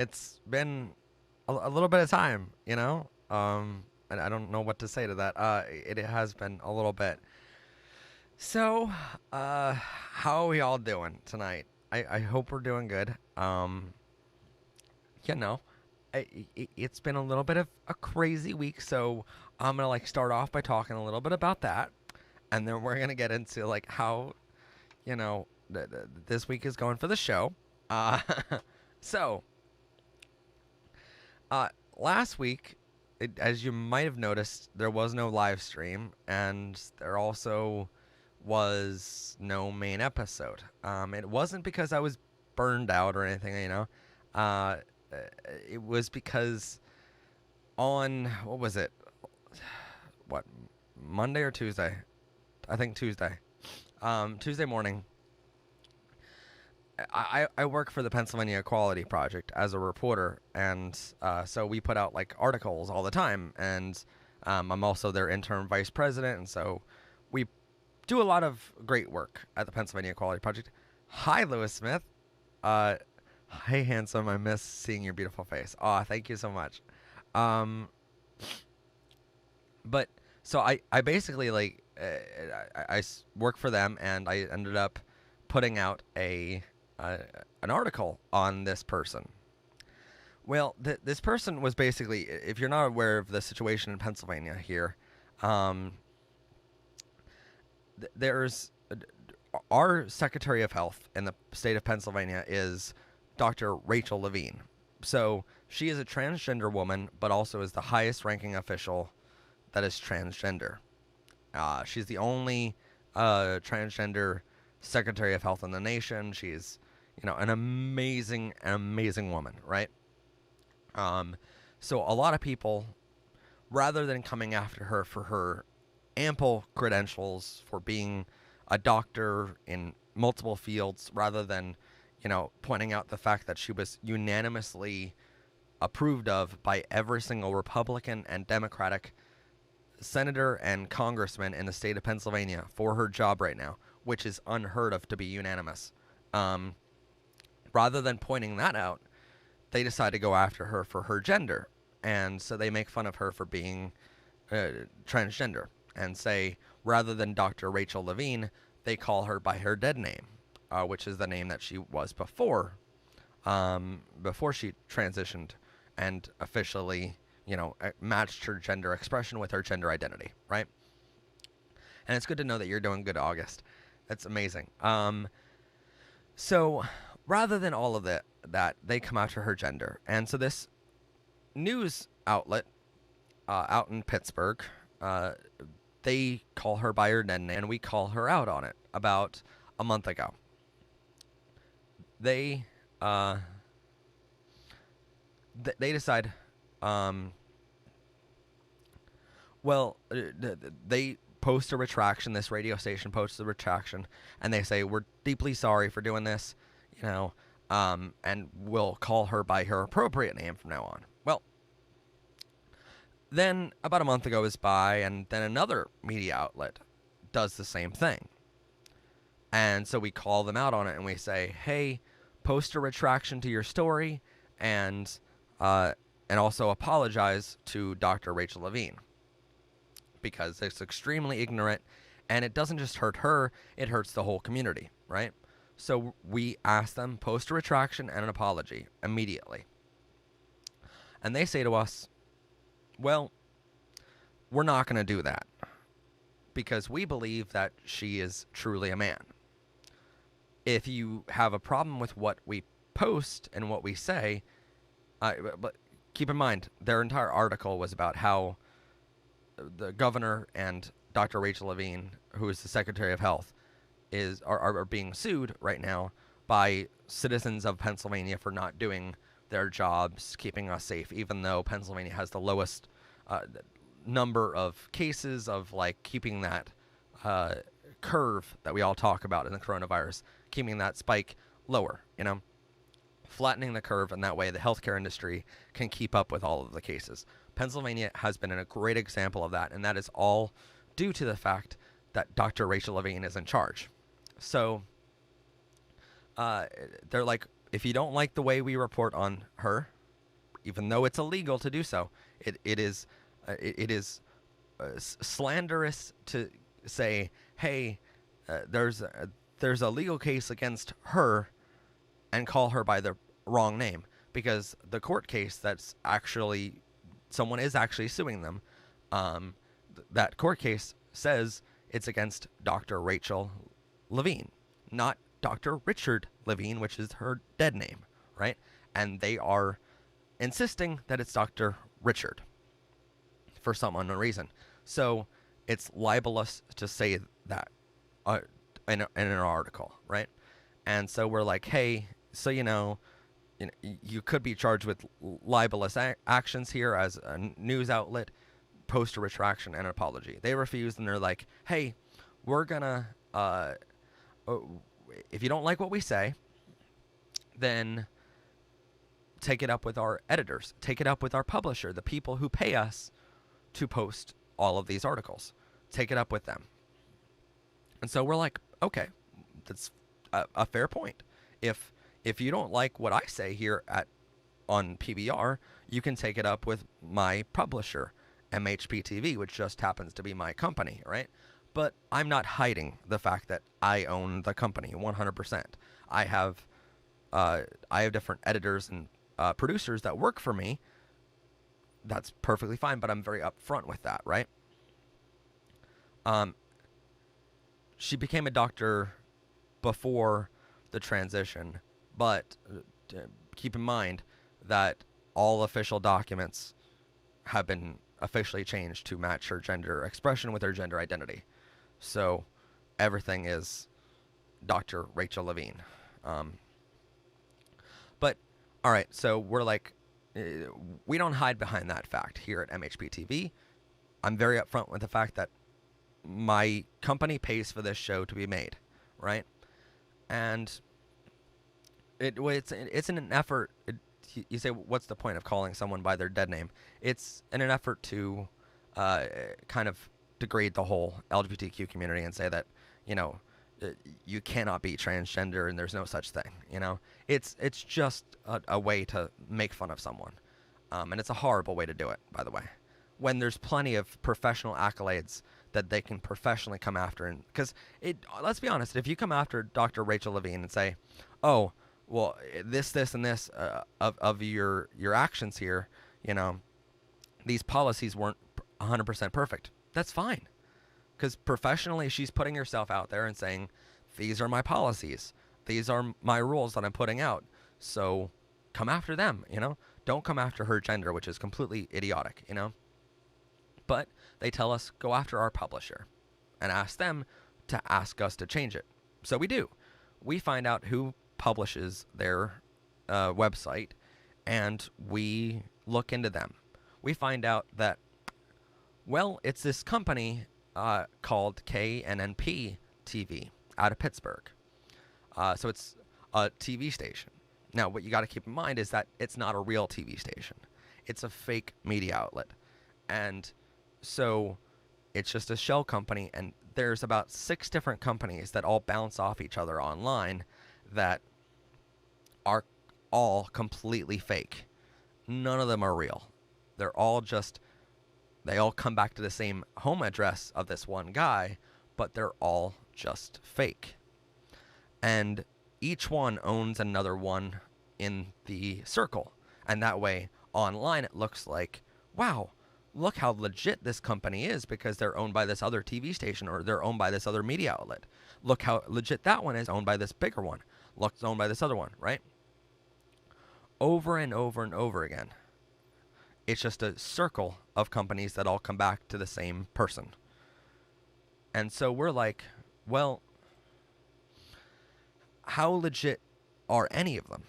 It's been a little bit of time, you know? And I don't know what to say to that. It has been a little bit. So, how are we all doing tonight? I hope we're doing good. You know, it's been a little bit of a crazy week, so I'm gonna like start off by talking a little bit about that, and then we're gonna get into like how this week is going for the show. Uh, so Uh, last week, as you might have noticed, there was no live stream, and there also was no main episode. It wasn't because I was burned out or anything, you know. Uh, it was because on what was it? What, Monday or Tuesday? I think Tuesday. Tuesday morning, I work for the Pennsylvania Equality Project as a reporter, and so we put out like articles all the time, and I'm also their interim vice president, and so we do a lot of great work at the Pennsylvania Equality Project. Hi, Lewis Smith. Uh, hey, handsome. I miss seeing your beautiful face. Aw, thank you so much. Um, but so I basically like work for them, and I ended up putting out uh, an article on this person. Well, this person was basically, if you're not aware of the situation in Pennsylvania here, um, there's our Secretary of Health in the state of Pennsylvania is Dr. Rachel Levine. So she is a transgender woman, but also is the highest ranking official that is transgender. She's the only transgender Secretary of Health in the nation. She's, an amazing woman, right? Um, so a lot of people, rather than coming after her for her ample credentials for being a doctor in multiple fields, rather than, pointing out the fact that she was unanimously approved of by every single Republican and Democratic senator and congressman in the state of Pennsylvania for her job right now, which is unheard of to be unanimous. Um, Rather than pointing that out, they decide to go after her for her gender. And so they make fun of her for being transgender and say, rather than Dr. Rachel Levine, they call her by her dead name, which is the name that she was before she transitioned and officially, matched her gender expression with her gender identity, right? And it's good to know that you're doing good, August. That's amazing. So rather than all of that, they come after her gender. And so this news outlet out in Pittsburgh, they call her by her dead name, and we call her out on it about a month ago. They they decide, well, they post a retraction. This radio station posts a retraction, and they say, we're deeply sorry for doing this, and we'll call her by her appropriate name from now on. Well, then about a month ago goes by, and then another media outlet does the same thing. And so we call them out on it, and we say, hey, post a retraction to your story, and also apologize to Dr. Rachel Levine, because it's extremely ignorant, and it doesn't just hurt her, it hurts the whole community, right? So we ask them, post a retraction and an apology immediately. And they say to us, well, we're not going to do that because we believe that she is truly a man. If you have a problem with what we post and what we say, but keep in mind, their entire article was about how the governor and Dr. Rachel Levine, who is the Secretary of Health, are being sued right now by citizens of Pennsylvania for not doing their jobs, keeping us safe, even though Pennsylvania has the lowest number of cases of like keeping that curve that we all talk about in the coronavirus, keeping that spike lower, flattening the curve, and that way the healthcare industry can keep up with all of the cases. Pennsylvania has been a great example of that, and that is all due to the fact that Dr. Rachel Levine is in charge. So they're like, if you don't like the way we report on her, even though it's illegal to do so, it is slanderous to say, hey, there's a legal case against her, and call her by the wrong name, because the court case that's actually someone is actually suing them. That court case says it's against Dr. Rachel Levine, not Dr. Richard Levine, which is her dead name, right? And they are insisting that it's Dr. Richard for some unknown reason. So it's libelous to say that in an article, right? And so we're like, hey, so you could be charged with libelous actions here as a news outlet. Post a retraction and an apology. They refused, and they're like, hey, we're gonna if you don't like what we say, then take it up with our editors, take it up with our publisher, the people who pay us to post all of these articles. Take it up with them. And so we're like, okay, that's a fair point. If you don't like what I say here on PBR, you can take it up with my publisher, MHPTV, which just happens to be my company, right? But I'm not hiding the fact that I own the company 100%. I have different editors and producers that work for me. That's perfectly fine, but I'm very upfront with that, right? She became a doctor before the transition, but keep in mind that all official documents have been officially changed to match her gender expression with her gender identity. So everything is Dr. Rachel Levine. But all right, so we're like, we don't hide behind that fact here at MHPTV. I'm very upfront with the fact that my company pays for this show to be made, right? And it's in an effort. You say, what's the point of calling someone by their dead name? It's in an effort to kind of degrade the whole LGBTQ community and say that, you cannot be transgender and there's no such thing. It's just a way to make fun of someone, and it's a horrible way to do it, by the way, when there's plenty of professional accolades that they can professionally come after. And because let's be honest, if you come after Dr. Rachel Levine and say, oh, well, this and this of your actions here, these policies weren't 100% perfect, that's fine. Because professionally, she's putting herself out there and saying, these are my policies. These are my rules that I'm putting out. So come after them, Don't come after her gender, which is completely idiotic, But they tell us, go after our publisher and ask them to ask us to change it. So we do. We find out who publishes their website, and we look into them. We find out that, well, it's this company called KNNP TV out of Pittsburgh. So it's a TV station. Now, what you got to keep in mind is that it's not a real TV station. It's a fake media outlet. And so it's just a shell company, and there's about 6 different companies that all bounce off each other online that are all completely fake. None of them are real. They're all they all come back to the same home address of this one guy, but they're all just fake. And each one owns another one in the circle. And that way, online, it looks like, wow, look how legit this company is because they're owned by this other TV station, or they're owned by this other media outlet. Look how legit that one is, owned by this bigger one. Look, it's owned by this other one, right? Over and over and over again. It's just a circle of companies that all come back to the same person. And so we're like, well, how legit are any of them?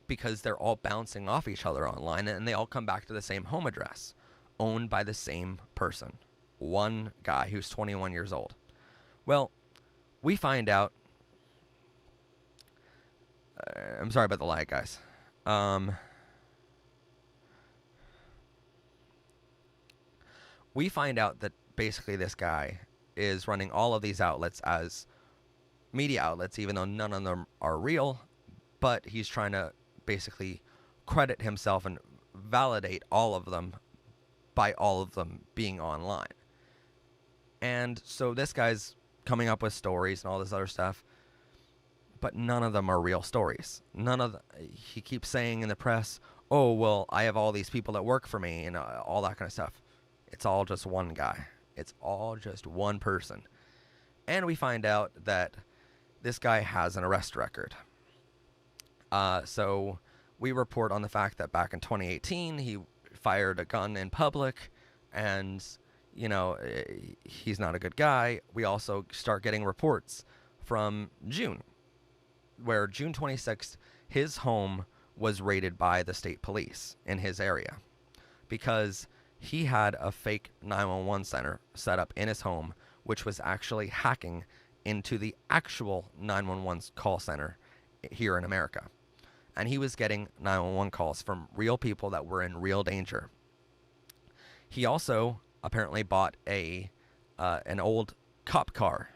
Because they're all bouncing off each other online, and they all come back to the same home address, owned by the same person. One guy who's 21 years old. Well, we find out... I'm sorry about the lag, guys. We find out that basically this guy is running all of these outlets as media outlets, even though none of them are real. but he's trying to basically credit himself and validate all of them by all of them being online. And so this guy's coming up with stories and all this other stuff, but none of them are real stories. He keeps saying in the press, oh, well, I have all these people that work for me and all that kind of stuff. It's all just one guy. It's all just one person. And we find out that this guy has an arrest record. So we report on the fact that back in 2018, he fired a gun in public, and, you know, he's not a good guy. We also start getting reports from June, where June 26th, his home was raided by the state police in his area because he had a fake 911 center set up in his home, which was actually hacking into the actual 911 call center here in America. And he was getting 911 calls from real people that were in real danger. He also apparently bought an old cop car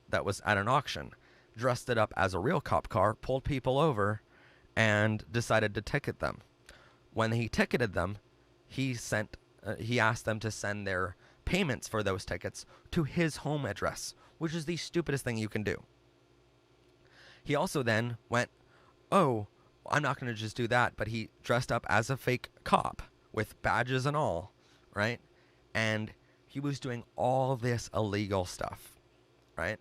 that was at an auction, dressed it up as a real cop car, pulled people over, and decided to ticket them. When he ticketed them, he asked them to send their payments for those tickets to his home address, which is the stupidest thing you can do. He also then went, oh, I'm not going to just do that, but he dressed up as a fake cop with badges and all, right? And he was doing all this illegal stuff, right?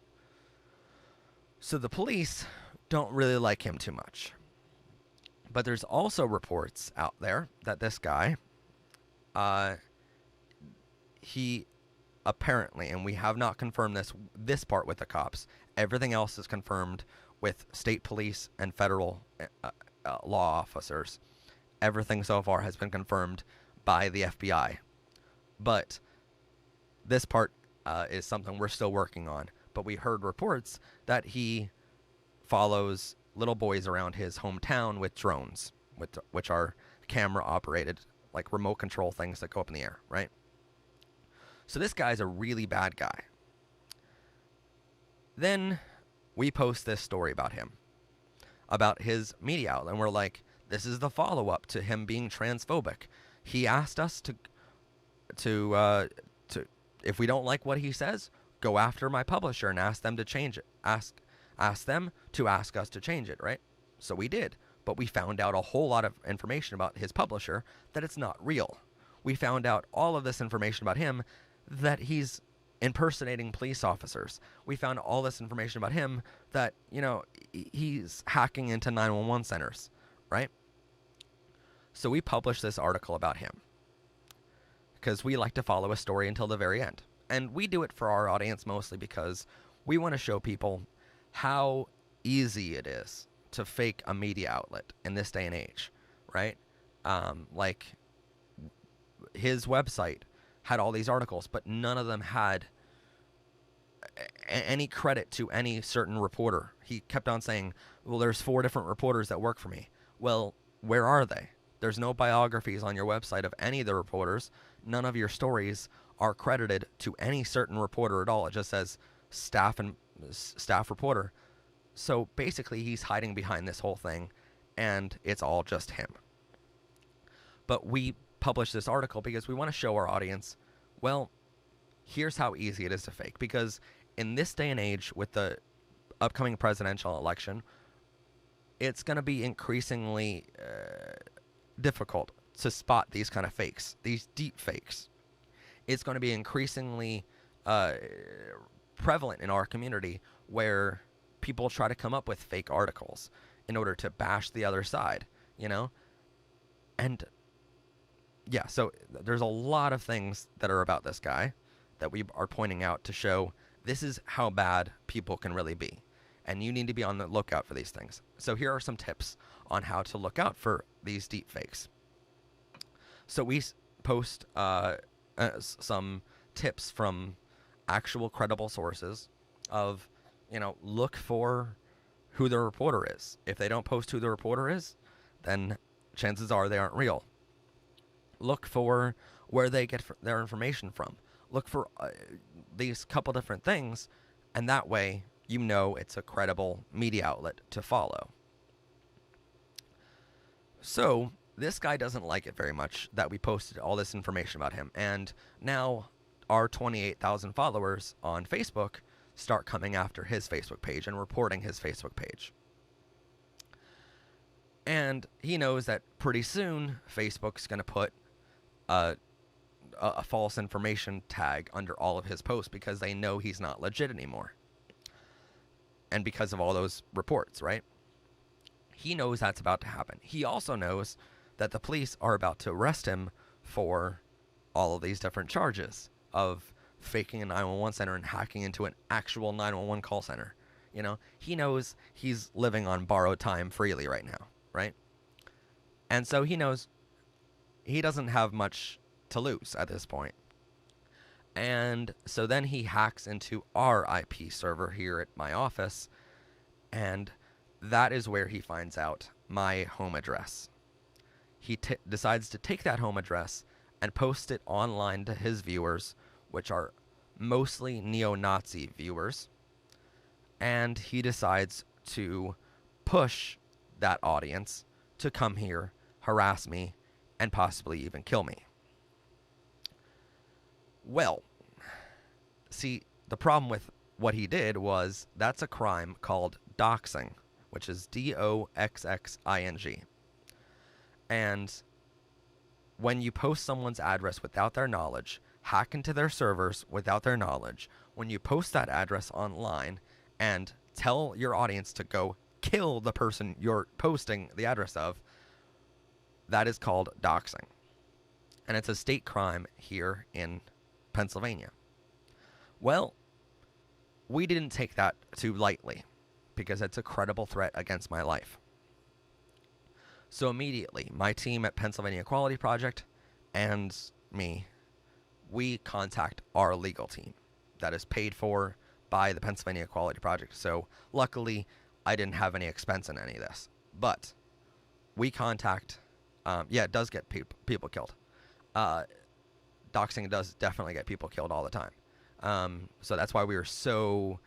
So the police don't really like him too much. But there's also reports out there that this guy, he apparently, and we have not confirmed this part with the cops, everything else is confirmed with state police and federal law officers. Everything so far has been confirmed by the FBI. But this part is something we're still working on. But we heard reports that he follows little boys around his hometown with drones, which are camera operated, like remote control things that go up in the air, right? So this guy's a really bad guy. Then we post this story about him, about his media outlet, and we're like, this is the follow-up to him being transphobic. He asked us to if we don't like what he says, go after my publisher and ask them to change it. Ask them to ask us to change it, right? So we did, but we found out a whole lot of information about his publisher that it's not real. We found out all of this information about him, that he's impersonating police officers. We found all this information about him that, you know, he's hacking into 911 centers, right? So we published this article about him because we like to follow a story until the very end. And we do it for our audience mostly because we want to show people how easy it is to fake a media outlet in this day and age, right? Like his website had all these articles, but none of them had any credit to any certain reporter. He kept on saying, well, there's 4 different reporters that work for me. Well, where are they? There's no biographies on your website of any of the reporters. None of your stories are credited to any certain reporter at all. It just says staff reporter. So basically he's hiding behind this whole thing, and it's all just him. But we published this article because we want to show our audience, well, here's how easy it is to fake. Because in this day and age, with the upcoming presidential election, it's going to be increasingly difficult to spot these kind of fakes, these deep fakes. It's going to be increasingly prevalent in our community where people try to come up with fake articles in order to bash the other side, you know? And yeah, so there's a lot of things that are about this guy that we are pointing out to show this is how bad people can really be. And you need to be on the lookout for these things. So here are some tips on how to look out for these deep fakes. So we post some tips from actual credible sources of, you know, look for who the reporter is. If they don't post who the reporter is, then chances are they aren't real. Look for where they get their information from. Look for these couple different things, and that way you know it's a credible media outlet to follow. So this guy doesn't like it very much that we posted all this information about him. And now our 28,000 followers on Facebook start coming after his Facebook page and reporting his Facebook page. And he knows that pretty soon Facebook's going to put a false information tag under all of his posts because they know he's not legit anymore. And because of all those reports, right? He knows that's about to happen. He also knows that the police are about to arrest him for all of these different charges of faking a 911 center and hacking into an actual 911 call center. You know, he knows he's living on borrowed time freely right now, right? And so he knows he doesn't have much to lose at this point. And so then he hacks into our IP server here at my office, and that is where he finds out my home address. He decides to take that home address and post it online to his viewers, which are mostly neo-Nazi viewers, and he decides to push that audience to come here, harass me, and possibly even kill me. Well, see, the problem with what he did was that's a crime called doxing, which is DOXXING. And when you post someone's address without their knowledge, hack into their servers without their knowledge, when you post that address online and tell your audience to go kill the person you're posting the address of, that is called doxing. And it's a state crime here in Pennsylvania. Well, we didn't take that too lightly because it's a credible threat against my life. So immediately, my team at Pennsylvania Equality Project and me, we contact our legal team that is paid for by the Pennsylvania Equality Project. So luckily, I didn't have any expense in any of this. But we contact, it does get people killed. Doxing does definitely get people killed all the time. So that's why we were so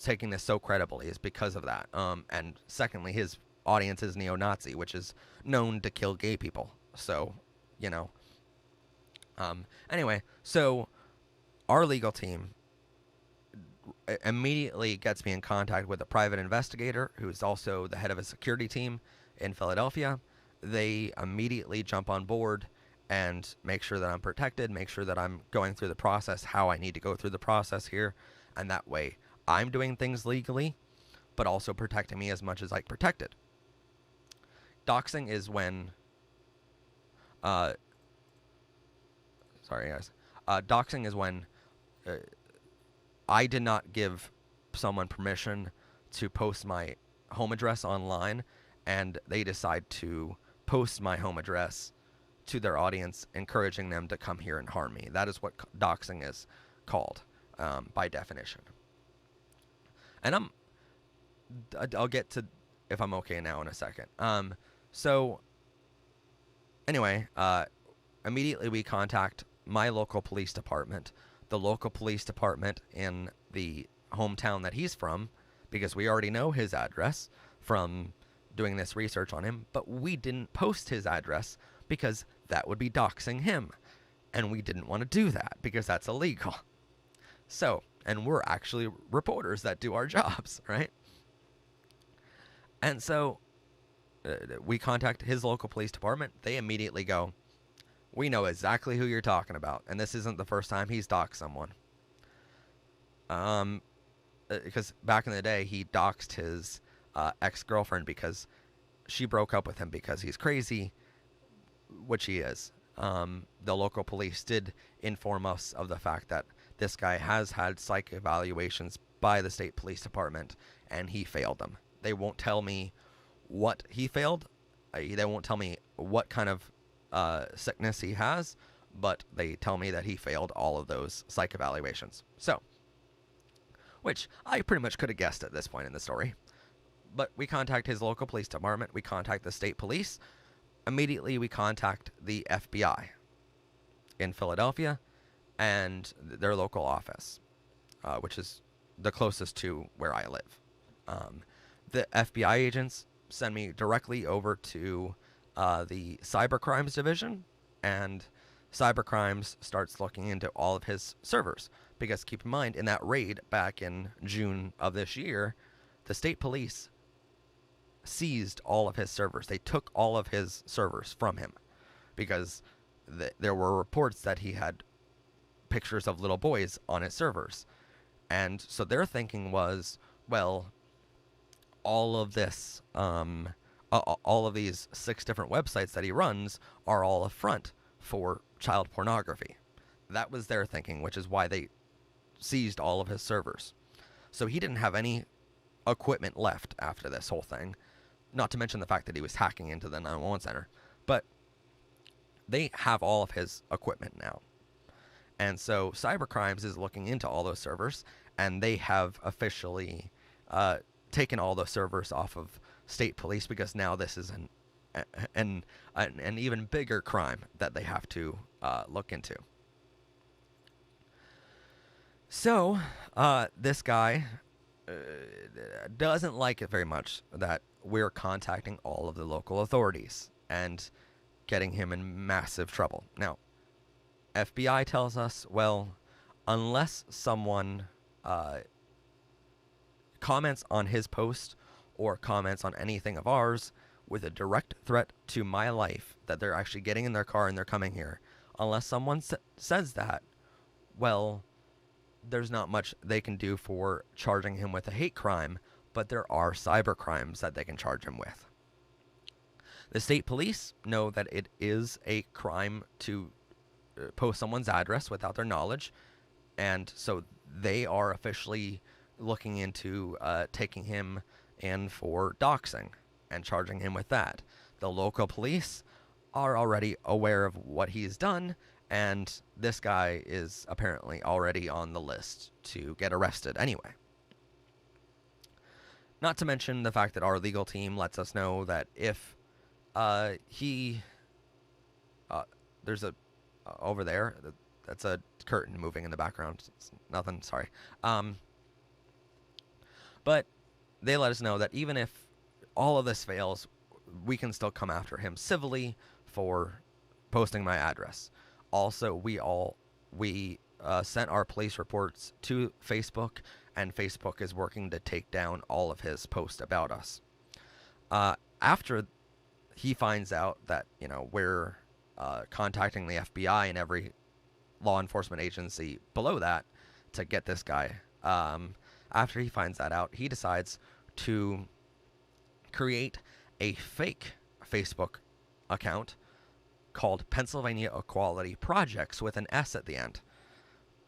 taking this so credibly, is because of that. And secondly, his audience is neo-Nazi, which is known to kill gay people. So, you know. Anyway, so our legal team immediately gets me in contact with a private investigator who's also the head of a security team in Philadelphia. They immediately jump on board and make sure that I'm protected, make sure that I'm going through the process how I need to go through the process here, and that way I'm doing things legally, but also protecting me as much as I protected. Doxing is when, doxing is when I did not give someone permission to post my home address online, and they decide to post my home address to their audience, encouraging them to come here and harm me. That is what doxing is called by definition. And I'll get to if I'm okay now in a second. So anyway, immediately we contact my local police department, the local police department in the hometown that he's from, because we already know his address from doing this research on him, but we didn't post his address because that would be doxing him, and we didn't want to do that because that's illegal. So, and we're actually reporters that do our jobs, right? And so we contact his local police department. They immediately go, we know exactly who you're talking about, and this isn't the first time he's doxed someone. Because back in the day, he doxed his ex-girlfriend because she broke up with him because he's crazy, which he is. The local police did inform us of the fact that this guy has had psych evaluations by the state police department, and he failed them. They won't tell me what he failed. They won't tell me what kind of sickness he has, but they tell me that he failed all of those psych evaluations. So, which I pretty much could have guessed at this point in the story. But we contact his local police department. We contact the state police. Immediately, we contact the FBI in Philadelphia and their local office, which is the closest to where I live. The FBI agents send me directly over to the cybercrimes division, and cybercrimes starts looking into all of his servers. Because keep in mind, in that raid back in June of this year, the state police seized all of his servers. They took all of his servers from him because there were reports that he had pictures of little boys on his servers. And so their thinking was, well, all of this, all of these 6 different websites that he runs are all a front for child pornography. That was their thinking, which is why they seized all of his servers. So he didn't have any equipment left after this whole thing, not to mention the fact that he was hacking into the 911 center. But they have all of his equipment now. And so Cybercrimes is looking into all those servers, and they have officially taken all those servers off of state police, because now this is an even bigger crime that they have to look into. So this guy doesn't like it very much that we're contacting all of the local authorities and getting him in massive trouble. Now, FBI tells us, well, unless someone comments on his post or comments on anything of ours with a direct threat to my life, that they're actually getting in their car and they're coming here, unless someone says that, well, there's not much they can do for charging him with a hate crime, but there are cyber crimes that they can charge him with. The state police know that it is a crime to post someone's address without their knowledge, and so they are officially looking into taking him in for doxing and charging him with that. The local police are already aware of what he's done, and this guy is apparently already on the list to get arrested anyway. Not to mention the fact that our legal team lets us know that if there's a over there, that's a curtain moving in the background. It's nothing, sorry. But they let us know that even if all of this fails, we can still come after him civilly for posting my address. Also, we sent our police reports to Facebook, and Facebook is working to take down all of his posts about us. After he finds out that, you know, we're contacting the FBI and every law enforcement agency below that to get this guy, after he finds that out, he decides to create a fake Facebook account called Pennsylvania Equality Projects with an S at the end.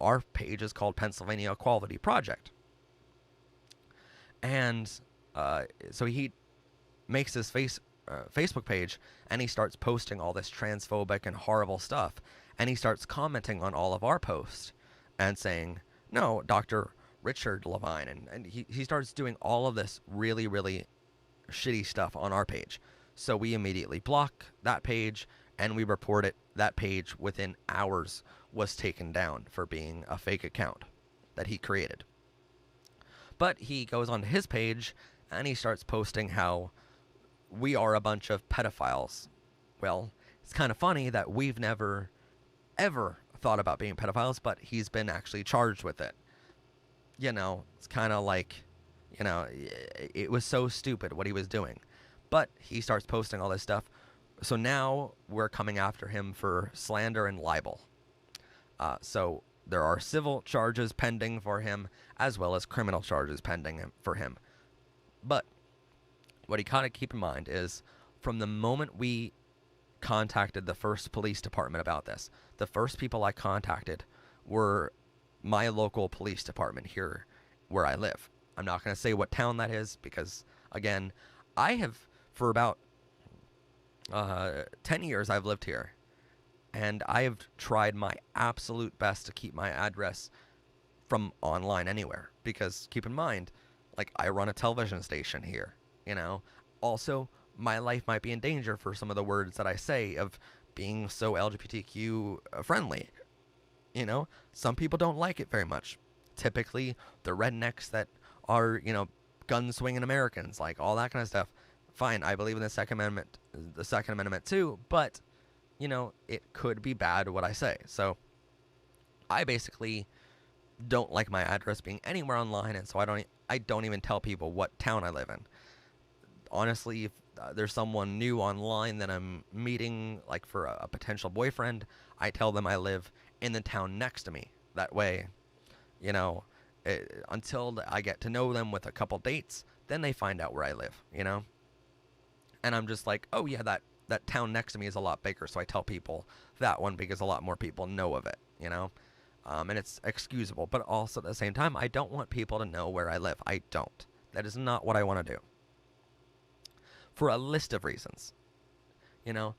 Our page is called Pennsylvania Equality Project. And so he makes this Facebook page, and he starts posting all this transphobic and horrible stuff, and he starts commenting on all of our posts and saying, no, Dr. Richard Levine, and he starts doing all of this really, really shitty stuff on our page. So we immediately block that page, and we report it. That page within hours was taken down for being a fake account that he created. But he goes onto his page and he starts posting how we are a bunch of pedophiles. Well, it's kind of funny that we've never ever thought about being pedophiles, but he's been actually charged with it. You know, it's kind of like, you know, it was so stupid what he was doing. But he starts posting all this stuff. So now we're coming after him for slander and libel. So there are civil charges pending for him, as well as criminal charges pending for him. But what you kind of keep in mind is, from the moment we contacted the first police department about this, the first people I contacted were my local police department here where I live. I'm not going to say what town that is because, again, I have, for about 10 years I've lived here, and I have tried my absolute best to keep my address from online anywhere, because keep in mind, like, I run a television station here, you know. Also, my life might be in danger for some of the words that I say of being so LGBTQ friendly. You know, some people don't like it very much. Typically, the rednecks that are, you know, gun swinging Americans, like all that kind of stuff. fine, I believe in the Second Amendment too, but it could be bad what I say. So I basically don't like my address being anywhere online, and so I don't even tell people what town I live in. Honestly, if there's someone new online that I'm meeting, like for a potential boyfriend, I tell them I live in the town next to me. That way, you know, until I get to know them with a couple dates, then they find out where I live. And I'm just like, oh yeah, that town next to me is a lot bigger, so I tell people that one because a lot more people know of it. And it's excusable, but also at the same time, I don't want people to know where I live. I don't. That is not what I want to do. For a list of reasons, you know.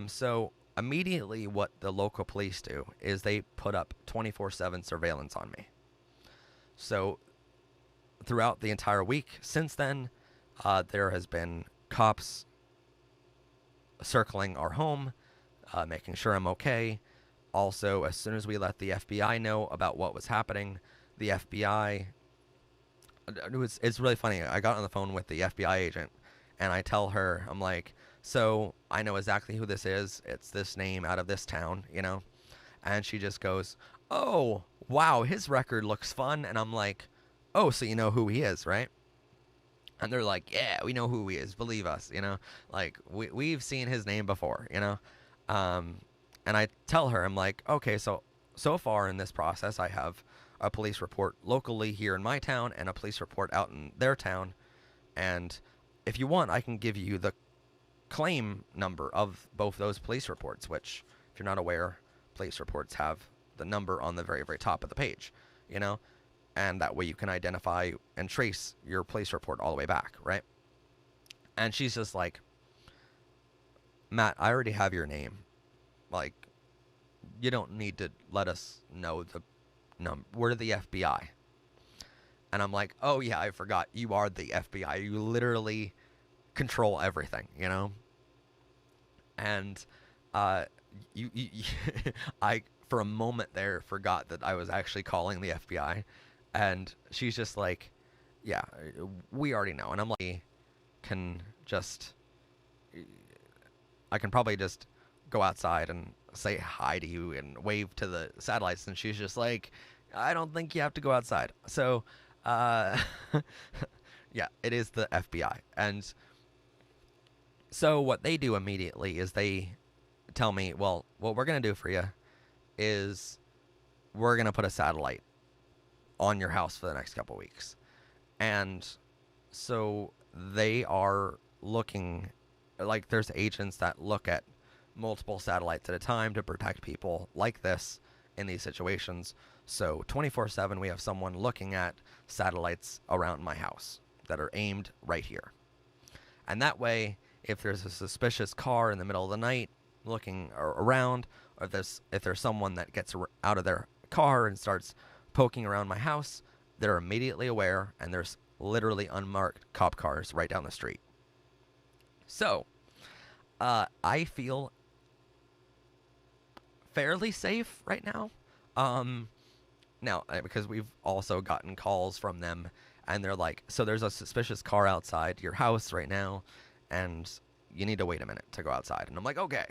So immediately, what the local police do is they put up 24/7 surveillance on me. So throughout the entire week since then, there has been cops circling our home, making sure I'm okay. Also, as soon as we let the FBI know about what was happening, the FBI, it's really funny. I got on the phone with the FBI agent, and I tell her, I'm like, so I know exactly who this is. It's this name out of this town. And she just goes, oh, wow, his record looks fun. And I'm like, oh, so you know who he is, right? And they're like, yeah, we know who he is. Believe us. Like, we've seen his name before. And I tell her, I'm like, okay, so far in this process, I have a police report locally here in my town and a police report out in their town. And if you want, I can give you the claim number of both those police reports, which, if you're not aware, police reports have the number on the very, very top of the page. And that way you can identify and trace your police report all the way back, right? And she's just like, Matt, I already have your name. Like, you don't need to let us know the number. We're the FBI. And I'm like, oh yeah, I forgot. You are the FBI. You literally control everything, And you I, for a moment there, forgot that I was actually calling the FBI. And she's just like, yeah, we already know. And I'm like, I can probably just go outside and say hi to you and wave to the satellites. And she's just like, I don't think you have to go outside. So, yeah, it is the FBI. And so what they do immediately is they tell me, well, what we're going to do for you is we're going to put a satellite on your house for the next couple weeks. And so they are looking, like, there's agents that look at multiple satellites at a time to protect people like this in these situations. So 24/7, we have someone looking at satellites around my house that are aimed right here. And that way, if there's a suspicious car in the middle of the night looking around, or if there's someone that gets out of their car and starts poking around my house, they're immediately aware, and there's literally unmarked cop cars right down the street. So, I feel fairly safe right now. Now, because we've also gotten calls from them, and they're like, so there's a suspicious car outside your house right now, and you need to wait a minute to go outside. And I'm like, okay,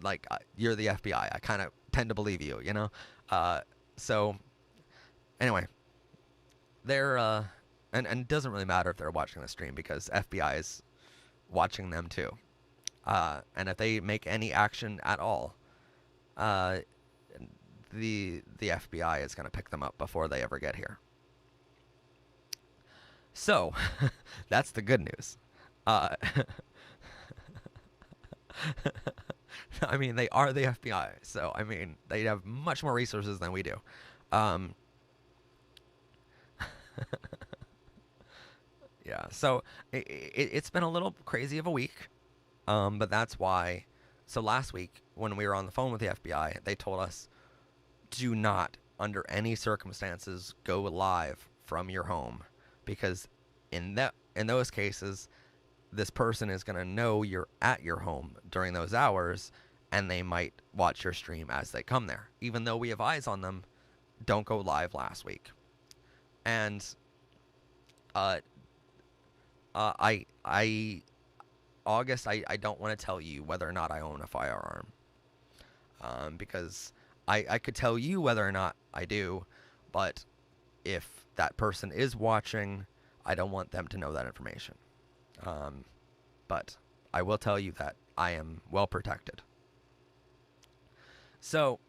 like, you're the FBI. I kind of tend to believe you, So, anyway, they're, and it doesn't really matter if they're watching the stream because FBI is watching them too. And if they make any action at all, the FBI is going to pick them up before they ever get here. So, that's the good news. I mean, they are the FBI, so, I mean, they have much more resources than we do. Yeah, so it's been a little crazy of a week, but that's why. So last week, when we were on the phone with the FBI, they told us, do not, under any circumstances, go live from your home, because in those cases, this person is going to know you're at your home during those hours, and they might watch your stream as they come there. Even though we have eyes on them, don't go live last week. And I August, I don't want to tell you whether or not I own a firearm. Because I could tell you whether or not I do, but if that person is watching, I don't want them to know that information. But I will tell you that I am well protected. So,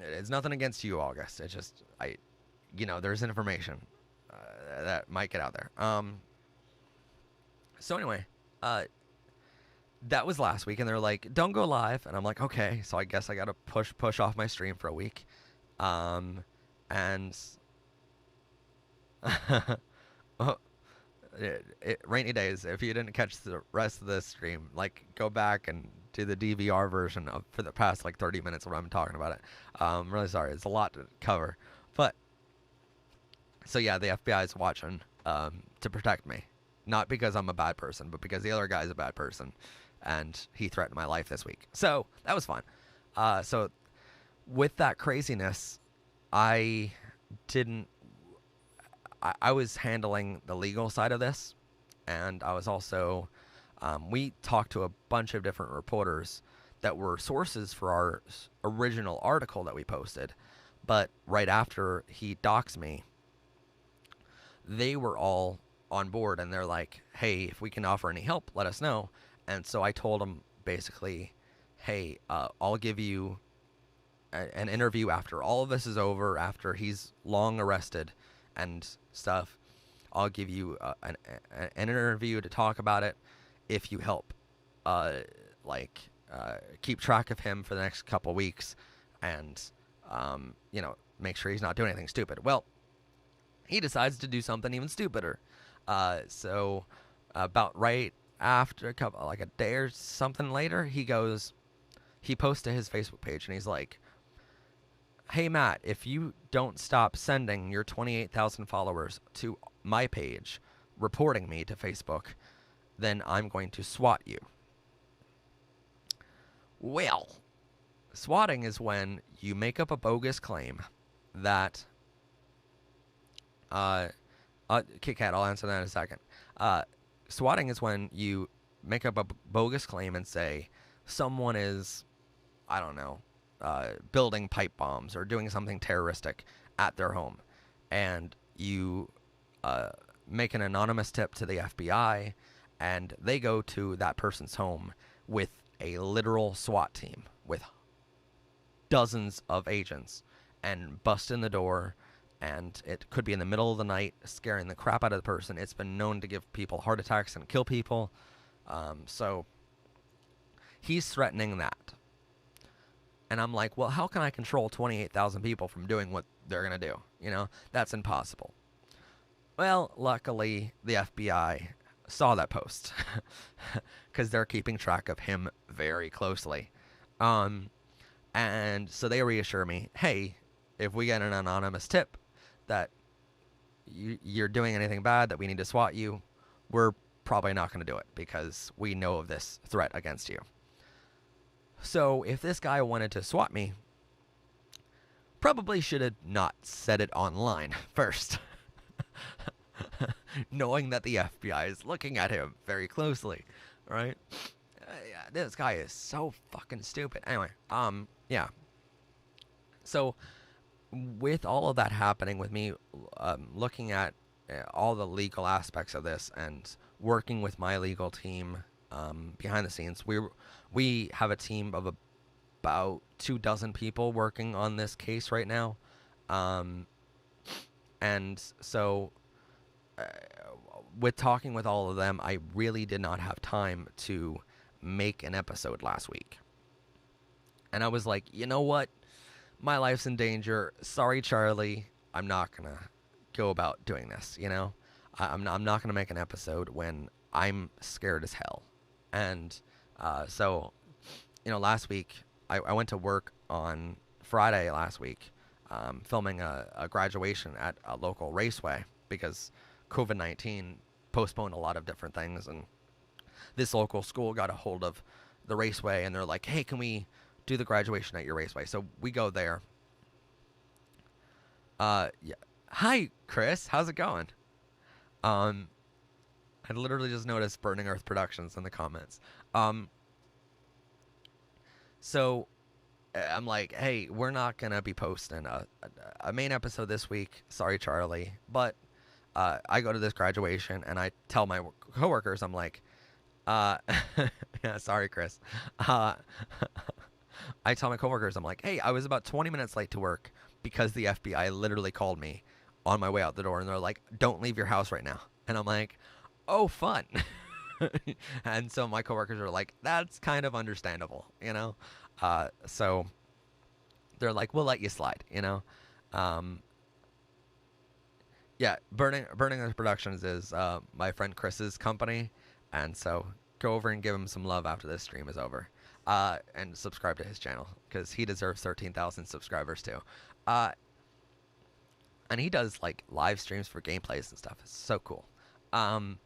it's nothing against you, August. It's just, there's information that might get out there. So anyway, that was last week, and they're like, don't go live. And I'm like, okay. So I guess I got to push off my stream for a week. And rainy days, if you didn't catch the rest of this stream, like, go back and do the DVR version for the past, 30 minutes when I'm talking about it. I'm really sorry. It's a lot to cover. But, so yeah, the FBI is watching to protect me. Not because I'm a bad person, but because the other guy's a bad person. And he threatened my life this week. So, that was fun. So, with that craziness, I was handling the legal side of this. And I was also, we talked to a bunch of different reporters that were sources for our original article that we posted. But right after he doxed me, they were all on board, and they're like, hey, if we can offer any help, let us know. And so I told them basically, hey, I'll give you an interview after all of this is over, after he's long arrested and stuff. I'll give you an interview to talk about it if you help keep track of him for the next couple weeks and make sure he's not doing anything stupid. Well, he decides to do something even stupider. So about right after a day or something later, he posts to his Facebook page, and he's like, hey, Matt, if you don't stop sending your 28,000 followers to my page reporting me to Facebook, then I'm going to SWAT you. Well, swatting is when you make up a bogus claim that Kit Kat, I'll answer that in a second. Swatting is when you make up a bogus claim and say someone is, I don't know, building pipe bombs or doing something terroristic at their home. And you make an anonymous tip to the FBI, and they go to that person's home with a literal SWAT team with dozens of agents and bust in the door. And it could be in the middle of the night, scaring the crap out of the person. It's been known to give people heart attacks and kill people. So he's threatening that. And I'm like, well, how can I control 28,000 people from doing what they're going to do? That's impossible. Well, luckily, the FBI saw that post because they're keeping track of him very closely. And so they reassure me, hey, if we get an anonymous tip that you're doing anything bad, that we need to SWAT you, we're probably not going to do it because we know of this threat against you. So if this guy wanted to SWAT me, probably should have not said it online first. Knowing that the FBI is looking at him very closely, right? This guy is so fucking stupid. Anyway, yeah. So with all of that happening, with me looking at all the legal aspects of this and working with my legal team behind the scenes, we have a team of about 24 people working on this case right now. And so with talking with all of them, I really did not have time to make an episode last week. And I was like, you know what? My life's in danger. Sorry, Charlie. I'm not going to go about doing this, I'm not going to make an episode when I'm scared as hell. And so, last week, I went to work on Friday last week, filming a graduation at a local raceway because COVID-19 postponed a lot of different things. And this local school got a hold of the raceway, and they're like, hey, can we do the graduation at your raceway? So we go there. Yeah. Hi, Chris. How's it going? I literally just noticed Burning Earth Productions in the comments. Um, so I'm like, hey, we're not gonna be posting a main episode this week. Sorry, Charlie, but I go to this graduation and I tell my coworkers, I'm like, uh, yeah, sorry, Chris. Uh, I tell my coworkers, I'm like, hey, I was about 20 minutes late to work because the FBI literally called me on my way out the door, and they're like, don't leave your house right now. And I'm like, oh, fun. And so my coworkers are like, that's kind of understandable, you know? So they're like, we'll let you slide, you know? Um, yeah, Burning Earth Productions is my friend Chris's company, and so go over and give him some love after this stream is over, and subscribe to his channel because he deserves 13,000 subscribers too. Uh, and he does like live streams for gameplays and stuff. It's so cool. Um,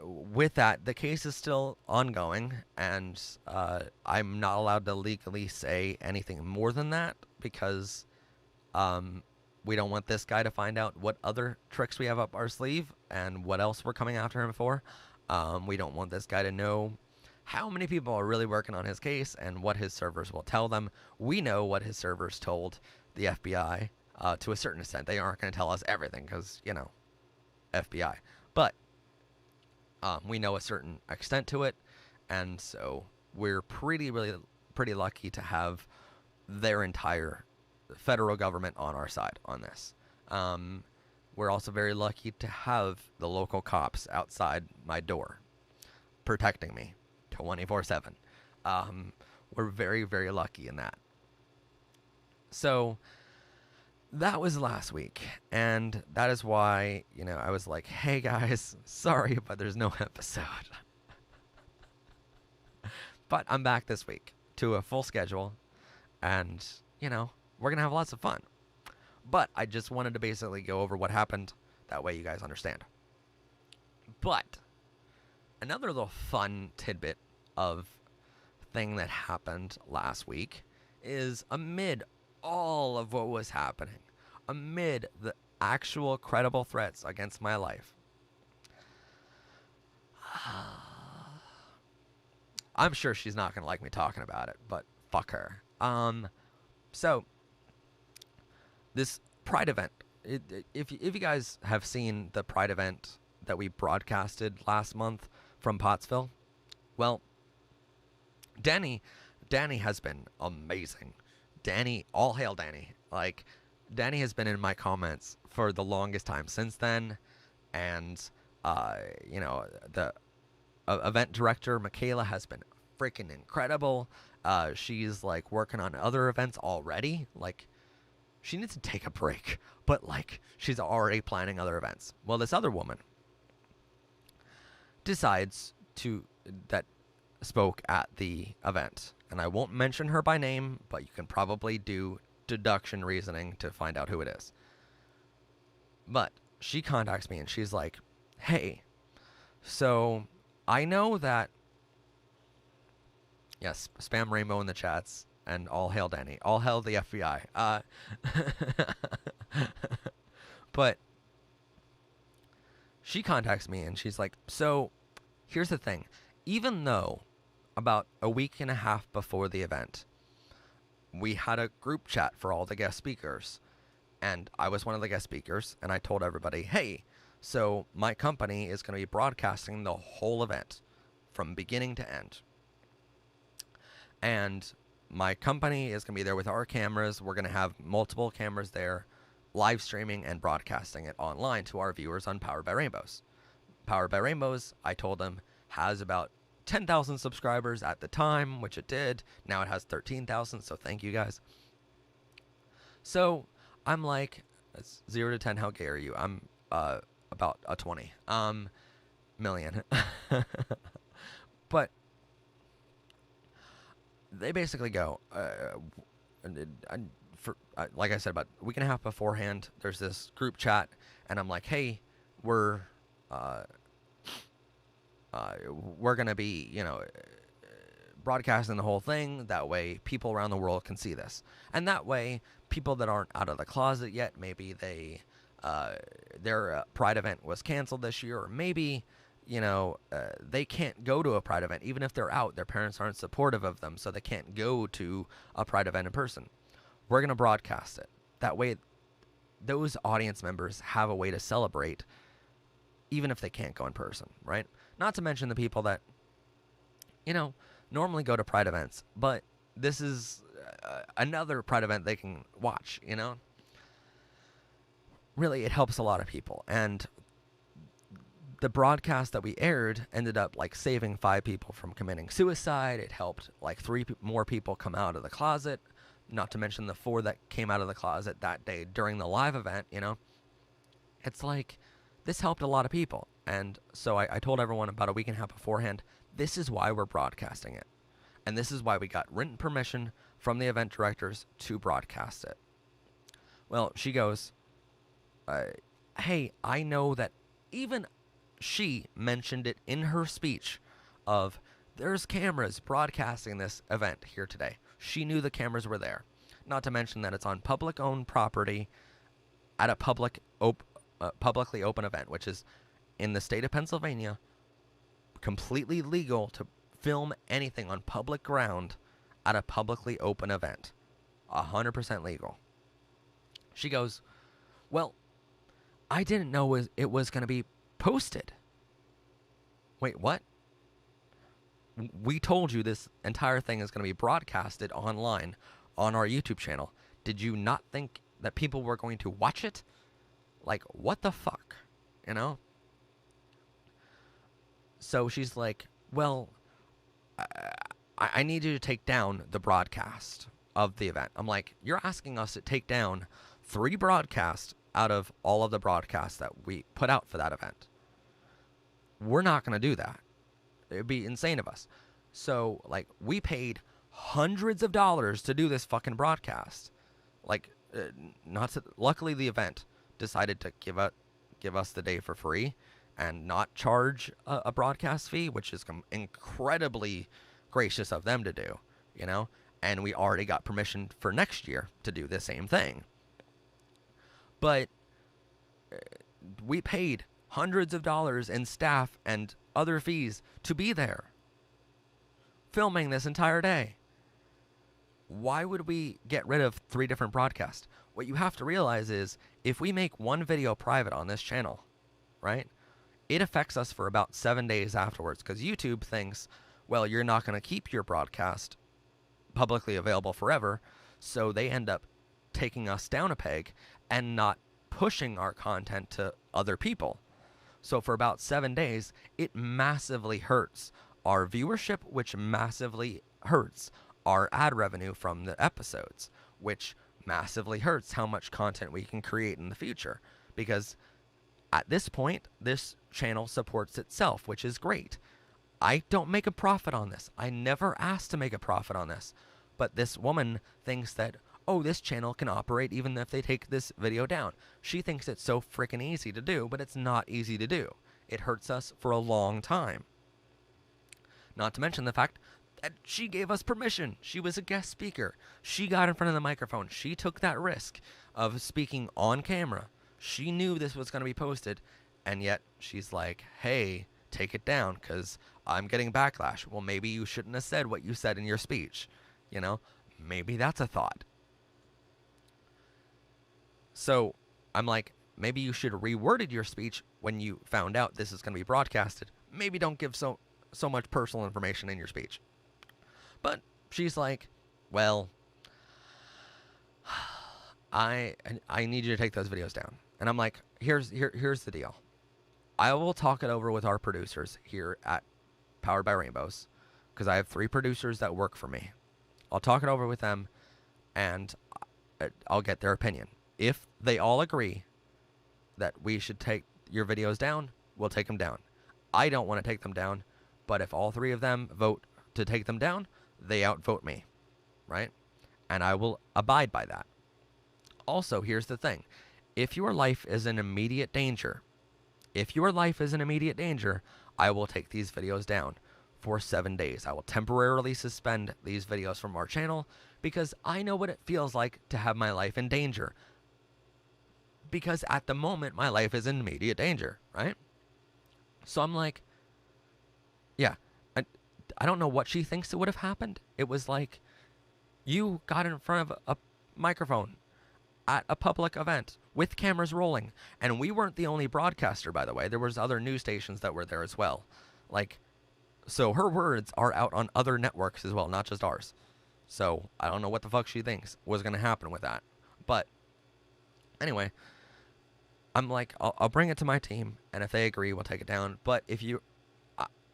with that, the case is still ongoing, and I'm not allowed to legally say anything more than that because we don't want this guy to find out what other tricks we have up our sleeve and what else we're coming after him for. We don't want this guy to know how many people are really working on his case and what his servers will tell them. We know what his servers told the FBI to a certain extent. They aren't going to tell us everything because, you know, FBI. But we know a certain extent to it, and so we're pretty lucky to have their entire federal government on our side on this. We're also very lucky to have the local cops outside my door protecting me 24/7. We're very, very lucky in that. So that was last week, and that is why, you know, I was like, hey guys, sorry, but there's no episode. But I'm back this week to a full schedule, and, you know, we're going to have lots of fun. But I just wanted to basically go over what happened. That way you guys understand. But another little fun tidbit of thing that happened last week is amid all of what was happening, amid the actual credible threats against my life, I'm sure she's not going to like me talking about it, but fuck her. So this Pride event, if you guys have seen the Pride event that we broadcasted last month from Pottsville, well, Danny has been amazing. Danny, all hail Danny. Like, Danny has been in my comments for the longest time since then, and you know, the event director Michaela has been freaking incredible. She's like working on other events already. Like, she needs to take a break, but like, she's already planning other events. Well, this other woman decides that spoke at the event, and I won't mention her by name, but you can probably do deduction reasoning to find out who it is. But she contacts me and she's like, hey, so I know that, yes, spam Rainbow in the chats, and all hail Danny, all hail the FBI. But she contacts me and she's like, so here's the thing. Even though about a week and a half before the event, we had a group chat for all the guest speakers, and I was one of the guest speakers, and I told everybody, hey, so my company is going to be broadcasting the whole event from beginning to end. And my company is going to be there with our cameras. We're going to have multiple cameras there, live streaming and broadcasting it online to our viewers on Powered by Rainbows. Powered by Rainbows, I told them, has about 10,000 subscribers at the time, which it did. Now it has 13,000, so thank you guys. So I'm like, 0 to 10, how gay are you? I'm about a 20 million. But they basically go, like I said, about a week and a half beforehand, there's this group chat, and I'm like, hey, we're going to be, you know, broadcasting the whole thing. That way people around the world can see this. And that way, people that aren't out of the closet yet, maybe they their Pride event was canceled this year, or maybe, they can't go to a Pride event. Even if they're out, their parents aren't supportive of them, so they can't go to a Pride event in person. We're going to broadcast it. That way, those audience members have a way to celebrate, even if they can't go in person, right? Not to mention the people that, normally go to Pride events, but this is another Pride event they can watch, Really, it helps a lot of people. And the broadcast that we aired ended up saving 5 people from committing suicide. It helped 3 more people come out of the closet, not to mention the 4 that came out of the closet that day during the live event. It's this helped a lot of people. And so I told everyone about a week and a half beforehand, this is why we're broadcasting it. And this is why we got written permission from the event directors to broadcast it. Well, she goes, hey, I know that even she mentioned it in her speech of there's cameras broadcasting this event here today. She knew the cameras were there. Not to mention that it's on public-owned property at a publicly open event, which is in the state of Pennsylvania, completely legal to film anything on public ground at a publicly open event. 100% legal. She goes, well, I didn't know it was going to be posted. Wait, what? We told you this entire thing is going to be broadcasted online on our YouTube channel. Did you not think that people were going to watch it? What the fuck? So she's like, well, I need you to take down the broadcast of the event. I'm like, you're asking us to take down 3 broadcasts out of all of the broadcasts that we put out for that event. We're not going to do that. It'd be insane of us. So, we paid hundreds of dollars to do this fucking broadcast. Luckily the event decided to give us the day for free and not charge a broadcast fee, which is incredibly gracious of them to do, and we already got permission for next year to do the same thing. But we paid hundreds of dollars in staff and other fees to be there, filming this entire day. Why would we get rid of 3 different broadcasts? What you have to realize is, if we make one video private on this channel, right, it affects us for about 7 days afterwards, because YouTube thinks, well, you're not going to keep your broadcast publicly available forever, so they end up taking us down a peg and not pushing our content to other people. So for about 7 days, it massively hurts our viewership, which massively hurts our ad revenue from the episodes, which massively hurts how much content we can create in the future. Because at this point, this channel supports itself, which is great. I don't make a profit on this. I never asked to make a profit on this. But this woman thinks that, oh, this channel can operate even if they take this video down. She thinks it's so freaking easy to do, but it's not easy to do. It hurts us for a long time. Not to mention the fact that she gave us permission. She was a guest speaker. She got in front of the microphone. She took that risk of speaking on camera. She knew this was going to be posted, and yet she's like, hey, take it down because I'm getting backlash. Well, maybe you shouldn't have said what you said in your speech. Maybe that's a thought. So I'm like, maybe you should have reworded your speech when you found out this is going to be broadcasted. Maybe don't give so much personal information in your speech. But she's like, well, I need you to take those videos down. And I'm like, here's the deal. I will talk it over with our producers here at Powered by Rainbows, because I have 3 producers that work for me. I'll talk it over with them, and I'll get their opinion. If they all agree that we should take your videos down, we'll take them down. I don't want to take them down, but if all 3 of them vote to take them down, they outvote me, right? And I will abide by that. Also, here's the thing. If your life is in immediate danger, I will take these videos down for 7 days. I will temporarily suspend these videos from our channel because I know what it feels like to have my life in danger. because at the moment my life is in immediate danger, right? So I'm like, yeah, I don't know what she thinks it would have happened. It was like, you got in front of a microphone at a public event with cameras rolling, and we weren't the only broadcaster, by the way. There was other news stations that were there as well. Like, so her words are out on other networks as well, not just ours. So I don't know what the fuck she thinks was going to happen with that. But anyway, I'm like, I'll bring it to my team, and if they agree, we'll take it down. But if you,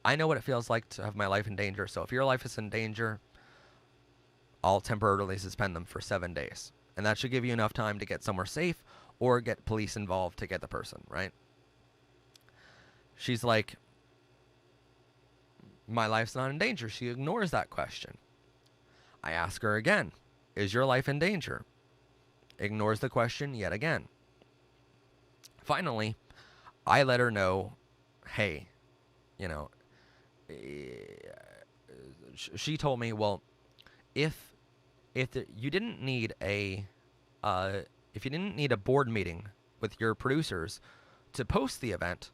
I know what it feels like to have my life in danger. So if your life is in danger, I'll temporarily suspend them for 7 days. And that should give you enough time to get somewhere safe or get police involved to get the person, right? She's like, my life's not in danger. She ignores that question. I ask her again, is your life in danger? Ignores the question yet again. Finally, I let her know, hey, you know, she told me, well, if you didn't need a board meeting with your producers to post the event,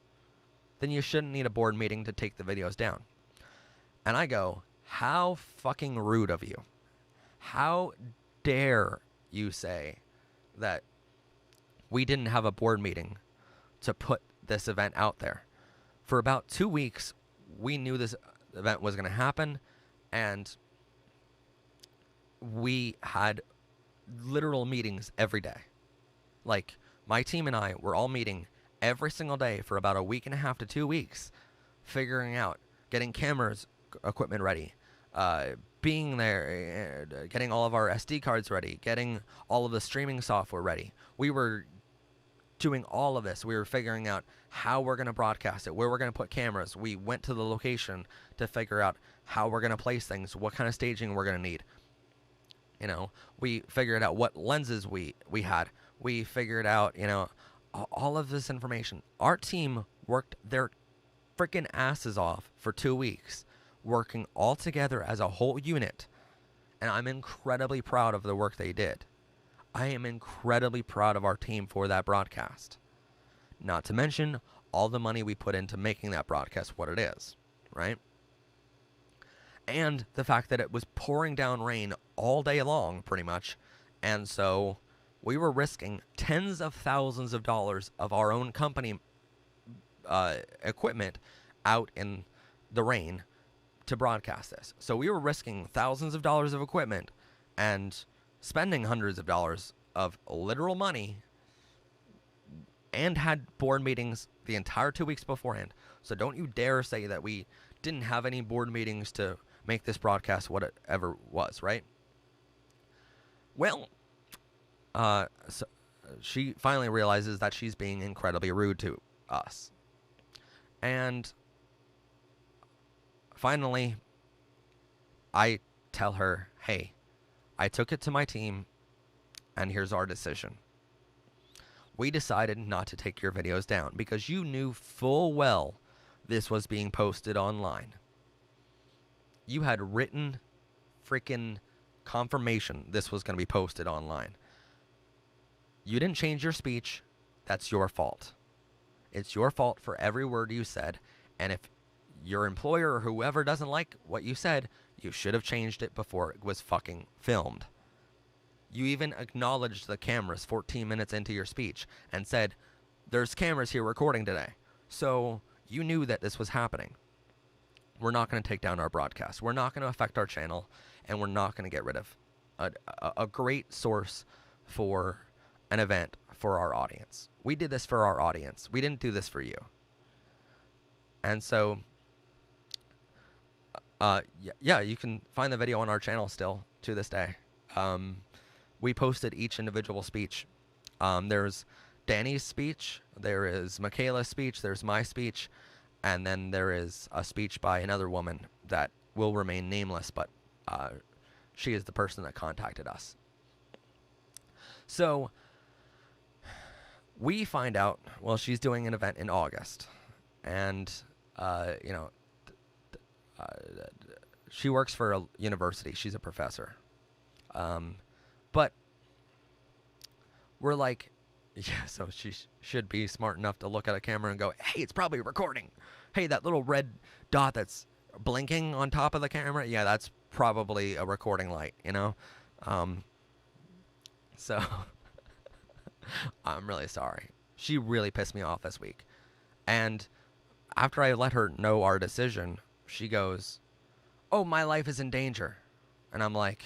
then you shouldn't need a board meeting to take the videos down. And I go, how fucking rude of you. How dare you say that we didn't have a board meeting to put this event out there? For about 2 weeks, we knew this event was going to happen, and we had literal meetings every day. Like, my team and I were all meeting every single day for about a week and a half to 2 weeks, figuring out, getting cameras, equipment ready, being there, getting all of our SD cards ready, getting all of the streaming software ready. We were doing all of this. We were figuring out how we're going to broadcast it, where we're going to put cameras. We went to the location to figure out how we're going to place things, what kind of staging we're going to need. You know, we figured out what lenses we had. We figured out, you know, all of this information. Our team worked their freaking asses off for 2 weeks, working all together as a whole unit. And I'm incredibly proud of the work they did. I am incredibly proud of our team for that broadcast. Not to mention all the money we put into making that broadcast what it is, right? And the fact that it was pouring down rain all day long, pretty much. And so we were risking tens of thousands of dollars of our own company equipment out in the rain to broadcast this. So we were risking thousands of dollars of equipment and spending hundreds of dollars of literal money, and had board meetings the entire 2 weeks beforehand. So don't you dare say that we didn't have any board meetings to make this broadcast what it ever was, right? Well, so she finally realizes that she's being incredibly rude to us. And finally, I tell her, hey, I took it to my team, and here's our decision. We decided not to take your videos down because you knew full well this was being posted online. You had written freaking confirmation this was going to be posted online. You didn't change your speech. That's your fault. It's your fault for every word you said. And if your employer or whoever doesn't like what you said, you should have changed it before it was fucking filmed. You even acknowledged the cameras 14 minutes into your speech and said, there's cameras here recording today. So you knew that this was happening. We're not going to take down our broadcast. We're not going to affect our channel, and we're not going to get rid of a great source for an event for our audience. We did this for our audience. We didn't do this for you. And so, yeah, you can find the video on our channel still to this day. We posted each individual speech. There's Danny's speech, there is Michaela's speech, there's my speech, and then there is a speech by another woman that will remain nameless, but she is the person that contacted us. So we find out, well, she's doing an event in August, and you know, she works for a university. She's a professor. But we're like, Yeah, so she should be smart enough to look at a camera and go, hey, it's probably recording. Hey, that little red dot that's blinking on top of the camera, yeah, that's probably a recording light, you know? Um, so I'm really sorry. She really pissed me off this week. And after I let her know our decision, she goes, oh, my life is in danger. And I'm like,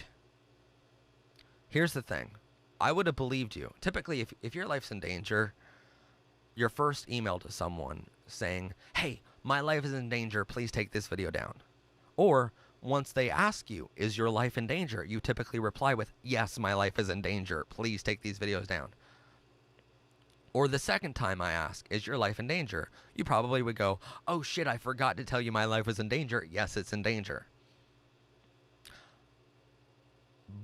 here's the thing. I would have believed you. Typically, if your life's in danger, your first email to someone saying, hey, my life is in danger, please take this video down. Or once they ask you, is your life in danger? You typically reply with, yes, my life is in danger, please take these videos down. Or the second time I ask, is your life in danger? You probably would go, oh shit, I forgot to tell you my life was in danger. Yes, it's in danger.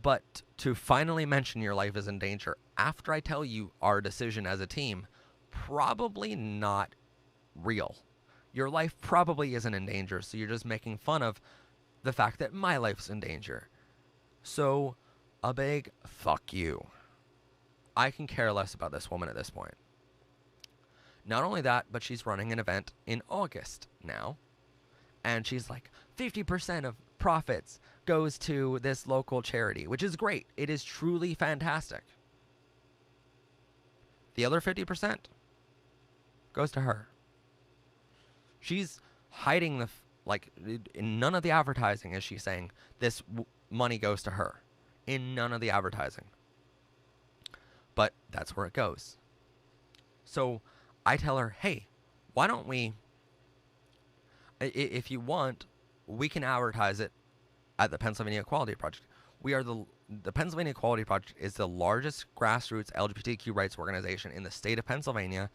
But to finally mention your life is in danger after I tell you our decision as a team, probably not real. Your life probably isn't in danger, so you're just making fun of the fact that my life's in danger. So, a big fuck you. I can care less about this woman at this point. Not only that, but she's running an event in August now. And she's like, 50% of profits goes to this local charity, which is great. It is truly fantastic. The other 50% goes to her. She's hiding the, in none of the advertising is she saying this money goes to her. In none of the advertising. But that's where it goes. So I tell her, hey, why don't we, if you want, we can advertise it at the Pennsylvania Equality Project. We are the Pennsylvania Equality Project is the largest grassroots LGBTQ rights organization in the state of Pennsylvania,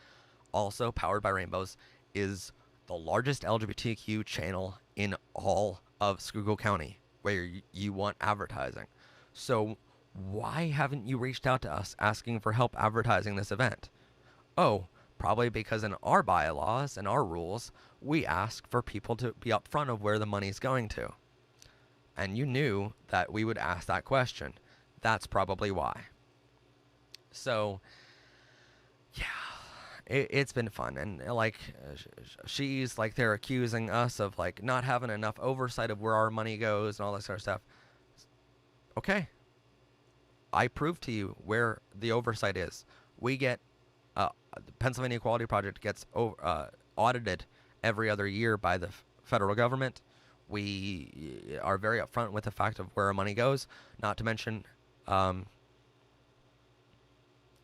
also powered by Rainbows, is the largest LGBTQ channel in all of Schuylkill County where you want advertising. So why haven't you reached out to us asking for help advertising this event? Oh, probably because in our bylaws and our rules, we ask for people to be upfront of where the money's going to. And you knew that we would ask that question. That's probably why. So, yeah, it's been fun. And she's like, they're accusing us of like not having enough oversight of where our money goes and all that sort of stuff. Okay. I proved to you where the oversight is. We get, the Pennsylvania Equality Project gets audited every other year by the federal government. We are very upfront with the fact of where our money goes, not to mention, and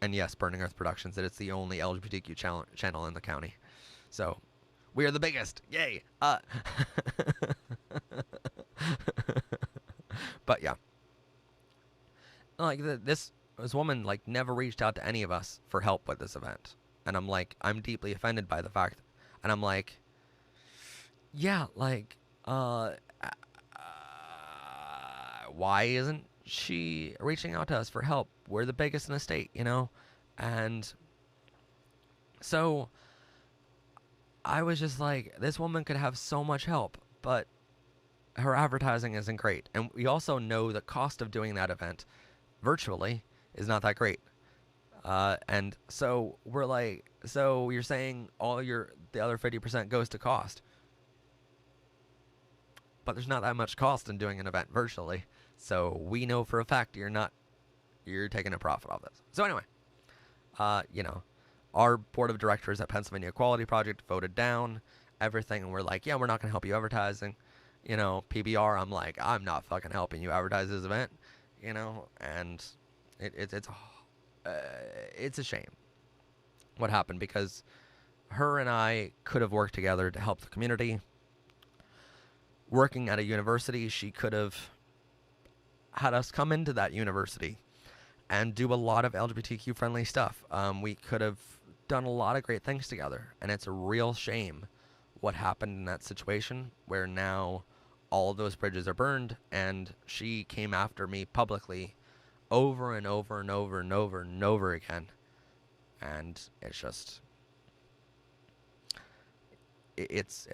yes, Burning Earth Productions, that it's the only LGBTQ channel in the county. So, we are the biggest. Yay! But yeah. Like, this woman, like, never reached out to any of us for help with this event. And I'm like, I'm deeply offended by the fact. And I'm like, yeah, like, why isn't she reaching out to us for help? We're the biggest in the state, you know? And so I was just like, this woman could have so much help, but her advertising isn't great. And we also know the cost of doing that event virtually is not that great. And so we're like, so you're saying the other 50% goes to cost. But there's not that much cost in doing an event virtually. So we know for a fact you're taking a profit off this. So anyway, our board of directors at Pennsylvania Equality Project voted down everything. And we're like, yeah, we're not going to help you advertising. PBR, I'm like, I'm not fucking helping you advertise this event. And it's a shame what happened, because her and I could have worked together to help the community. Working at a university, she could have had us come into that university and do a lot of LGBTQ friendly stuff. We could have done a lot of great things together, and it's a real shame what happened in that situation where now all of those bridges are burned, and she came after me publicly over and over and over and over and over again. And it's just, it's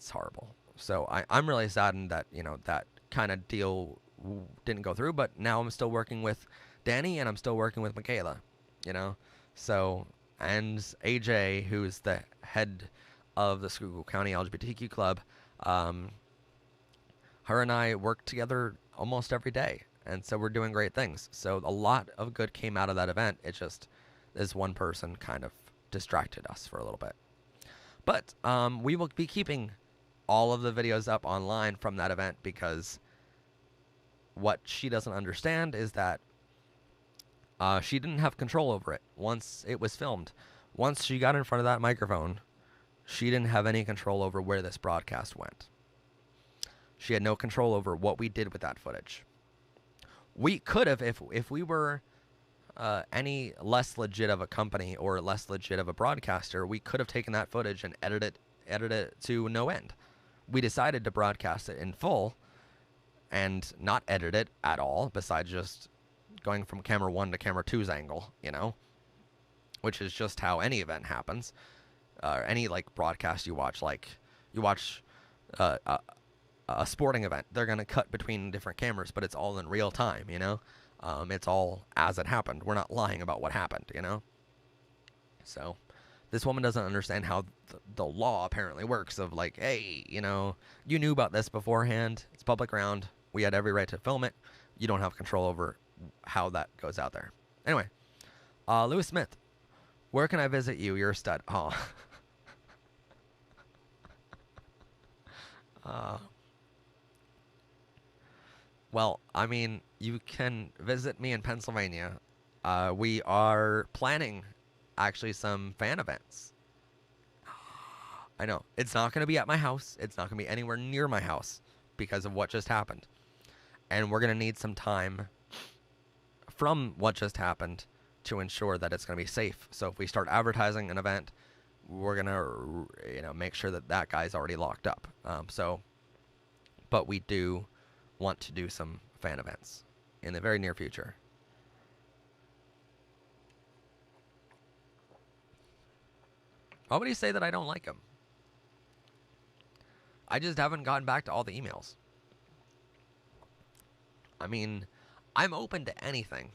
horrible. So I'm really saddened that, that kind of deal didn't go through, but now I'm still working with Danny and I'm still working with Michaela, So, and AJ, who's the head of the Schuylkill County LGBTQ club, her and I work together almost every day. And so we're doing great things. So a lot of good came out of that event. It just, this one person kind of distracted us for a little bit. But we will be keeping all of the videos up online from that event, because what she doesn't understand is that she didn't have control over it once it was filmed. Once she got in front of that microphone, she didn't have any control over where this broadcast went. She had no control over what we did with that footage. We could have, if we were any less legit of a company or less legit of a broadcaster, we could have taken that footage and edited it to no end. We decided to broadcast it in full and not edit it at all, besides just going from camera 1 to camera 2's angle, you know, which is just how any event happens. Any like broadcast you watch, like you watch a sporting event, they're going to cut between different cameras, but it's all in real time, you know. It's all as it happened. We're not lying about what happened, you know. So this woman doesn't understand how the law apparently works, of like, hey, you know, you knew about this beforehand. It's public ground. We had every right to film it. You don't have control over how that goes out there. Anyway, Lewis Smith, where can I visit you? You're a stud. Oh. Well, I mean, you can visit me in Pennsylvania. We are planning, actually, some fan events. I know. It's not going to be at my house. It's not going to be anywhere near my house because of what just happened. And we're going to need some time from what just happened to ensure that it's going to be safe. So if we start advertising an event, we're going to, you know, make sure that that guy's already locked up. But we do want to do some fan events in the very near future. Why would he say that I don't like him? I just haven't gotten back to all the emails. I mean, I'm open to anything.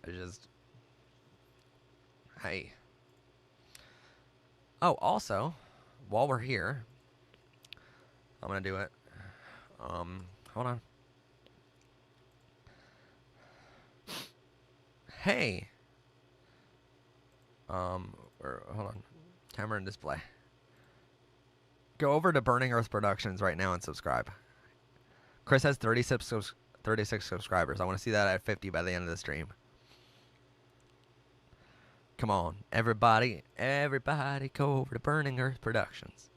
I just... Hey. Oh, also, while we're here, I'm going to do it. Hold on. Hey. Hold on. Camera and display. Go over to Burning Earth Productions right now and subscribe. Chris has 36 subscribers. I want to see that at 50 by the end of the stream. Come on, everybody go over to Burning Earth Productions.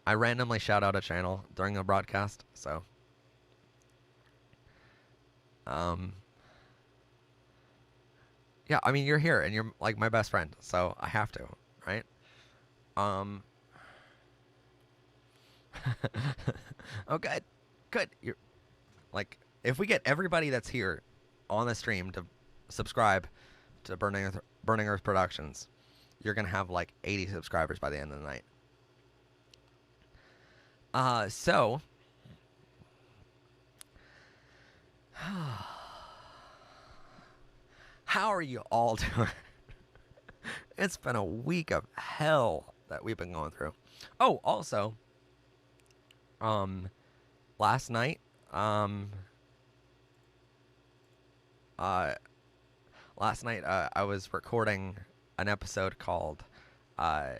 I randomly shout out a channel during a broadcast, so yeah, I mean, you're here and you're like my best friend, so I have to, right? Oh, good. You're like, if we get everybody that's here on the stream to subscribe to Burning Earth Productions, you're gonna have like 80 subscribers by the end of the night. So how are you all doing? It's been a week of hell that we've been going through. Oh, also, last night, I was recording an episode called, I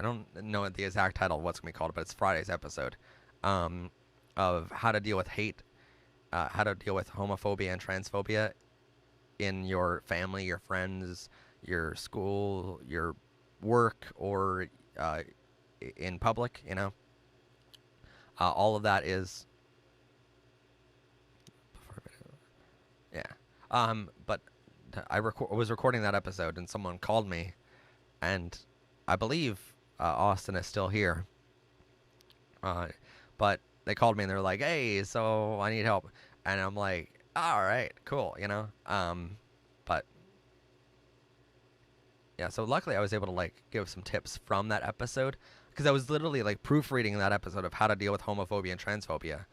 don't know the exact title of what's going to be called, but it's Friday's episode, of how to deal with hate, how to deal with homophobia and transphobia in your family, your friends, your school, your work, or in public, you know. All of that is... Yeah. But I was recording that episode, and someone called me, and I believe Austin is still here. But they called me, and they're like, hey, so I need help. And I'm like, all right, cool, you know. But yeah, so luckily I was able to like give some tips from that episode, because I was literally like proofreading that episode of how to deal with homophobia and transphobia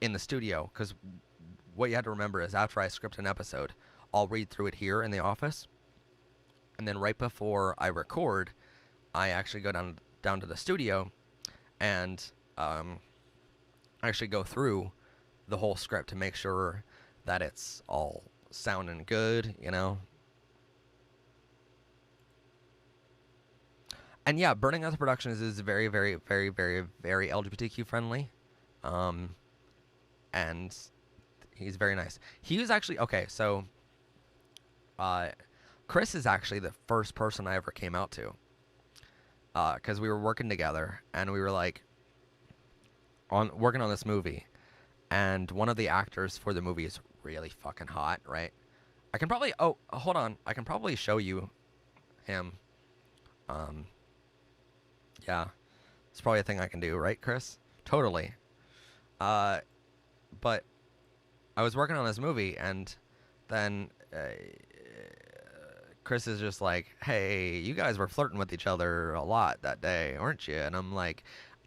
in the studio, because what you have to remember is after I script an episode, I'll read through it here in the office, and then right before I record, I actually go down to the studio and actually go through the whole script to make sure that it's all sounding good, you know. And yeah, Burning Earth Productions is very, very, very, very, very LGBTQ friendly, and he's very nice. He was actually okay. So, Chris is actually the first person I ever came out to, because we were working together and we were like working on this movie, and one of the actors for the movie is really fucking hot, right? I can probably hold on, I can probably show you him. Yeah, it's probably a thing I can do, right, Chris? Totally. But I was working on this movie, and then Chris is just like, "Hey, you guys were flirting with each other a lot that day, weren't you?" And I'm like,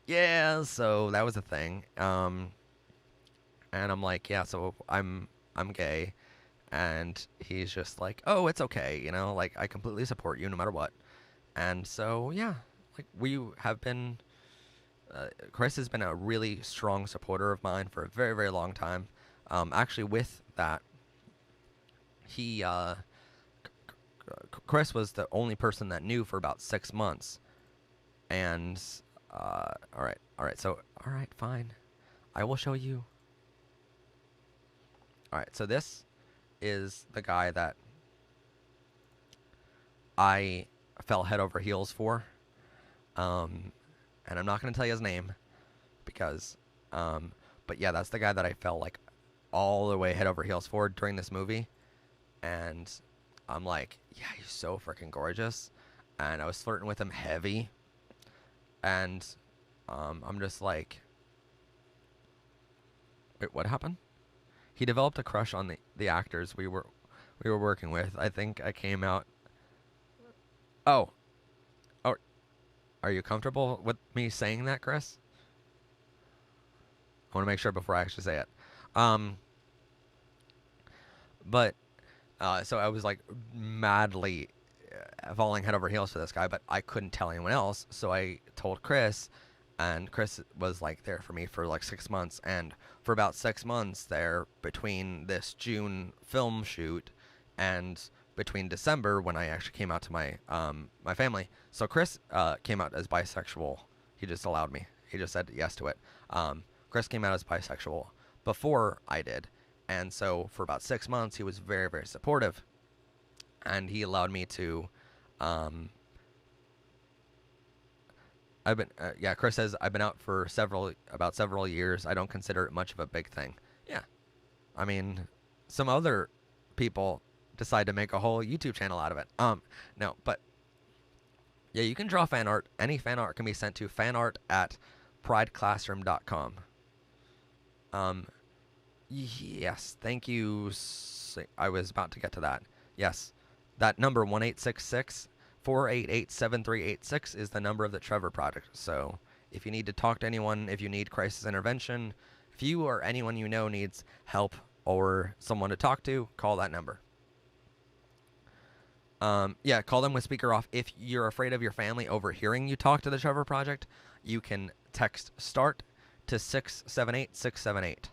"Yeah." So that was a thing. And I'm like, "Yeah." So I'm gay, and he's just like, "Oh, it's okay, you know. Like I completely support you no matter what." And so yeah, like we have been. Chris has been a really strong supporter of mine for a very, very long time. Actually, with that, he Chris was the only person that knew for about 6 months. And all right, so all right, fine, I will show you. All right, so this is the guy that I fell head over heels for. And I'm not going to tell you his name because, but yeah, that's the guy that I fell like all the way head over heels for during this movie. And I'm like, yeah, he's so freaking gorgeous. And I was flirting with him heavy. And I'm just like, wait, what happened? He developed a crush on the actors we were working with. I think I came out. Oh, oh, are you comfortable with me saying that, Chris? I want to make sure before I actually say it. Um, but so I was like madly falling head over heels for this guy, but I couldn't tell anyone else. So I told Chris, and Chris was like there for me for like 6 months. And for about 6 months there, between this June film shoot and between December when I actually came out to my family. So Chris came out as bisexual. He just allowed me. He just said yes to it. Chris came out as bisexual before I did. And so for about 6 months, he was very, very supportive. And he allowed me to, yeah, Chris says, I've been out for about several years. I don't consider it much of a big thing. Yeah. I mean, some other people decide to make a whole YouTube channel out of it. No, but yeah, you can draw fan art. Any fan art can be sent to fanart@prideclassroom.com. Yes, thank you. I was about to get to that. Yes, that number 1-866-488-7386 is the number of the Trevor Project. So if you need to talk to anyone, if you need crisis intervention, if you or anyone you know needs help or someone to talk to, call that number. Yeah, call them with speaker off. If you're afraid of your family overhearing you talk to the Trevor Project, you can text START to 678-678.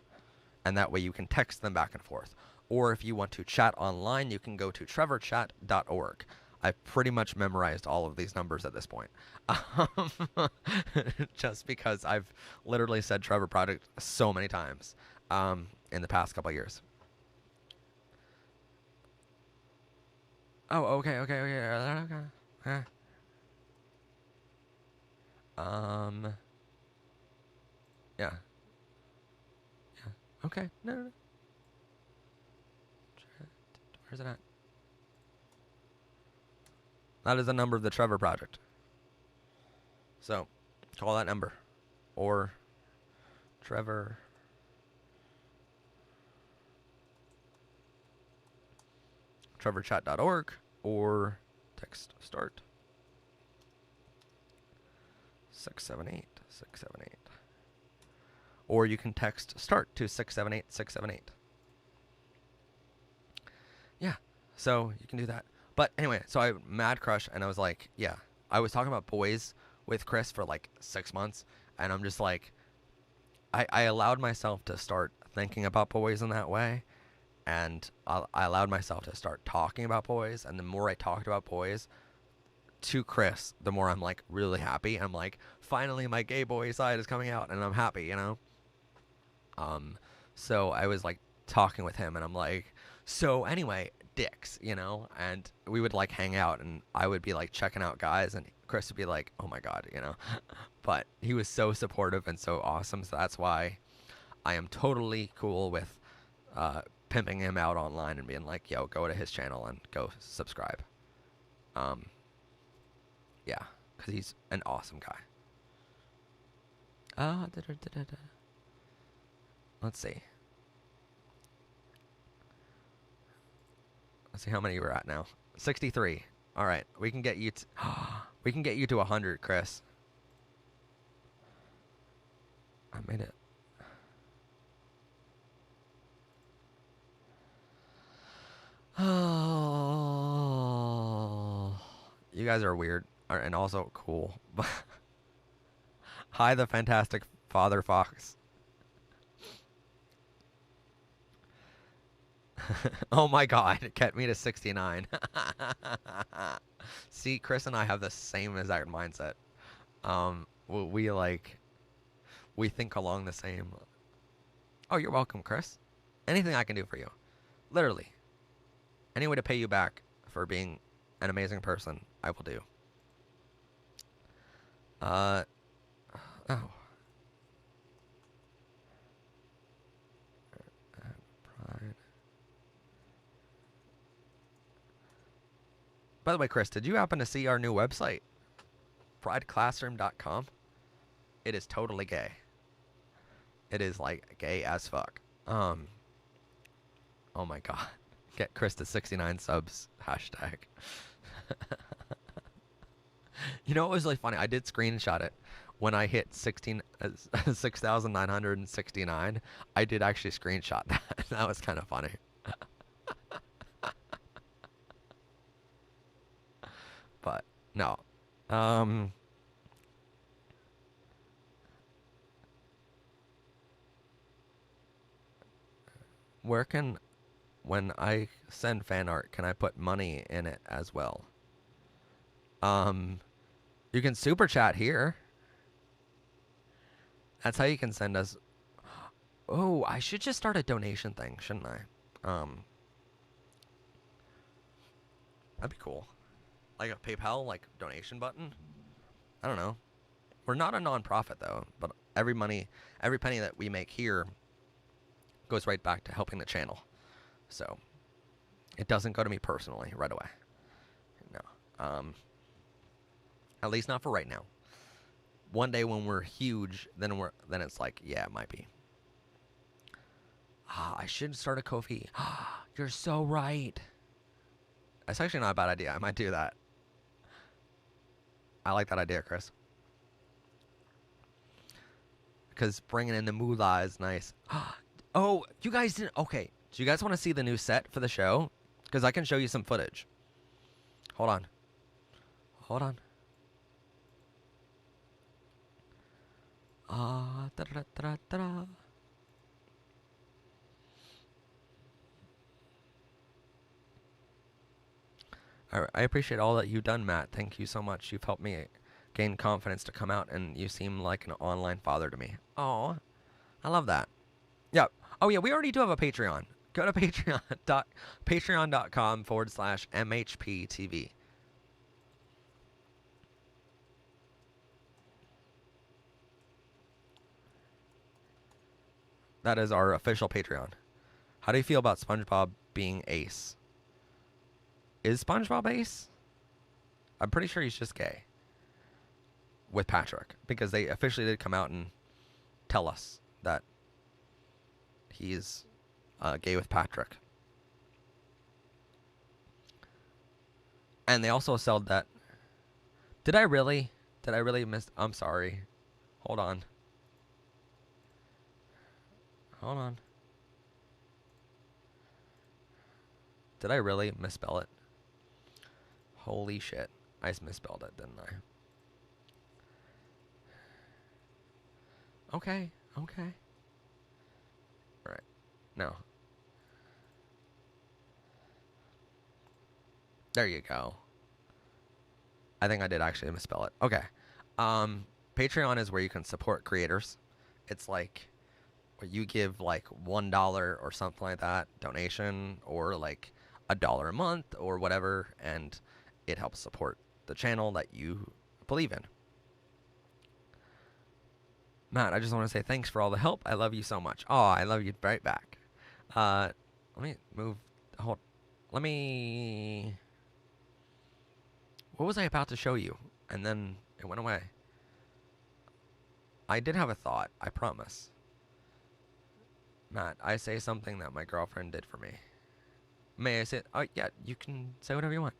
And that way you can text them back and forth. Or if you want to chat online, you can go to trevorchat.org. I've pretty much memorized all of these numbers at this point. Just because I've literally said Trevor Project so many times in the past couple of years. Oh, okay. Yeah. Okay. No. Where's it at? That is the number of the Trevor Project. So, call that number. Or Trevor. trevorchat.org. Or text START. 678. Or you can text START to 678-678. So you can do that. But anyway, so I mad crush, and I was like, yeah. I was talking about boys with Chris for like 6 months, and I'm just like, I allowed myself to start thinking about boys in that way, and I allowed myself to start talking about boys, and the more I talked about boys to Chris, the more I'm like really happy. I'm like, finally my gay boy side is coming out, and I'm happy, you know? Um, so I was like talking with him, and I'm like, so anyway, dicks, you know? And we would like hang out, and I would be like checking out guys, and Chris would be like, oh my God, you know? But he was so supportive and so awesome, so that's why I am totally cool with pimping him out online and being like, yo, go to his channel and go subscribe. Um, yeah, because he's an awesome guy. Let's see. Let's see how many we're at now. 63. All right, we can get you. We can get you to 100, Chris. I made it. Oh, you guys are weird and also cool. Hi, the fantastic Father Fox. Oh my God, get me to 69. See, Chris and I have the same exact mindset. We like, we think along the same. Oh, you're welcome, Chris. Anything I can do for you. Literally. Any way to pay you back for being an amazing person, I will do. Oh. Pride. By the way, Chris, did you happen to see our new website? prideclassroom.com? It is totally gay. It is like gay as fuck. Oh my God. Get Chris to 69 subs. Hashtag. You know what was really funny? I did screenshot it. When I hit 6,969, I did actually screenshot that. That was kind of funny. But, no. When I send fan art, can I put money in it as well? You can super chat here. That's how you can send us. Oh, I should just start a donation thing, shouldn't I? That'd be cool. Like a PayPal, like donation button. I don't know. We're not a non-profit though, but every penny that we make here goes right back to helping the channel. So it doesn't go to me personally right away. No. At least not for right now. One day when we're huge, then it's like, yeah, it might be. I should start a Ko-fi. You're so right. That's actually not a bad idea. I might do that. I like that idea, Chris. Because bringing in the moolah is nice. Oh, you guys didn't. Okay. Do you guys want to see the new set for the show? Because I can show you some footage. Hold on. Hold on. Da-da-da-da-da. I appreciate all that you've done, Matt. Thank you so much. You've helped me gain confidence to come out, and you seem like an online father to me. Oh, I love that. Yeah. Oh, yeah, we already do have a Patreon. Go to patreon.com/MHPTV. That is our official Patreon. How do you feel about SpongeBob being ace? Is SpongeBob ace? I'm pretty sure he's just gay. With Patrick. Because they officially did come out and tell us that he's gay with Patrick. And they also said that... Did I really miss... I'm sorry. Hold on. Hold on. Did I really misspell it? Holy shit. I misspelled it, didn't I? Okay. Okay. All right. No. There you go. I think I did actually misspell it. Okay. Patreon is where you can support creators. It's like where you give like $1 or something like that donation, or like $1 a month or whatever, and it helps support the channel that you believe in. Matt, I just want to say thanks for all the help. I love you so much. Oh, I love you right back. Let me move. Hold. Let me. What was I about to show you? And then it went away. I did have a thought, I promise. Matt, I say something that my girlfriend did for me. May I say it? Oh, yeah, you can say whatever you want.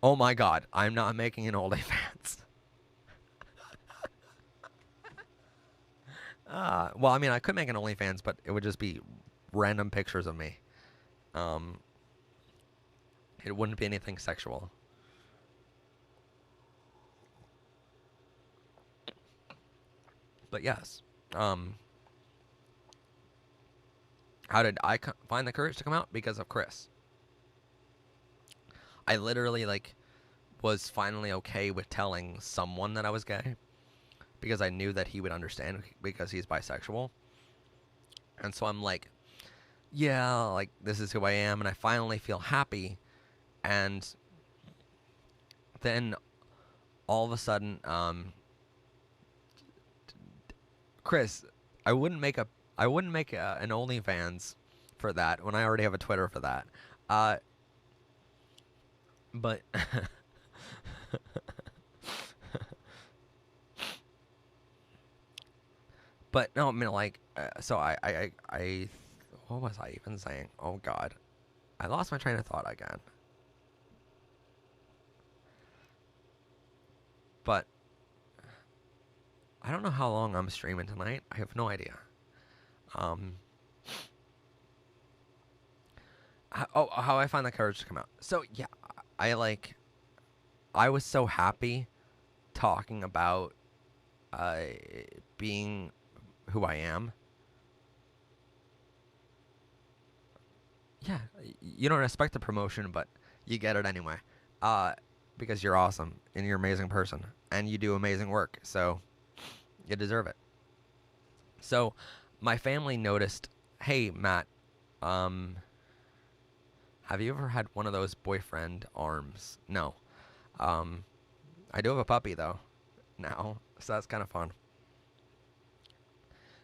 Oh my god, I'm not making an OnlyFans. Well, I mean, I could make an OnlyFans, but it would just be random pictures of me. It wouldn't be anything sexual. But yes. How did I find the courage to come out? Because of Chris. I literally, like, was finally okay with telling someone that I was gay, because I knew that he would understand, because he's bisexual. And so I'm like, yeah, like, this is who I am, and I finally feel happy. And then all of a sudden, Chris, I wouldn't make an OnlyFans for that when I already have a Twitter for that. But but no, I mean, like, so I what was I even saying? Oh god, I lost my train of thought again. But I don't know how long I'm streaming tonight. I have no idea. How I find the courage to come out. So yeah, I was so happy talking about being who I am. Yeah, you don't expect the promotion, but you get it anyway. Because you're awesome and you're an amazing person and you do amazing work, so you deserve it. So my family noticed, hey Matt, have you ever had one of those boyfriend arms? No. I do have a puppy though now, so that's kind of fun.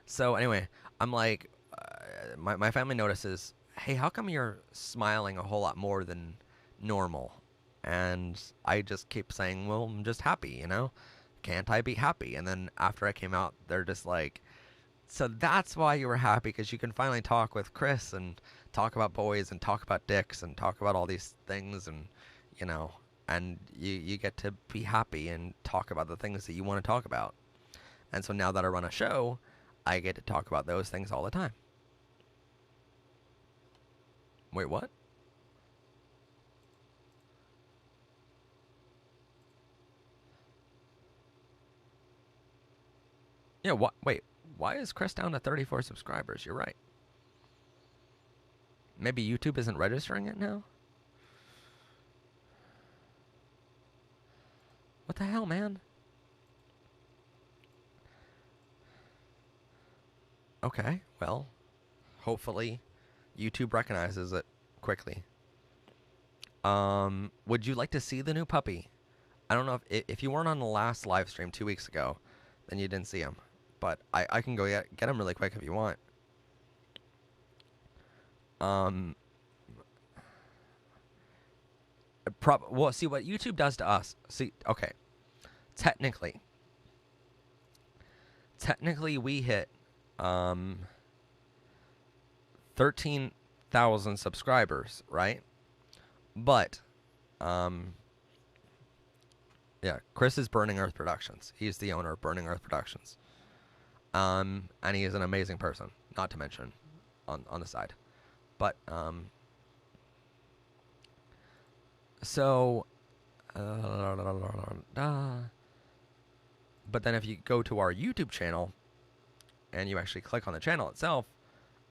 So anyway, I'm like, my family notices, hey, how come you're smiling a whole lot more than normal? And I just keep saying, well, I'm just happy, you know? Can't I be happy? And then after I came out, they're just like, so that's why you were happy, because you can finally talk with Chris and talk about boys and talk about dicks and talk about all these things, and, you know, and you get to be happy and talk about the things that you want to talk about. And so now that I run a show, I get to talk about those things all the time. Wait, what? Yeah, what? Wait, why is Chris down to 34 subscribers? You're right. Maybe YouTube isn't registering it now? What the hell, man? Okay, well, hopefully YouTube recognizes it quickly. Would you like to see the new puppy? I don't know if you weren't on the last live stream 2 weeks ago, then you didn't see him. But I can go get him really quick if you want. Well, see what YouTube does to us. See, okay. Technically we hit 13,000 subscribers, right? But yeah, Chris is Burning Earth Productions. He's the owner of Burning Earth Productions. And he is an amazing person, not to mention on the side. But so but then if you go to our YouTube channel and you actually click on the channel itself,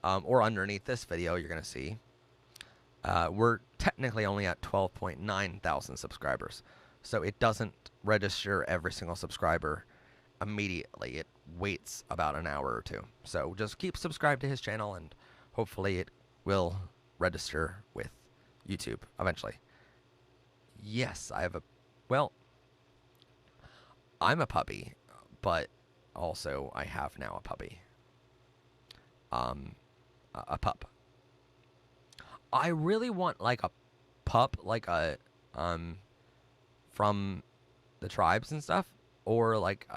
or underneath this video, you're going to see we're technically only at 12.9 thousand subscribers. So it doesn't register every single subscriber immediately. It waits about an hour or two. So just keep subscribed to his channel, and hopefully it will register with YouTube eventually. Yes, I have well, I'm a puppy, but also I have now a puppy. A pup. I really want like a pup, like a from the tribes and stuff, or like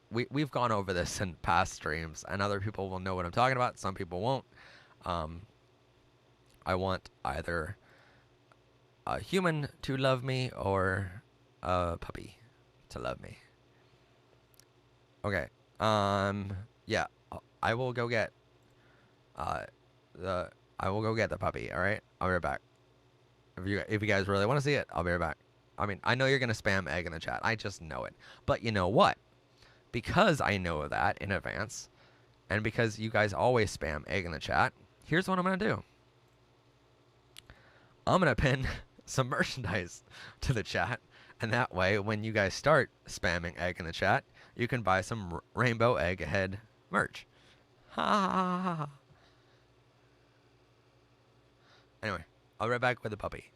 we've gone over this in past streams, and other people will know what I'm talking about. Some people won't. I want either a human to love me or a puppy to love me. Okay. Yeah. I will go get the puppy. All right. I'll be right back. If you guys really want to see it, I'll be right back. I mean, I know you're gonna spam egg in the chat. I just know it. But you know what? Because I know that in advance, and because you guys always spam egg in the chat, here's what I'm gonna do. I'm gonna pin some merchandise to the chat, and that way, when you guys start spamming egg in the chat, you can buy some rainbow egg head merch. Ha ha ha ha ha. Anyway, I'll be right back with the puppy.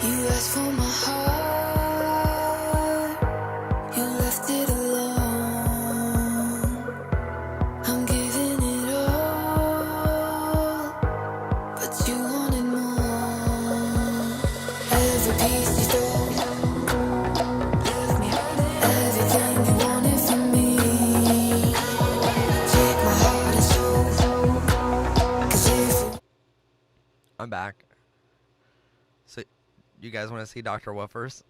You asked for my heart, you left it alone. I'm giving it all, but you wanted more. Every piece you stole left me hurting. Everything you wanted from me. Take my heart and soul, 'cause if I'm back. So, you guys want to see Dr. Woofers?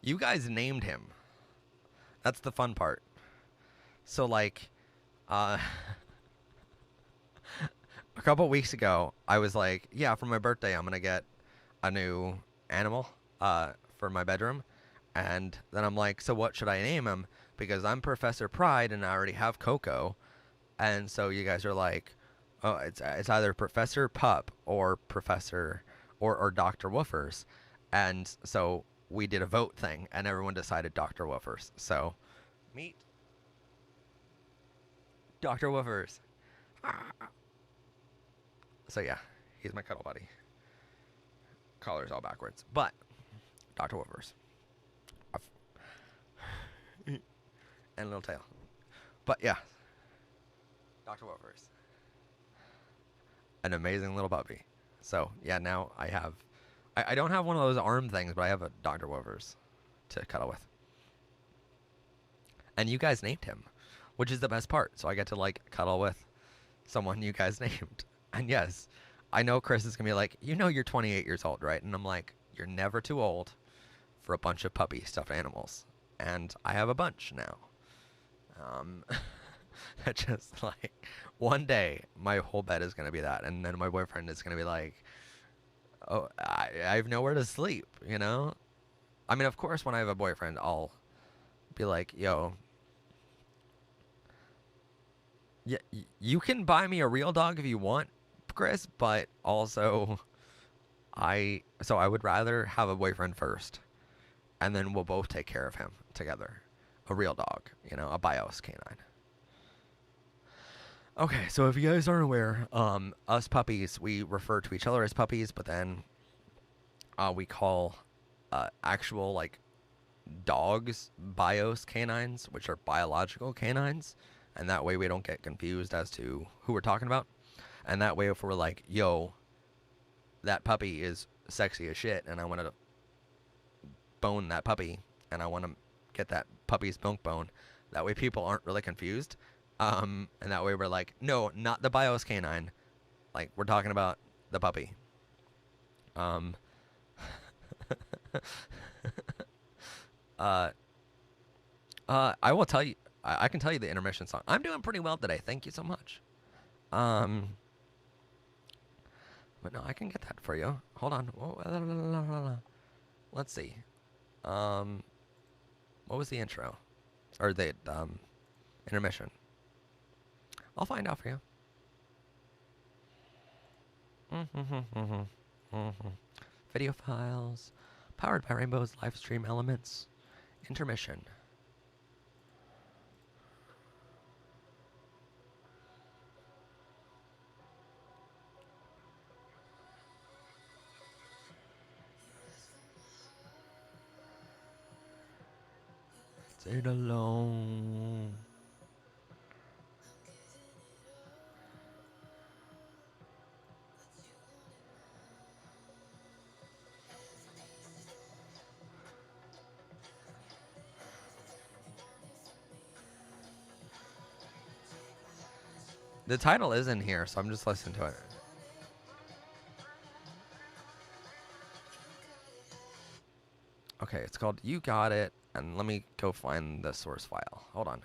You guys named him. That's the fun part. So, like, a couple weeks ago, I was like, yeah, for my birthday, I'm going to get a new animal for my bedroom. And then I'm like, so what should I name him? Because I'm Professor Pride and I already have Coco. And so you guys are like, oh, it's either Professor Pup or Professor or Dr. Woofers. And so we did a vote thing, and everyone decided Dr. Woofers. So, meet Dr. Woofers. So yeah, he's my cuddle buddy. Collar's all backwards, but Dr. Woofers. And a little tail. But yeah, Dr. Woofers. An amazing little puppy. So yeah, now I have... I don't have one of those arm things, but I have a Dr. Woofers to cuddle with. And you guys named him, which is the best part. So I get to, like, cuddle with someone you guys named. And yes, I know Chris is going to be like, you know you're 28 years old, right? And I'm like, you're never too old for a bunch of puppy stuffed animals. And I have a bunch now. Just, like, one day, my whole bed is going to be that. And then my boyfriend is going to be like, oh, I have nowhere to sleep, you know? I mean, of course, when I have a boyfriend, I'll be like, yo, yeah, you can buy me a real dog if you want, Chris, but also I would rather have a boyfriend first, and then we'll both take care of him together. A real dog, you know, a bios canine. Okay, so if you guys aren't aware, us puppies, we refer to each other as puppies, but then we call actual, like, dogs bios canines, which are biological canines, and that way we don't get confused as to who we're talking about. And that way if we're like, yo, that puppy is sexy as shit, and I want to bone that puppy, and I want to get that puppy's milk bone, that way people aren't really confused. And that way we're like, no, not the bios canine. Like, we're talking about the puppy. Uh, I will tell you. I can tell you the intermission song. I'm doing pretty well today. Thank you so much. Um, but no, I can get that for you. Hold on. Let's see. Um, what was the intro or the intermission? I'll find out for you. Video files, powered by Rainbow's live stream elements. Intermission. Stayed alone. The title is in here, so I'm just listening to it. Okay, it's called You Got It, and let me go find the source file. Hold on.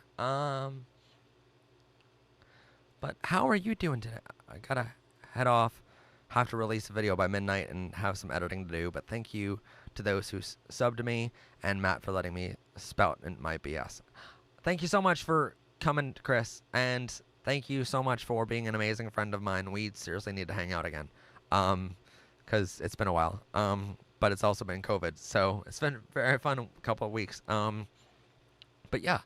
But how are you doing today? I gotta head off. Have to release a video by midnight and have some editing to do. But thank you to those who subbed to me and Matt for letting me spout in my BS. Thank you so much for coming, Chris, and thank you so much for being an amazing friend of mine. We seriously need to hang out again, because it's been a while. But it's also been COVID, so it's been a very fun couple of weeks. But yeah,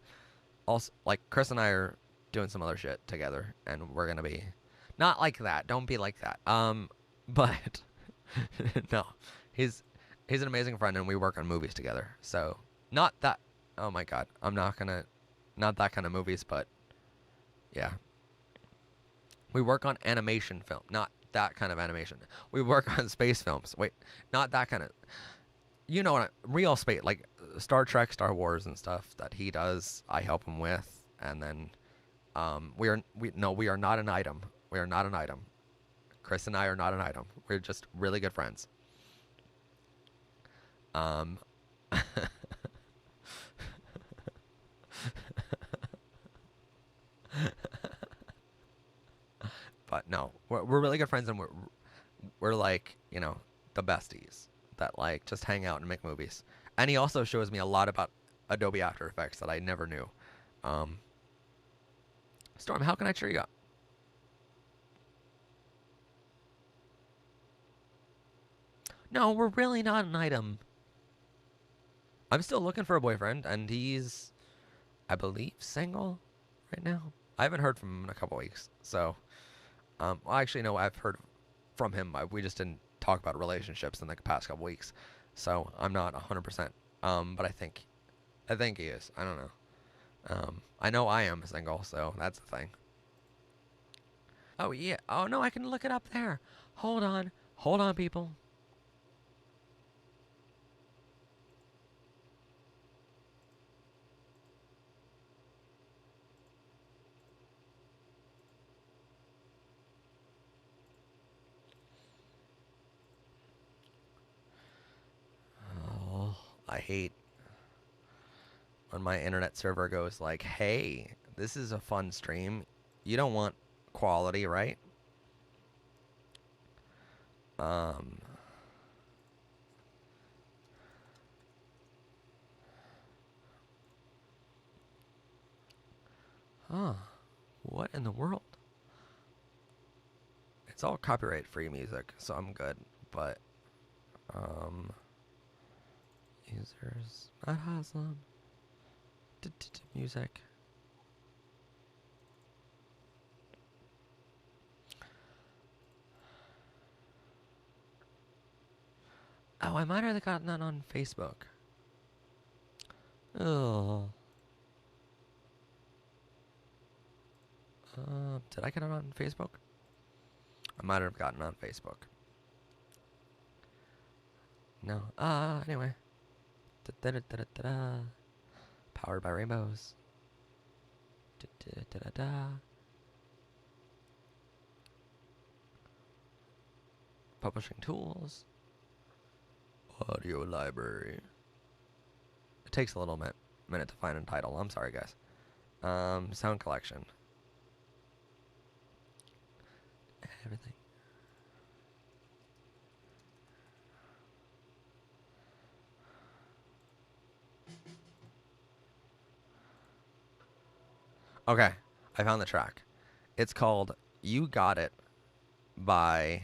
also like Chris and I are doing some other shit together, and we're gonna be not like that. Don't be like that. But no, he's an amazing friend, and we work on movies together. So not that. Oh my God, I'm not that kind of movies, but yeah, we work on animation film, not that kind of animation. We work on space films. Wait, not that kind of. You know what? Real space, like Star Trek, Star Wars, and stuff that he does. I help him with, and then we are not an item. We are not an item. Chris and I are not an item. We're just really good friends. But no, we're really good friends, and we're like, the besties that like just hang out and make movies. And he also shows me a lot about Adobe After Effects that I never knew. Storm, how can I cheer you up? No, we're really not an item. I'm still looking for a boyfriend, and he's, I believe, single right now. I haven't heard from him in a couple weeks, so well, actually, no, I've heard from him. We just didn't talk about relationships in the past couple weeks, so I'm not 100%. But I think he is. I don't know. I know I am single, so that's the thing. Oh yeah. Oh no, I can look it up there. Hold on, people. Oh, I hate when my internet server goes like, hey, this is a fun stream. You don't want quality, right? Huh. What in the world? It's all copyright free music, so I'm good. But, users, not Haslam. Music. Oh, I might have gotten that on Facebook. Oh. Did I get it on Facebook? I might have gotten it on Facebook. No. Anyway. Powered by rainbows. Publishing tools. Audio library. takes a little minute to find a title. I'm sorry, guys. Sound collection. Everything. Okay, I found the track. It's called "You Got It" by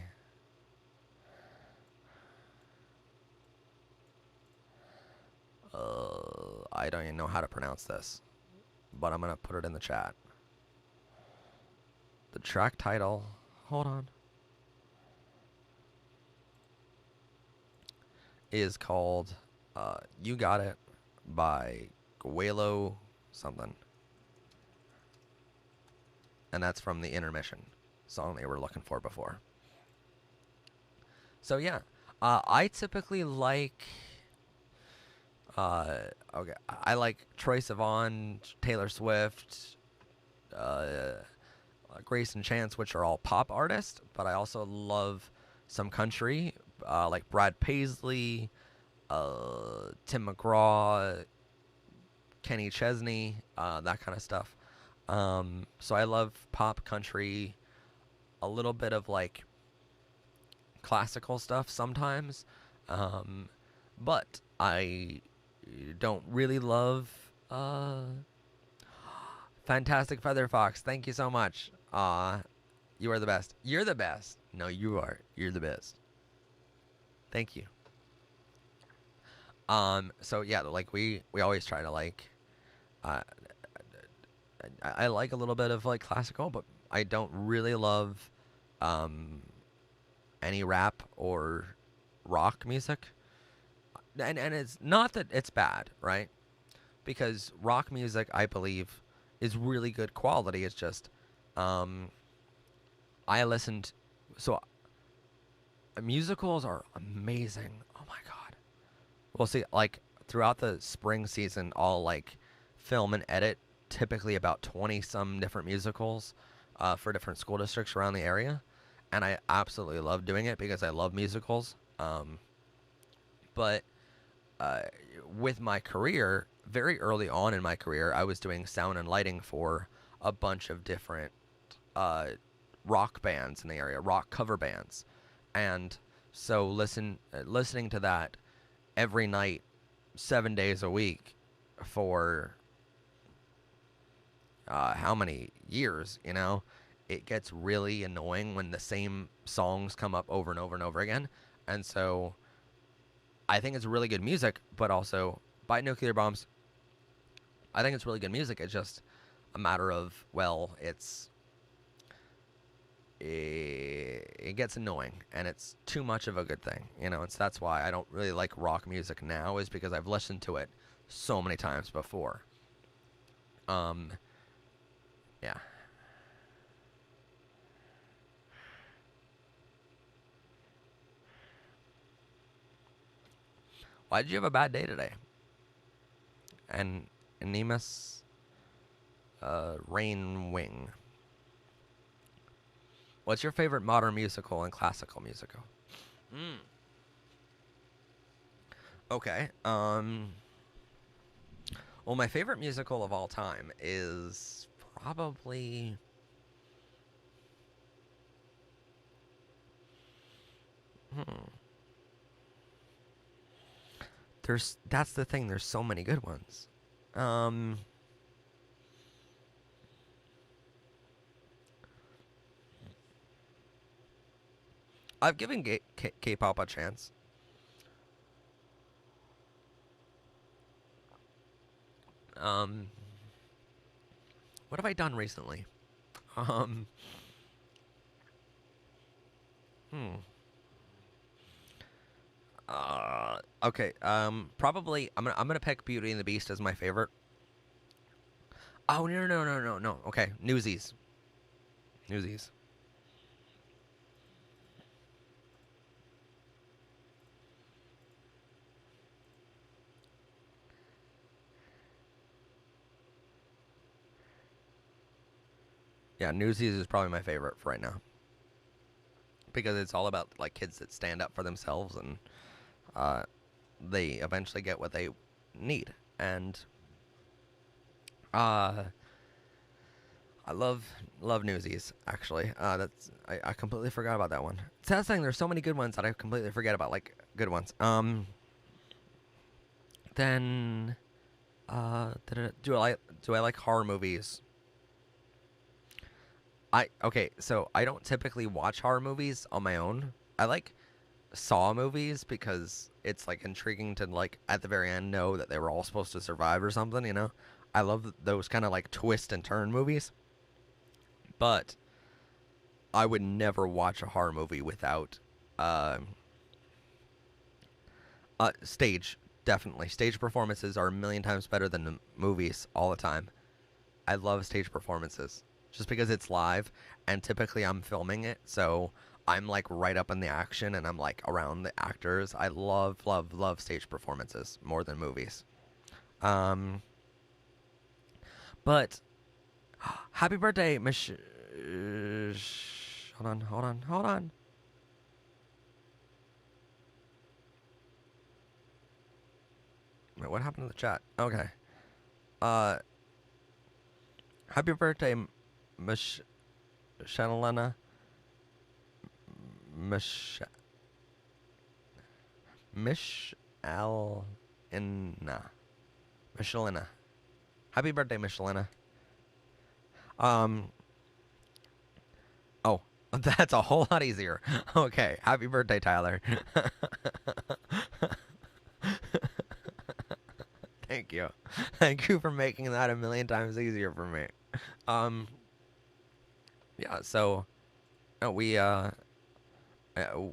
I don't even know how to pronounce this, but I'm gonna put it in the chat. The track title, hold on, is called "You Got It" by Guelo something, and that's from the Intermission song they were looking for before. So yeah, I typically like. Okay, I like Troye Sivan, Taylor Swift, Grace and Chance, which are all pop artists, but I also love some country, like Brad Paisley, Tim McGraw, Kenny Chesney, that kind of stuff. So I love pop, country, a little bit of like classical stuff sometimes, but I don't really love Fantastic Feather Fox. Thank you so much. You are the best. You're the best. No, you are. You're the best. Thank you. So yeah, like we always try to like uh I like a little bit of like classical, but I don't really love um any rap or rock music. And it's not that it's bad, right? Because rock music, I believe, is really good quality. It's just I listened so musicals are amazing. Oh my god. We'll see, like throughout the spring season, I'll like film and edit typically about 20 some different musicals for different school districts around the area, and I absolutely love doing it because I love musicals. But uh, with my career, very early on in my career, I was doing sound and lighting for a bunch of different uh, rock bands in the area, rock cover bands, and so listening to that every night, 7 days a week, for how many years? It gets really annoying when the same songs come up over and over and over again, and so I think it's really good music, but also Bite Nuclear Bombs. I think it's really good music. It's just a matter of, well, it gets annoying, and it's too much of a good thing. That's why I don't really like rock music now, is because I've listened to it so many times before. Yeah. Why did you have a bad day today? And Nemus Rain Wing. What's your favorite modern musical and classical musical? Okay. Well, my favorite musical of all time is probably that's the thing, there's so many good ones. I've given K-pop a chance. What have I done recently? Um, hmm. Okay. Probably I'm gonna pick Beauty and the Beast as my favorite. Oh, no. Okay, Newsies. Newsies. Yeah, Newsies is probably my favorite for right now, because it's all about like kids that stand up for themselves, and they eventually get what they need, And I love Newsies, actually. I completely forgot about that one. Sad thing, there's so many good ones that I completely forget about, like good ones. Then do I like horror movies? So I don't typically watch horror movies on my own. I like Saw movies because it's like intriguing to like at the very end know that they were all supposed to survive or something, you know? I love those kind of like twist and turn movies. But I would never watch a horror movie without uh, stage. Definitely, stage performances are a million times better than the movies all the time. I love stage performances just because it's live, and typically I'm filming it, so I'm like right up in the action and I'm like around the actors. I love, love, love stage performances more than movies. Um, but happy birthday, Mich. Hold on. Wait, what happened to the chat? Okay. Uh, happy birthday, Mich. Shanalena. Mich. Michelina. Michelina. Happy birthday, Michelina. Um. Oh, that's a whole lot easier. Okay. Happy birthday, Tyler. Thank you. Thank you for making that a million times easier for me. Um. Yeah. So, uh, we uh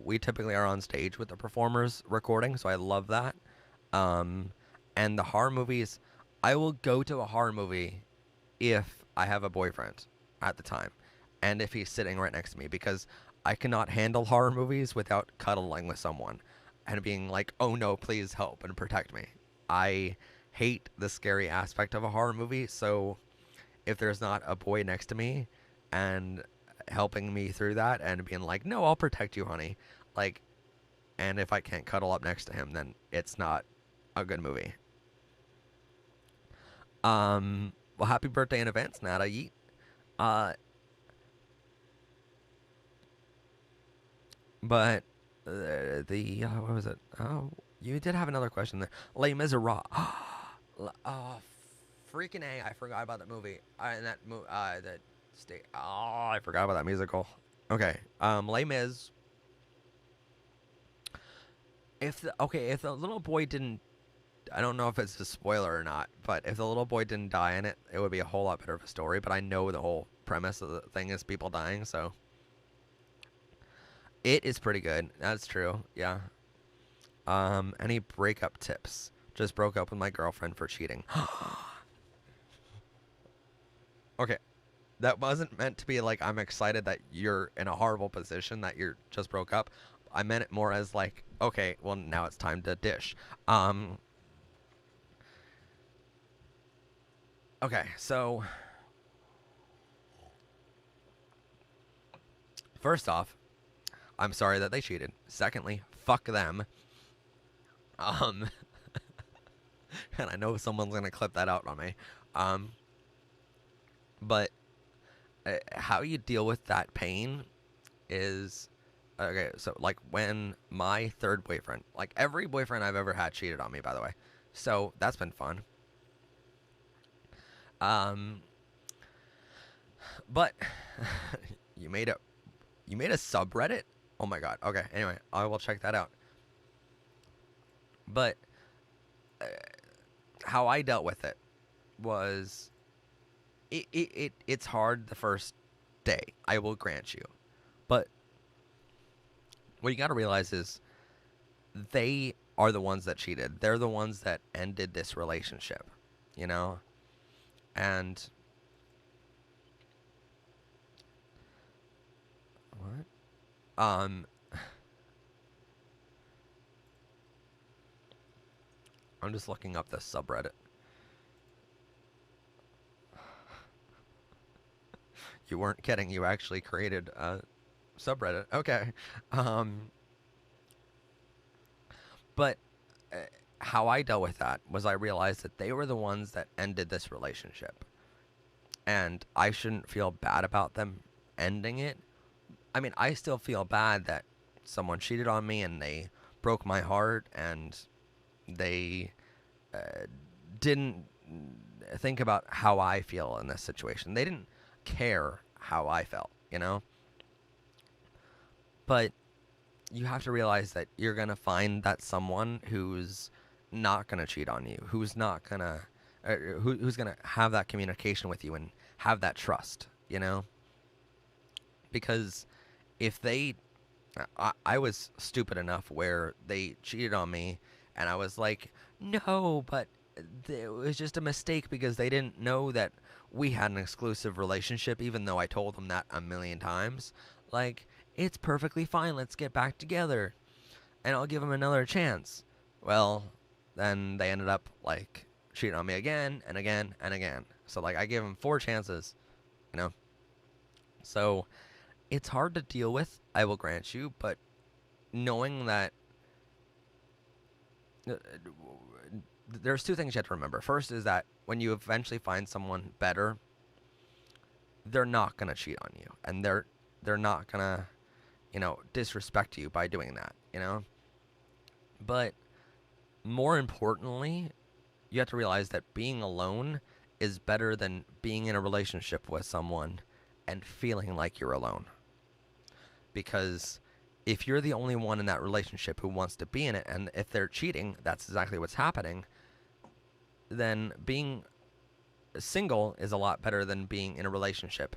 we typically are on stage with the performers recording, so I love that. Um, and the horror movies, I will go to a horror movie if I have a boyfriend at the time, and if he's sitting right next to me, because I cannot handle horror movies without cuddling with someone and being like, "Oh no, please help and protect me." I hate the scary aspect of a horror movie, so if there's not a boy next to me and helping me through that and being like, "No, I'll protect you, honey," like, and if I can't cuddle up next to him, then it's not a good movie. Well, happy birthday in advance, Nada. Yeet. Uh, but what was it? Oh, you did have another question there. Les Miserables. Oh, freaking A! I forgot about that movie. And that that state. Oh, I forgot about that musical. Okay. Les Mis. If the little boy didn't, I don't know if it's a spoiler or not, but if the little boy didn't die in it, it would be a whole lot better of a story. But I know the whole premise of the thing is people dying, so it is pretty good. That's true. Yeah. Any breakup tips? Just broke up with my girlfriend for cheating. Okay, that wasn't meant to be like I'm excited that you're in a horrible position that you're just broke up. I meant it more as like, okay, well now it's time to dish. Okay, so first off, I'm sorry that they cheated. Secondly, fuck them. Um, and I know someone's gonna clip that out on me. Um, but how you deal with that pain is okay. So like when my third boyfriend, like every boyfriend I've ever had cheated on me, by the way. So that's been fun. Um, but you made a subreddit. Oh my god. Okay. Anyway, I will check that out. But how I dealt with it was it's hard the first day. I will grant you. But what you got to realize is they are the ones that cheated. They're the ones that ended this relationship, you know? And what? I'm just looking up this subreddit. You weren't kidding. You actually created a subreddit. Okay. But how I dealt with that was I realized that they were the ones that ended this relationship. And I shouldn't feel bad about them ending it. I mean, I still feel bad that someone cheated on me and they broke my heart and they didn't think about how I feel in this situation. They didn't care how I felt, you know? But you have to realize that you're going to find that someone who's not going to cheat on you, who's not going to who's going to have that communication with you and have that trust, you know? Because if they I was stupid enough where they cheated on me and I was like, "No, but it was just a mistake because they didn't know that we had an exclusive relationship even though I told them that a million times." Like, it's perfectly fine. Let's get back together and I'll give them another chance. Well, then they ended up like cheating on me again and again and again. So like I gave them 4 chances, you know. So it's hard to deal with, I will grant you, but knowing that there's 2 things you have to remember. First is that when you eventually find someone better, they're not going to cheat on you and they're not going to, you know, disrespect you by doing that, you know? But more importantly, you have to realize that being alone is better than being in a relationship with someone and feeling like you're alone. Because if you're the only one in that relationship who wants to be in it, and if they're cheating, that's exactly what's happening, then being single is a lot better than being in a relationship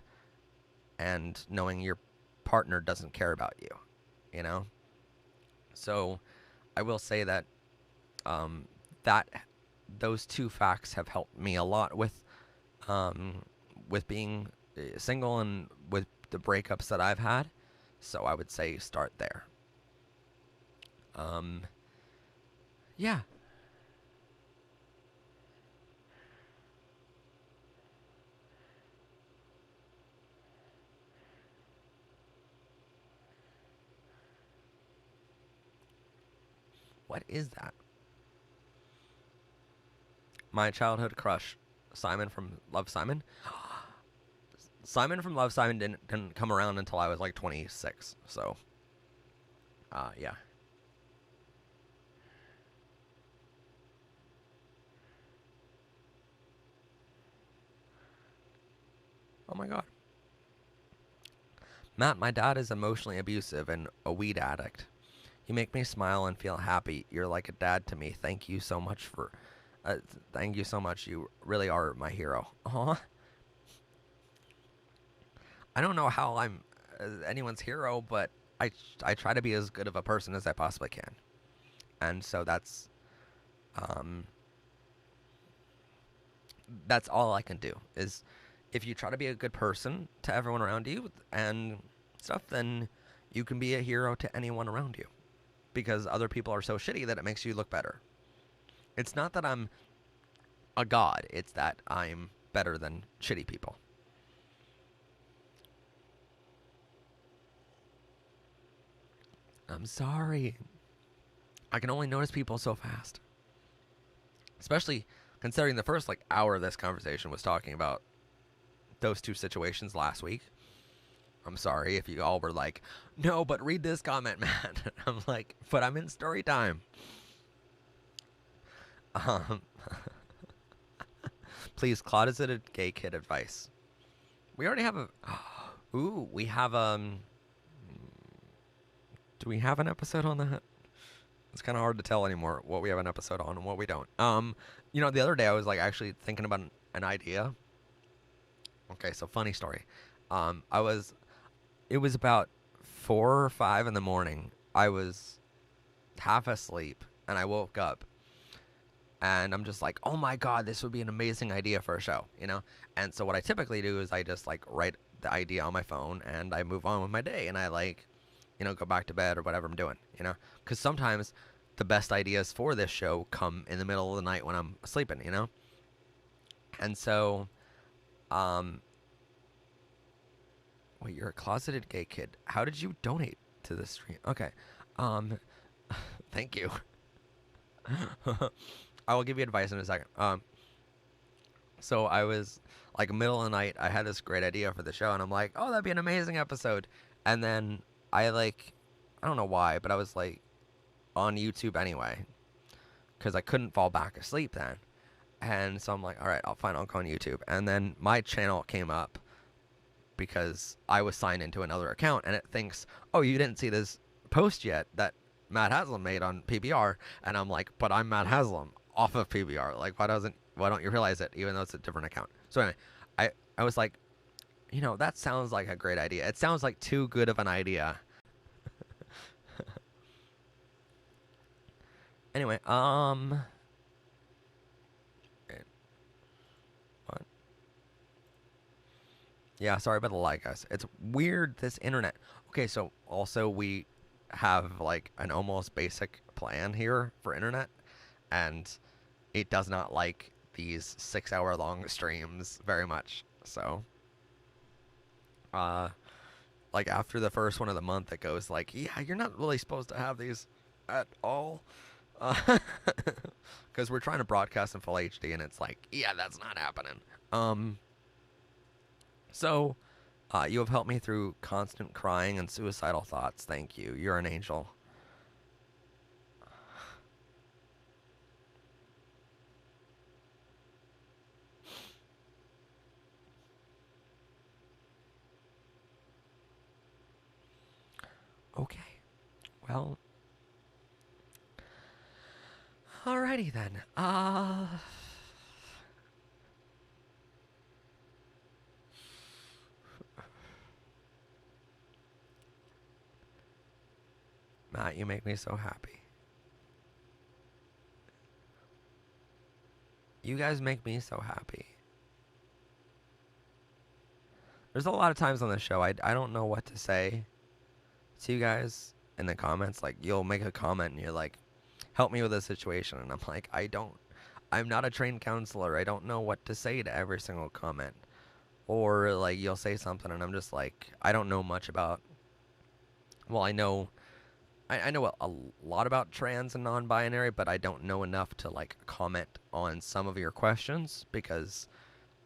and knowing your partner doesn't care about you, you know? So I will say that that those 2 facts have helped me a lot with being single and with the breakups that I've had. So I would say start there. Yeah. What is that? My childhood crush, Simon from Love Simon. Simon from Love Simon didn't come around until I was like 26. So, yeah. Oh my god. Matt, my dad is emotionally abusive and a weed addict. You make me smile and feel happy. You're like a dad to me. Thank you so much for. Thank you so much. You really are my hero. Aw. I don't know how I'm anyone's hero, but I try to be as good of a person as I possibly can, and so um, that's all I can do. Is if you try to be a good person to everyone around you and stuff, then you can be a hero to anyone around you, because other people are so shitty that it makes you look better. It's not that I'm a god; it's that I'm better than shitty people. I'm sorry. I can only notice people so fast. Especially considering the first like hour of this conversation was talking about those 2 situations last week. I'm sorry if you all were like, no, but read this comment, man. I'm like, but I'm in story time. Um, please, closeted gay kid advice. We already have a. Ooh, we have Do we have an episode on that? It's kind of hard to tell anymore what we have an episode on and what we don't. You know, the other day I was like actually thinking about an idea. Okay, so funny story. I was. It was about 4 or 5 in the morning. I was half asleep and I woke up and I'm just like, oh my god, this would be an amazing idea for a show, you know? And so what I typically do is I just like write the idea on my phone and I move on with my day and I like, you know, go back to bed or whatever I'm doing, you know? Because sometimes the best ideas for this show come in the middle of the night when I'm sleeping, you know? And so, wait, you're a closeted gay kid. How did you donate to this stream? Okay. Um, thank you. I will give you advice in a second. So I was like middle of the night. I had this great idea for the show, and I'm like, oh, that'd be an amazing episode. And then I don't know why, but I was like on YouTube anyway, because I couldn't fall back asleep then. And so I'm like, all right, I'll go on YouTube. And then my channel came up because I was signed into another account, and it thinks, oh, you didn't see this post yet that Matt Haslam made on PBR. And I'm like, but I'm Matt Haslam off of PBR. Like, why don't you realize it, even though it's a different account? So anyway, I was like, that sounds like a great idea. It sounds like too good of an idea. Anyway, what? Yeah, sorry about the lag, guys. It's weird, this internet. Okay, so also we have like an almost basic plan here for internet, and it does not like these 6-hour long streams very much. So, like after the first one of the month, it goes like, yeah, you're not really supposed to have these at all. Because we're trying to broadcast in full HD, and it's like, yeah, that's not happening. So, you have helped me through constant crying and suicidal thoughts. Thank you. You're an angel. Okay. Well, alrighty then. Matt, you make me so happy. You guys make me so happy. There's a lot of times on the show I don't know what to say to you guys in the comments. Like, you'll make a comment and you're like, help me with this situation. And I'm like, I'm not a trained counselor. I don't know what to say to every single comment. Or, like, you'll say something and I'm just like, I don't know much about, well, I know a lot about trans and non-binary, but I don't know enough to, like, comment on some of your questions because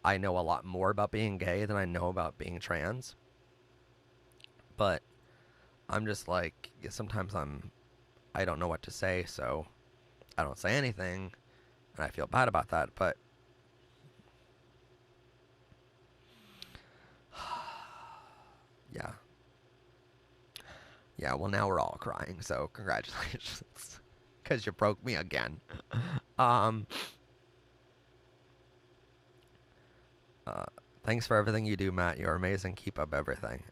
I know a lot more about being gay than I know about being trans. But I'm just like, sometimes I don't know what to say, so I don't say anything, and I feel bad about that, but yeah. Yeah, well, now we're all crying, so congratulations. Because you broke me again. Thanks for everything you do, Matt. You're amazing. Keep up everything.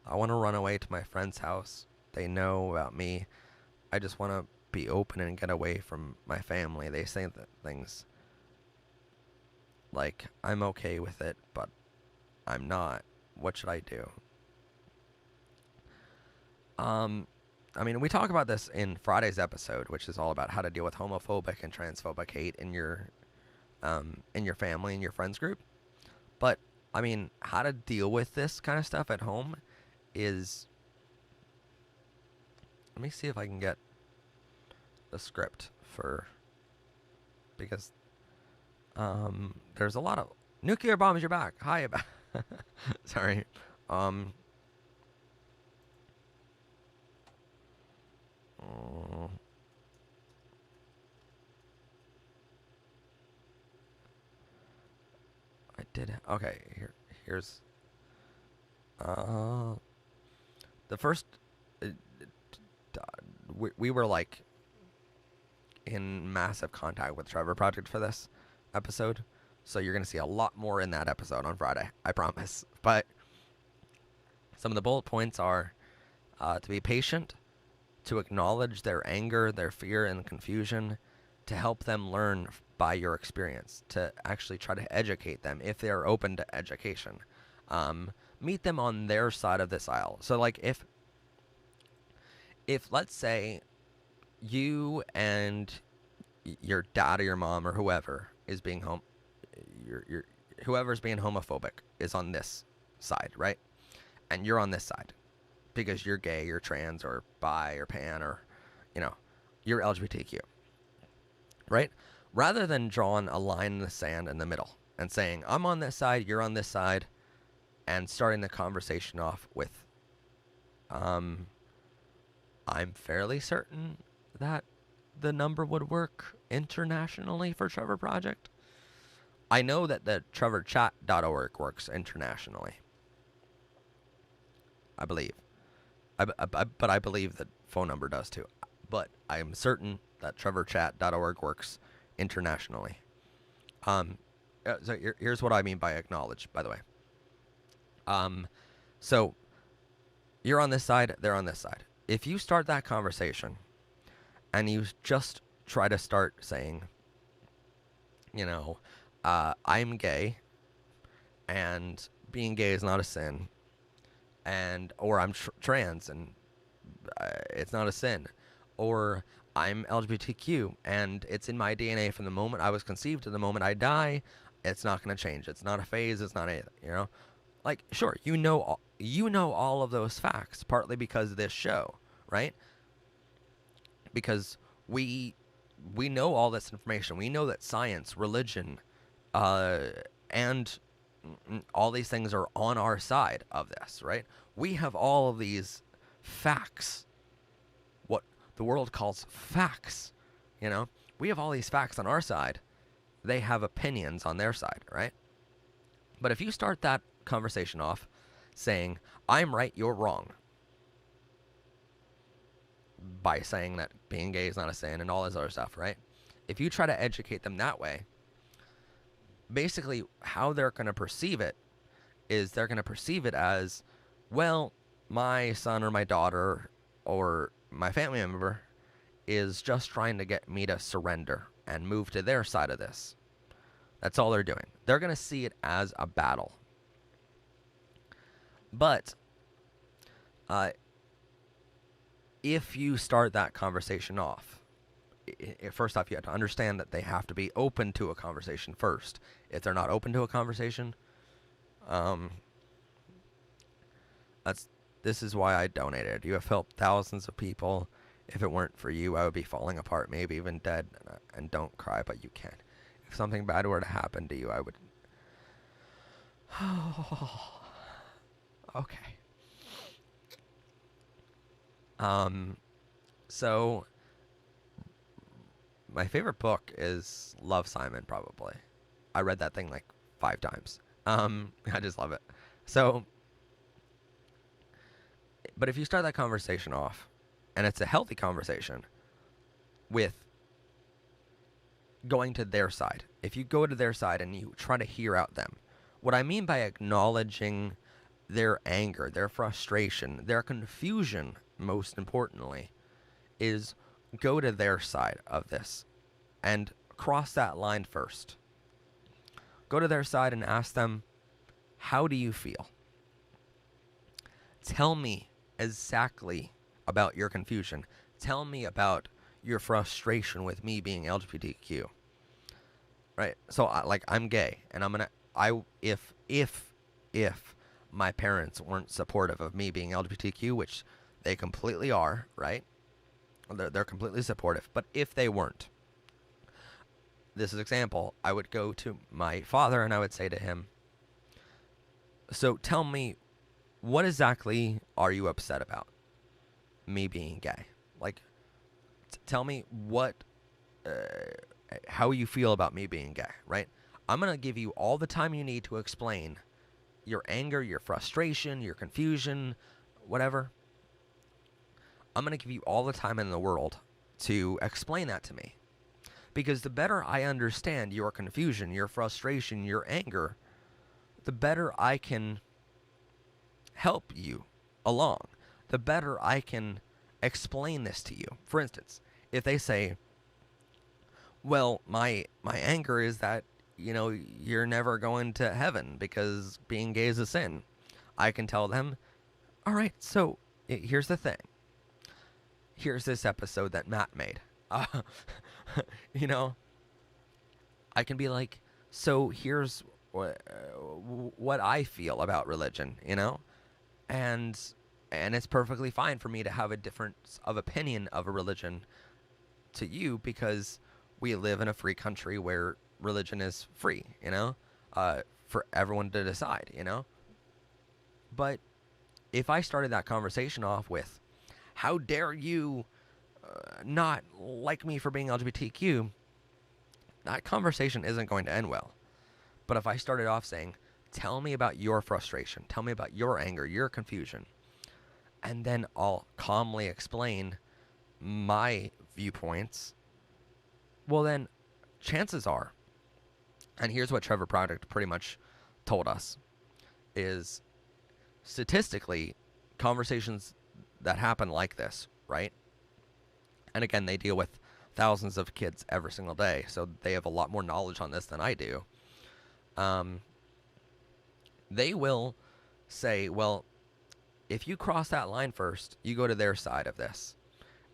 I want to run away to my friend's house. They know about me. I just want to be open and get away from my family. They say things like, I'm okay with it, but I'm not. What should I do? I mean, we talk about this in Friday's episode, which is all about how to deal with homophobic and transphobic hate in your family and your friends group. But I mean, how to deal with this kind of stuff at home is, let me see if I can get the script for, because there's a lot of nuclear bombs. You're back. Hi. Sorry. I did. Okay, here's the first. We were like in massive contact with Trevor Project for this episode, so you're gonna see a lot more in that episode on Friday. I promise. But some of the bullet points are to be patient, to acknowledge their anger, their fear, and confusion, to help them learn by your experience, to actually try to educate them if they're open to education. Meet them on their side of this aisle. So, like, if let's say you and your dad or your mom or whoever is being whoever's being homophobic is on this side, right? And you're on this side because you're gay, you're trans, or bi, or pan, or, you're LGBTQ, right? Rather than drawing a line in the sand in the middle and saying, I'm on this side, you're on this side, and starting the conversation off with, I'm fairly certain that the number would work internationally for Trevor Project. I know that the trevorchat.org works internationally. I believe. But I believe the phone number does too. But I am certain that trevorchat.org works internationally. So here's what I mean by acknowledge, by the way. So you're on this side, they're on this side. If you start that conversation and you just try to start saying, I'm gay, and being gay is not a sin, or I'm trans and it's not a sin, or I'm LGBTQ and it's in my DNA from the moment I was conceived to the moment I die. It's not going to change. It's not a phase. It's not anything. Like, sure, you know all of those facts, partly because of this show, right? Because we know all this information. We know that science, religion, and all these things are on our side of this, right? We have all of these facts, what the world calls facts, We have all these facts on our side. They have opinions on their side, right? But if you start that conversation off saying, I'm right, you're wrong, by saying that being gay is not a sin and all this other stuff, right? If you try to educate them that way, basically how they're going to perceive it is they're going to perceive it as, well, my son or my daughter or my family member is just trying to get me to surrender and move to their side of this. That's all they're doing. They're going to see it as a battle. But if you start that conversation off, first off, you have to understand that they have to be open to a conversation first. If they're not open to a conversation, this is why I donated. You have helped thousands of people. If it weren't for you, I would be falling apart, maybe even dead. And don't cry, but you can. If something bad were to happen to you, I would... Okay. So my favorite book is Love, Simon, probably. I read that thing like 5 times. I just love it. So, but if you start that conversation off, and it's a healthy conversation with going to their side, if you go to their side and you try to hear out them, what I mean by acknowledging their anger, their frustration, their confusion, most importantly, is go to their side of this and cross that line first. Go to their side and ask them, how do you feel? Tell me exactly about your confusion. Tell me about your frustration with me being LGBTQ. Right? So I'm gay, and if my parents weren't supportive of me being LGBTQ, which they completely are, right? They're completely supportive. But if they weren't, this is an example, I would go to my father and I would say to him, so tell me, what exactly are you upset about? Me being gay. Like, tell me how you feel about me being gay, right? I'm going to give you all the time you need to explain your anger, your frustration, your confusion, whatever. I'm going to give you all the time in the world to explain that to me. Because the better I understand your confusion, your frustration, your anger, the better I can help you along. The better I can explain this to you. For instance, if they say, well, my anger is that, you're never going to heaven because being gay is a sin. I can tell them, all right, so here's the thing. Here's this episode that Matt made. I can be like, so here's what I feel about religion, and it's perfectly fine for me to have a difference of opinion of a religion to you because we live in a free country where religion is free, for everyone to decide, But if I started that conversation off with, how dare you not like me for being LGBTQ, that conversation isn't going to end well. But if I started off saying, tell me about your frustration, tell me about your anger, your confusion, and then I'll calmly explain my viewpoints, well then, chances are, and here's what Trevor Product pretty much told us, is statistically, conversations that happen like this, right? And again, they deal with thousands of kids every single day, so they have a lot more knowledge on this than I do. They will say, well, if you cross that line first, you go to their side of this.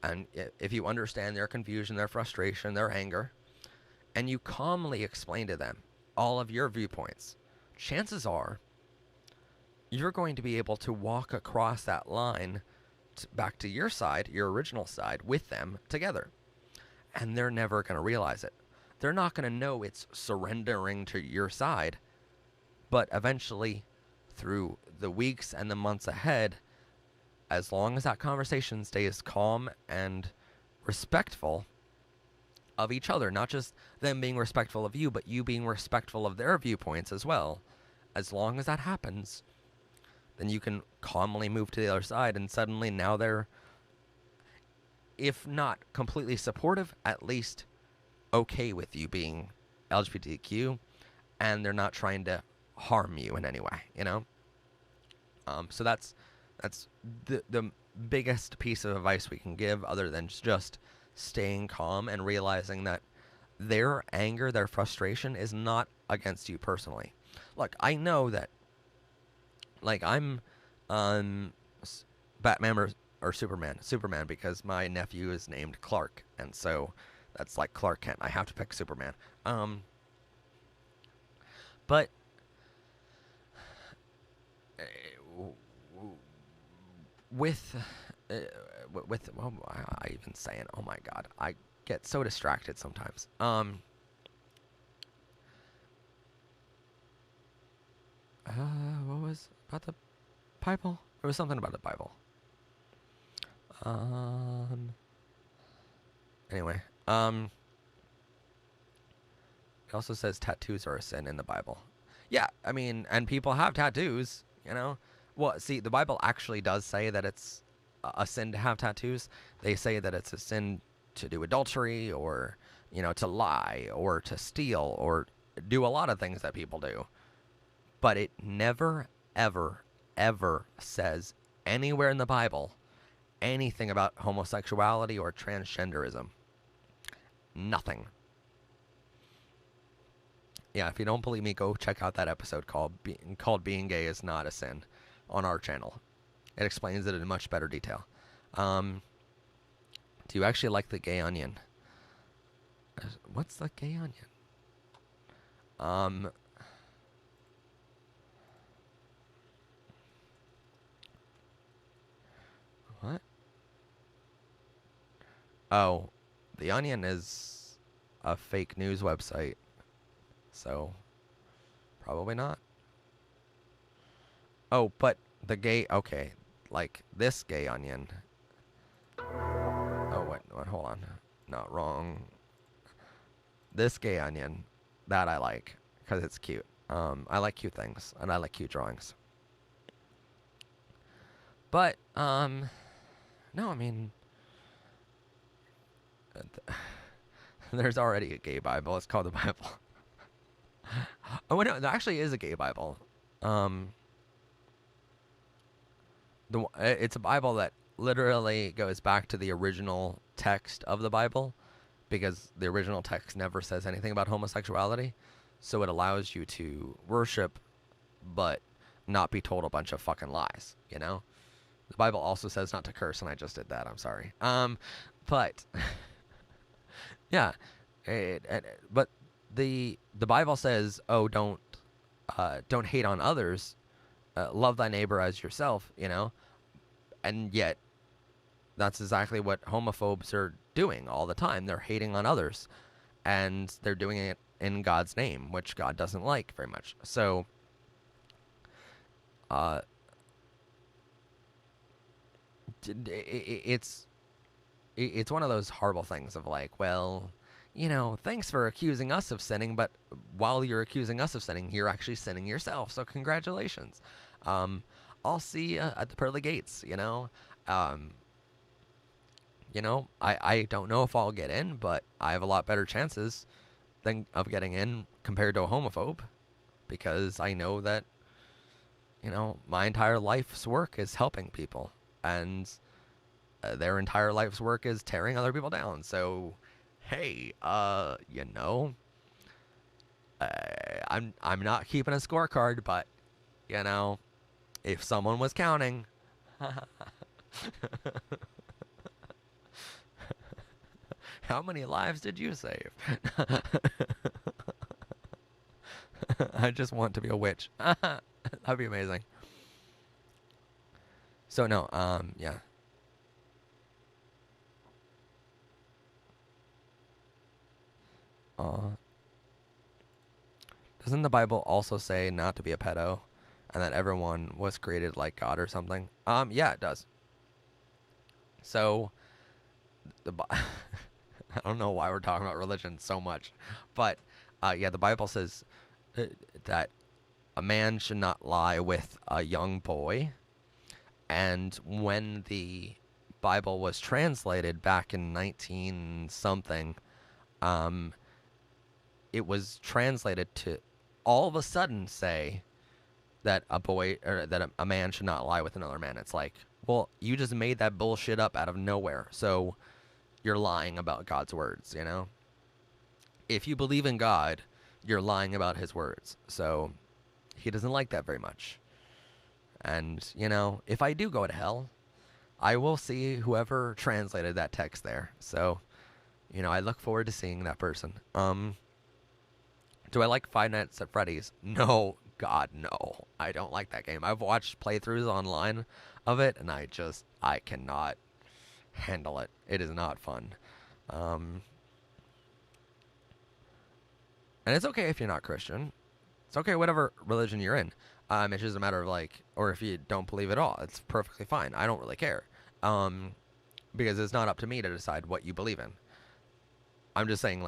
And if you understand their confusion, their frustration, their anger, and you calmly explain to them all of your viewpoints, chances are you're going to be able to walk across that line back to your side, your original side, with them together. And they're never going to realize it. They're not going to know it's surrendering to your side. But eventually, through the weeks and the months ahead, as long as that conversation stays calm and respectful of each other, not just them being respectful of you, but you being respectful of their viewpoints as well, as long as that happens, then you can calmly move to the other side, and suddenly now they're, if not completely supportive, at least okay with you being LGBTQ, and they're not trying to harm you in any way, So that's the biggest piece of advice we can give, other than just staying calm and realizing that their anger, their frustration is not against you personally. Look, I know that, like, I'm Batman or Superman because my nephew is named Clark, and so that's like Clark Kent. I have to pick Superman. But with well, I even saying, oh my god, I get so distracted sometimes. What was about the Bible? There was something about the Bible. Anyway, it also says tattoos are a sin in the Bible. Yeah, I mean, and people have tattoos, Well, see, the Bible actually does say that it's a sin to have tattoos. They say that it's a sin to do adultery, or, to lie, or to steal, or do a lot of things that people do. But it never, ever, ever says anywhere in the Bible anything about homosexuality or transgenderism. Nothing. Yeah, if you don't believe me, go check out that episode called Being Gay is Not a Sin on our channel. It explains it in much better detail. Do you actually like the gay onion? What's the gay onion? What? Oh, The Onion is a fake news website, so probably not. Oh, but the gay, okay, like this gay onion. Oh, wait, hold on. Not wrong. This gay onion, that I like, because it's cute. I like cute things, and I like cute drawings. But, no, I mean, there's already a gay Bible. It's called the Bible. Oh, no, there actually is a gay Bible. It's a Bible that literally goes back to the original text of the Bible, because the original text never says anything about homosexuality. So it allows you to worship, but not be told a bunch of fucking lies, The Bible also says not to curse, and I just did that. I'm sorry. But yeah, but the Bible says, oh, don't hate on others, love thy neighbor as yourself, and yet that's exactly what homophobes are doing all the time. They're hating on others, and they're doing it in God's name, which God doesn't like very much. So, uh, it's it's one of those horrible things of like, well, thanks for accusing us of sinning, but while you're accusing us of sinning, you're actually sinning yourself. So congratulations. Um, I'll see you at the pearly gates. Um, I don't know if I'll get in, but I have a lot better chances than of getting in compared to a homophobe, because I know that my entire life's work is helping people, and their entire life's work is tearing other people down. So, hey, I'm not keeping a scorecard, but if someone was counting, how many lives did you save? I just want to be a witch. That'd be amazing. So no, yeah. Doesn't the Bible also say not to be a pedo, and that everyone was created like God or something? Yeah, it does. So I don't know why we're talking about religion so much, but yeah, the Bible says that a man should not lie with a young boy. And when the Bible was translated back in 19 something, um, it was translated to all of a sudden say that a boy or that a man should not lie with another man. It's like, well, you just made that bullshit up out of nowhere. So you're lying about God's words, If you believe in God, you're lying about his words. So he doesn't like that very much. And, if I do go to hell, I will see whoever translated that text there. So, I look forward to seeing that person. Do I like Five Nights at Freddy's? No, God, no. I don't like that game. I've watched playthroughs online of it, and I cannot handle it. It is not fun. And it's okay if you're not Christian. It's okay whatever religion you're in. It's just a matter of or if you don't believe at all, it's perfectly fine. I don't really care. Because it's not up to me to decide what you believe in. I'm just saying,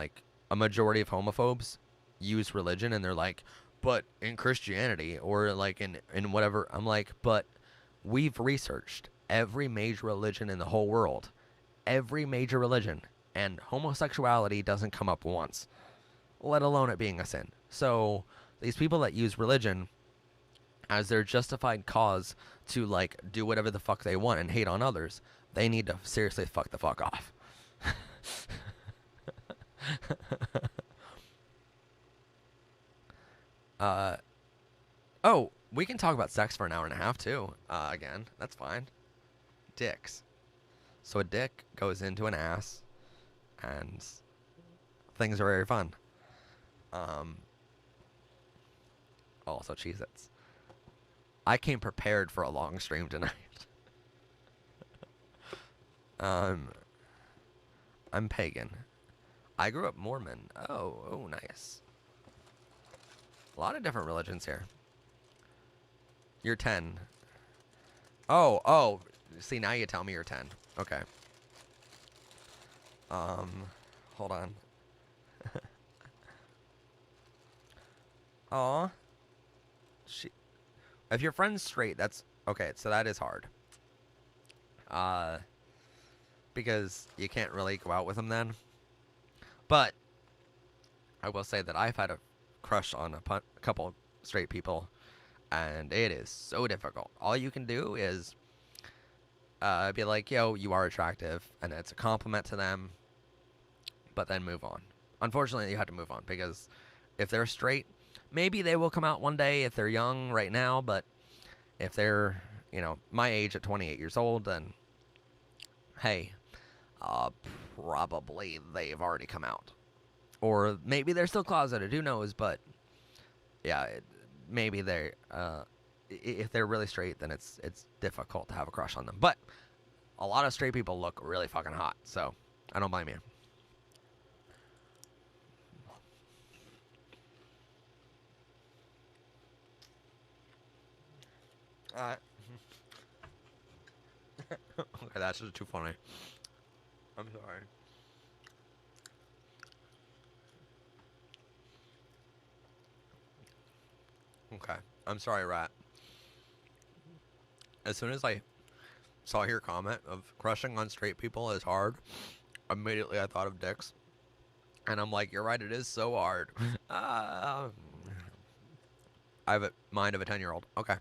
a majority of homophobes use religion, and they're like, but in Christianity, or in whatever, I'm like, but we've researched every major religion in the whole world. Every major religion. And homosexuality doesn't come up once, let alone it being a sin. So these people that use religion as their justified cause to do whatever the fuck they want and hate on others, they need to seriously fuck the fuck off. Oh, we can talk about sex for an hour and a half too. Again, that's fine. Dicks. So a dick goes into an ass, and things are very fun. Also Cheez-Its. I came prepared for a long stream tonight. I'm pagan. I grew up Mormon. Oh, nice. A lot of different religions here. You're 10. Oh. See, now you tell me you're 10. Okay. Hold on. Aw. If your friend's straight, that's... Okay, so that is hard. Because you can't really go out with them then. But I will say that I've had a crush on a couple straight people, and it is so difficult. All you can do is be like, yo, you are attractive, and it's a compliment to them, but then move on. Unfortunately, you have to move on, because if they're straight, maybe they will come out one day if they're young right now, but if they're, my age at 28 years old, then, hey, probably they've already come out. Or maybe they're still closeted, who knows, but, yeah, maybe they're, if they're really straight, then it's difficult to have a crush on them. But a lot of straight people look really fucking hot, so I don't blame you. Alright. Okay, that's just too funny. I'm sorry. Okay. I'm sorry, Rat. As soon as I saw your comment of crushing on straight people is hard, immediately I thought of dicks. And I'm like, you're right, it is so hard. I have a mind of a 10-year-old. Okay.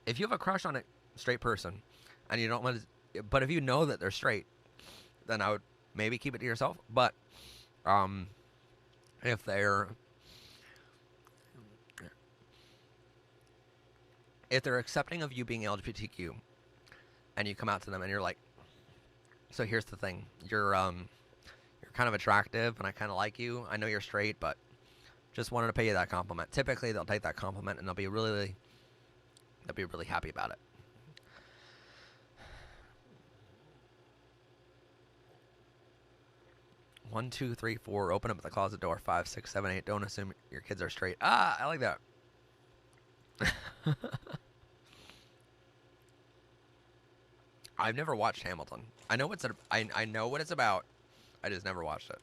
If you have a crush on a straight person, and you don't want to, but if you know that they're straight, then I would maybe keep it to yourself. But if they're accepting of you being LGBTQ, and you come out to them and you're like, so here's the thing, you're kind of attractive, and I kind of like you. I know you're straight, but just wanted to pay you that compliment. Typically, they'll take that compliment and they'll be really happy about it. One, two, three, four. Open up the closet door. 5, 6, 7, 8. Don't assume your kids are straight. I like that. I've never watched Hamilton. I know I know what it's about. I just never watched it.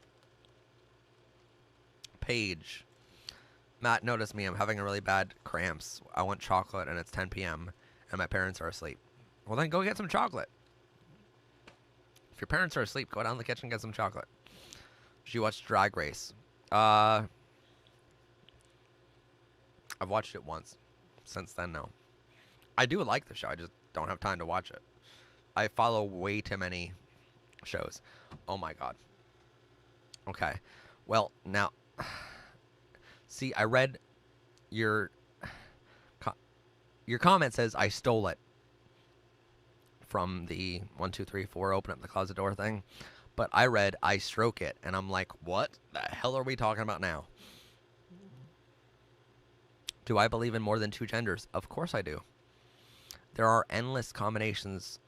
Paige. Matt, notice me. I'm having a really bad cramps. I want chocolate, and it's 10 p.m., and my parents are asleep. Well, then go get some chocolate. If your parents are asleep, go down to the kitchen and get some chocolate. She watched Drag Race. I've watched it once. Since then, no. I do like the show. I just don't have time to watch it. I follow way too many shows. Oh, my God. Okay. Well, now... See, I read your comment says I stole it from the 1, 2, 3, 4 open up the closet door thing, but I read I stroke it, and I'm like, what the hell are we talking about now? Do I believe in more than 2 genders? Of course I do. There are endless combinations,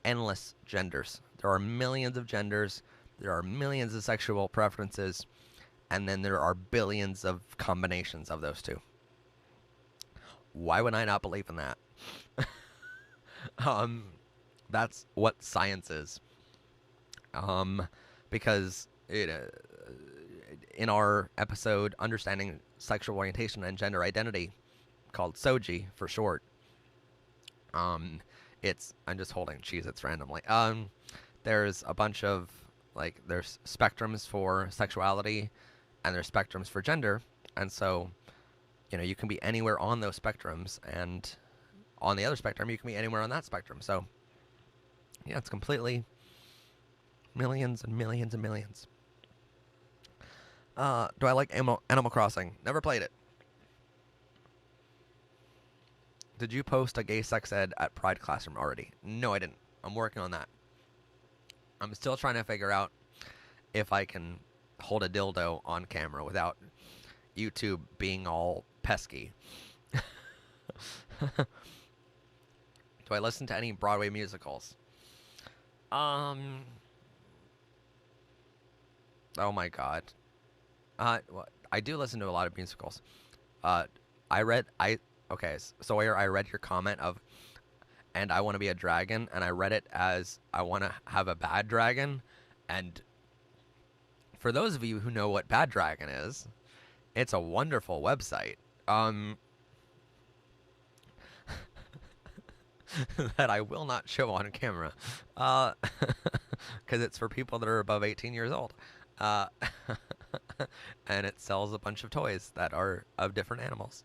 endless genders. There are millions of genders. There are millions of sexual preferences. And then there are billions of combinations of those two. Why would I not believe in that? That's what science is. Because in our episode, Understanding Sexual Orientation and Gender Identity, called SOGI for short, I'm just holding Cheez-Its randomly. There's a bunch of, there's spectrums for sexuality, and there's spectrums for gender, and so, you can be anywhere on those spectrums, and on the other spectrum, you can be anywhere on that spectrum. So, yeah, it's completely millions and millions and millions. Do I like Animal Crossing? Never played it. Did you post a gay sex ed at Pride Classroom already? No, I didn't. I'm working on that. I'm still trying to figure out if I can hold a dildo on camera without YouTube being all pesky. Do I listen to any Broadway musicals? Oh my God. Well, I do listen to a lot of musicals. Okay, Sawyer, I read your comment of, and I want to be a dragon, and I read it as I want to have a bad dragon, and for those of you who know what Bad Dragon is, it's a wonderful website. That I will not show on camera. Because it's for people that are above 18 years old. And it sells a bunch of toys that are of different animals.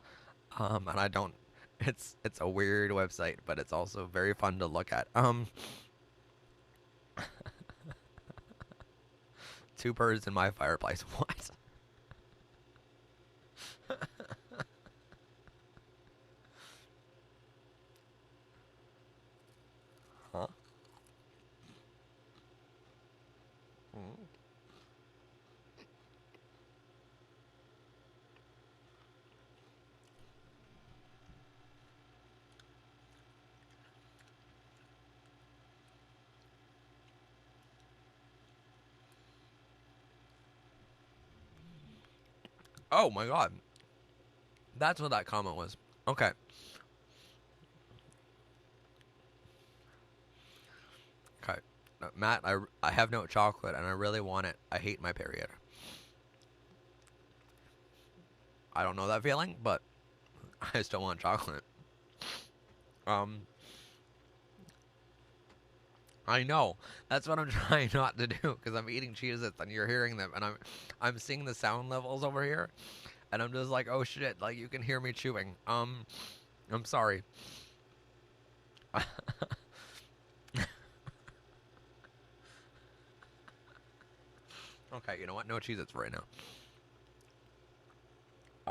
And I don't... It's a weird website, but it's also very fun to look at. 2 birds in my fireplace. What? Huh? Oh my god. That's what that comment was. Okay. Okay. Matt, I have no chocolate and I really want it. I hate my period. I don't know that feeling, but I still want chocolate. Um, I know. That's what I'm trying not to do because I'm eating Cheez-Its and you're hearing them and I'm seeing the sound levels over here and I'm just like, "Oh shit, like you can hear me chewing." I'm sorry. Okay, you know what? No Cheez-Its for right now.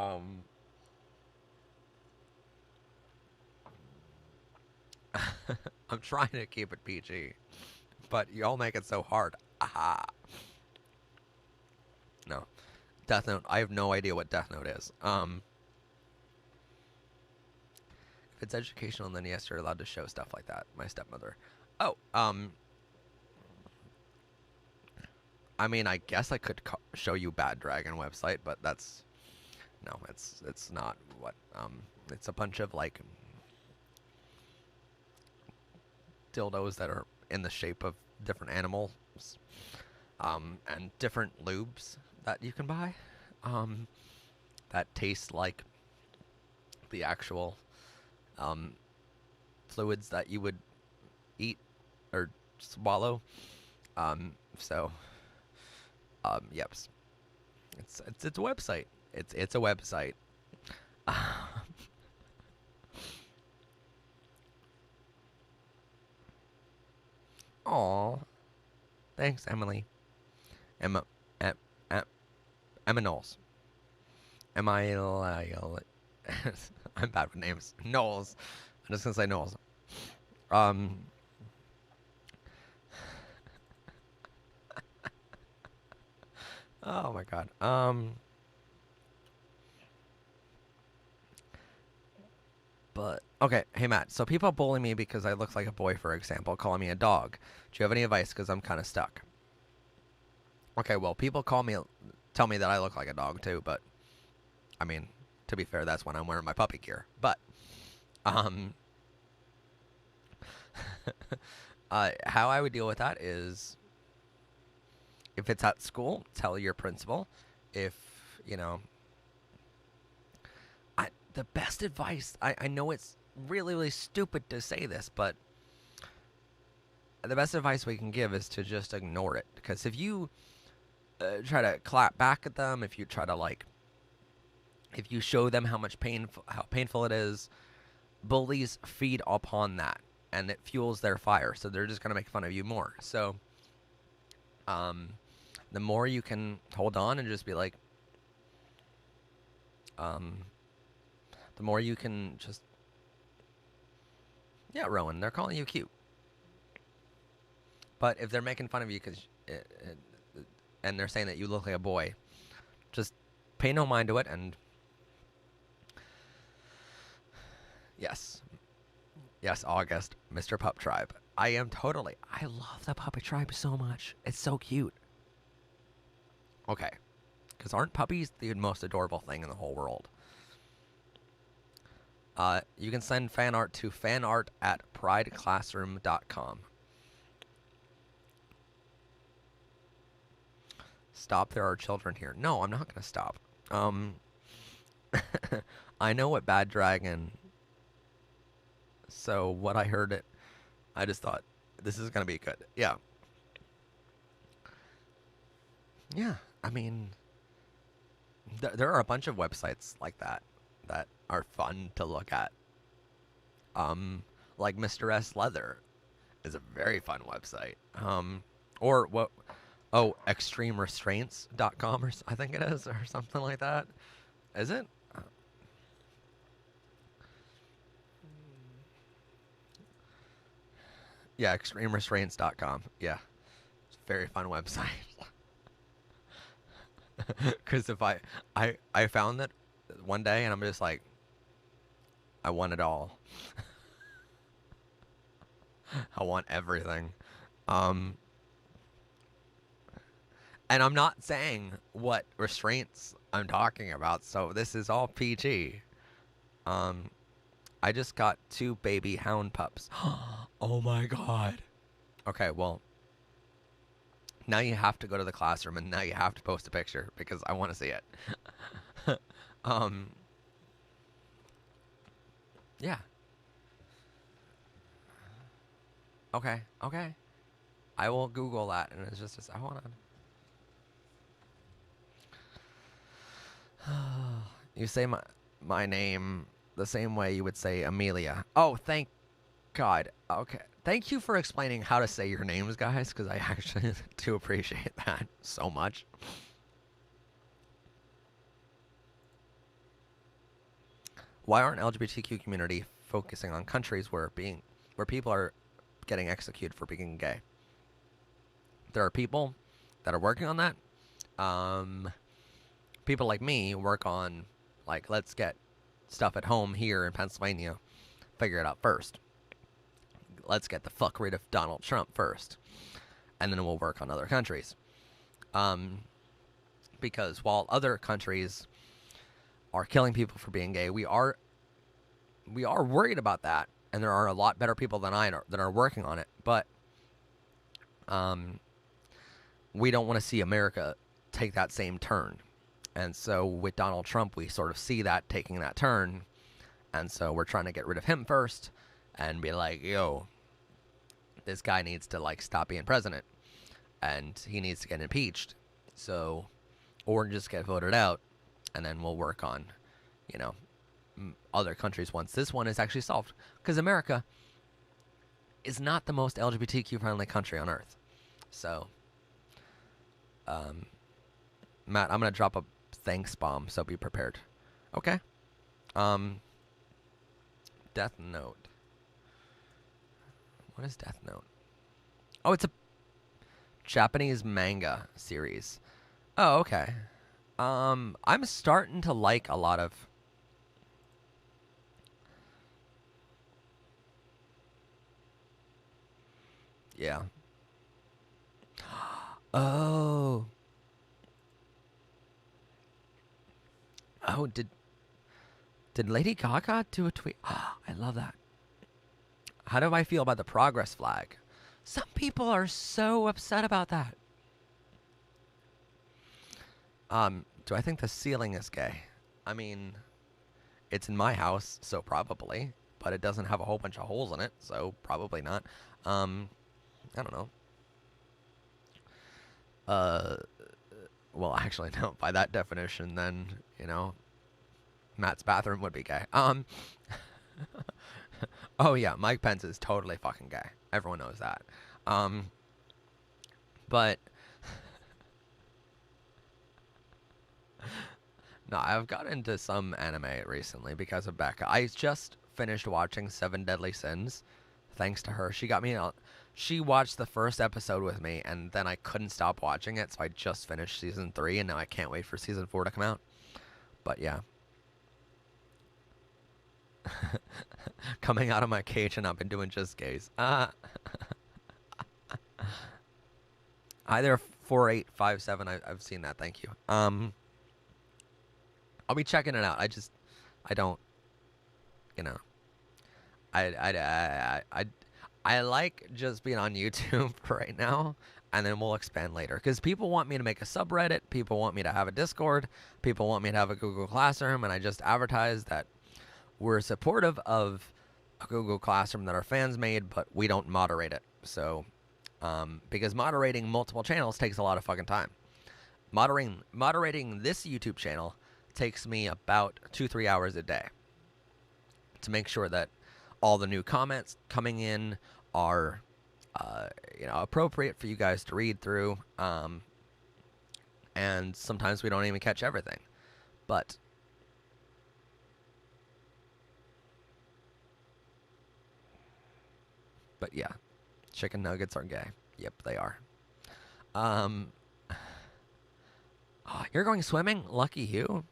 Um I'm trying to keep it PG, but y'all make it so hard. Aha. No. Death Note. I have no idea what Death Note is. If it's educational, then yes, you're allowed to show stuff like that. My stepmother. Oh, I mean, I guess I could show you Bad Dragon website, but that's no, it's not what. It's a bunch of like dildos that are in the shape of different animals, and different lubes that you can buy, that taste like the actual fluids that you would eat or swallow. So, yep, it's a website. It's a website. Aw, thanks, Emily. Emma, em, em, Emma Knowles. Emma. I'm bad with names. Knowles. I'm just gonna say Knowles. Um. Oh my God. But okay, hey Matt. So people bully me because I look like a boy, for example, calling me a dog. Do you have any advice? Because I'm kind of stuck. Okay, well, people tell me that I look like a dog too. But I mean, to be fair, that's when I'm wearing my puppy gear. But um, how I would deal with that is, if it's at school, tell your principal. If you know, the best advice. I know it's really really stupid to say this, but the best advice we can give is to just ignore it. Because if you try to clap back at them, if you try to like, if you show them how painful it is, bullies feed upon that, and it fuels their fire. So they're just gonna make fun of you more. So, the more you can hold on and just be like, the more you can just, yeah, Rowan, they're calling you cute. But if they're making fun of you and they're saying that you look like a boy, just pay no mind to it. And yes, August, Mr. Pup Tribe. I love the Puppy Tribe so much. It's so cute. Okay, because aren't puppies the most adorable thing in the whole world? You can send fan art to fanart@prideclassroom.com. Stop, there are children here. No, I'm not going to stop. I know what Bad Dragon. So what I heard it, I just thought this is going to be good. Yeah. Yeah, I mean, there are a bunch of websites like that are fun to look at. Like Mr. S Leather is a very fun website. Or what? Oh, extremerestraints.com, or I think it is, or something like that. Is it? Yeah, extremerestraints.com. Yeah, it's a very fun website. Because if I found that one day and I'm just like, I want it all. I want everything. And I'm not saying what restraints I'm talking about. So this is all PG. Um, I just got 2 baby hound pups. Oh my god. Okay, well, now you have to go to the classroom and now you have to post a picture because I want to see it. um, yeah. Okay, okay. I will Google that and it's just I want to. You say my name the same way you would say Amelia. Oh, thank God. Okay. Thank you for explaining how to say your names, guys, because I actually do appreciate that so much. Why aren't LGBTQ community focusing on countries where people are getting executed for being gay? There are people that are working on that. Um, People like me work on, like, let's get stuff at home here in Pennsylvania, figure it out first. Let's get the fuck rid of Donald Trump first, and then we'll work on other countries. Because while other countries are killing people for being gay, we are worried about that, and there are a lot better people than I that are working on it. But we don't want to see America take that same turn. And so with Donald Trump, we sort of see that taking that turn. And so we're trying to get rid of him first and be like, yo, this guy needs to, like, stop being president. And he needs to get impeached. So, or just get voted out. And then we'll work on, you know, other countries once this one is actually solved. Because America is not the most LGBTQ friendly country on earth. So, Matt, I'm going to drop a thanks bomb, so be prepared. Okay. Death Note. What is Death Note? Oh, it's a Japanese manga series. Oh, okay. I'm starting to like a lot of yeah. Oh. Oh, did Lady Gaga do a tweet? Oh, I love that. How do I feel about the progress flag? Some people are so upset about that. Do I think the ceiling is gay? I mean, it's in my house, so probably, but it doesn't have a whole bunch of holes in it, so probably not. I don't know. Well, actually, no. By that definition, then, you know, Matt's bathroom would be gay. Oh yeah, Mike Pence is totally fucking gay. Everyone knows that. But no, I've got into some anime recently because of Becca. I just finished watching Seven Deadly Sins, thanks to her. She got me out. She watched the first episode with me, and then I couldn't stop watching it, so I just finished season 3, and now I can't wait for season 4 to come out. But yeah. Coming out of my cage, and I've been doing just gays. Either 4857. I've seen that. Thank you. I'll be checking it out. I don't, you know, I like just being on YouTube right now, and then we'll expand later. Because people want me to make a subreddit, people want me to have a Discord, people want me to have a Google Classroom, and I just advertise that we're supportive of a Google Classroom that our fans made, but we don't moderate it. So, because moderating multiple channels takes a lot of fucking time. Moderating this YouTube channel takes me about 2-3 hours a day to make sure that all the new comments coming in are, appropriate for you guys to read through. And sometimes we don't even catch everything, but yeah, chicken nuggets are gay. Yep, they are. Oh, you're going swimming? Lucky you.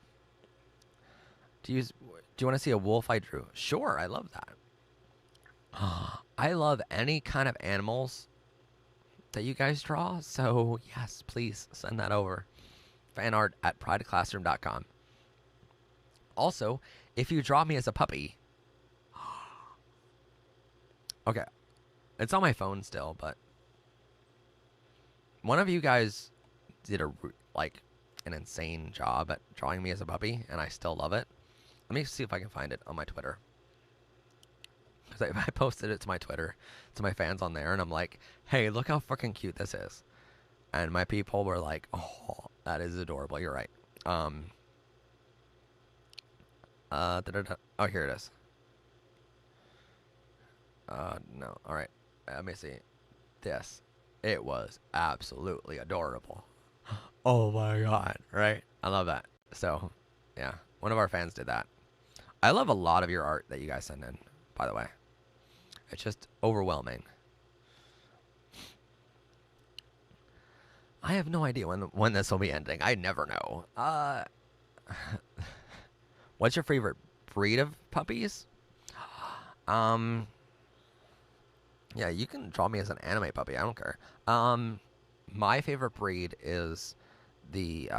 Do you want to see a wolf I drew? Sure, I love that. I love any kind of animals that you guys draw. So yes, please send that over. fanart@prideclassroom.com. Also, if you draw me as a puppy, okay, it's on my phone still, but one of you guys did an insane job at drawing me as a puppy, and I still love it. Let me see if I can find it on my Twitter. Because I posted it to my Twitter, to my fans on there, and I'm like, hey, look how fucking cute this is. And my people were like, oh, that is adorable. You're right. Oh, here it is. No. All right. Let me see. This. It was absolutely adorable. Oh my god. Right? I love that. So, yeah. One of our fans did that. I love a lot of your art that you guys send in, by the way. It's just overwhelming. I have no idea when this will be ending. I never know. What's your favorite breed of puppies? Yeah, you can draw me as an anime puppy. I don't care. My favorite breed is the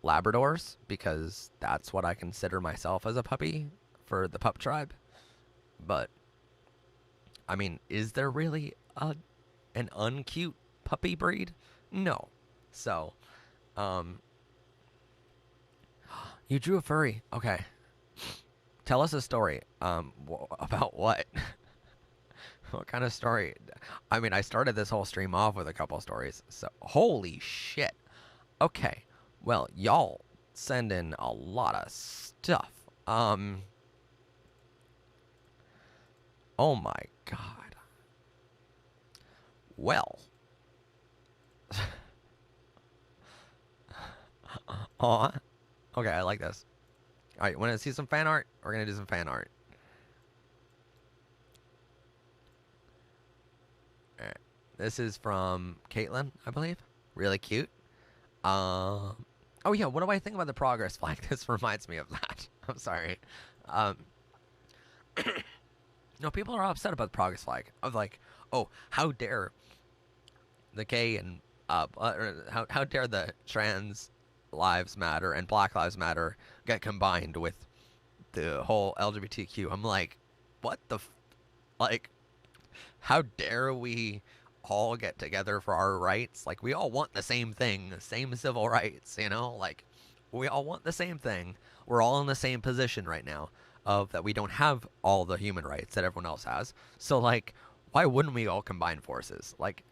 Labradors, because that's what I consider myself as a puppy for the pup tribe. But I mean, is there really an uncute puppy breed? No. So, you drew a furry. Okay. Tell us a story. About what? What kind of story? I mean, I started this whole stream off with a couple stories. So, holy shit. Okay. Well, y'all send in a lot of stuff. Oh my god. Well. Aw. Okay, I like this. Alright, want to see some fan art? We're going to do some fan art. Alright. This is from Caitlin, I believe. Really cute. Oh yeah, what do I think about the progress flag? This reminds me of that. I'm sorry. No, people are upset about the progress flag. Of like, oh, how dare the gay and how dare the trans lives matter and Black Lives Matter get combined with the whole LGBTQ. I'm like, what the like, how dare we all get together for our rights? Like, we all want the same thing, the same civil rights, you know? Like, we all want the same thing. We're all in the same position right now of that we don't have all the human rights that everyone else has. So, like, why wouldn't we all combine forces? Like,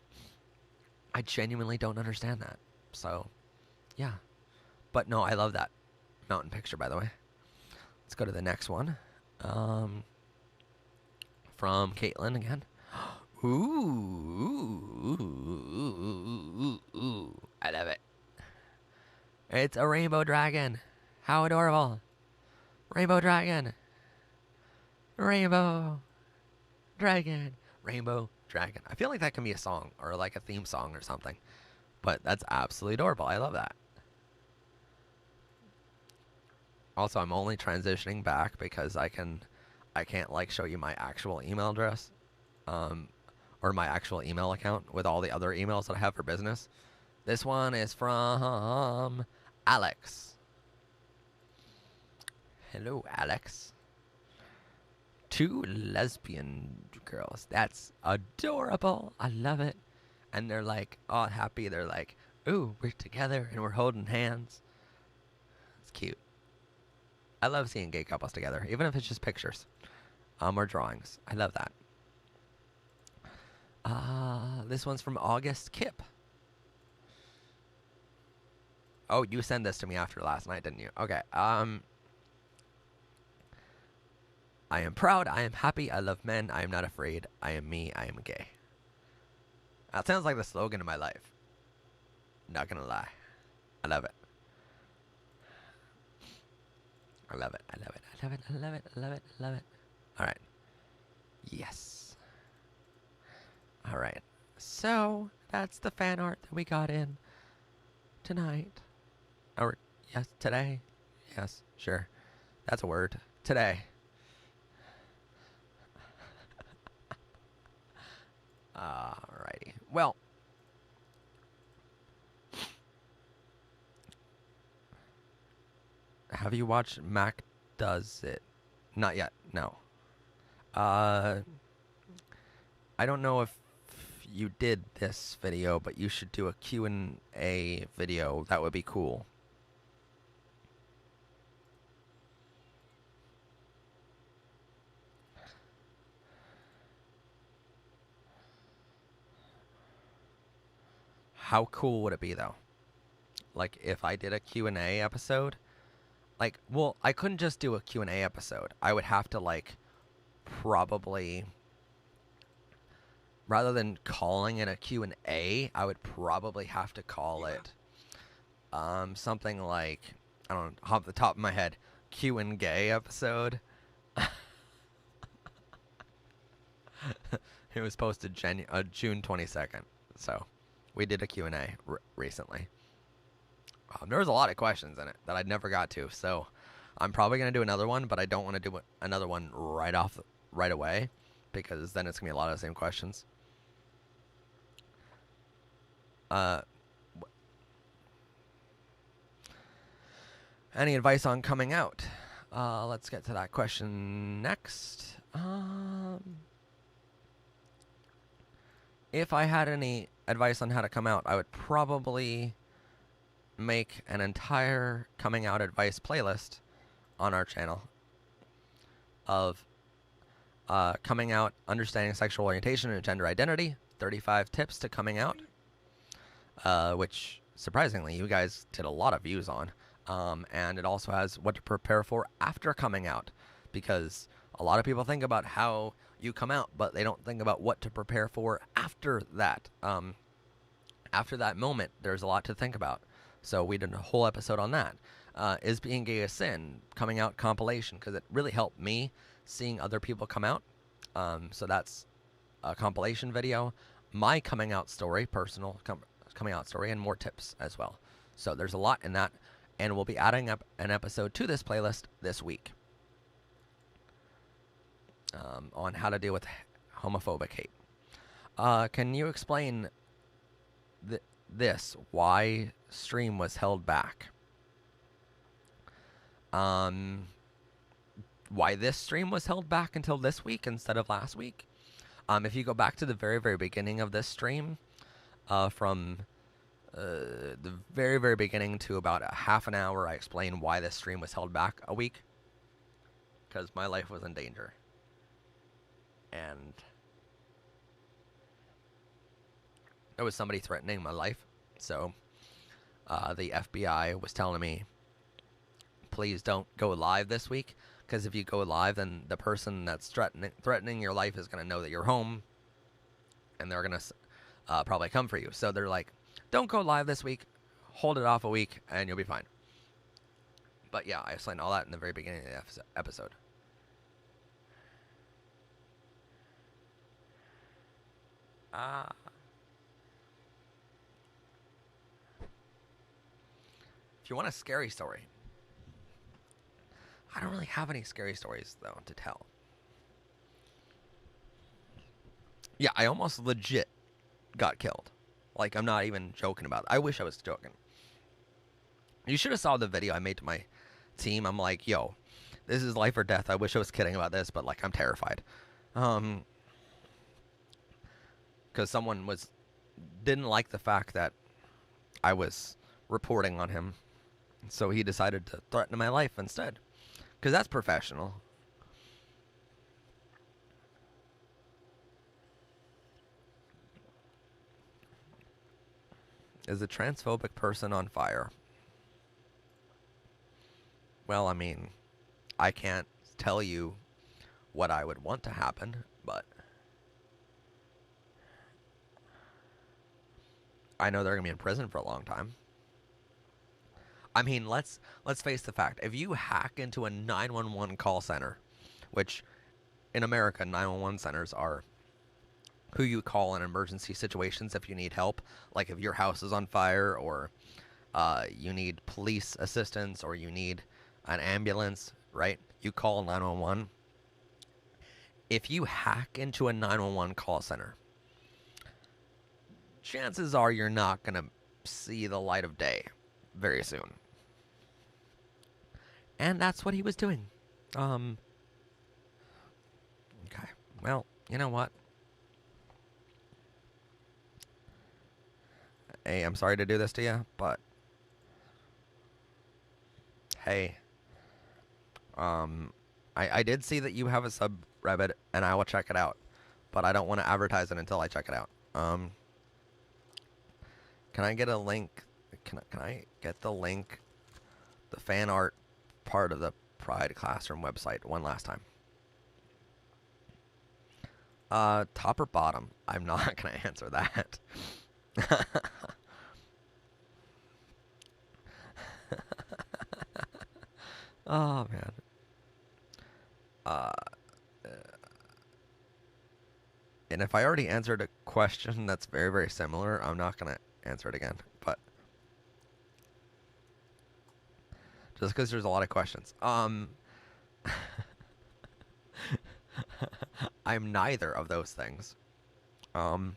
I genuinely don't understand that. So, yeah. But no, I love that mountain picture, by the way. Let's go to the next one. From Caitlin again. Ooh, I love it. It's a rainbow dragon. How adorable. Rainbow dragon. Rainbow dragon. Rainbow dragon. I feel like that can be a song or like a theme song or something. But that's absolutely adorable. I love that. Also, I'm only transitioning back because I can't like show you my actual email address. Or my actual email account with all the other emails that I have for business. This one is from Alex. Hello, Alex. 2 lesbian girls. That's adorable. I love it. And they're like all happy. They're like, ooh, we're together and we're holding hands. It's cute. I love seeing gay couples together, even if it's just pictures or drawings. I love that. This one's from August Kip. Oh, you sent this to me after last night, didn't you? Okay. I am proud. I am happy. I love men. I am not afraid. I am me. I am gay. That sounds like the slogan of my life. Not gonna lie. I love it. I love it. I love it. I love it. I love it. I love it. I love it. All right. Yes. All right. So that's the fan art that we got in tonight. Or yes, today. Yes, sure. That's a word. Today. Alrighty. Well, Have you watched Mac Does It? Not yet, no. I don't know if you did this video, but you should do a Q&A video. That would be cool. How cool would it be, though? Like, if I did a Q&A episode? Like, well, I couldn't just do a Q&A episode. I would have to, like, probably... Rather than calling it a Q&A, I would probably have to call it something like, I don't know, off the top of my head, Q&Gay episode. It was posted June 22nd, so we did a Q&A recently. There was a lot of questions in it that I never got to, so I'm probably going to do another one, but I don't want to do another one right away, because then it's going to be a lot of the same questions. Any advice on coming out? Let's get to that question next. If I had any advice on how to come out, I would probably make an entire coming out advice playlist on our channel of coming out, understanding sexual orientation and gender identity, 35 tips to coming out, which surprisingly you guys did a lot of views on. And it also has what to prepare for after coming out, because a lot of people think about how you come out, but they don't think about what to prepare for after that. After that moment, there's a lot to think about. So we did a whole episode on that. Is being gay a sin? Coming out compilation, because it really helped me seeing other people come out. So that's a compilation video. My coming out story, personal coming out story, and more tips as well. So there's a lot in that, and we'll be adding up an episode to this playlist this week on how to deal with homophobic hate. Can you explain this? Why stream was held back? Why this stream was held back until this week instead of last week? If you go back to the very, very beginning of this stream, from the very, very beginning to about a half an hour, I explained why this stream was held back a week. Because my life was in danger. And there was somebody threatening my life. So the FBI was telling me, please don't go live this week, because if you go live, then the person that's threatening your life is going to know that you're home, and they're going to probably come for you. So they're like, don't go live this week, hold it off a week, and you'll be fine. But yeah, I explained all that in the very beginning of the episode. If you want a scary story, I don't really have any scary stories, though, to tell. Yeah, I almost legit got killed. Like, I'm not even joking about it. I wish I was joking. You should have saw the video I made to my team. I'm like, yo, this is life or death. I wish I was kidding about this, but, like, I'm terrified. Because someone didn't like the fact that I was reporting on him. So he decided to threaten my life instead. Because that's professional. Is a transphobic person on fire? Well, I mean, I can't tell you what I would want to happen, but I know they're going to be in prison for a long time. I mean, let's face the fact. If you hack into a 911 call center, which in America, 911 centers are who you call in emergency situations if you need help, like if your house is on fire, or you need police assistance, or you need an ambulance, right? You call 911. If you hack into a 911 call center, chances are you're not going to see the light of day very soon. And that's what he was doing. Okay. Well, you know what? Hey, I'm sorry to do this to you, but hey, I did see that you have a subreddit, and I will check it out, but I don't want to advertise it until I check it out. Can I get a link? Can I get the link, the fan art part of the Pride Classroom website one last time? Top or bottom? I'm not gonna answer that. Oh man. Uh, and if I already answered a question that's very, very similar, I'm not gonna answer it again. But just because there's a lot of questions. I'm neither of those things. Um,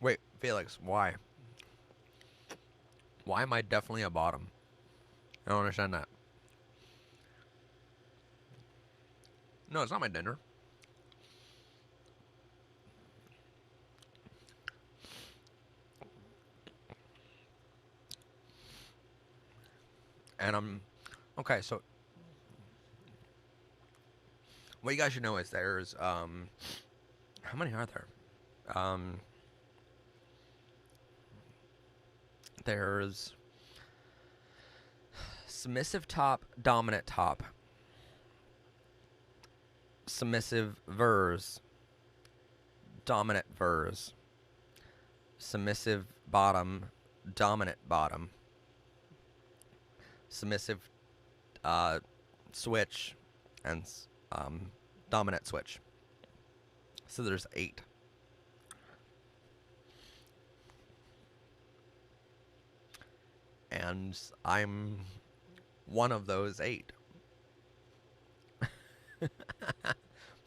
Wait, Felix, why? Why am I definitely a bottom? I don't understand that. No, it's not my dinner. And I'm okay. So what you guys should know is there's how many are there? There's submissive top, dominant top, submissive vers, dominant vers, submissive bottom, dominant bottom, submissive switch, and dominant switch. So there's 8. And I'm one of those 8.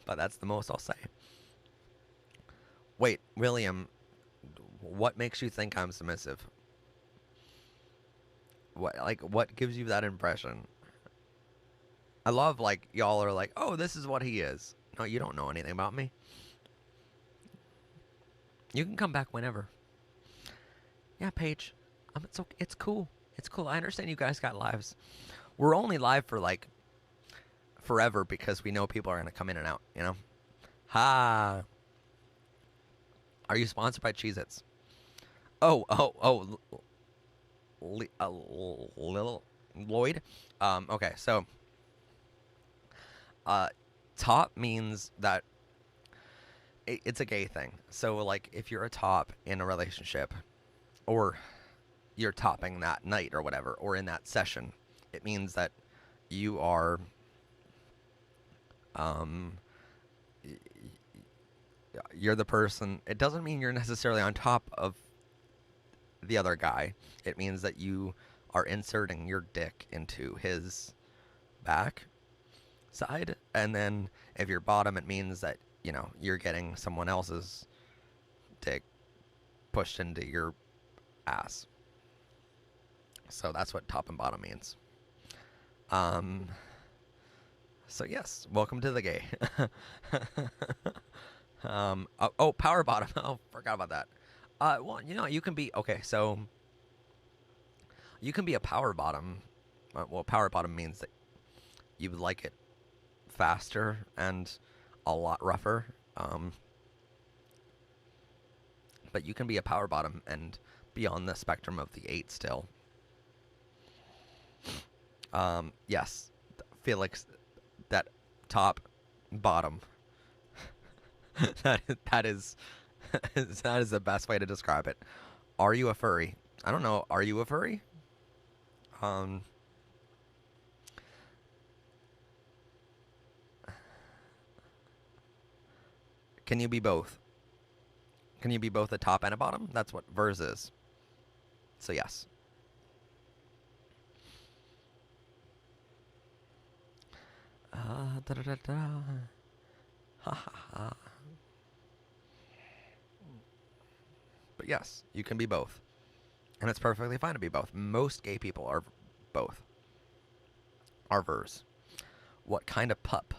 But that's the most I'll say. Wait, William, what makes you think I'm submissive? What gives you that impression? I love y'all are like, "Oh, this is what he is." No, you don't know anything about me. You can come back whenever. Yeah, Paige. It's okay. It's cool. It's cool. I understand you guys got lives. We're only live for forever because we know people are gonna come in and out. You know. Ha. Are you sponsored by Cheez-Its? Oh. Little Lloyd. Okay, so top means that it's a gay thing. So if you're a top in a relationship, or you're topping that night or whatever, or in that session, it means that you are you're the person. It doesn't mean you're necessarily on top of the other guy. It means that you are inserting your dick into his back side, and then if you're bottom, it means that you're getting someone else's dick pushed into your ass. So that's what top and bottom means. So yes, welcome to the gay. Power bottom. Oh, forgot about that. Well, you can be okay. So you can be a power bottom. Well, power bottom means that you would like it faster and a lot rougher. But you can be a power bottom and be on the spectrum of the 8 still. Yes, Felix, that top, bottom. that is that is the best way to describe it. Are you a furry? I don't know. Are you a furry? Can you be both? Can you be both a top and a bottom? That's what verse is. So yes. Da, da, da, da. Ha ha ha. But yes, you can be both. And it's perfectly fine to be both. Most gay people are both. Are verse. What kind of pup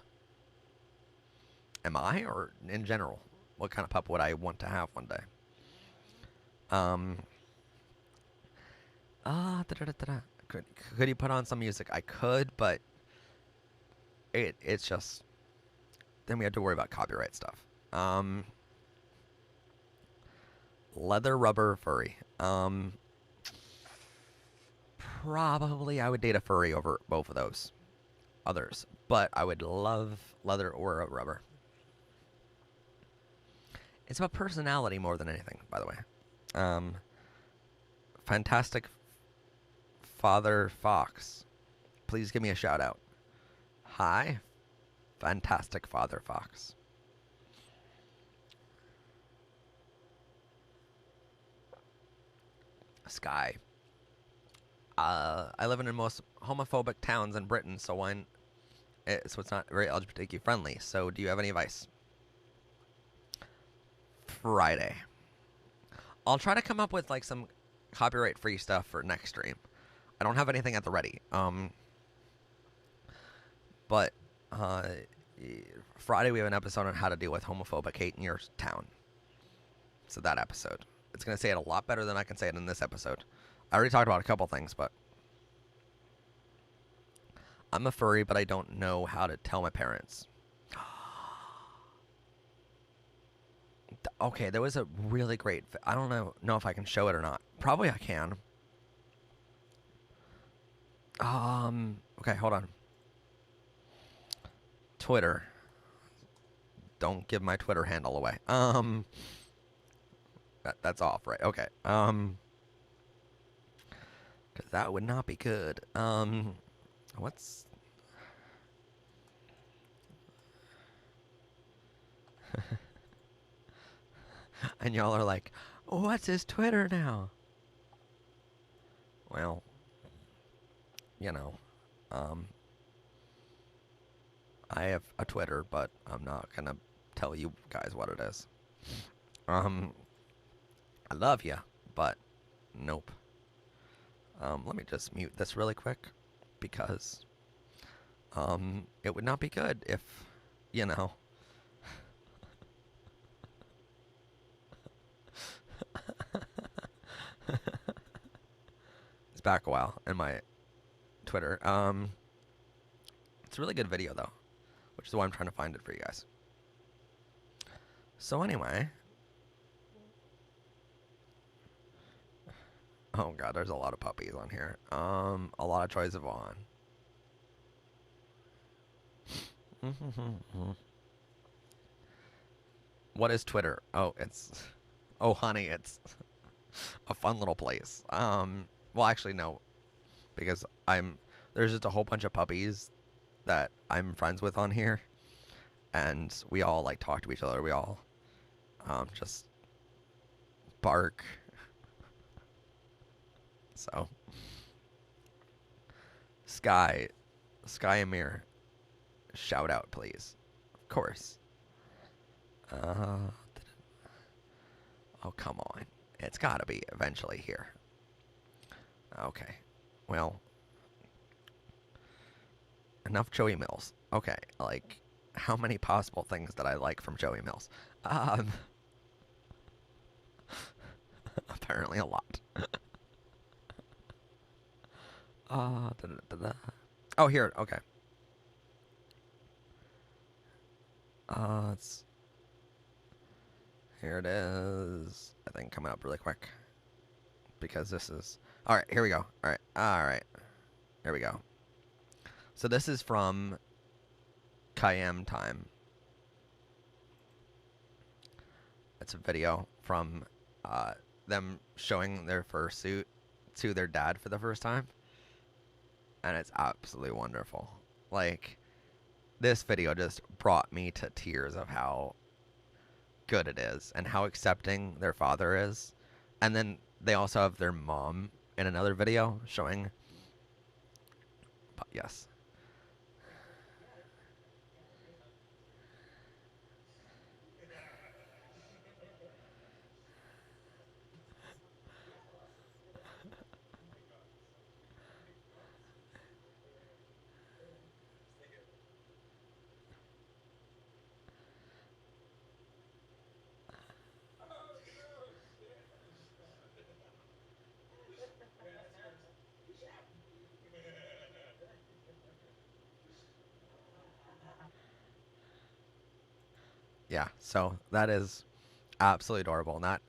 am I, or in general? What kind of pup would I want to have one day? Da, da, da, da. Could you put on some music? I could, but it's just, then we have to worry about copyright stuff. Leather, rubber, furry. Probably I would date a furry over both of those others, but I would love leather or a rubber. It's about personality more than anything, by the way. Fantastic Father Fox, please give me a shout out. Hi, Fantastic Father Fox. Sky. I live in the most homophobic towns in Britain, so it's not very LGBTQ friendly. So, do you have any advice? Friday. I'll try to come up with like some copyright-free stuff for next stream. I don't have anything at the ready. But Friday we have an episode on how to deal with homophobic hate in your town. So that episode, it's gonna say it a lot better than I can say it in this episode. I already talked about a couple things, but I'm a furry, but I don't know how to tell my parents. Okay, there was a really great. I don't know if I can show it or not. Probably I can. Okay, hold on. Twitter. Don't give my Twitter handle away. That's off, right? Okay. Because that would not be good. What's... And y'all are like, what's his Twitter now? Well, you know, I have a Twitter, but I'm not gonna tell you guys what it is. I love you, but nope. Let me just mute this really quick, because it would not be good if, you know. It's back a while in my Twitter. It's a really good video though, which is why I'm trying to find it for you guys. So anyway, oh god, there's a lot of puppies on here. A lot of Troy Sivan. What is Twitter? Oh, oh honey, it's a fun little place. Well, actually no, because there's just a whole bunch of puppies that I'm friends with on here, and we all like talk to each other. We all just bark. So Sky Amir, shout out please. Of course. Oh come on, it's gotta be eventually here. Okay, well, enough Joey Mills. Okay, like, how many possible things that I like from Joey Mills? Apparently a lot. Oh, here, okay. Here it is. I think coming up really quick, because this is... Alright, here we go. Alright. Here we go. So this is from Kayam Time. It's a video from them showing their fursuit to their dad for the first time. And it's absolutely wonderful. Like, this video just brought me to tears of how good it is and how accepting their father is. And then they also have their mom in another video showing. But yes. Yeah, so that is absolutely adorable. And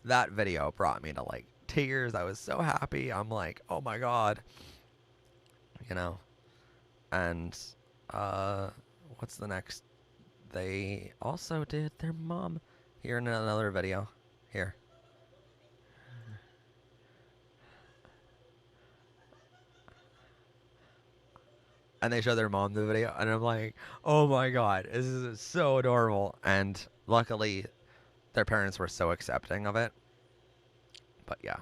that video brought me to like tears. I was so happy. I'm like, oh my god, you know. And uh, what's the next? They also did their mom here in another video. Here. And they show their mom the video, and I'm like, oh my god, this is so adorable. And luckily, their parents were so accepting of it. But yeah,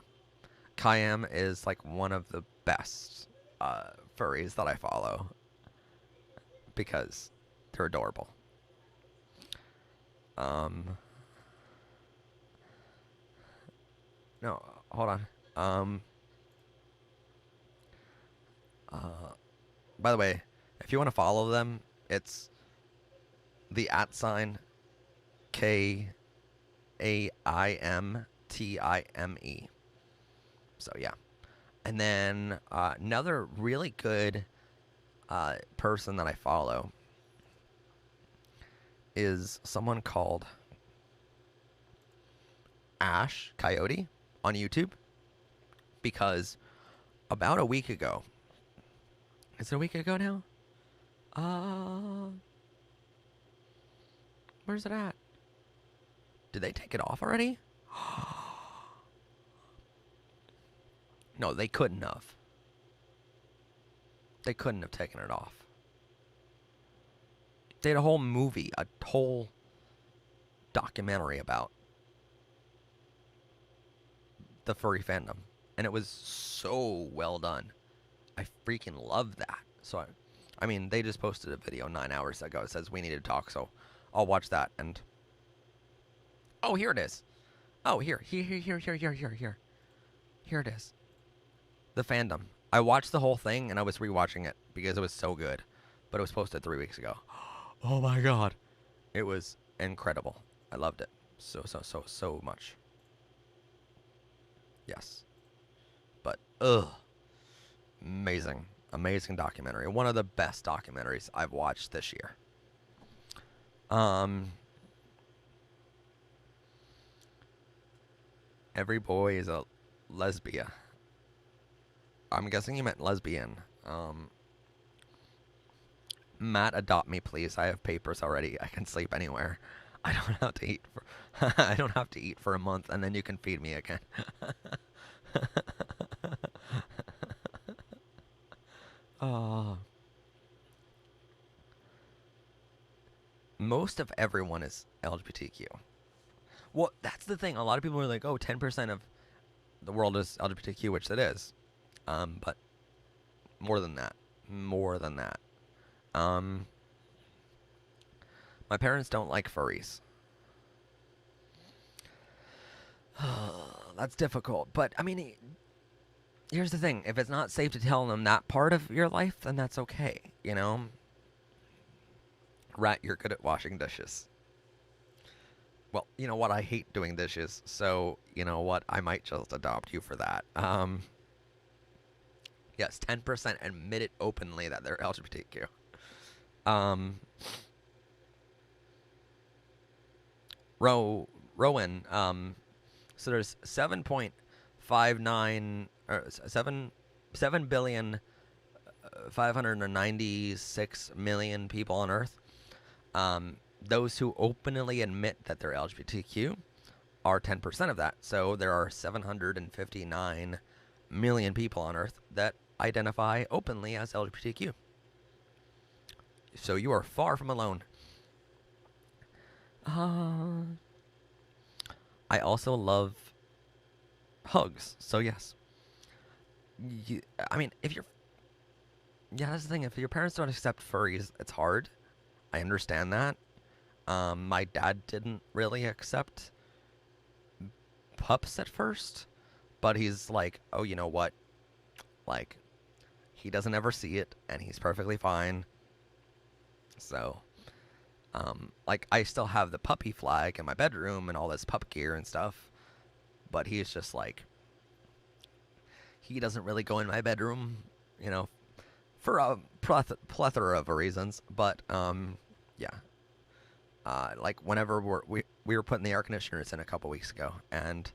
Kayam is like one of the best furries that I follow because they're adorable. No, hold on. By the way, if you want to follow them, it's the @ KAIMTIME. So yeah. And then another really good person that I follow is someone called Ash Coyote on YouTube, because about a week ago, is it a week ago now? Where's it at? Did they take it off already? No, they couldn't have. They couldn't have taken it off. They had a whole movie, a whole documentary about the furry fandom, and it was so well done. I freaking love that. So I mean, they just posted a video 9 hours ago. It says we need to talk, so I'll watch that. And oh, here it is. Oh, here it is. The fandom. I watched the whole thing, and I was rewatching it because it was so good. But it was posted 3 weeks ago. Oh my god, it was incredible. I loved it so much. Yes, but amazing documentary. One of the best documentaries I've watched this year. Every boy is a lesbian. I'm guessing you meant lesbian. Matt, adopt me, please. I have papers already. I can sleep anywhere. I don't have to eat for I don't have to eat for a month, and then you can feed me again. Oh. Most of everyone is LGBTQ. Well, that's the thing. A lot of people are like, oh, 10% of the world is LGBTQ, which it is. But more than that. My parents don't like furries. That's difficult. But, I mean, here's the thing. If it's not safe to tell them that part of your life, then that's okay, you know? Rat, you're good at washing dishes. Well, you know what? I hate doing dishes, so, you know what? I might just adopt you for that. Yes, 10% admit it openly that they're LGBTQ. Rowan, so there's 7.59 or 7,596,000,000 people on Earth. Those who openly admit that they're LGBTQ are 10% of that. So there are 759 million people on Earth that identify openly as LGBTQ. So you are far from alone. I also love hugs. So yes, I mean, if you're, yeah, that's the thing. If your parents don't accept furries, it's hard. I understand that. My dad didn't really accept pups at first, but he's like, oh, you know what? Like, he doesn't ever see it, and he's perfectly fine. So, like, I still have the puppy flag in my bedroom and all this pup gear and stuff, but he's just like, he doesn't really go in my bedroom, you know, for a plethora of reasons. But, yeah. Like, whenever we were putting the air conditioners in a couple weeks ago, and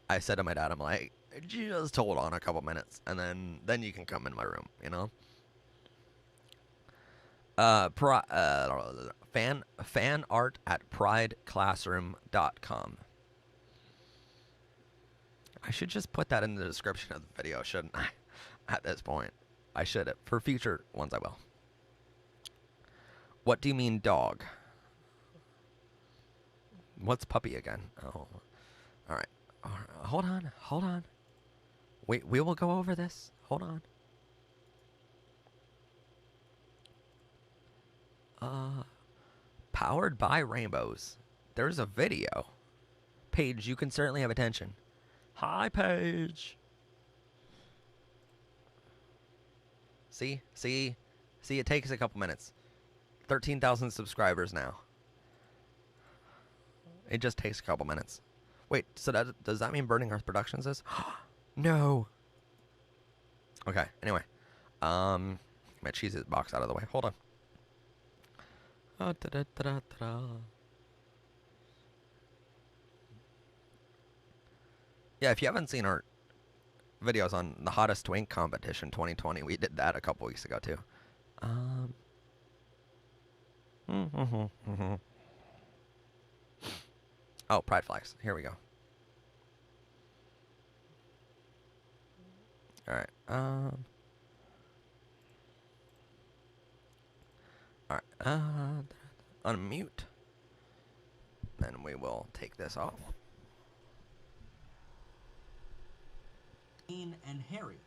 I said to my dad, I'm like, just hold on a couple minutes, and then you can come in my room, you know. Fan art at prideclassroom.com. I should just put that in the description of the video, shouldn't I? At this point, I should. For future ones, I will. What do you mean, dog? What's puppy again? Oh, all right. Hold on. We will go over this. Hold on. Powered by rainbows. There's a video. Paige, you can certainly have attention. Hi, Paige. See, it takes a couple minutes. 13,000 subscribers now. It just takes a couple minutes. Wait, so does that mean Burning Earth Productions is? No. Okay, anyway. My cheeses box out of the way. Hold on. Yeah, if you haven't seen our videos on the Hottest Twink Competition 2020, we did that a couple weeks ago too. Oh, pride flags. Here we go. All right. All right. Unmute. Then we will take this off. And hairy.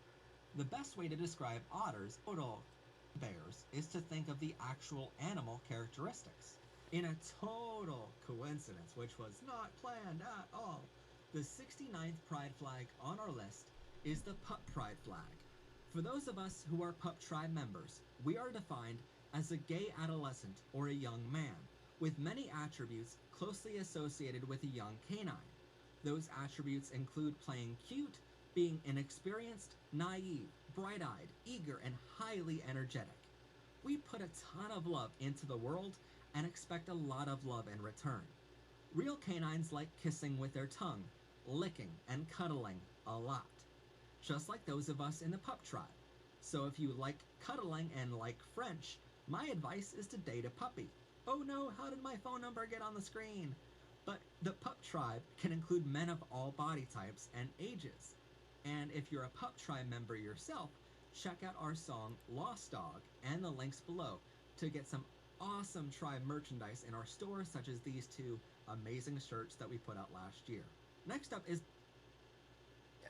The best way to describe otters, total bears, is to think of the actual animal characteristics. In a total coincidence, which was not planned at all, the 69th pride flag on our list is the pup pride flag. For those of us who are pup tribe members, we are defined as a gay adolescent or a young man, with many attributes closely associated with a young canine. Those attributes include playing cute, being inexperienced, naive, bright-eyed, eager, and highly energetic. We put a ton of love into the world and expect a lot of love in return. Real canines like kissing with their tongue, licking, and cuddling a lot, just like those of us in the pup tribe. So if you like cuddling and like French, my advice is to date a puppy. Oh no, how did my phone number get on the screen? But the pup tribe can include men of all body types and ages. And if you're a pup tribe member yourself, check out our song Lost Dog and the links below to get some awesome tribe merchandise in our store, such as these two amazing shirts that we put out last year. Next up is... Yeah.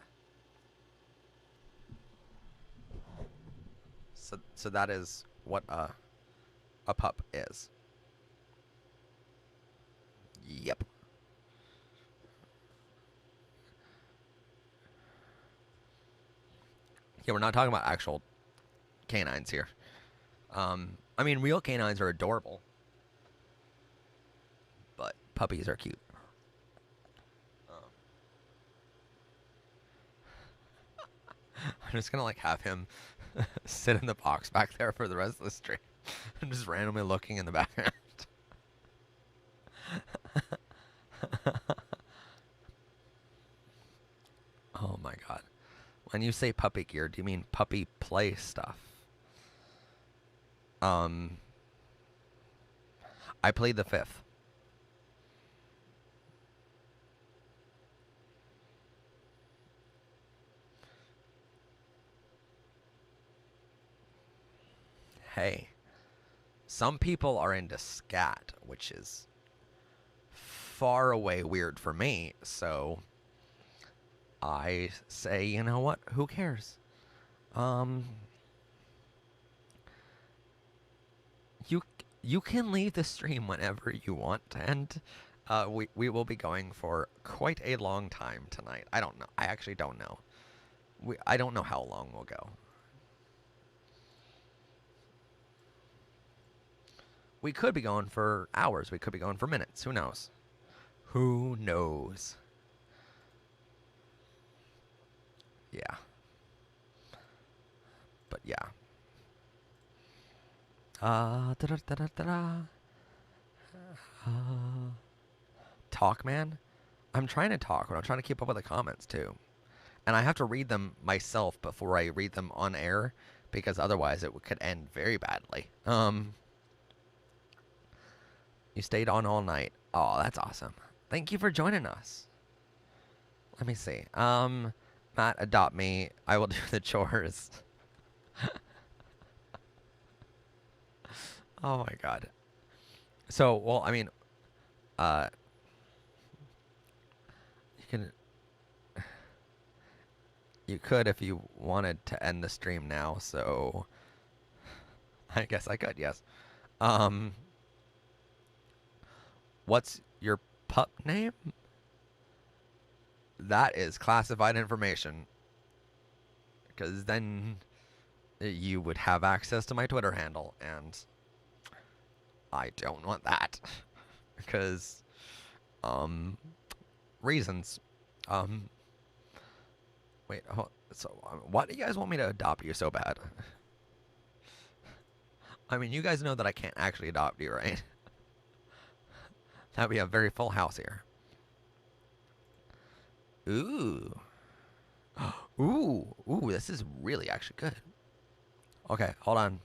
So that is what a pup is. Yep. Yeah, we're not talking about actual canines here. I mean, real canines are adorable, but puppies are cute. I'm just gonna like have him sit in the box back there for the rest of the stream. I'm just randomly looking in the background. Oh my god. When you say puppy gear, do you mean puppy play stuff? I played the 5th. Hey, some people are into scat, which is far away weird for me. So I say, you know what? Who cares? You you can leave the stream whenever you want, and we will be going for quite a long time tonight. I don't know. I actually don't know. I don't know how long we'll go. We could be going for hours. We could be going for minutes. Who knows? Who knows? Yeah. But yeah. Talk, man. I'm trying to talk, but I'm trying to keep up with the comments too. And I have to read them myself before I read them on air, because otherwise it could end very badly. You stayed on all night. Oh, that's awesome. Thank you for joining us. Let me see. Matt, adopt me. I will do the chores. Oh my god. So, well, I mean, you could if you wanted to end the stream now, so I guess I could, yes. What's your pup name? That is classified information, because then you would have access to my Twitter handle, and I don't want that. Because, reasons. Wait, so why do you guys want me to adopt you so bad? I mean, you guys know that I can't actually adopt you, right? That'd be a very full house here. Ooh. Ooh, this is really actually good. Okay, hold on.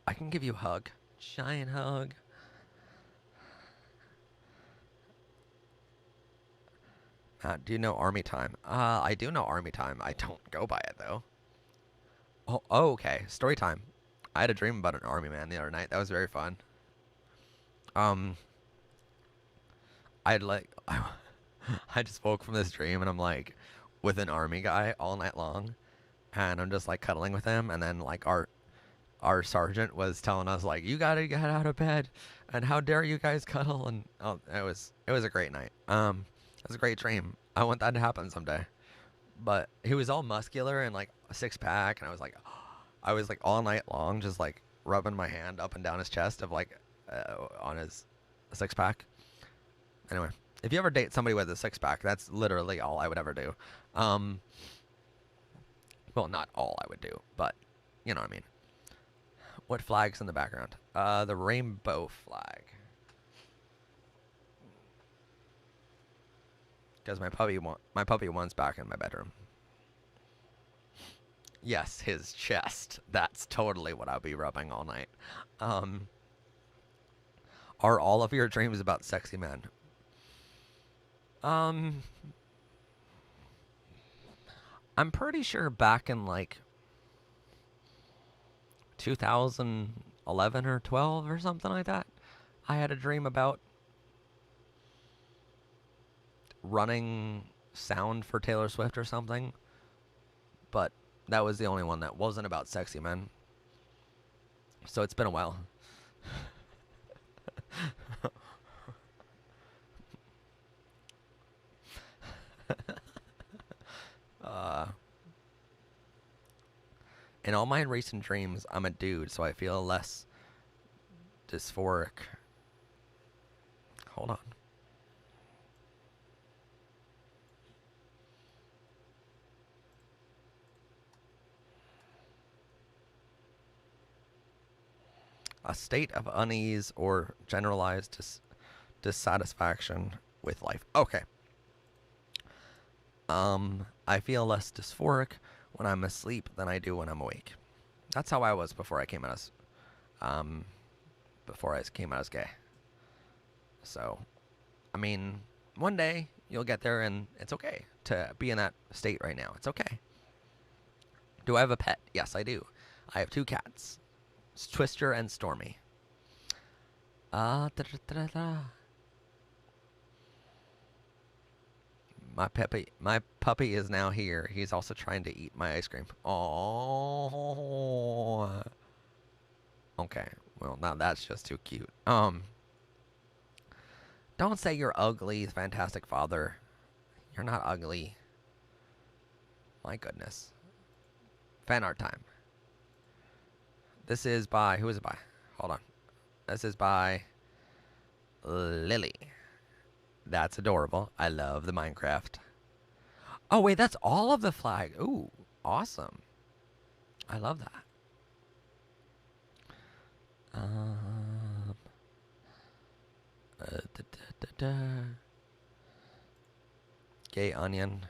I can give you a hug. Giant hug. Do you know Army Time? I do know Army Time. I don't go by it, though. Oh, okay. Story time. I had a dream about an army man the other night. That was very fun. I'd like... I just woke from this dream, and I'm, like, with an army guy all night long. And I'm just, like, cuddling with him. And then, like, our sergeant was telling us, like, you gotta get out of bed. And how dare you guys cuddle? And it was a great night. It was a great dream. I want that to happen someday. But he was all muscular and, like, a six-pack. And I was, like, all night long just, like, rubbing my hand up and down his chest of, like, on his six-pack. Anyway, if you ever date somebody with a six-pack, that's literally all I would ever do. Well, not all I would do, but you know what I mean. What flag's in the background? The rainbow flag. Because my puppy wants back in my bedroom. Yes, his chest. That's totally what I'll be rubbing all night. Are all of your dreams about sexy men? I'm pretty sure back in, like, 2011 or 12 or something like that, I had a dream about running sound for Taylor Swift or something. But that was the only one that wasn't about sexy men. So it's been a while. In all my recent dreams, I'm a dude, so I feel less dysphoric. Hold on. A state of unease or generalized dissatisfaction with life. Okay. I feel less dysphoric when I'm asleep than I do when I'm awake. That's how I was before I came out as gay. So, I mean, one day you'll get there, and it's okay to be in that state right now. It's okay. Do I have a pet? Yes, I do. I have two cats, Twister and Stormy. Da, da, da, da. My puppy is now here. He's also trying to eat my ice cream. Oh. Okay. Well, now that's just too cute. Don't say you're ugly, fantastic father. You're not ugly. My goodness. Fan art time. This is by, who is it by? Hold on. This is by Lily. That's adorable. I love the Minecraft. Oh, wait, that's all of the flag. Ooh, awesome. I love that. Da, da, da. Gay onion.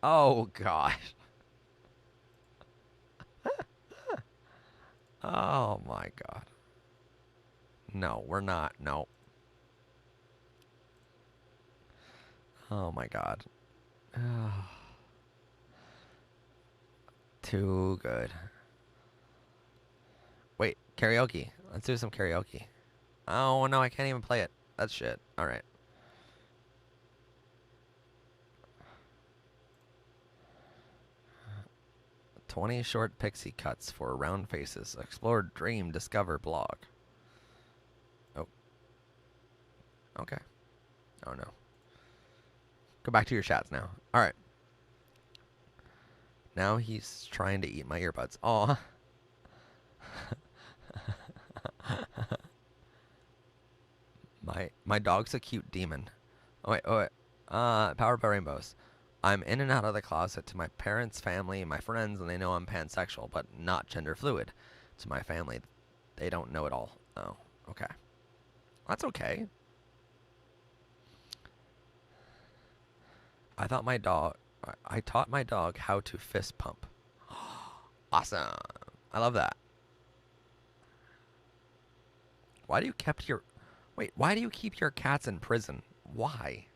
Oh, gosh. Oh, my God. No, we're not. No. Oh, my God. Too good. Wait, karaoke. Let's do some karaoke. Oh, no, I can't even play it. That's shit. All right. "20 short pixie cuts for round faces. Explore, dream, discover, blog." Oh. Okay. Oh, no. Go back to your chats now. All right. Now he's trying to eat my earbuds. Aw. My dog's a cute demon. Oh, wait. Powered by Rainbows. "I'm in and out of the closet to my parents, family, and my friends, and they know I'm pansexual, but not gender fluid. To my family, they don't know it all." Oh, okay. That's okay. I taught my dog how to fist pump. Awesome. I love that. Why do you keep your cats in prison? Why?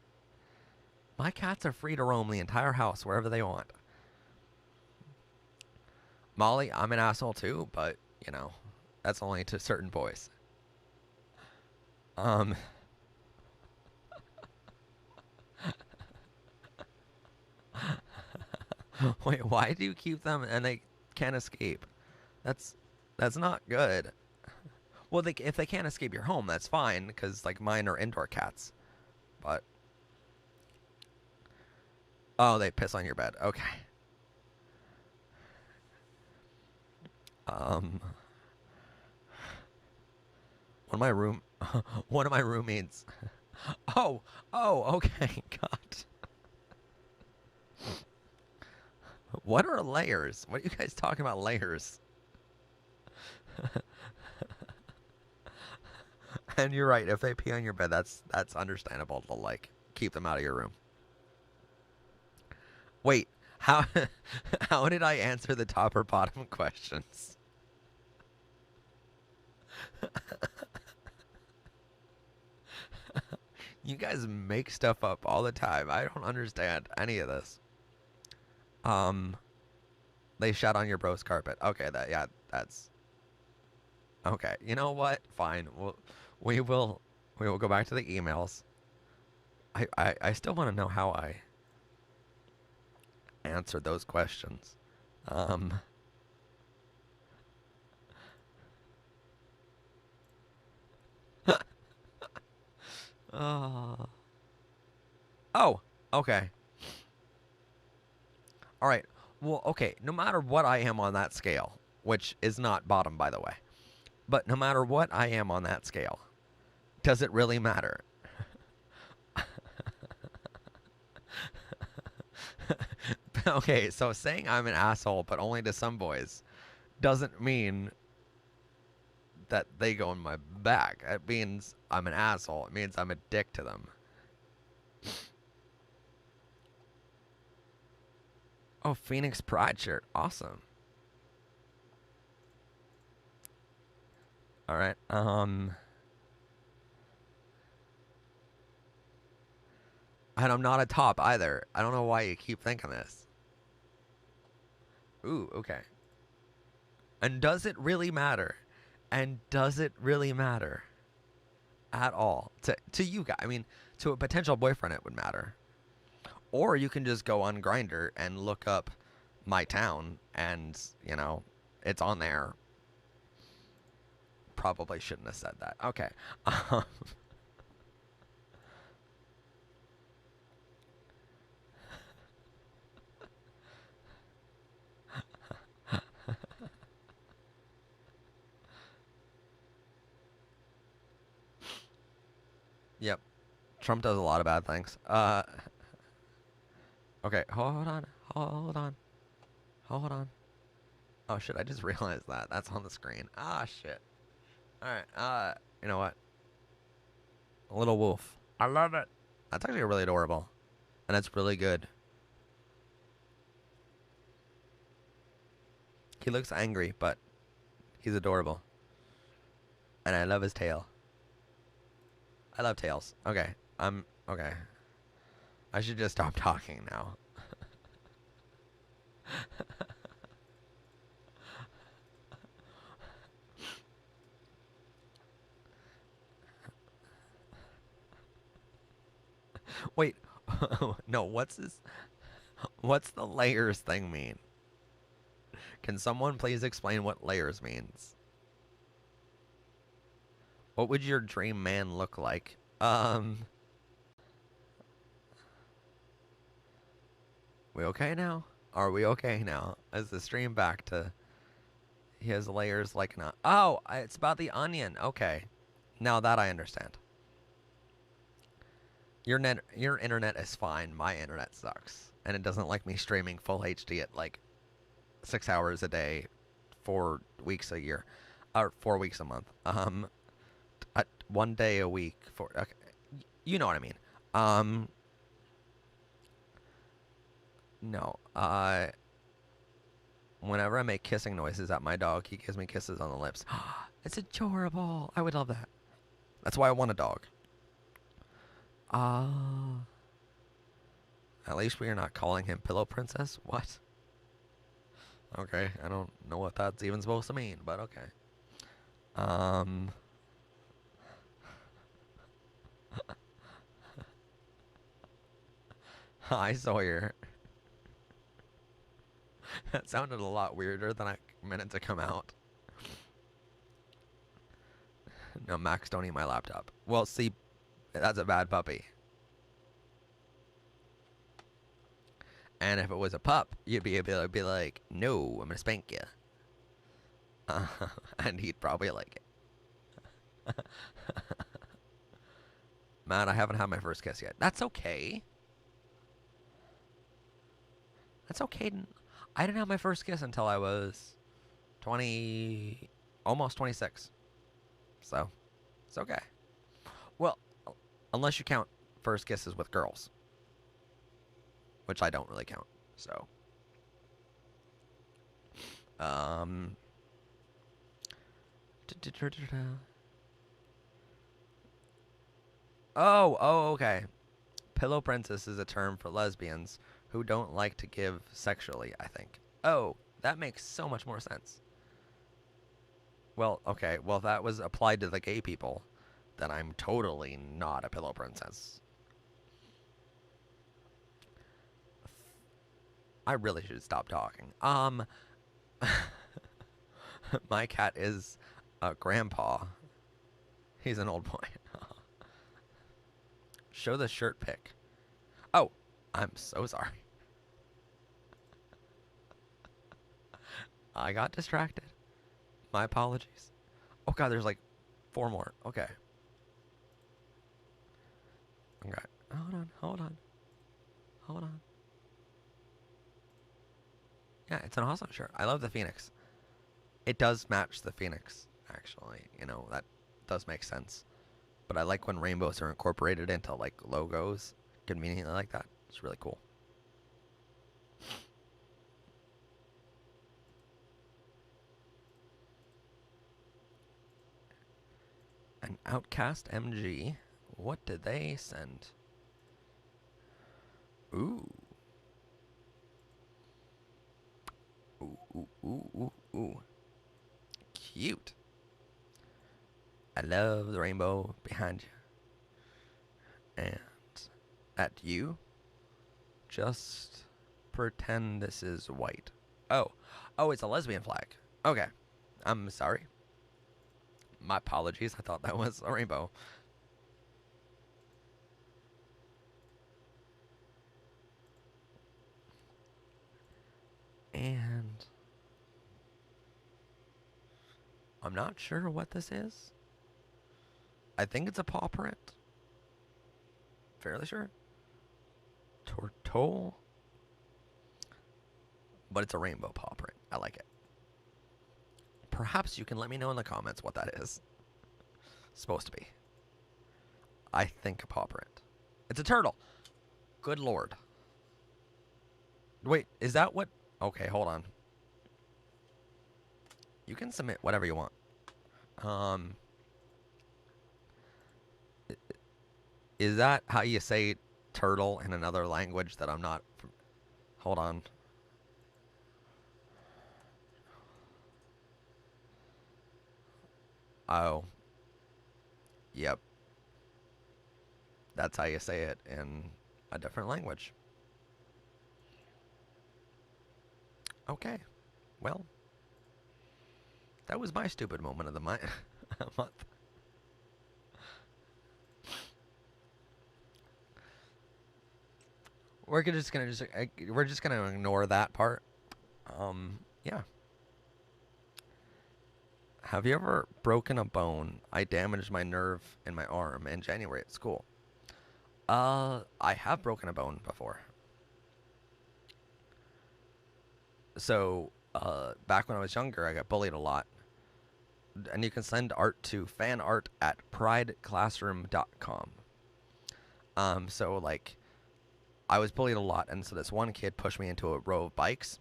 My cats are free to roam the entire house wherever they want. Molly, I'm an asshole too, but, you know, that's only to certain boys. Wait, why do you keep them and they can't escape? That's not good. Well, if they can't escape your home, that's fine, because, like, mine are indoor cats. But... oh, they piss on your bed. Okay. One of my roommates... Oh, okay, God. What are layers? What are you guys talking about, layers? And you're right, if they pee on your bed, that's understandable to, like, keep them out of your room. Wait, how did I answer the top or bottom questions? You guys make stuff up all the time. I don't understand any of this. They shat on your bro's carpet. Okay, that's okay. You know what? Fine. We will go back to the emails. I still want to know how I answered those questions. Oh, okay. All right. Well, okay. No matter what I am on that scale, which is not bottom, by the way, but no matter what I am on that scale, does it really matter? Okay, so saying I'm an asshole, but only to some boys, doesn't mean that they go in my back. It means I'm an asshole. It means I'm a dick to them. Oh, Phoenix Pride shirt. Awesome. All right. And I'm not a top either. I don't know why you keep thinking this. Ooh, okay. And does it really matter And does it really matter at all to you guys? I mean, to a potential boyfriend, it would matter. Or you can just go on Grindr and look up my town, and it's on there. Probably shouldn't have said that. Okay. Yep. Trump does a lot of bad things. Okay, hold on. Hold on. Hold on. Oh shit, I just realized that. That's on the screen. Ah shit. Alright, you know what? A little wolf. I love it. That's actually really adorable. And it's really good. He looks angry, but he's adorable. And I love his tail. I love tails. Okay. Okay. I should just stop talking now. Wait. No, what's the layers thing mean? Can someone please explain what layers means? What would your dream man look like? We okay now? Are we okay now? Is the stream back to he has layers like not? Oh, it's about the onion. Okay. Now that I understand. Your internet is fine. My internet sucks. And it doesn't like me streaming full HD at like 6 hours a day, 4 weeks a year, or 4 weeks a month. 1 day a week for okay, you know what I mean. No. Whenever I make kissing noises at my dog, he gives me kisses on the lips. It's adorable. I would love that. That's why I want a dog. At least we are not calling him Pillow Princess. What? Okay, I don't know what that's even supposed to mean, but okay. Hi, Sawyer. That sounded a lot weirder than I meant it to come out. No, Max, don't eat my laptop. Well, see, that's a bad puppy. And if it was a pup, you'd be able to be like, no, I'm going to spank you. And he'd probably like it. Man, I haven't had my first kiss yet. That's okay. That's okay. I didn't have my first kiss until I was 20, almost 26. So, it's okay. Well, unless you count first kisses with girls, which I don't really count. So, oh, okay. Pillow princess is a term for lesbians who don't like to give sexually, I think. Oh, that makes so much more sense. Well, okay. Well, if that was applied to the gay people, then I'm totally not a pillow princess. I really should stop talking. My cat is a grandpa. He's an old boy. Show the shirt pic. Oh, I'm so sorry. I got distracted. My apologies. Oh god, there's like 4 more. Okay. Okay. Hold on. Yeah, it's an awesome shirt. I love the Phoenix. It does match the Phoenix, actually. That does make sense. But I like when rainbows are incorporated into like logos conveniently like that. It's really cool. An Outcast MG. What did they send? Ooh. Ooh. Cute. I love the rainbow behind you. And at you, just pretend this is white. Oh, it's a lesbian flag. Okay, I'm sorry. My apologies. I thought that was a rainbow. And I'm not sure what this is. I think it's a paw print. Fairly sure. Tortole. But it's a rainbow paw print. I like it. Perhaps you can let me know in the comments what that is. It's supposed to be. I think a paw print. It's a turtle. Good lord. Wait, is that what... Okay, hold on. You can submit whatever you want. Is that how you say turtle in another language that I'm not... Hold on. Oh. Yep. That's how you say it in a different language. Okay. Well, that was my stupid moment of the month. We're just gonna ignore that part. Yeah. Have you ever broken a bone? I damaged my nerve in my arm in January at school. I have broken a bone before. So, back when I was younger, I got bullied a lot. And you can send art to fanart@prideclassroom.com. So, like, I was bullied a lot, and so this one kid pushed me into a row of bikes,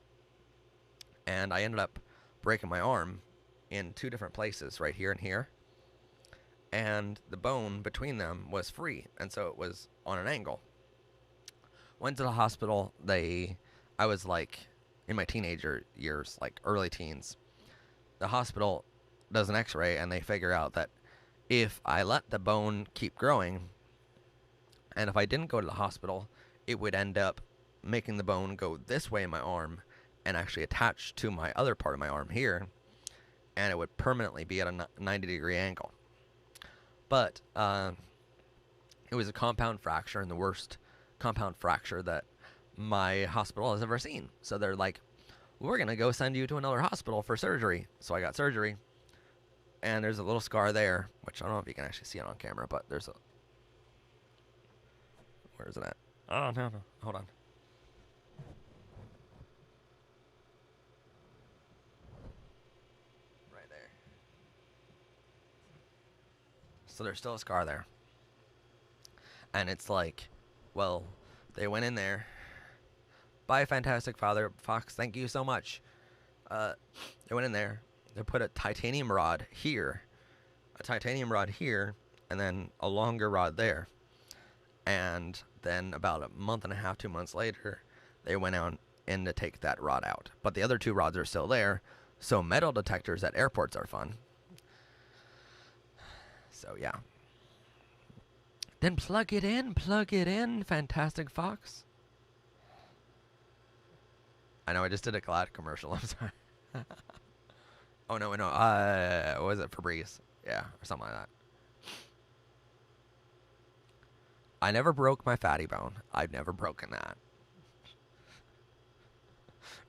and I ended up breaking my arm in 2 different places, right here and here. And the bone between them was free, and so it was on an angle. Went to the hospital. I was like in my teenager years, like early teens. The hospital does an x-ray, and they figure out that if I let the bone keep growing, and if I didn't go to the hospital, it would end up making the bone go this way in my arm and actually attach to my other part of my arm here, and it would permanently be at a 90-degree angle. But it was a compound fracture, and the worst compound fracture that my hospital has ever seen. So they're like, we're going to go send you to another hospital for surgery. So I got surgery, and there's a little scar there, which I don't know if you can actually see it on camera, but there's a... Where is it at? Oh, no. Hold on. Right there. So there's still a scar there. And it's like, well, they went in there. Bye, Fantastic Father Fox. Thank you so much. They went in there. They put a titanium rod here, and then a longer rod there. And then about a month and a half, 2 months later, they went out in to take that rod out. But the other 2 rods are still there, so metal detectors at airports are fun. So, yeah. Then plug it in, Fantastic Fox. I know I just did a Glad commercial, I'm sorry. Oh, no. What was it? Febreze. Yeah, or something like that. I never broke my fatty bone. I've never broken that.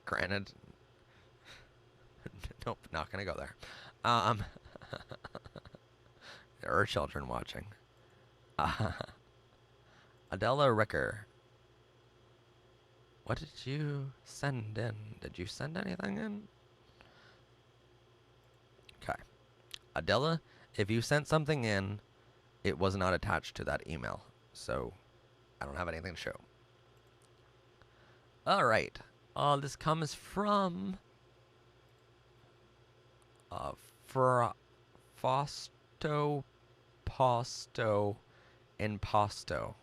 Granted. Nope, not gonna go there. There are children watching. Adela Ricker. What did you send in? Did you send anything in? Okay. Adela, if you sent something in, it was not attached to that email. So, I don't have anything to show. Alright. This comes from... Fausto Posto Impasto.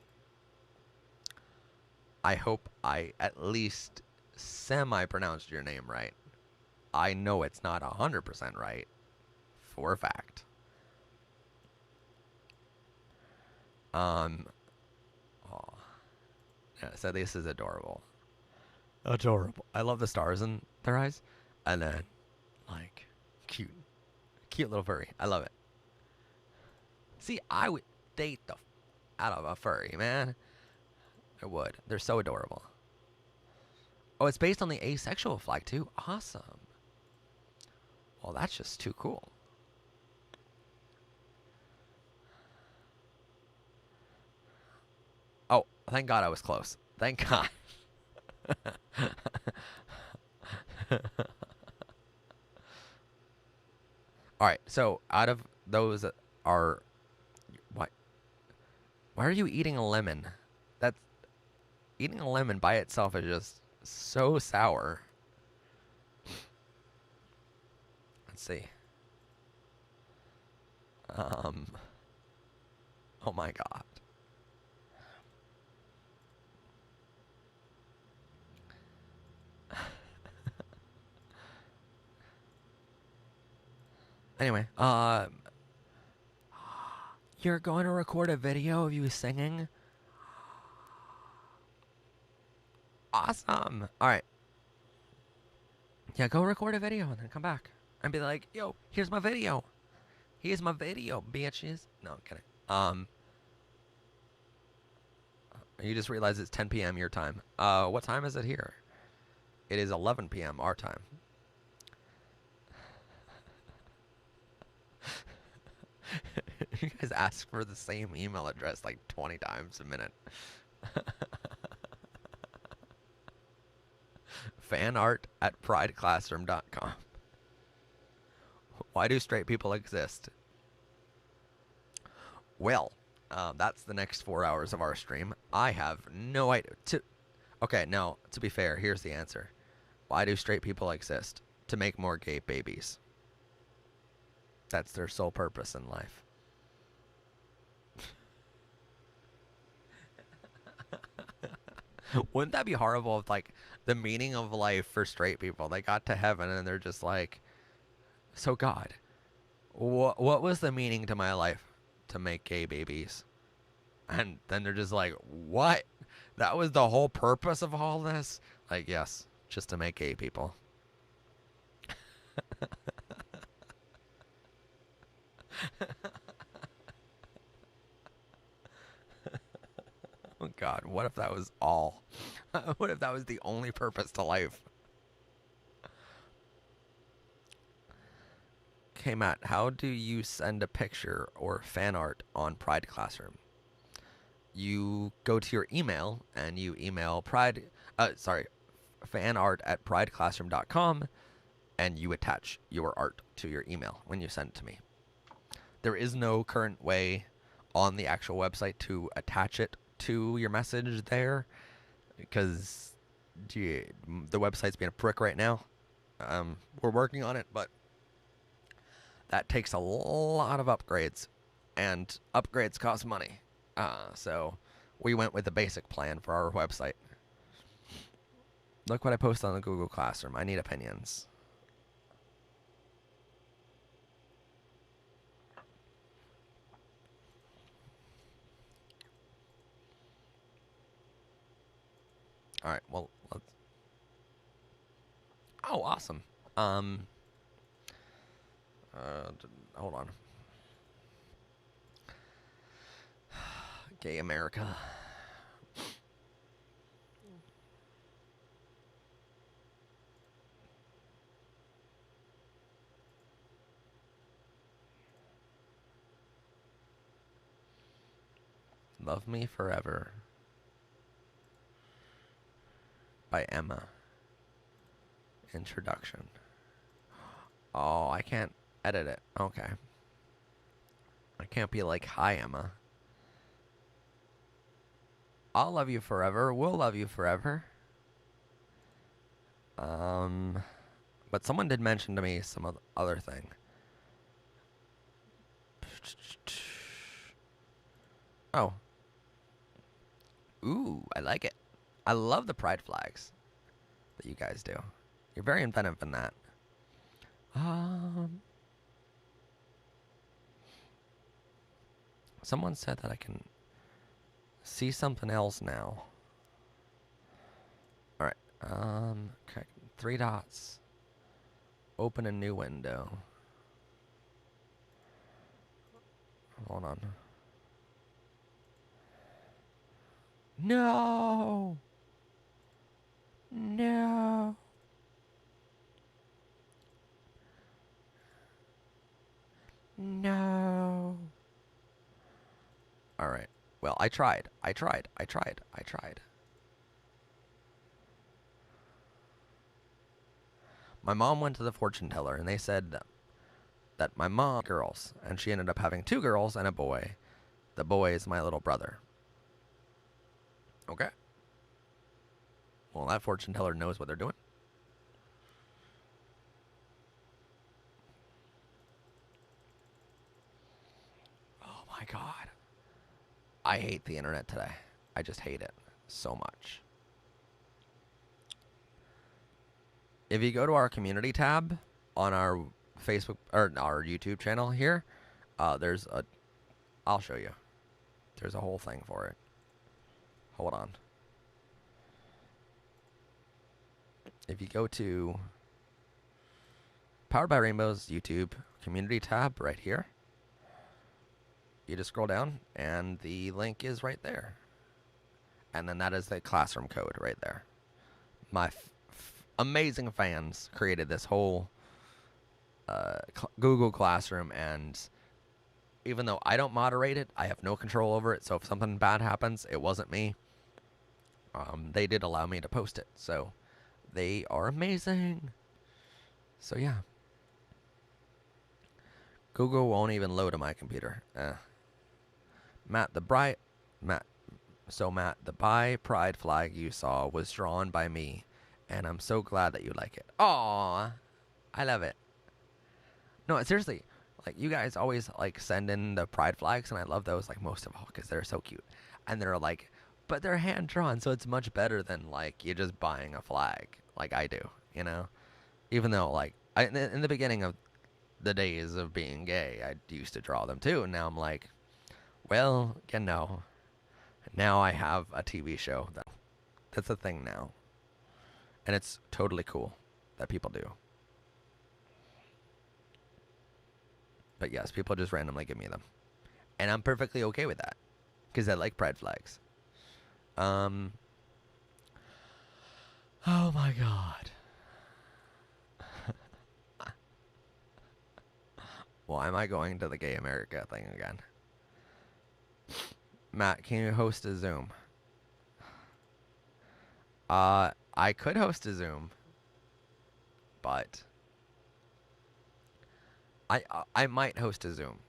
I hope I at least semi-pronounced your name right. I know it's not 100% right. For a fact. Um, oh, yeah, so this is adorable. Adorable. I love the stars in their eyes. And then, like, cute. Cute little furry. I love it. See, I would date the out of a furry, man. I would. They're so adorable. Oh, it's based on the asexual flag, too. Awesome. Well, that's just too cool. Oh, thank God I was close. Thank God. All right, so out of those that are... Why are you eating a lemon? That's... Eating a lemon by itself is just so sour. Let's see. Oh my God. Anyway, you're going to record a video of you singing? Awesome. All right. Yeah, go record a video and then come back and be like, yo, here's my video. Here's my video, bitches. No, I'm kidding. You just realized it's 10 p.m. your time. What time is it here? It is 11 p.m. our time. You guys ask for the same email address like 20 times a minute. fanart@prideclassroom.com. Why do straight people exist? Well, that's the next 4 hours of our stream. I have no idea. Okay, no, to be fair, here's the answer. Why do straight people exist? To make more gay babies. That's their sole purpose in life. Wouldn't that be horrible if, like, the meaning of life for straight people, they got to heaven and they're just like, so God, what was the meaning to my life? To make gay babies. And then they're just like, what? That was the whole purpose of all this? Like, yes, just to make gay people. Oh God, what if that was all? What if that was the only purpose to life? Okay, Matt, how do you send a picture or fan art on Pride Classroom? You go to your email and you email fanart@prideclassroom.com, and you attach your art to your email when you send it to me. There is no current way on the actual website to attach it to your message there, because the website's being a prick right now. We're working on it, but that takes a lot of upgrades, and upgrades cost money. So we went with the basic plan for our website. Look what I posted on the Google Classroom. I need opinions. All right, well, let's... Oh, awesome. Hold on. Gay America. Love Me Forever by Emma. Introduction. Oh, I can't edit it. Okay. I can't be like, hi, Emma. I'll love you forever. We'll love you forever. But someone did mention to me some other thing. Oh. Ooh, I like it. I love the pride flags that you guys do. You're very inventive in that. Someone said that I can see something else now. All right. Okay. 3 dots. Open a new window. Hold on. No. No. No. All right. Well, I tried. My mom went to the fortune teller and they said that my mom girls, and she ended up having 2 girls and a boy. The boy is my little brother. Okay. Well, that fortune teller knows what they're doing. Oh my god. I hate the internet today. I just hate it so much. If you go to our community tab on our Facebook or our YouTube channel here, there's a, I'll show you. There's a whole thing for it. Hold on. If you go to Powered by Rainbow's YouTube community tab right here, you just scroll down and the link is right there. And then that is the classroom code right there. My amazing fans created this whole Google Classroom, and even though I don't moderate it, I have no control over it. So if something bad happens, it wasn't me. They did allow me to post it, so they are amazing. So yeah, Google won't even load on my computer. Matt, the bi pride flag you saw was drawn by me, and I'm so glad that you like it. Aww, I love it. No, seriously, like, you guys always like send in the pride flags, and I love those like most of all because they're so cute, and they're like, but they're hand drawn, so it's much better than like you just buying a flag like I do, you know. Even though like in the beginning of the days of being gay, I used to draw them too, and now I'm like, well, you know, now I have a TV show that's a thing now, and it's totally cool that people do. But yes, people just randomly give me them, and I'm perfectly okay with that because I like pride flags. Oh my god. Why am I going to the Gay America thing again? Matt, can you host a Zoom? I could host a Zoom, but I might host a Zoom,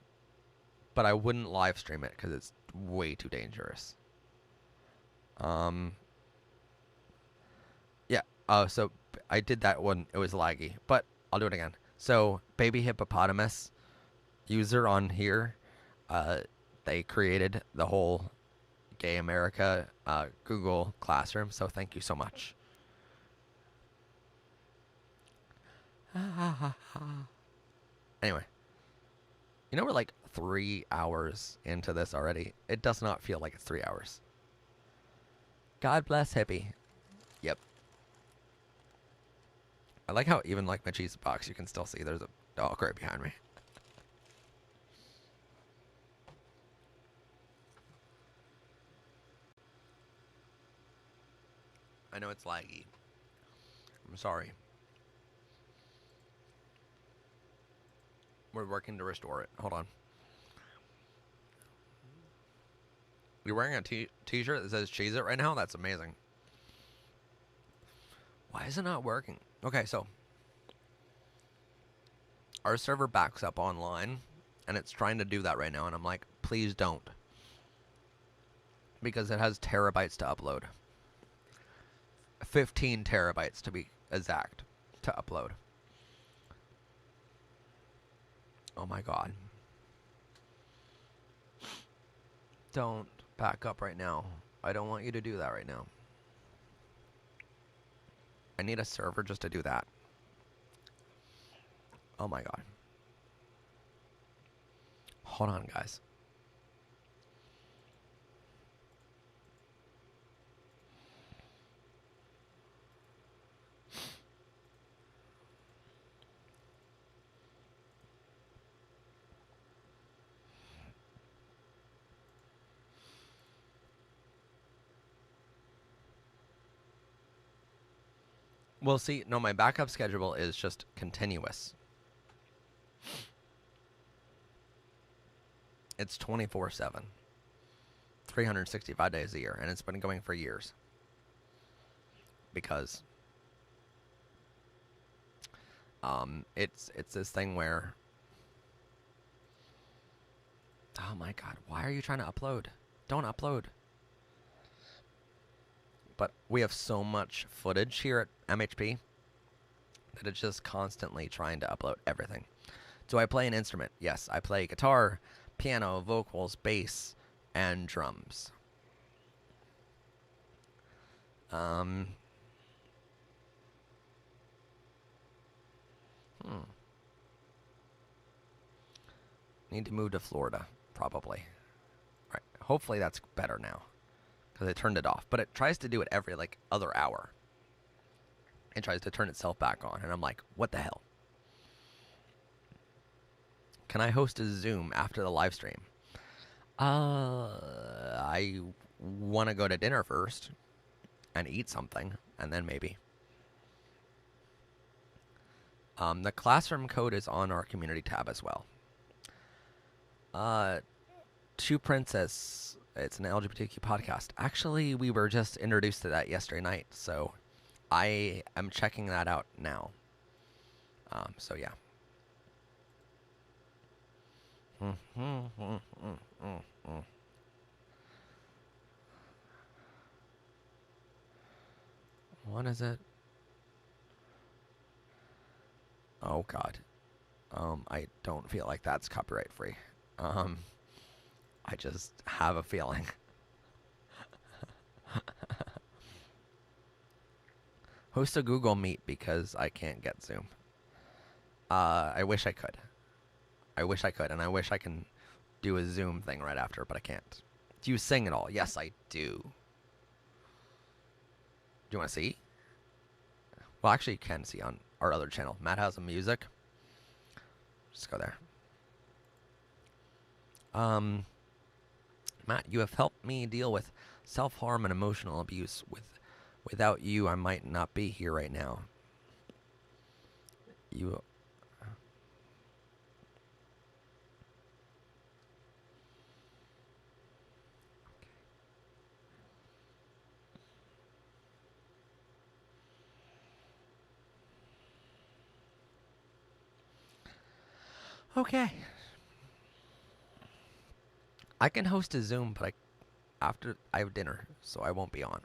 but I wouldn't live stream it because it's way too dangerous. Yeah. So I did that one. It was laggy, but I'll do it again. So baby hippopotamus user on here, they created the whole Gay America Google Classroom. So thank you so much. Anyway, you know, we're like 3 hours into this already. It does not feel like it's 3 hours. God bless hippie. Yep. I like how even like my cheese box, you can still see there's a dog right behind me. I know it's laggy. I'm sorry. We're working to restore it. Hold on. You're wearing a t-shirt that says Cheese It right now? That's amazing. Why is it not working? Okay, so our server backs up online, and it's trying to do that right now, and I'm like, please don't. Because it has terabytes to upload. 15 terabytes to be exact to upload. Oh my god. Don't back up right now. I don't want you to do that right now. I need a server just to do that. Oh my god. Hold on, guys. Well, see, no, my backup schedule is just continuous. It's 24/7, 365 days a year, and it's been going for years. Because it's this thing where, oh my god, why are you trying to upload? Don't upload. But we have so much footage here at MHP that it's just constantly trying to upload everything. Do I play an instrument? Yes, I play guitar, piano, vocals, bass, and drums. Need to move to Florida, probably. All right, hopefully that's better now, because I turned it off. But it tries to do it every, like, other hour. It tries to turn itself back on, and I'm like, what the hell? Can I host a Zoom after the live stream? I want to go to dinner first and eat something, and then maybe. The classroom code is on our community tab as well. Two Princess, it's an LGBTQ podcast. Actually, we were just introduced to that yesterday night, so I am checking that out now. So yeah. What is it? Oh god. I don't feel like that's copyright free. I just have a feeling. Host a Google Meet because I can't get Zoom. I wish I could. I wish I could, and I wish I can do a Zoom thing right after, but I can't. Do you sing at all? Yes, I do. Do you want to see? Well, actually, you can see on our other channel. Matt has some music. Just go there. Matt, you have helped me deal with self-harm and emotional abuse. Without you, I might not be here right now. You... Okay. I can host a Zoom, but after I have dinner, so I won't be on.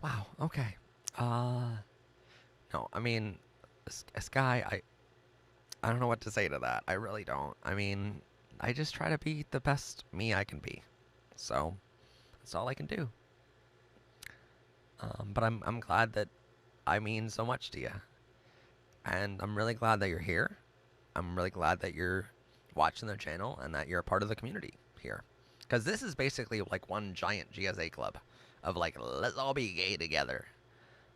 Wow, okay. No, I mean, Sky, I don't know what to say to that. I really don't. I mean, I just try to be the best me I can be. So, that's all I can do. But I'm glad that I mean so much to you. And I'm really glad that you're here. I'm really glad that you're watching the channel and that you're a part of the community here. Because this is basically like one giant GSA club of like, let's all be gay together.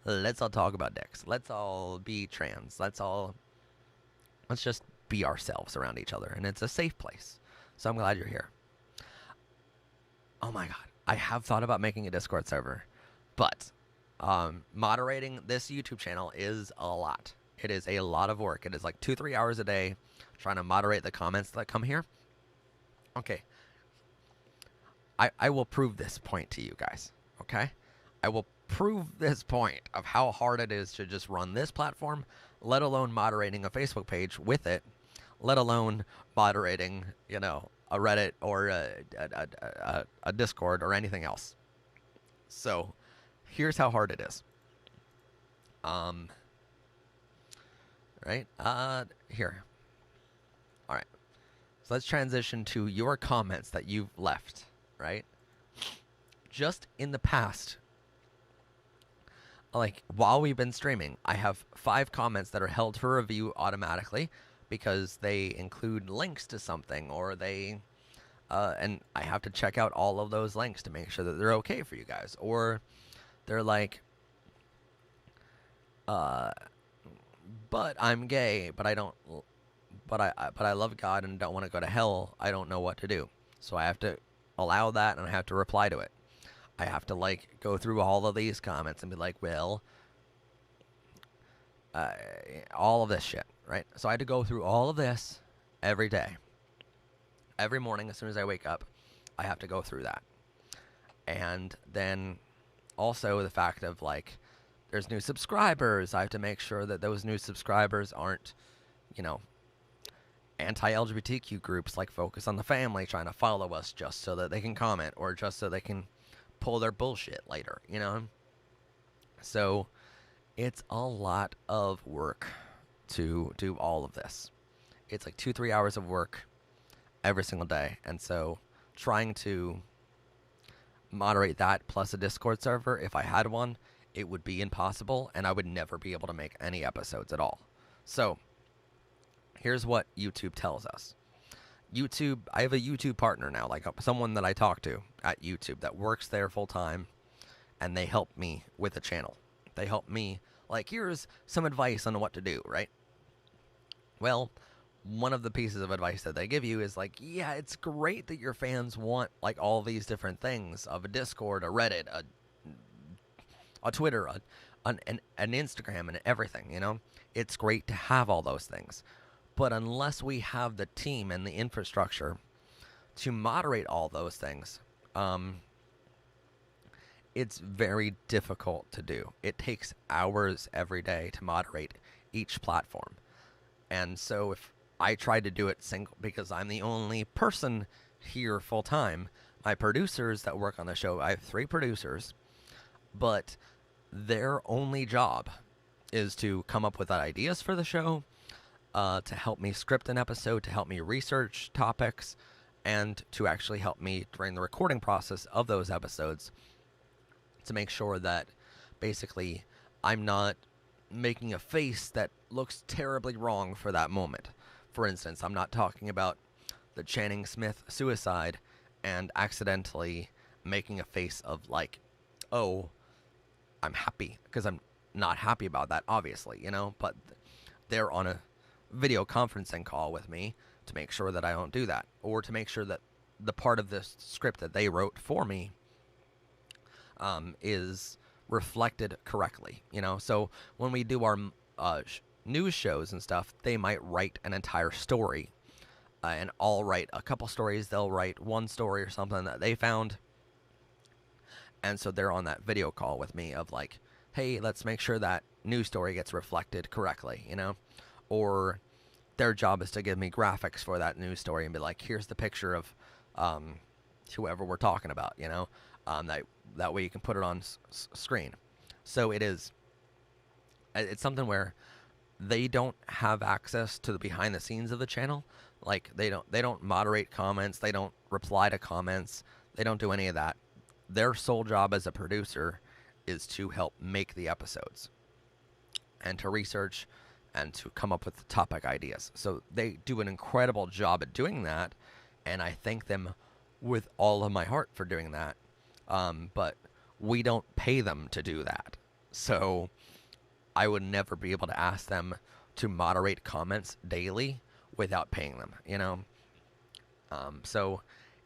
Let's all talk about dicks. Let's all be trans. Let's just be ourselves around each other. And it's a safe place. So I'm glad you're here. Oh my god. I have thought about making a Discord server. But moderating this YouTube channel is a lot. It is a lot of work. It is like 2-3 hours a day trying to moderate the comments that come here. Okay. I will prove this point to you guys. Okay? I will prove this point of how hard it is to just run this platform, let alone moderating a Facebook page with it, let alone moderating, you know, a Reddit or a Discord or anything else. So, here's how hard it is. Right? Here. All right. So let's transition to your comments that you've left, right? Just in the past, like while we've been streaming, I have 5 comments that are held for review automatically because they include links to something or they, and I have to check out all of those links to make sure that they're okay for you guys. Or they're like, but I'm gay, but I don't, but I love God and don't want to go to hell. I don't know what to do. So I have to allow that and I have to reply to it. I have to like go through all of these comments and be like, well, all of this shit, right? So I had to go through all of this every day. Every morning, as soon as I wake up, I have to go through that. And then also the fact of like, there's new subscribers. I have to make sure that those new subscribers aren't, you know, anti-LGBTQ groups like Focus on the Family trying to follow us just so that they can comment or just so they can pull their bullshit later, you know? So it's a lot of work to do all of this. It's like 2-3 hours of work every single day. And so trying to moderate that plus a Discord server, if I had one, it would be impossible and I would never be able to make any episodes at all. So here's what YouTube tells us. I have a YouTube partner now, like someone that I talk to at YouTube that works there full time, and they help me with the channel. They help me, like, here's some advice on what to do, right? Well, one of the pieces of advice that they give you is like, yeah, it's great that your fans want like all these different things of a Discord, a Reddit, a Twitter, an Instagram, and everything, you know? It's great to have all those things. But unless we have the team and the infrastructure to moderate all those things, it's very difficult to do. It takes hours every day to moderate each platform. And so if I try to do it single, because I'm the only person here full time, my producers that work on the show, I have 3 producers, but their only job is to come up with ideas for the show, to help me script an episode, to help me research topics, and to actually help me during the recording process of those episodes to make sure that basically I'm not making a face that looks terribly wrong for that moment. For instance, I'm not talking about the Channing Smith suicide and accidentally making a face of like, oh, I'm happy, because I'm not happy about that, obviously, you know, but they're on a video conferencing call with me to make sure that I don't do that, or to make sure that the part of this script that they wrote for me is reflected correctly, you know. So when we do our news shows and stuff, they might write an entire story, and I'll write a couple stories. They'll write one story or something that they found, and so they're on that video call with me of like, hey, let's make sure that news story gets reflected correctly, you know. Or their job is to give me graphics for that news story and be like, here's the picture of whoever we're talking about, you know. That way you can put it on screen. So it's something where they don't have access to the behind the scenes of the channel. Like they don't moderate comments, they don't reply to comments, they don't do any of that. Their sole job as a producer is to help make the episodes and to research and to come up with the topic ideas. So they do an incredible job at doing that, and I thank them with all of my heart for doing that. But we don't pay them to do that. So I would never be able to ask them to moderate comments daily without paying them, you know? So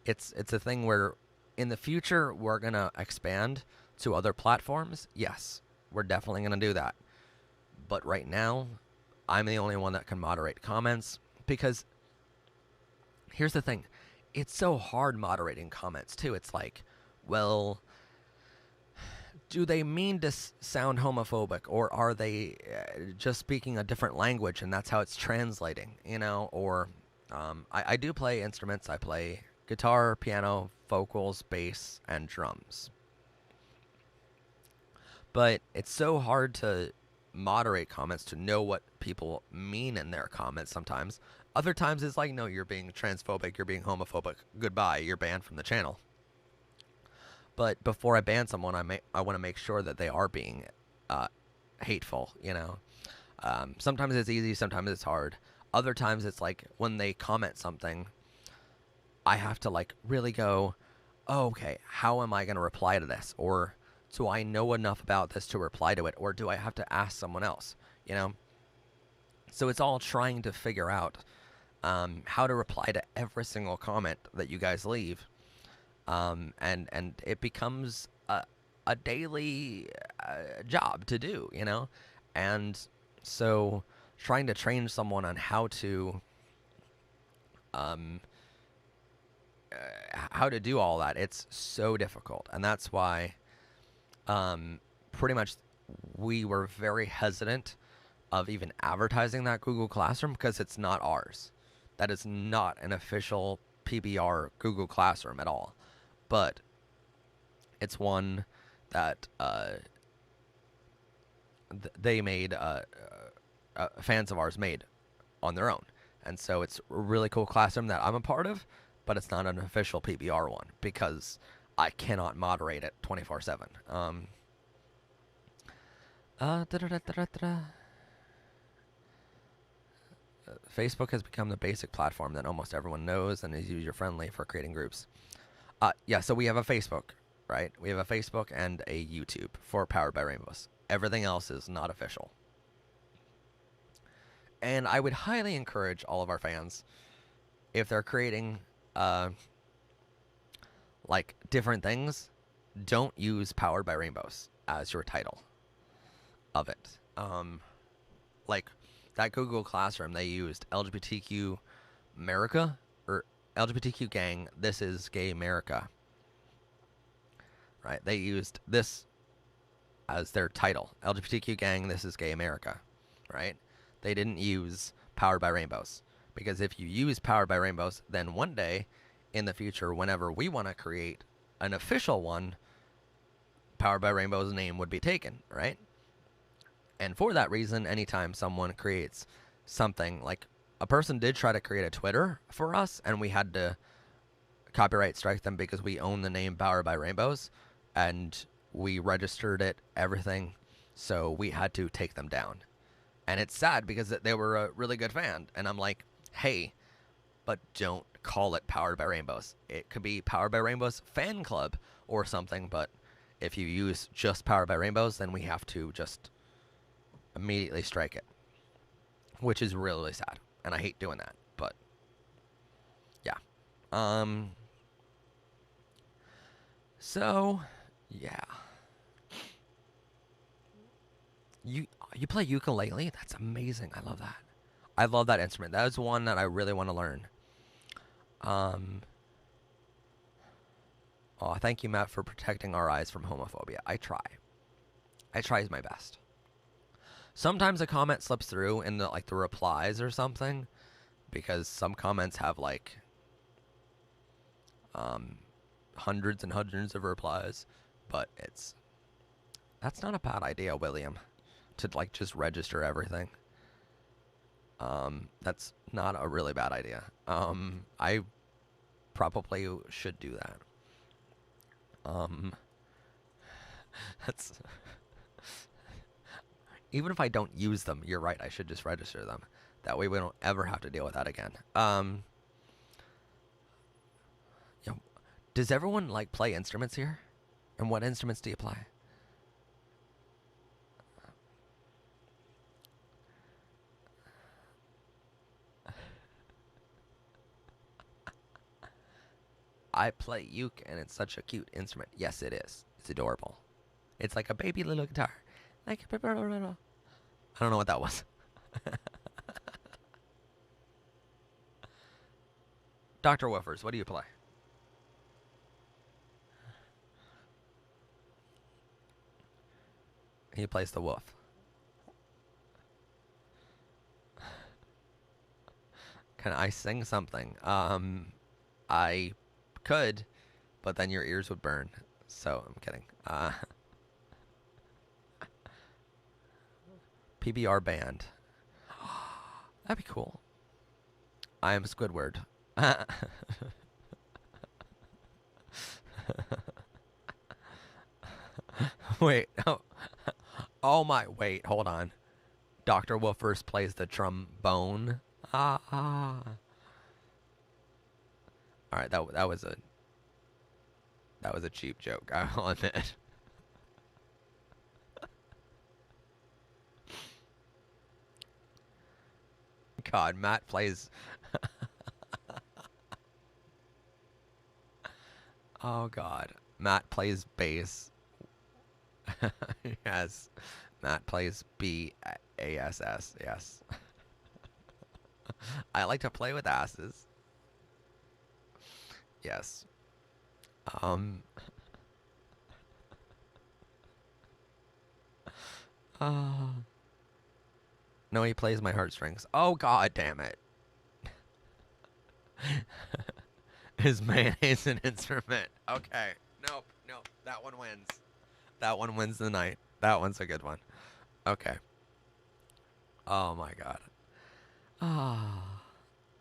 it's a thing where in the future we're going to expand to other platforms. Yes, we're definitely going to do that. But right now, I'm the only one that can moderate comments, because here's the thing. It's so hard moderating comments too. It's like, well, do they mean to sound homophobic, or are they just speaking a different language and that's how it's translating, you know? Or I do play instruments. I play guitar, piano, vocals, bass, and drums. But it's so hard to moderate comments to know what people mean in their comments sometimes. Other times it's like, no, you're being transphobic, you're being homophobic, goodbye, you're banned from the channel. But before I ban someone, I want to make sure that they are being hateful, you know. Sometimes it's easy, sometimes it's hard. Other times it's like when they comment something, I have to like really go, oh, okay, how am I going to reply to this? Or do I know enough about this to reply to it? Or do I have to ask someone else, you know? So it's all trying to figure out how to reply to every single comment that you guys leave. And it becomes a daily job to do, you know? And so trying to train someone on um, how to do all that, it's so difficult. And that's why pretty much we were very hesitant of even advertising that Google Classroom because it's not ours. That is not an official PBR Google Classroom at all. But it's one that they made, fans of ours made on their own. And so it's a really cool classroom that I'm a part of, but it's not an official PBR one because I cannot moderate it 24/7. Facebook has become the basic platform that almost everyone knows and is user-friendly for creating groups. Yeah, so we have a Facebook, right? We have a Facebook and a YouTube for Powered by Rainbows. Everything else is not official. And I would highly encourage all of our fans, if they're creating like different things, don't use Powered by Rainbows as your title of it. Like that Google Classroom, they used LGBTQ America or LGBTQ gang. This is gay America, right? They used this as their title. LGBTQ gang. This is gay America, right? They didn't use Powered by Rainbows, because if you use Powered by Rainbows, then one day in the future, whenever we want to create an official one, Powered by Rainbow's name would be taken, right? And for that reason, anytime someone creates something, like a person did try to create a Twitter for us, and we had to copyright strike them because we own the name Powered by Rainbows, and we registered it, everything, so we had to take them down. And it's sad because they were a really good fan, and I'm like, hey, but don't call it Powered by Rainbows. It could be Powered by Rainbows Fan Club or something, but if you use just Powered by Rainbows, then we have to just immediately strike it, which is really, really sad, and I hate doing that, but yeah. So yeah, you play ukulele? That's amazing. I love that. I love that instrument. That is one that I really want to learn. Oh, thank you, Matt, for protecting our eyes from homophobia. I try my best. Sometimes a comment slips through in the replies or something, because some comments have hundreds and hundreds of replies, but that's not a bad idea, William, to just register everything. That's not a really bad idea. I probably should do that. That's even if I don't use them, you're right, I should just register them. That way we don't ever have to deal with that again. Does everyone play instruments here? And what instruments do you play? I play uke, and it's such a cute instrument. Yes, it is. It's adorable. It's like a baby little guitar. I don't know what that was. Dr. Woofers, what do you play? He plays the woof. Can I sing something? I could, but then your ears would burn. So I'm kidding. PBR band. That'd be cool. I am Squidward. Wait. Oh my. Wait. Hold on. Dr. Woofers plays the trombone. All right. That was a cheap joke, I'll admit. God, Matt plays. Oh God, Matt plays bass Yes. Matt plays BASS. Yes. I like to play with asses. Yes. Um. Uh, no, he plays my heartstrings. Oh, god damn it. Is mayonnaise an instrument? Okay. Nope. Nope. That one wins. That one wins the night. That one's a good one. Okay. Oh my god. Ah.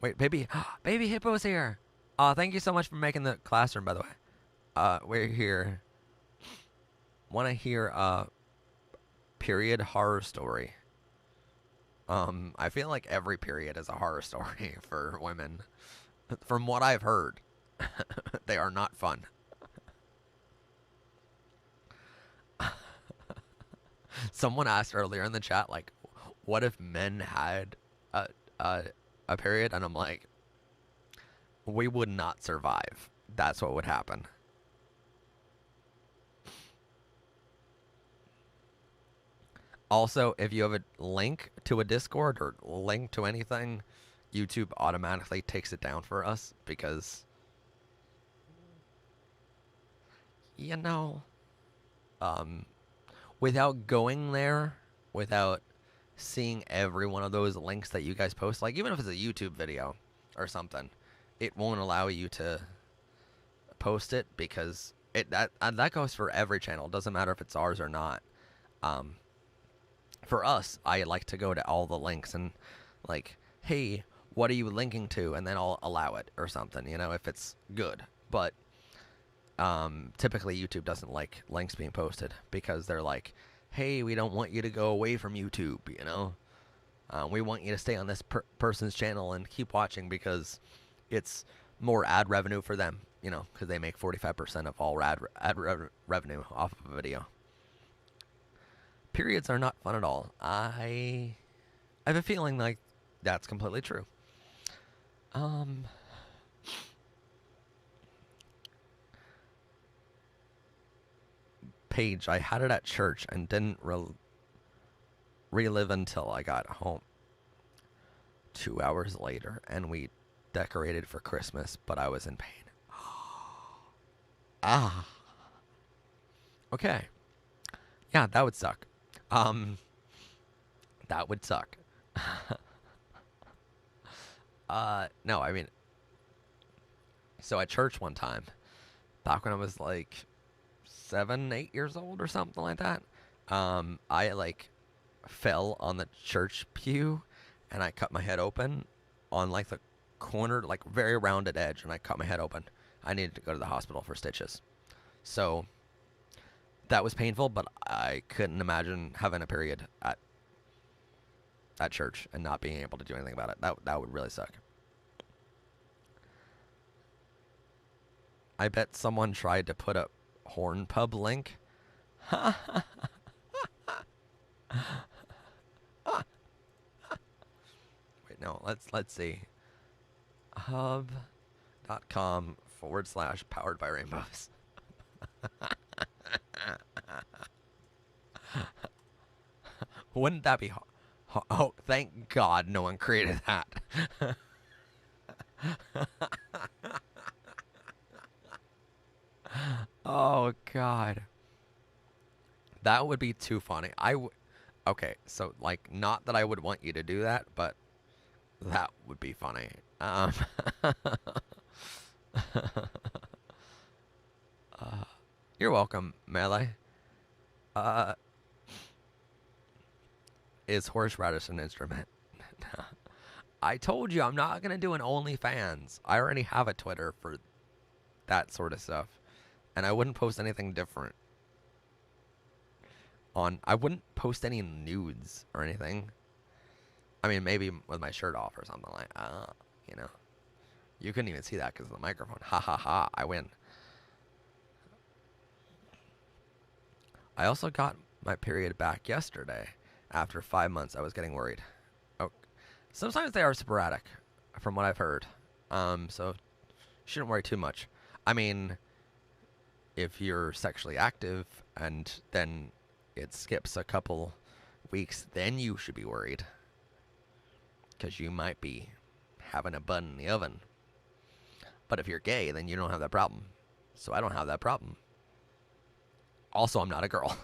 Wait, baby. Baby Hippo's here. Thank you so much for making the classroom, by the way. We're here. Want to hear a period horror story? I feel like every period is a horror story for women. From what I've heard, they are not fun. Someone asked earlier in the chat, like, what if men had a, a, a period? And I'm like, we would not survive. That's what would happen. Also, if you have a link to a Discord or link to anything, YouTube automatically takes it down for us because, you know, without going there, without seeing every one of those links that you guys post, like even if it's a YouTube video or something, it won't allow you to post it because that goes for every channel. It doesn't matter if it's ours or not. For us, I like to go to all the links and like, hey, what are you linking to? And then I'll allow it or something, you know, if it's good. But typically YouTube doesn't like links being posted because they're like, hey, we don't want you to go away from YouTube, you know? We want you to stay on this person's channel and keep watching because it's more ad revenue for them, you know, because they make 45% of all revenue off of a video. Periods are not fun at all. I have a feeling like that's completely true. Paige, I had it at church and didn't relive until I got home 2 hours later, and we decorated for Christmas, but I was in pain. Ah. Okay. Yeah, that would suck. That would suck. No, I mean, so at church one time, back when I was like 7, 8 years old or something like that, I like fell on the church pew and I cut my head open on like the corner, like very rounded edge, and I cut my head open. I needed to go to the hospital for stitches. So that was painful, but I couldn't imagine having a period at church and not being able to do anything about it. That would really suck. I bet someone tried to put a Hornpub link. Wait, no, let's see. hub.com/powered by rainbows. Wouldn't that be oh, thank God no one created that. Oh God. That would be too funny. Okay, so like not that I would want you to do that, but that would be funny. You're welcome, Melee. Is horseradish an instrument? I told you I'm not gonna do an OnlyFans. I already have a Twitter for that sort of stuff, and I wouldn't post anything different. I wouldn't post any nudes or anything. I mean, maybe with my shirt off or something like, you know. You couldn't even see that because of the microphone. Ha ha ha! I win. I also got my period back yesterday. After 5 months, I was getting worried. Oh, sometimes they are sporadic, from what I've heard. So shouldn't worry too much. I mean, if you're sexually active and then it skips a couple weeks, then you should be worried. Because you might be having a bun in the oven. But if you're gay, then you don't have that problem. So I don't have that problem. Also, I'm not a girl.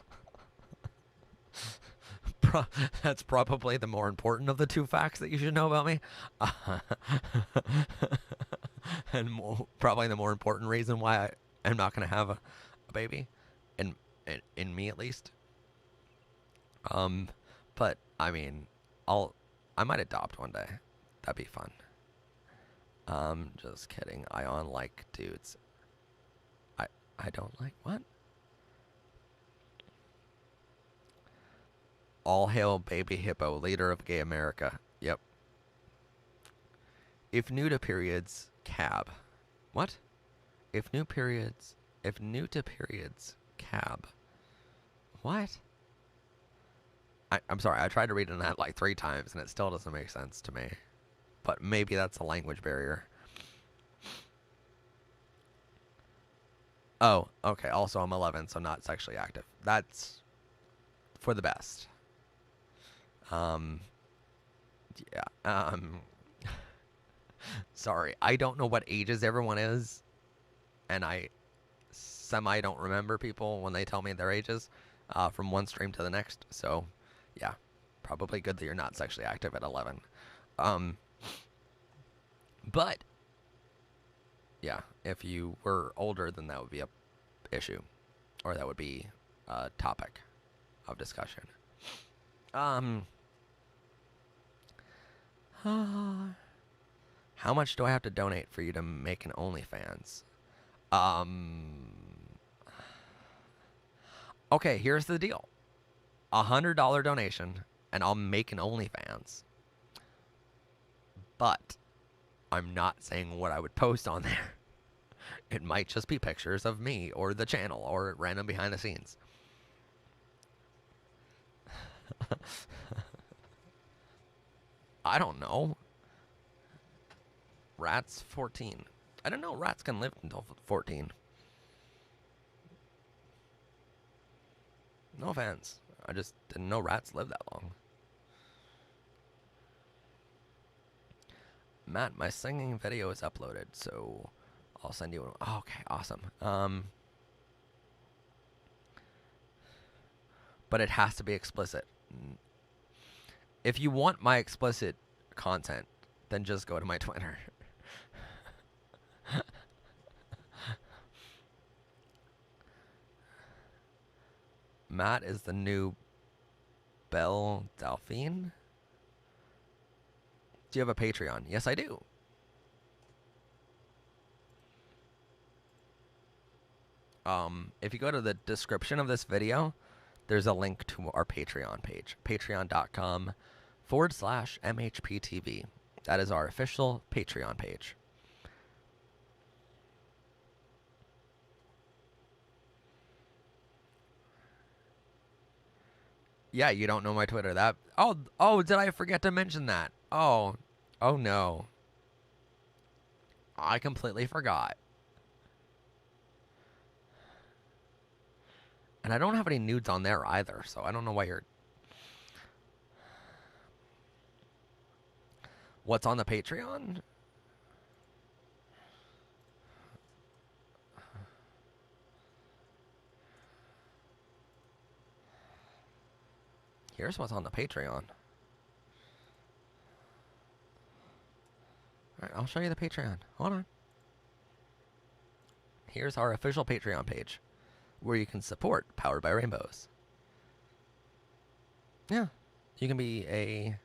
That's probably the more important of the two facts that you should know about me. And probably the more important reason why I am not going to have a baby. In me, at least. But, I mean, I might adopt one day. That'd be fun. Just kidding. I don't like dudes. I don't like what? All hail Baby Hippo, leader of gay America. Yep. If new to periods, cab. What? If new to periods, cab. What? I'm sorry, I tried to read that like 3 times and it still doesn't make sense to me. But maybe that's a language barrier. Oh, okay. Also, I'm 11, so not sexually active. That's for the best. Yeah. Sorry, I don't know what ages everyone is, and I don't remember people when they tell me their ages from one stream to the next. So, yeah, probably good that you're not sexually active at 11. But yeah, if you were older, then that would be a issue, or that would be a topic of discussion. How much do I have to donate for you to make an OnlyFans? Okay, here's the deal. $100 donation, and I'll make an OnlyFans. But I'm not saying what I would post on there. It might just be pictures of me or the channel or random behind the scenes. I don't know. Rat's 14. I don't know rats can live until 14. No offense. I just didn't know rats live that long. Matt, my singing video is uploaded, so I'll send you one. Oh, okay, awesome. But it has to be explicit. If you want my explicit content, then just go to my Twitter. Matt is the new Belle Delphine. Do you have a Patreon? Yes, I do. If you go to the description of this video, there's a link to our Patreon page. Patreon.com/MHPTV. That is our official Patreon page. Yeah, you don't know my Twitter. Oh, did I forget to mention that? Oh no. I completely forgot. And I don't have any nudes on there either, so I don't know why you're... What's on the Patreon? Here's what's on the Patreon. Alright, I'll show you the Patreon. Hold on. Here's our official Patreon page, where you can support Powered by Rainbows. Yeah. You can be a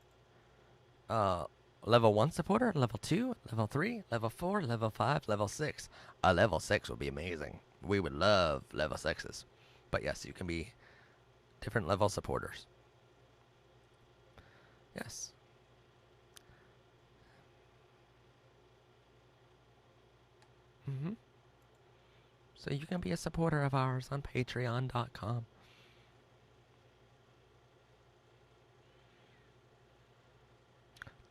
level 1 supporter, level 2, level 3, level 4, level 5, level 6. A level 6 would be amazing. We would love level 6s. But yes, you can be different level supporters. Yes. So you can be a supporter of ours on patreon.com.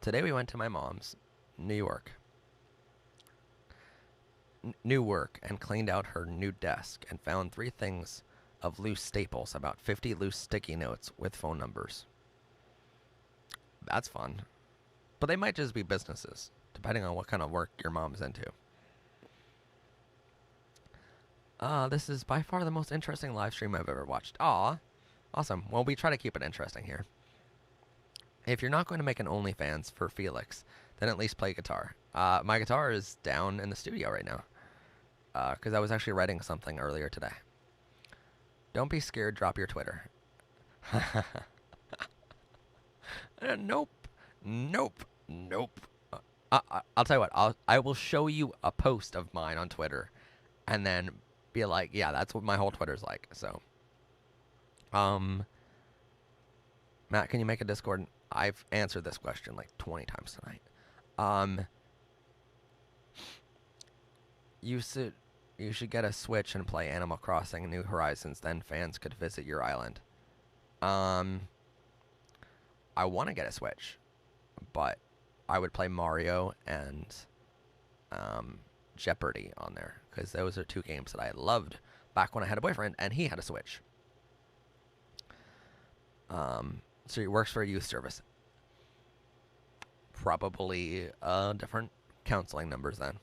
Today we went to my mom's, New York. new work and cleaned out her new desk and found 3 things of loose staples, about 50 loose sticky notes with phone numbers. That's fun. But they might just be businesses, depending on what kind of work your mom's into. This is by far the most interesting live stream I've ever watched. Aw, awesome. Well, we try to keep it interesting here. If you're not going to make an OnlyFans for Felix, then at least play guitar. My guitar is down in the studio right now, because I was actually writing something earlier today. Don't be scared, drop your Twitter. Nope. I'll tell you what, I will show you a post of mine on Twitter, and then be like, yeah, that's what my whole Twitter's like. So, Matt, can you make a Discord? I've answered this question like 20 times tonight. You should get a Switch and play Animal Crossing New Horizons, then fans could visit your island. I want to get a Switch, but I would play Mario and Jeopardy on there, because those are 2 games that I loved back when I had a boyfriend and he had a Switch. So he works for a youth service. Probably different counseling numbers then.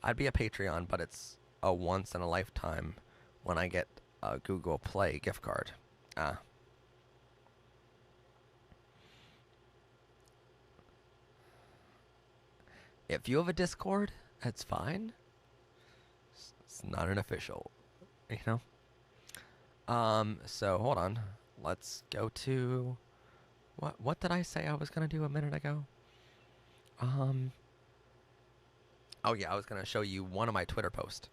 I'd be a Patreon, but it's a once in a lifetime when I get a Google Play gift card. If you have a Discord, that's fine. It's not an official, you know? So hold on. Let's go to what did I say I was gonna do a minute ago? Oh yeah, I was gonna show you one of my Twitter posts.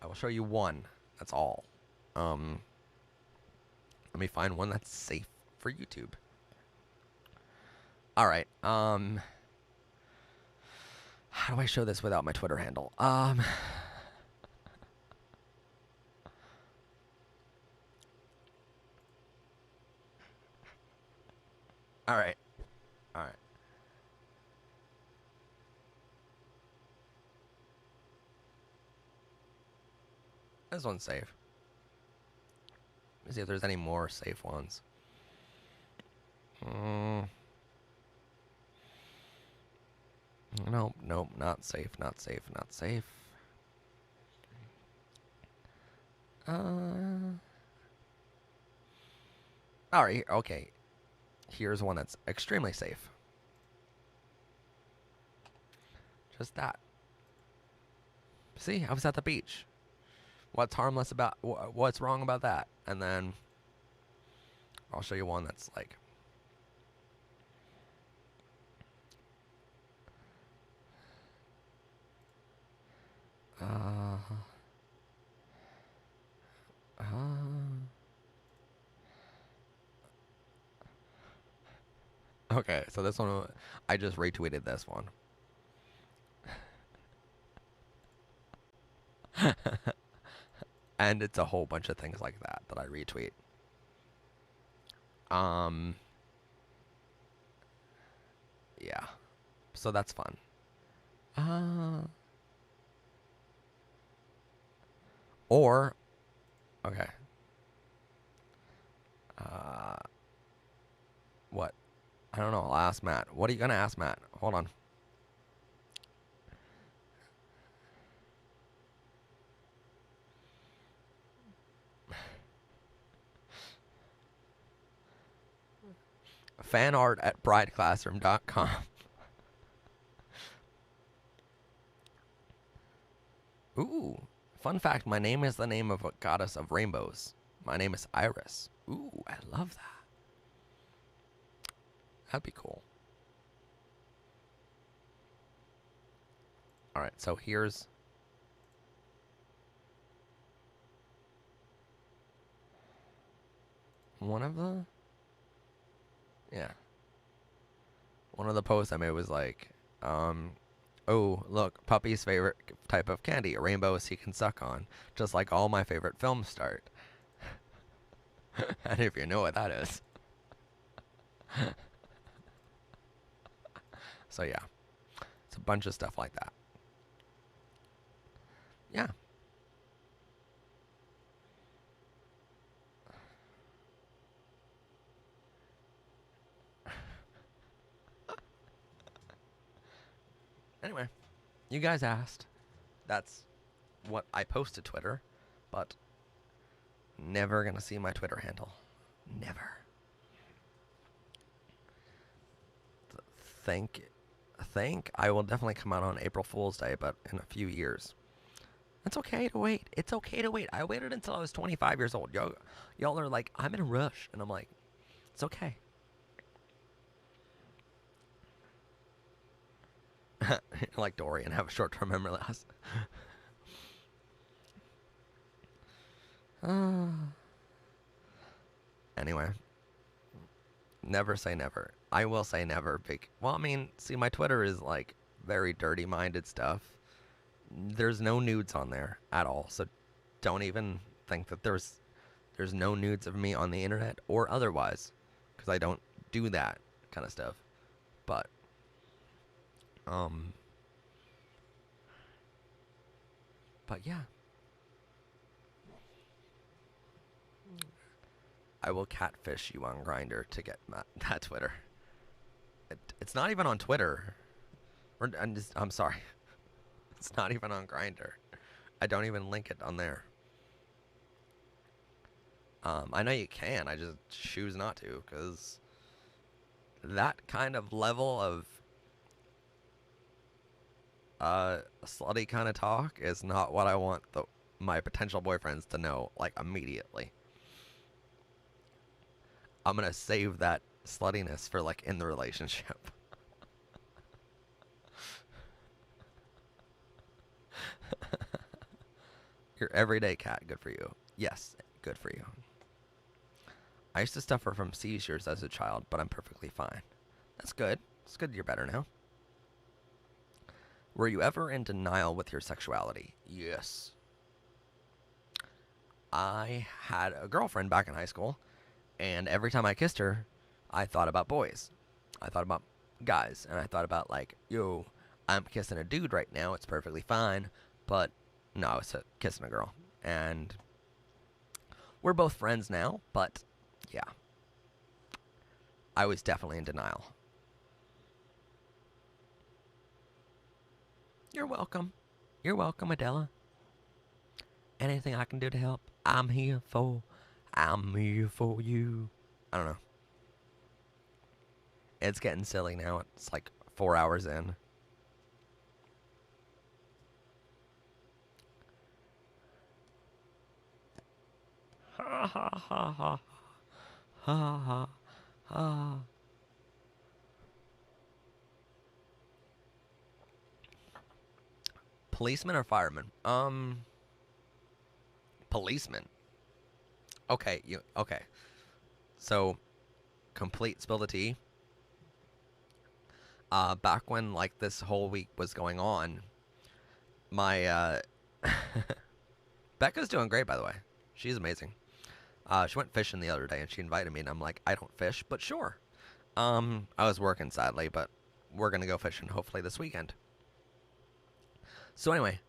I will show you one. That's all. Let me find one that's safe for YouTube. All right. How do I show this without my Twitter handle? All right. All right. This one's safe. Let's see if there's any more safe ones. Nope, not safe, not safe, not safe. Alright, okay. Here's one that's extremely safe. Just that. See, I was at the beach. What's harmless about, what's wrong about that? And then I'll show you one that's like, okay, so this one, I just retweeted this one. And it's a whole bunch of things like that that I retweet. Yeah. So that's fun. Or, okay. What? I don't know. I'll ask Matt. What are you going to ask Matt? Hold on. fanart@brideclassroom.com. Ooh. Fun fact, my name is the name of a goddess of rainbows. My name is Iris. Ooh, I love that. That'd be cool. Alright, so here's one of the... Yeah. One of the posts I made was like, oh, look, puppy's favorite type of candy, a rainbow he can suck on, just like all my favorite films start. And if you know what that is. So yeah, it's a bunch of stuff like that. Yeah. Anyway, you guys asked. That's what I post to Twitter, but never gonna see my Twitter handle. Never. Think I will definitely come out on April Fool's Day, but in a few years. It's okay to wait. It's okay to wait. I waited until I was 25 years old. Y'all are like, I'm in a rush. And I'm like, it's okay. Like Dory and have a short-term memory loss. Anyway. Never say never. I will say never. Well, I mean, see, my Twitter is like very dirty-minded stuff. There's no nudes on there at all. So don't even think that there's no nudes of me on the internet or otherwise, because I don't do that kind of stuff. But yeah, I will catfish you on Grindr to get that Twitter. It's not even on Twitter. I'm sorry. It's not even on Grindr. I don't even link it on there. I know you can. I just choose not to, because that kind of level of slutty kind of talk is not what I want my potential boyfriends to know, like, immediately. I'm gonna save that sluttiness for, like, in the relationship. Your everyday cat, good for you. Yes, good for you. I used to suffer from seizures as a child, but I'm perfectly fine. That's good. It's good you're better now. Were you ever in denial with your sexuality? Yes. I had a girlfriend back in high school, and every time I kissed her, I thought about boys. I thought about guys, and I thought about, like, yo, I'm kissing a dude right now, it's perfectly fine, but no, I was kissing a girl. And we're both friends now, but yeah. I was definitely in denial. You're welcome. You're welcome, Adela. Anything I can do to help, I'm here for. I'm here for you. I don't know. It's getting silly now. It's like 4 hours in. Ha ha ha ha. Ha ha ha. Policeman or fireman? Policeman. Okay, okay. So, complete spill the tea. Back when, like, this whole week was going on, my Becca's doing great, by the way. She's amazing. She went fishing the other day, and she invited me, and I'm like, I don't fish, but sure. I was working, sadly, but we're gonna go fishing hopefully this weekend. So anyway,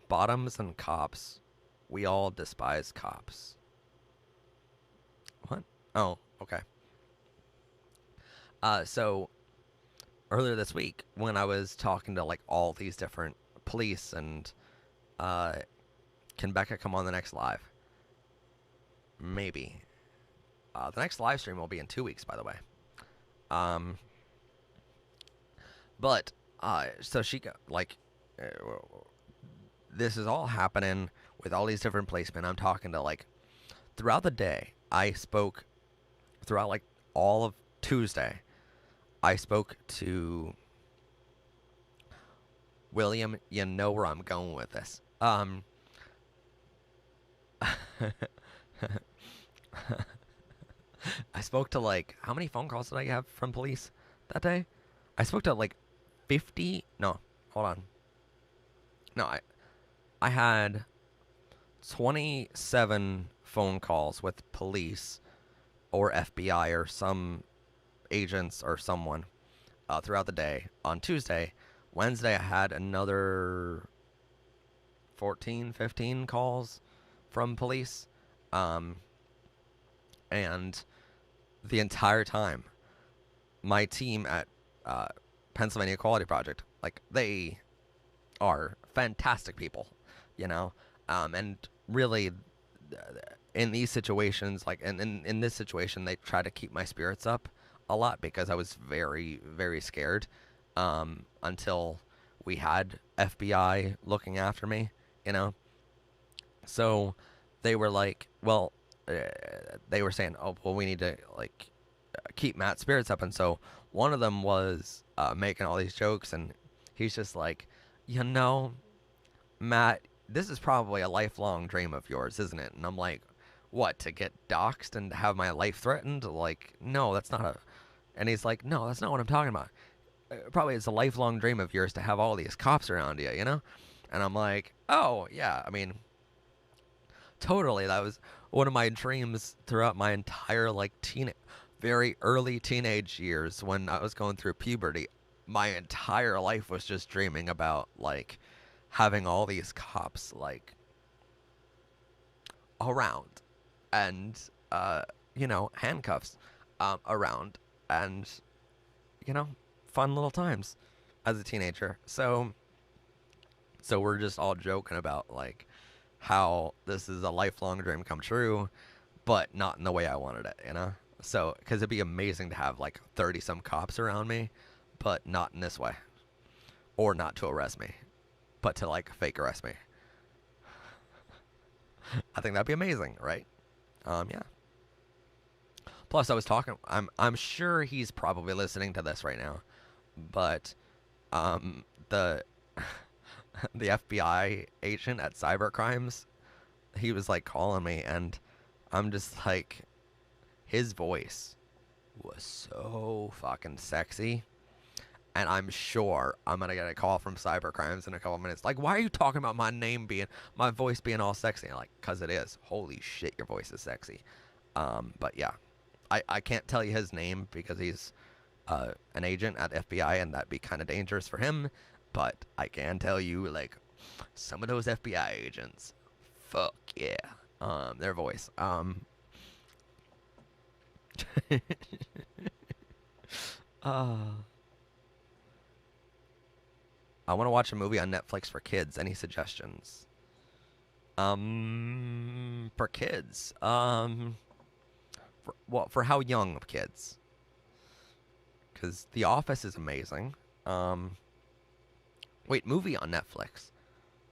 bottoms and cops. We all despise cops. What? Oh, okay. So earlier this week, when I was talking to, like, all these different police and, can Becca come on the next live? Maybe. The next live stream will be in 2 weeks, by the way. But, so she got, like, this is all happening with all these different policemen. I'm talking to, like, throughout the day, I spoke, throughout, like, all of Tuesday, I spoke to William. You know where I'm going with this. I spoke to, like, how many phone calls did I have from police that day? I spoke to, like, 50. No, hold on. No, I had 27 phone calls with police or FBI or some agents or someone throughout the day. On Tuesday, Wednesday, I had another 14, 15 calls from police. Um, and the entire time, my team at Pennsylvania Quality Project, like, they are fantastic people, you know? And really, in these situations, like in this situation, they try to keep my spirits up a lot because I was very, very scared until we had FBI looking after me, you know? So they were like, well, they were saying, oh, well, we need to, like, keep Matt's spirits up. And so one of them was making all these jokes, and he's just like, you know, Matt, this is probably a lifelong dream of yours, isn't it? And I'm like, what, to get doxxed and have my life threatened? Like, no, that's not a. And he's like, no, that's not what I'm talking about. Probably it's a lifelong dream of yours to have all these cops around you, you know? And I'm like, oh, yeah, I mean, totally. That was one of my dreams throughout my entire, like, very early teenage years when I was going through puberty. My entire life was just dreaming about, like, having all these cops, like, around, and you know, handcuffs around, and, you know, fun little times as a teenager. So we're just all joking about, like, how this is a lifelong dream come true, but not in the way I wanted it, you know? So, because it'd be amazing to have, like, 30 some cops around me, but not in this way. Or not to arrest me, but to, like, fake arrest me. I think that'd be amazing, right? Yeah. Plus, I was talking. I'm sure he's probably listening to this right now, but the the FBI agent at Cybercrimes, he was, like, calling me, and I'm just like, his voice was so fucking sexy. And I'm sure I'm gonna get a call from Cybercrimes in a couple minutes. Like, why are you talking about my voice being all sexy? And I'm like, cause it is. Holy shit, your voice is sexy. But yeah, I can't tell you his name because he's an agent at FBI, and that'd be kind of dangerous for him. But I can tell you, like, some of those FBI agents, fuck yeah, their voice. I want to watch a movie on Netflix for kids. Any suggestions? For kids. For how young of kids? Because The Office is amazing. Wait, movie on Netflix.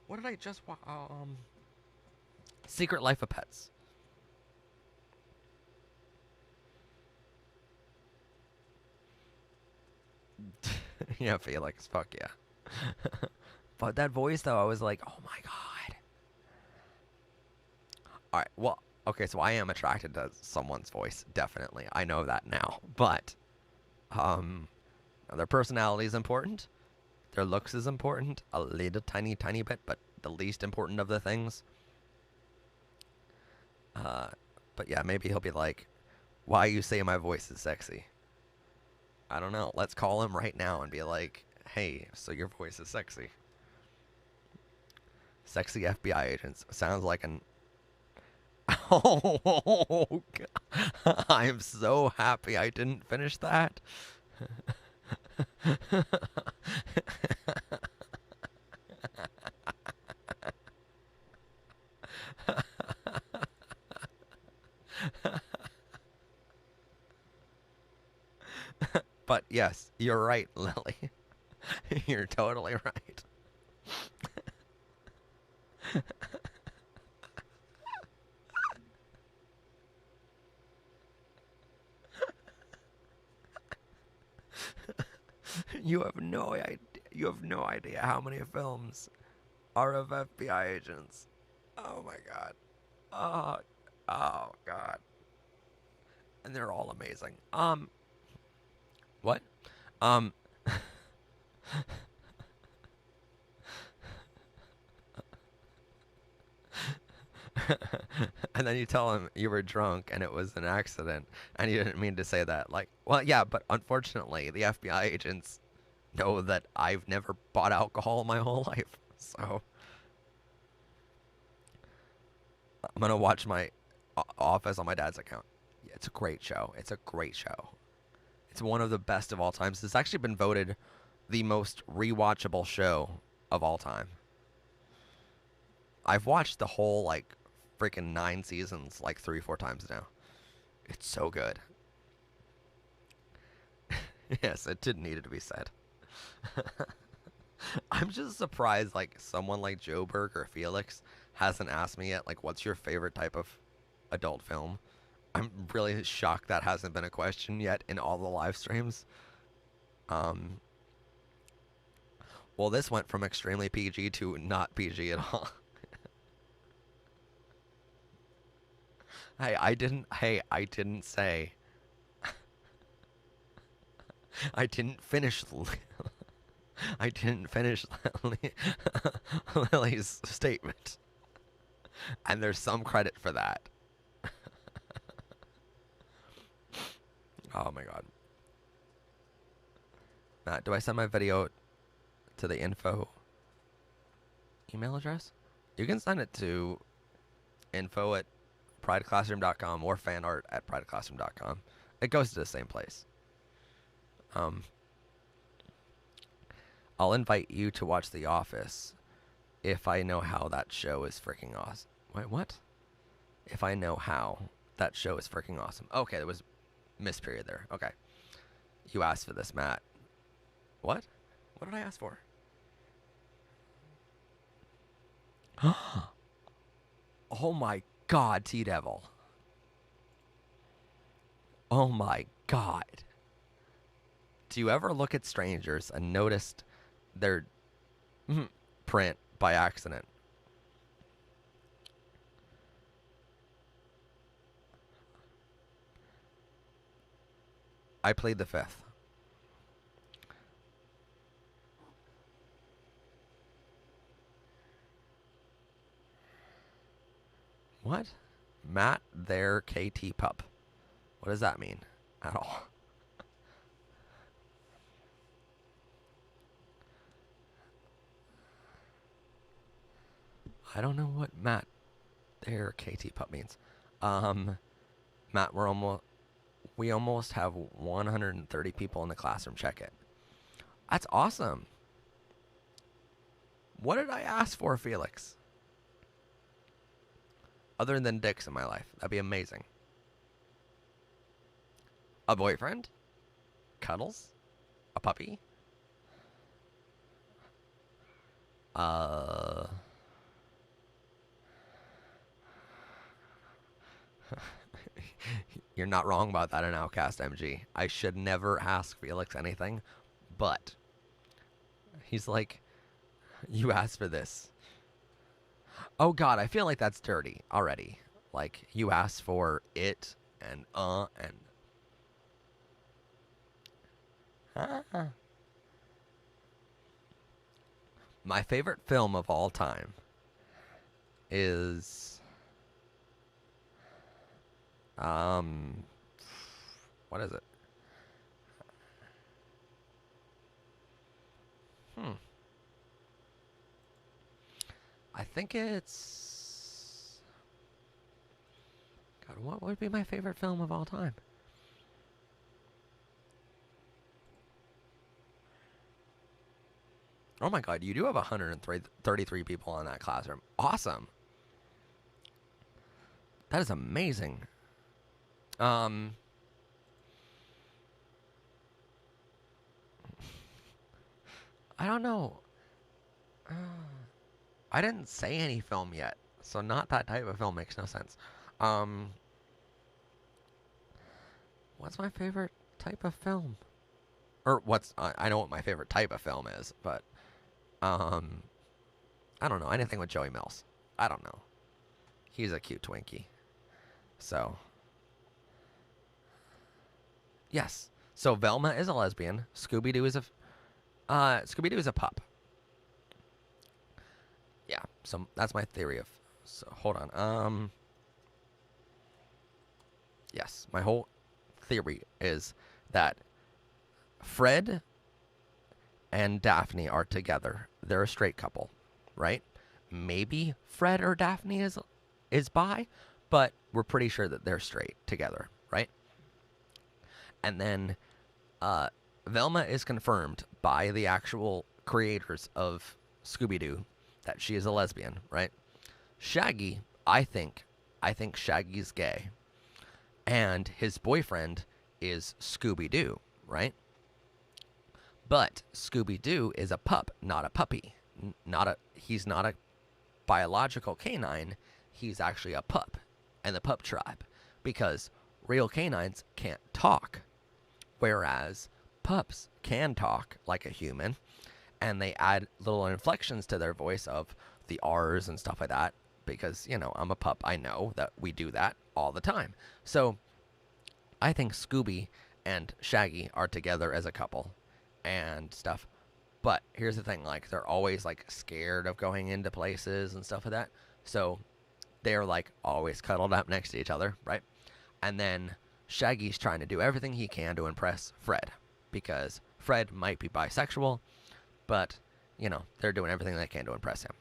What did I just watch? Secret Life of Pets. Yeah, Felix. Fuck yeah. But that voice, though, I was like, oh my god. All right, well, okay, so I am attracted to someone's voice, definitely. I know that now. But their personality is important. Their looks is important, a little tiny, tiny bit, but the least important of the things. But yeah, maybe he'll be like, why you say my voice is sexy? I don't know. Let's call him right now and be like, hey, so your voice is sexy. Sexy FBI agents. Sounds like an... Oh, God. I'm so happy I didn't finish that. But yes, you're right, Lily. You're totally right. You have no idea. You have no idea how many films are of FBI agents. Oh my god. Oh god. And they're all amazing. What? Um And then you tell him you were drunk and it was an accident and you didn't mean to say that. Like, well, yeah, but unfortunately, the FBI agents know that I've never bought alcohol my whole life. So I'm going to watch my Office on my dad's account. Yeah, it's a great show. It's a great show. It's one of the best of all times. It's actually been voted the most rewatchable show of all time. I've watched the whole, like, freaking 9 seasons, like, 3 or 4 times now. It's so good. Yes, it did need to be said. I'm just surprised, like, someone like Joe Berg or Felix hasn't asked me yet, like, what's your favorite type of adult film? I'm really shocked that hasn't been a question yet in all the live streams. Well, this went from extremely PG to not PG at all. I didn't say. I didn't finish. I didn't finish Lily's statement. And there's some credit for that. Oh my god. Matt, do I send my video to the info email address? You can send it to info@prideclassroom.com or fanart@prideclassroom.com. It goes to the same place. I'll invite you to watch The Office if I know how that show is freaking awesome. Wait, what? If I know how that show is freaking awesome. Okay, there was miss period there. Okay. You asked for this, Matt. What? What did I ask for? Oh my god, T-Devil. Oh my god. Do you ever look at strangers and notice their print by accident? I played the 5th. What? Matt, their KT pup. What does that mean at all? I don't know what Matt, their KT pup means. Matt, we almost have 130 people in the classroom. Check it. That's awesome. What did I ask for, Felix? Other than dicks in my life. That'd be amazing. A boyfriend? Cuddles? A puppy? You're not wrong about that in Outcast MG. I should never ask Felix anything, but he's like, you asked for this. Oh god, I feel like that's dirty already. Like, you asked for it and. My favorite film of all time is what is it? I think it's God, what would be my favorite film of all time? Oh my god, you do have 133 people in that classroom. Awesome. That is amazing. I don't know. I didn't say any film yet, so not that type of film makes no sense. What's my favorite type of film? Or I know what my favorite type of film is, but I don't know. Anything with Joey Mills. I don't know. He's a cute Twinkie. So, yes. So Velma is a lesbian. Scooby-Doo is a pup. Yeah. So that's my theory of So hold on. Yes, my whole theory is that Fred and Daphne are together. They're a straight couple, right? Maybe Fred or Daphne is bi, but we're pretty sure that they're straight together, right? And then Velma is confirmed by the actual creators of Scooby-Doo that she is a lesbian, right? Shaggy, I think Shaggy's gay. And his boyfriend is Scooby-Doo, right? But Scooby-Doo is a pup, not a puppy. He's not a biological canine. He's actually a pup in the pup tribe, because real canines can't talk, whereas pups can talk like a human, and they add little inflections to their voice of the R's and stuff like that, because, I'm a pup. I know that we do that all the time. So I think Scooby and Shaggy are together as a couple and stuff. But here's the thing, like, they're always, like, scared of going into places and stuff like that. So they're, like, always cuddled up next to each other, right? And then Shaggy's trying to do everything he can to impress Fred, because Fred might be bisexual, but, they're doing everything they can to impress him.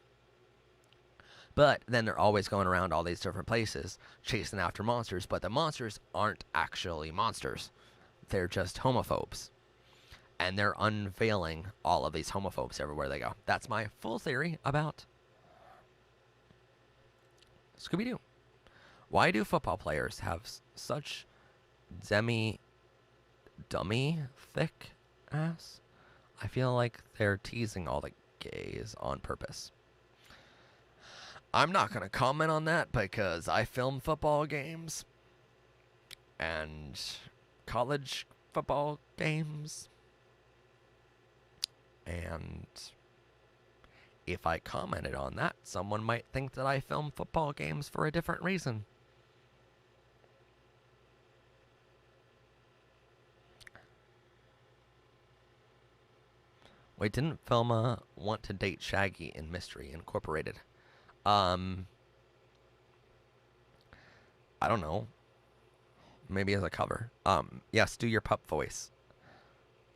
But then they're always going around all these different places chasing after monsters, but the monsters aren't actually monsters. They're just homophobes. And they're unveiling all of these homophobes everywhere they go. That's my full theory about Scooby-Doo. Why do football players have such dummy thick ass? I feel like they're teasing all the gays on purpose. I'm not going to comment on that because I film football games and college football games. And if I commented on that, someone might think that I film football games for a different reason. Wait, didn't Velma want to date Shaggy in Mystery Incorporated? I don't know. Maybe as a cover. Yes, do your pup voice.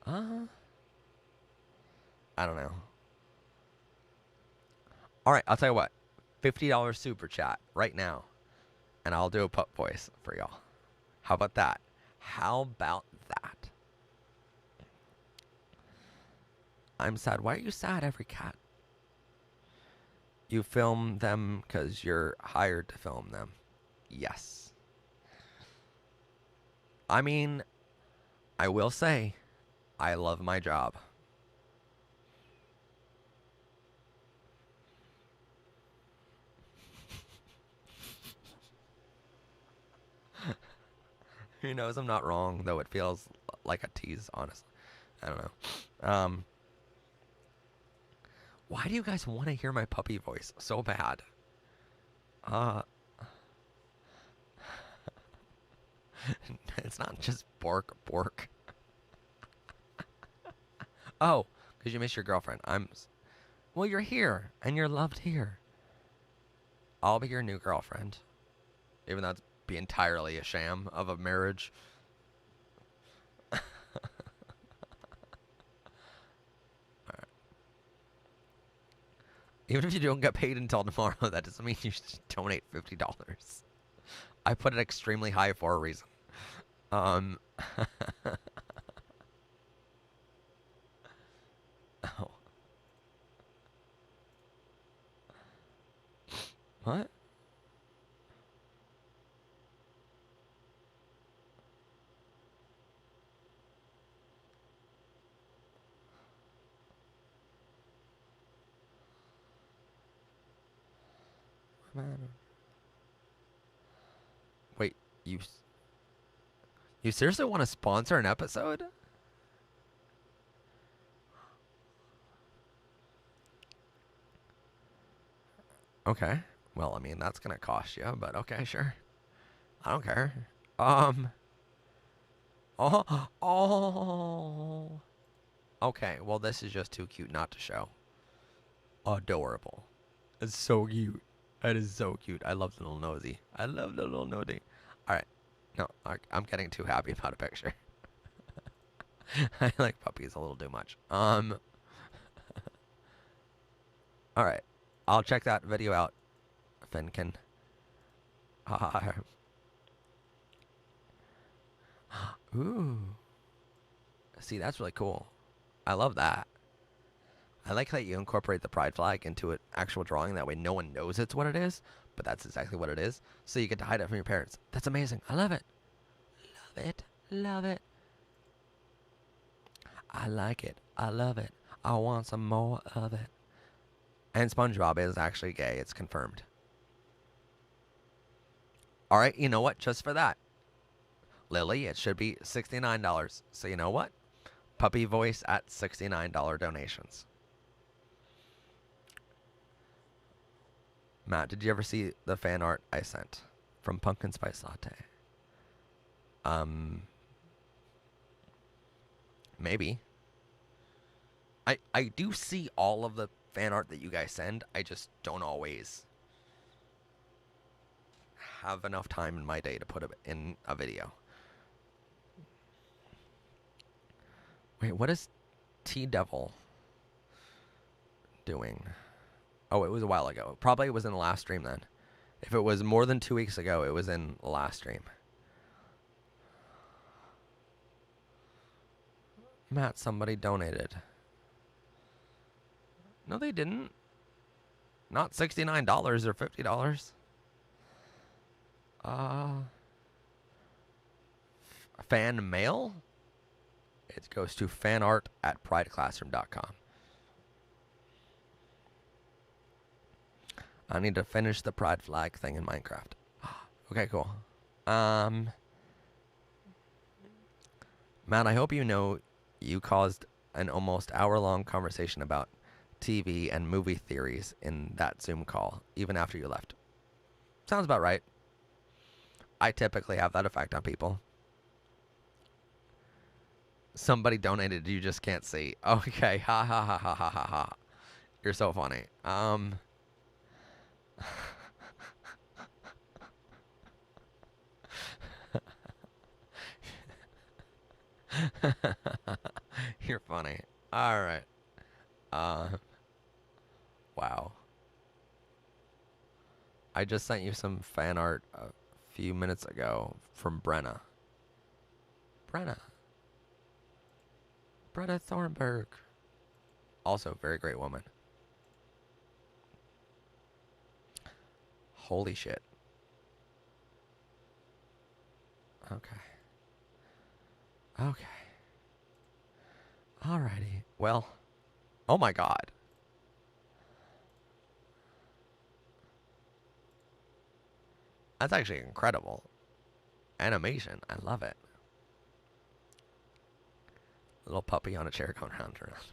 I don't know. Alright, I'll tell you what. $50 super chat right now. And I'll do a pup voice for y'all. How about that? How about that? I'm sad. Why are you sad, every cat? You film them because you're hired to film them. Yes. I mean, I will say, I love my job. Who knows? I'm not wrong, though it feels like a tease, honestly. I don't know. Why do you guys want to hear my puppy voice so bad? It's not just bork, bork. Oh, because you miss your girlfriend. Well, you're here, and you're loved here. I'll be your new girlfriend. Even though it's be entirely a sham of a marriage. Alright. Even if you don't get paid until tomorrow, that doesn't mean you should donate $50. I put it extremely high for a reason. Oh. What? Wait, you seriously want to sponsor an episode? Okay. Well, I mean, that's going to cost you, but okay, sure. I don't care. Oh. Okay, well, this is just too cute not to show. Adorable. It's so cute. That is so cute. I love the little nosy. I love the little nosy. All right. No, I'm getting too happy about a picture. I like puppies a little too much. All right. I'll check that video out, Finken. Ooh. See, that's really cool. I love that. I like that you incorporate the pride flag into an actual drawing. That way no one knows it's what it is, but that's exactly what it is. So you get to hide it from your parents. That's amazing. I love it. Love it. Love it. I like it. I love it. I want some more of it. And SpongeBob is actually gay. It's confirmed. All right, you know what? Just for that, Lily, it should be $69. So you know what? Puppy voice at $69 donations. Matt, did you ever see the fan art I sent from Pumpkin Spice Latte? Maybe. I do see all of the fan art that you guys send. I just don't always have enough time in my day to put it in a video. Wait, what is T-Devil doing? Oh, it was a while ago. Probably it was in the last stream then. If it was more than 2 weeks ago, it was in the last stream. Matt, somebody donated. No, they didn't. Not $69 or $50. Fan mail? It goes to fanart@prideclassroom.com. I need to finish the pride flag thing in Minecraft. Okay, cool. Matt, I hope you know you caused an almost hour-long conversation about TV and movie theories in that Zoom call, even after you left. Sounds about right. I typically have that effect on people. Somebody donated, you just can't see. Okay, ha ha ha ha ha ha ha. You're so funny. You're funny. All right. Wow. I just sent you some fan art a few minutes ago from Brenna. Brenna Thornburg. Also, very great woman. Holy shit. Okay. Okay. Alrighty. Well, oh my god. That's actually incredible. Animation. I love it. Little puppy on a chair going round and round.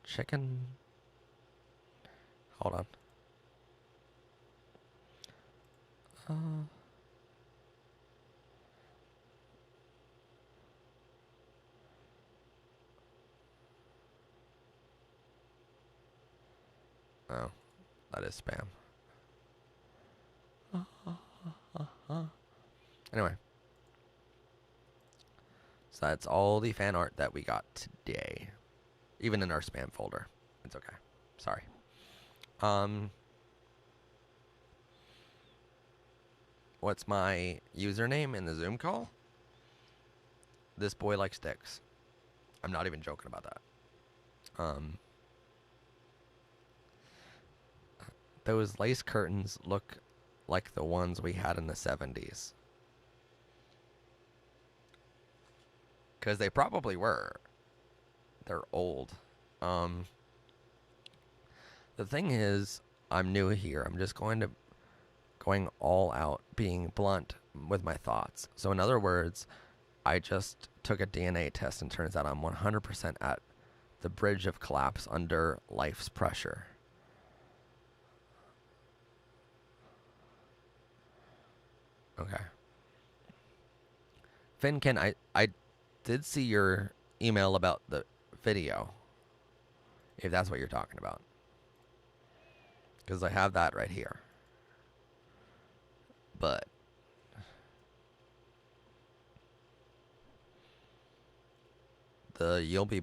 Chicken. Hold on. Oh, that is spam. Anyway. So that's all the fan art that we got today. Even in our spam folder. It's okay. Sorry. What's my username in the Zoom call? This boy likes dicks. I'm not even joking about that. Those lace curtains look like the ones we had in the 70s. Because they probably were. They're old. The thing is, I'm new here. I'm just going all out, being blunt with my thoughts. So in other words, I just took a DNA test and turns out I'm 100% at the bridge of collapse under life's pressure. Okay. Finken, I did see your email about the video. if that's what you're talking about. Because I have that right here. But the You'll Be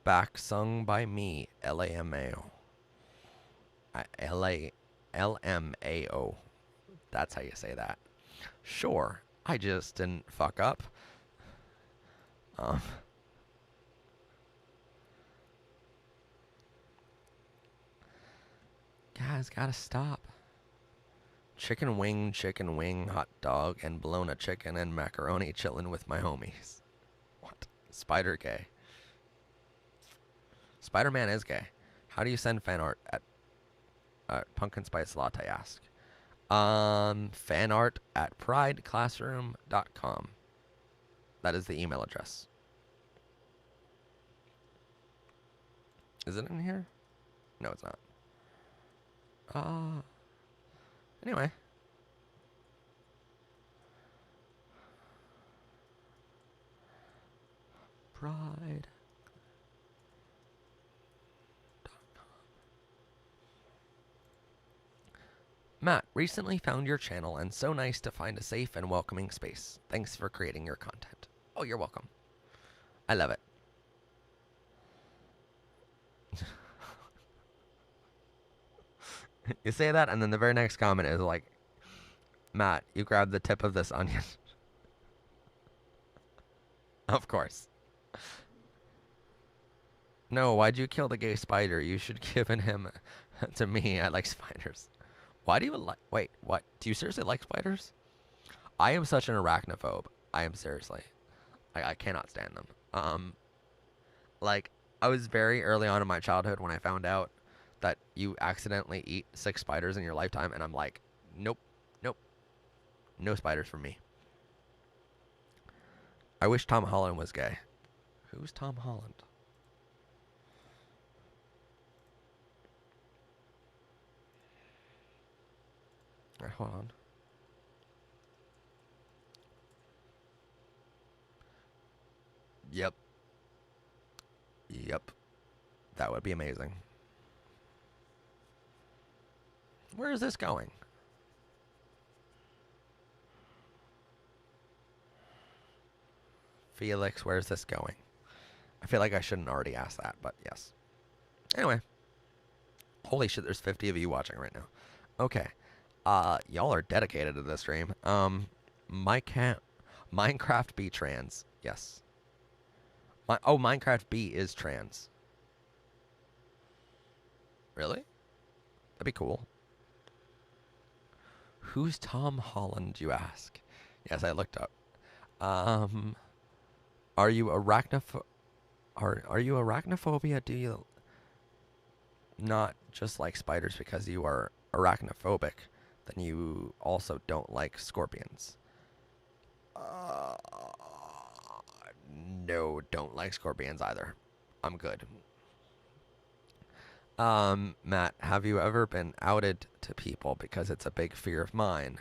Back sung by me, LAMAO. LMAO. That's how you say that. Sure, I just didn't fuck up. Guys, gotta stop. Chicken wing, hot dog, and bologna chicken and macaroni chillin' with my homies. What? Spider gay. Spider-Man is gay. How do you send fan art at Pumpkin Spice Latte ask? Fan art at prideclassroom.com. That is the email address. Is it in here? No, it's not. Anyway. Pride. Matt, recently found your channel and so nice to find a safe and welcoming space. Thanks for creating your content. Oh, you're welcome. I love it. You say that, and then the very next comment is like, Matt, you grabbed the tip of this onion. Of course. No, why'd you kill the gay spider? You should give him to me. I like spiders. Why do you like... Wait, what? Do you seriously like spiders? I am such an arachnophobe. I am seriously. I cannot stand them. Like, I was very early on in my childhood when I found out that you accidentally eat 6 spiders in your lifetime, and I'm like, nope, nope, no spiders for me. I wish Tom Holland was gay. Who's Tom Holland? All right, hold on. Yep. Yep. That would be amazing. Where is this going? Felix, where's this going? I feel like I shouldn't already ask that, but yes. Anyway. Holy shit, there's 50 of you watching right now. Okay. Y'all are dedicated to this stream. Minecraft B trans. Yes. Minecraft B is trans. Really? That'd be cool. Who's Tom Holland, you ask? Yes, I looked up. Are you arachnophobia? Do you not just like spiders because you are arachnophobic? Then you also don't like scorpions. No, don't like scorpions either. I'm good. Matt, have you ever been outed to people? Because it's a big fear of mine,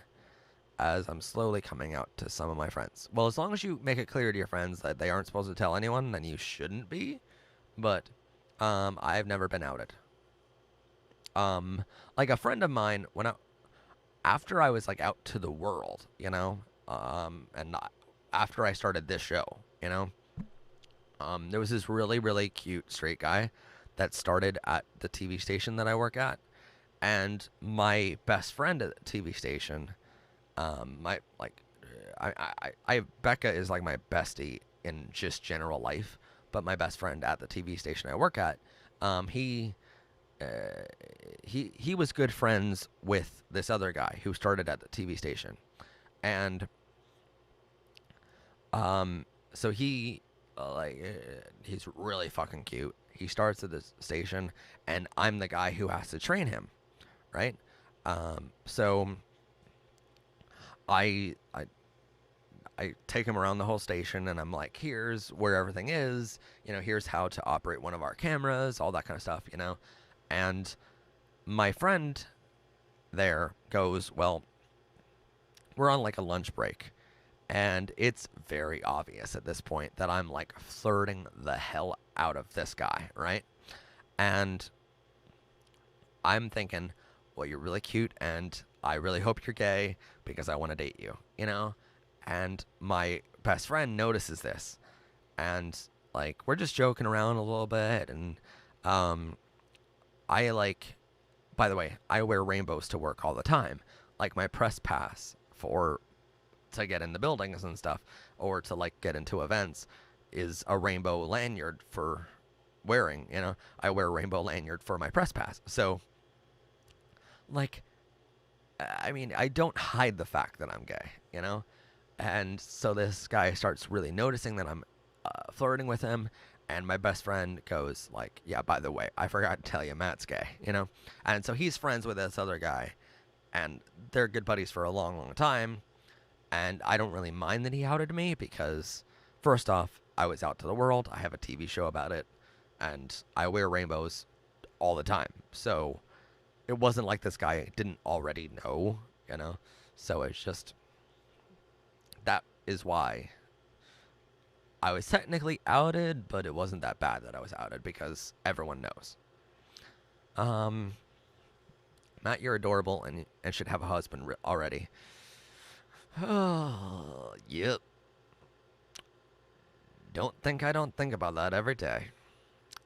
as I'm slowly coming out to some of my friends. Well, as long as you make it clear to your friends that they aren't supposed to tell anyone, then you shouldn't be. But, I've never been outed. Like a friend of mine, after I was like out to the world, you know, and after I started this show, you know, there was this really, really cute straight guy that started at the TV station that I work at, and my best friend at the TV station, Becca is like my bestie in just general life, but my best friend at the TV station I work at, he was good friends with this other guy who started at the TV station, and so he's really fucking cute. He starts at this station, and I'm the guy who has to train him, right? So I take him around the whole station, and I'm like, here's where everything is, you know, here's how to operate one of our cameras, all that kind of stuff, you know. And my friend there goes, well, we're on like a lunch break, and it's very obvious at this point that I'm like flirting the hell out of this guy, right? And I'm thinking, well, you're really cute, and I really hope you're gay because I want to date you, you know? And my best friend notices this, and like we're just joking around a little bit, and I like, by the way, I wear rainbows to work all the time, like my press pass for to get in the buildings and stuff, or to like get into events, is a rainbow lanyard for wearing. You know, I wear a rainbow lanyard for my press pass. So, like, I mean, I don't hide the fact that I'm gay. You know, and so this guy starts really noticing that I'm flirting with him. And my best friend goes like, yeah, by the way, I forgot to tell you Matt's gay, you know? And so he's friends with this other guy, and they're good buddies for a long, long time. And I don't really mind that he outed me because, first off, I was out to the world. I have a TV show about it, and I wear rainbows all the time. So it wasn't like this guy didn't already know, you know? So it's just, that is why I was technically outed, but it wasn't that bad that I was outed because everyone knows. Matt, you're adorable and should have a husband already. Oh, yep. Don't think I don't think about that every day.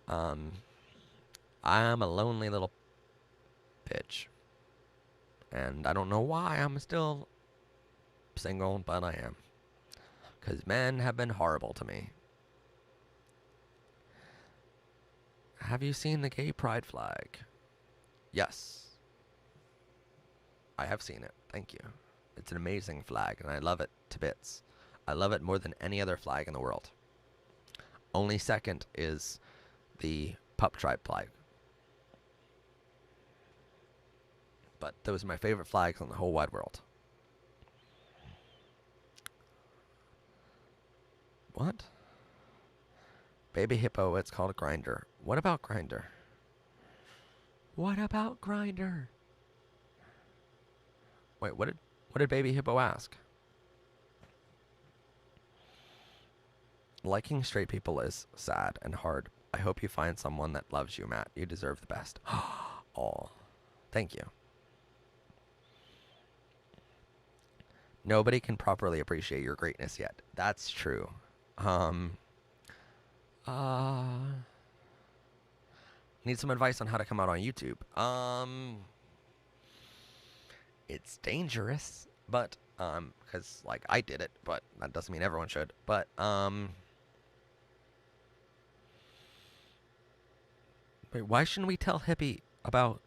I'm a lonely little bitch. And I don't know why I'm still single, but I am. Because men have been horrible to me. Have you seen the gay pride flag? Yes. I have seen it. Thank you. It's an amazing flag, and I love it to bits. I love it more than any other flag in the world. Only second is the pup tribe flag. But those are my favorite flags on the whole wide world. What? Baby hippo, it's called a grinder. What about grinder? What about grinder? Wait, what did baby hippo ask? Liking straight people is sad and hard. I hope you find someone that loves you, Matt. You deserve the best. Oh, thank you. Nobody can properly appreciate your greatness yet. That's true. Need some advice on how to come out on YouTube. It's dangerous, but because like I did it, but that doesn't mean everyone should. But wait, why shouldn't we tell Hippie about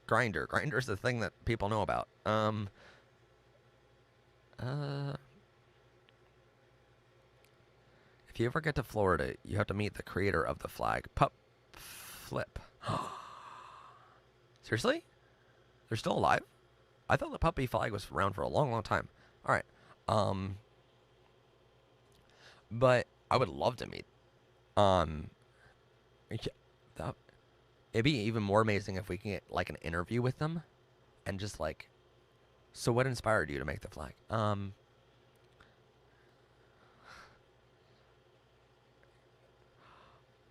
Grinder? Grinder's the thing that people know about. If you ever get to Florida, you have to meet the creator of the flag, Pup Flip. Seriously? They're still alive? I thought the puppy flag was around for a long, long time. All right. But I would love to meet. It'd be even more amazing if we can get like an interview with them, and just like, so what inspired you to make the flag?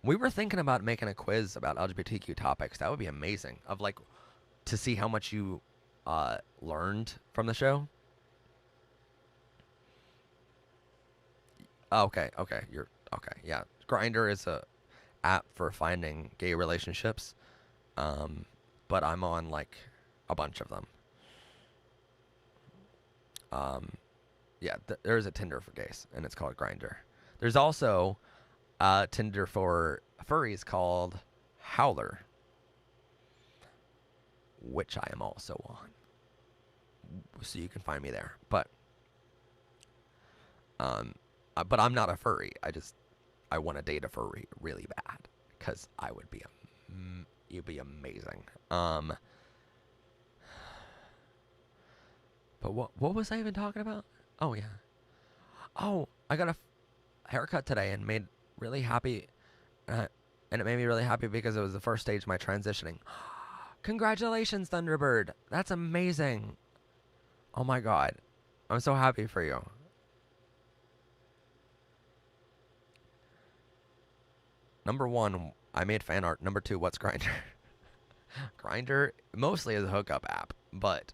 We were thinking about making a quiz about LGBTQ topics. That would be amazing. Of like, to see how much you learned from the show. Okay, you're okay. Yeah, Grindr is a app for finding gay relationships, but I'm on like a bunch of them. Yeah, there's a Tinder for gays, and it's called Grindr. There's also Tinder for furries called Howler, which I am also on. So you can find me there. But I'm not a furry. I want to date a furry really bad because I would be you'd be amazing. But what was I even talking about? Oh yeah. Oh, I got a haircut today and made really happy, and it made me really happy because it was the first stage of my transitioning. Congratulations, Thunderbird. That's amazing. Oh my god. I'm so happy for you. Number one, I made fan art. Number 2, what's Grinder? Grinder mostly is a hookup app, but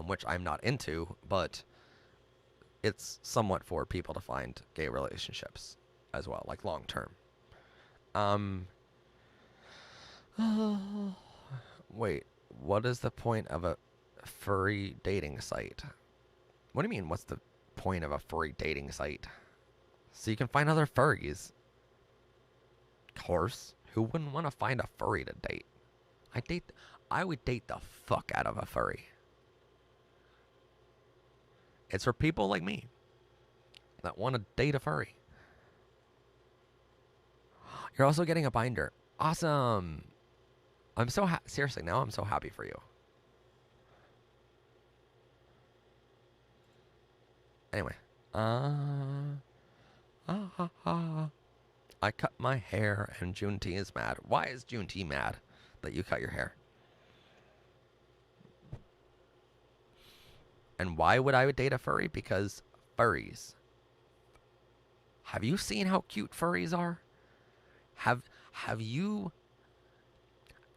which I'm not into, but it's somewhat for people to find gay relationships as well, like long term. Wait, what is the point of a furry dating site? What do you mean, what's the point of a furry dating site? So you can find other furries. Of course. Who wouldn't want to find a furry to date? I would date the fuck out of a furry. It's for people like me that want to date a furry. You're also getting a binder. Awesome. I'm so seriously, now I'm so happy for you. Anyway, I cut my hair and Juneteenth is mad. Why is Juneteenth mad that you cut your hair? And why would I date a furry? Because furries. Have you seen how cute furries are? Have you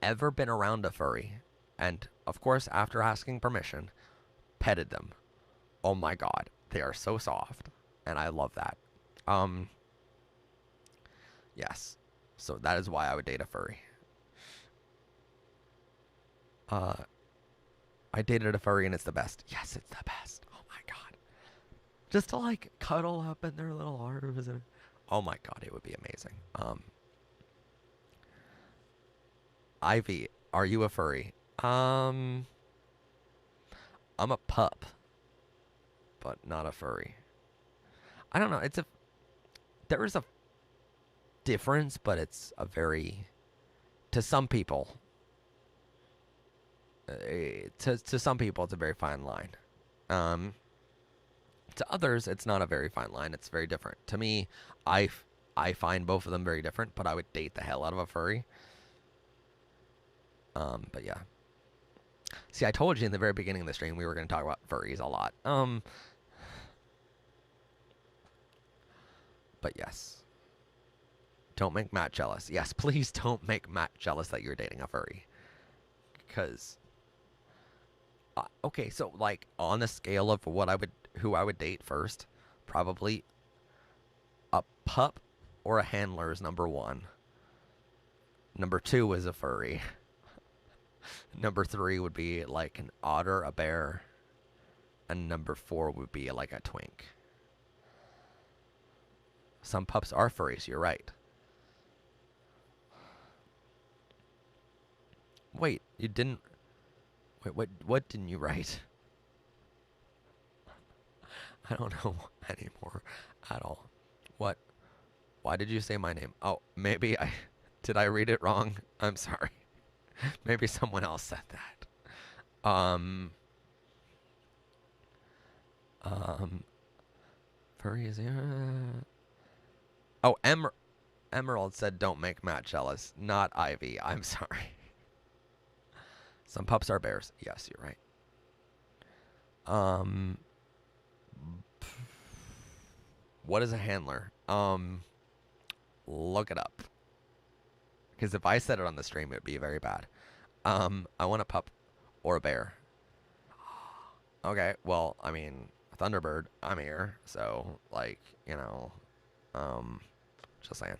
ever been around a furry and, of course, after asking permission, petted them? Oh my god, they are so soft, and I love that. Yes, so that is why I would date a furry. I dated a furry and it's the best. Yes, it's the best. Oh my god, just to like cuddle up in their little arms and oh my god, it would be amazing. Ivy, are you a furry? I'm a pup, but not a furry. I don't know. There is a difference, but it's a very, to some people, to some people, it's a very fine line. To others, it's not a very fine line. It's very different. To me, I find both of them very different, but I would date the hell out of a furry. But yeah. See, I told you in the very beginning of the stream we were going to talk about furries a lot. But yes. Don't make Matt jealous. Yes, please don't make Matt jealous that you're dating a furry. Because, okay, so like on the scale of who I would date first, probably a pup or a handler is number 1. Number 2 is a furry. Number 3 would be like an otter, a bear, and number 4 would be like a twink. Some pups are furries, you're right. Wait, you didn't... Wait, what didn't you write? I don't know anymore at all. What? Why did you say my name? Oh, maybe did I read it wrong? I'm sorry. Maybe someone else said that. Furries. Oh, Emerald said, "Don't make Matt jealous." Not Ivy. I'm sorry. Some pups are bears. Yes, you're right. What is a handler? Look it up. Because if I said it on the stream, it would be very bad. I want a pup or a bear. Okay, well, I mean, Thunderbird, I'm here. So, like, you know, just saying.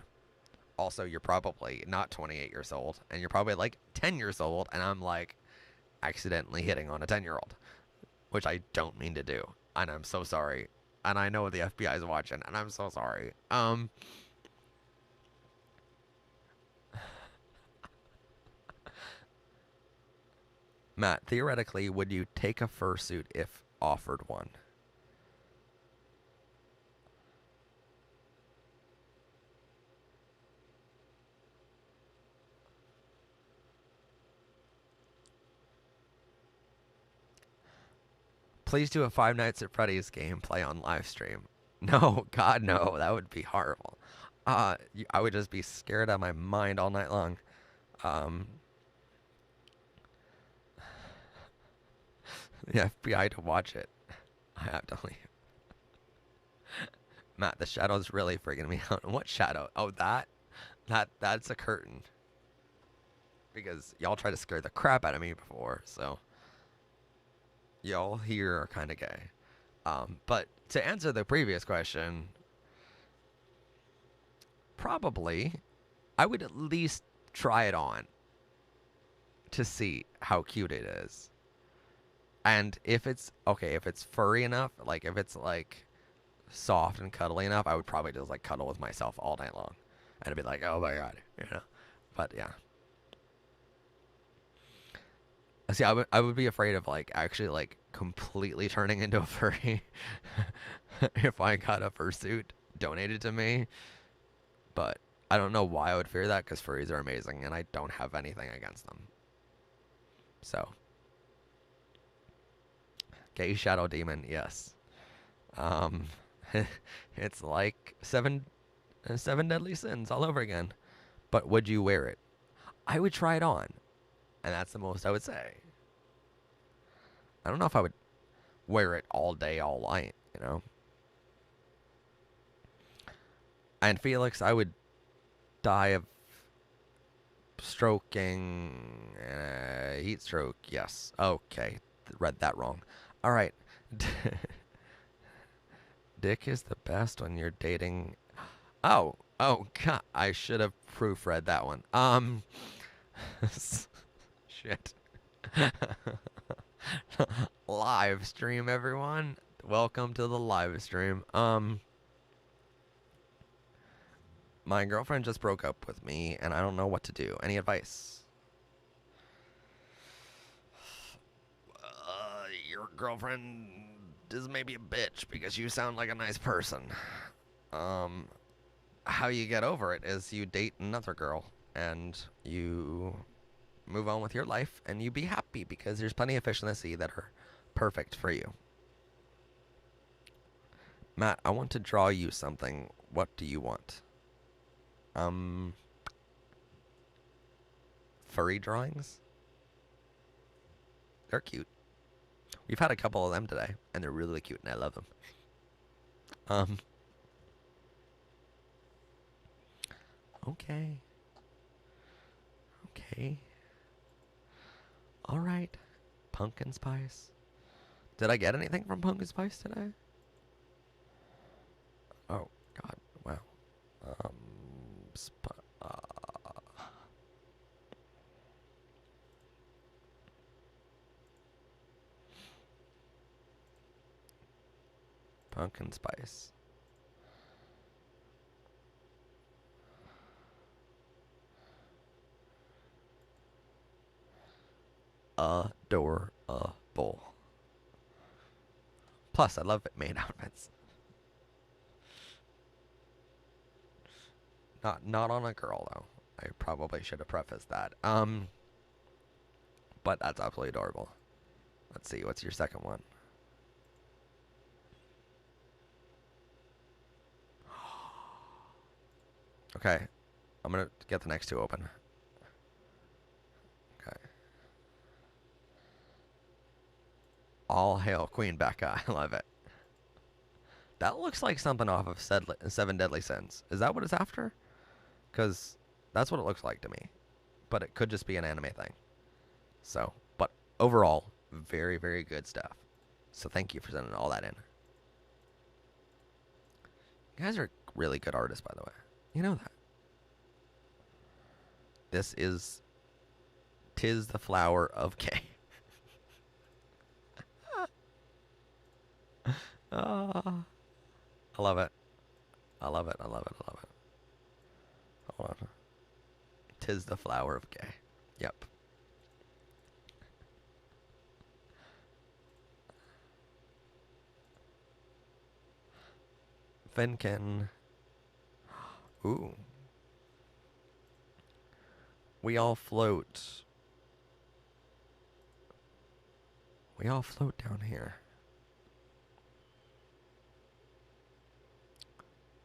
Also, you're probably not 28 years old, and you're probably like 10 years old, and I'm like accidentally hitting on a 10-year-old, which I don't mean to do, and I'm so sorry. And I know the FBI is watching, and I'm so sorry. Matt, theoretically, would you take a fursuit if offered one? Please do a Five Nights at Freddy's gameplay on live stream. No, God, no. That would be horrible. I would just be scared out of my mind all night long. The FBI to watch it. I have to leave. Matt, the shadow's really freaking me out. What shadow? Oh, that? That's a curtain. Because y'all tried to scare the crap out of me before, so y'all here are kind of gay. But to answer the previous question, probably I would at least try it on to see how cute it is. And if it's okay, if it's furry enough, like if it's like soft and cuddly enough, I would probably just like cuddle with myself all night long. And I'd be like, oh my god, you know. But yeah. See, I would be afraid of like actually like completely turning into a furry if I got a fursuit donated to me. But I don't know why I would fear that because furries are amazing and I don't have anything against them. So, gay shadow demon, yes. Um, it's like seven deadly sins all over again. But would you wear it? I would try it on, and that's the most I would say. I don't know if I would wear it all day, all night, you know. And Felix, I would die of stroking, heat stroke. Yes. Okay, read that wrong. All right. Dick is the best when you're dating. Oh, God, I should have proofread that one. Shit. Live stream, everyone. Welcome to the live stream. My girlfriend just broke up with me, and I don't know what to do. Any advice? Your girlfriend is maybe a bitch because you sound like a nice person. How you get over it is you date another girl, and you move on with your life, and you be happy because there's plenty of fish in the sea that are perfect for you. Matt, I want to draw you something. What do you want? Furry drawings? They're cute. We've had a couple of them today, and they're really cute, and I love them. Okay. Okay. All right. Pumpkin spice. Did I get anything from pumpkin spice today? Oh, God. Wow. Pumpkin spice. Adorable. Plus, I love maid outfits. Not on a girl though. I probably should have prefaced that. But that's absolutely adorable. Let's see, what's your second one? Okay, I'm gonna get the next two open. Okay. All hail Queen Becca. I love it. That looks like something off of Seven Deadly Sins. Is that what it's after? Because that's what it looks like to me. But it could just be an anime thing. So, but overall, very, very good stuff. So thank you for sending all that in. You guys are really good artists, by the way. You know that. This is... 'Tis the flower of gay. I love it. I love it. I love it. I love it. Hold on. 'Tis the flower of gay. Yep. Finken. Ooh. We all float. We all float down here.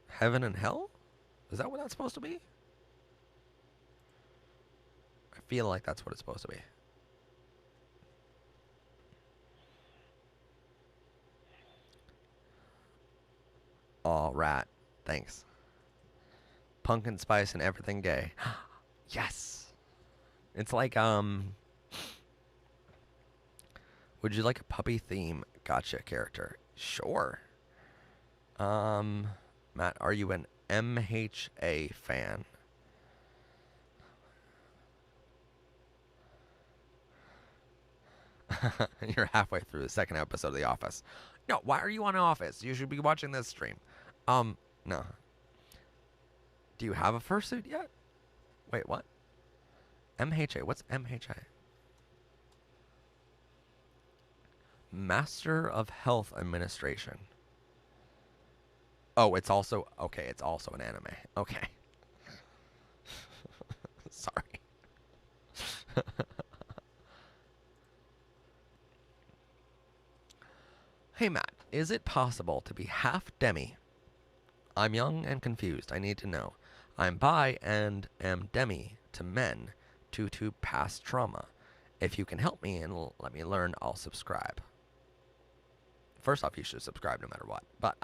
Heaven and hell? Is that what that's supposed to be? I feel like that's what it's supposed to be. Aw, rat. Thanks. pumpkin spice and everything gay. Yes. It's like, would you like a puppy theme gotcha character? Sure. Matt, are you an MHA fan? You're halfway through the second episode of The Office. No, why are you on Office? You should be watching this stream. No. Do you have a fursuit yet? Wait, what? MHA. What's MHA? Master of Health Administration. Oh, it's also... Okay, it's also an anime. Okay. Sorry. Hey, Matt. Is it possible to be half demi? I'm young and confused. I need to know. I'm bi and am demi to men due to past trauma. If you can help me and let me learn, I'll subscribe. First off, you should subscribe no matter what. But,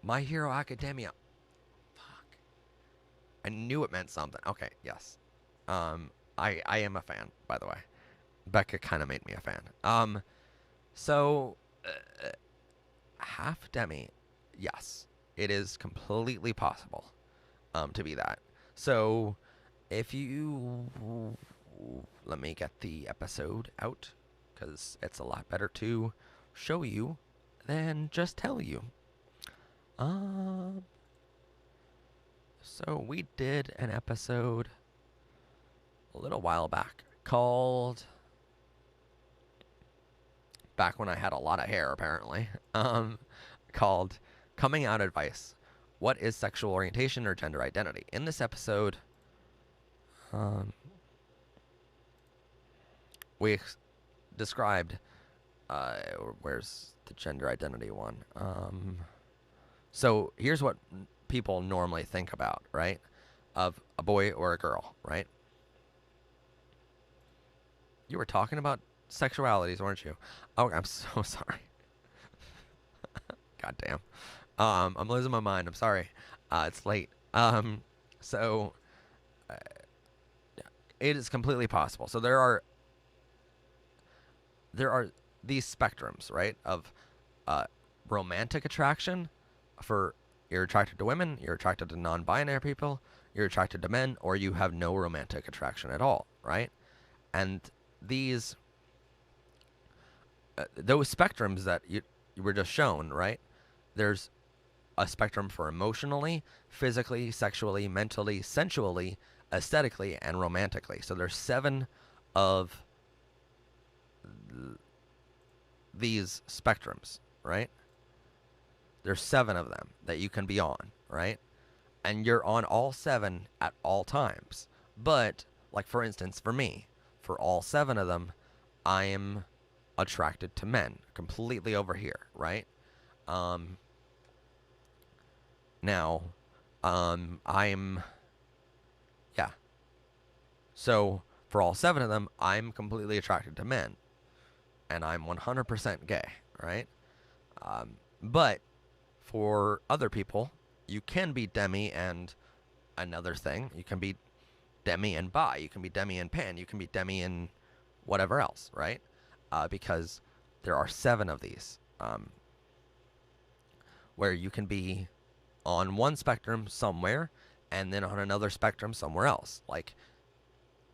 My Hero Academia. Fuck. I knew it meant something. Okay, yes. I am a fan, by the way. Becca kind of made me a fan. So, half demi, yes. It is completely possible, to be that. So, if you... Let me get the episode out, because it's a lot better to show you than just tell you. So we did an episode a little while back called... Back when I had a lot of hair, apparently. Called Coming Out Advice. What is sexual orientation or gender identity? In this episode, we described... where's the gender identity one? So here's what people normally think about, right? Of a boy or a girl, right? You were talking about sexualities, weren't you? Oh, I'm so sorry. God damn. I'm losing my mind. I'm sorry. It's late. So it is completely possible. So there are these spectrums, right? Of romantic attraction for you're attracted to women, you're attracted to non-binary people, you're attracted to men, or you have no romantic attraction at all, right? And these those spectrums that you were just shown, right? There's a spectrum for emotionally, physically, sexually, mentally, sensually, aesthetically, and romantically. So there's 7 of these spectrums, right? There's 7 of them that you can be on, right? And you're on all 7 at all times. But, like for instance, for me, for all 7 of them, I am attracted to men, completely over here, right? Now, yeah. So, for all 7 of them, I'm completely attracted to men. And I'm 100% gay, right? But, for other people, you can be demi and another thing. You can be demi and bi. You can be demi and pan. You can be demi and whatever else, right? Because there are 7 of these. Where you can be on one spectrum somewhere and then on another spectrum somewhere else. Like,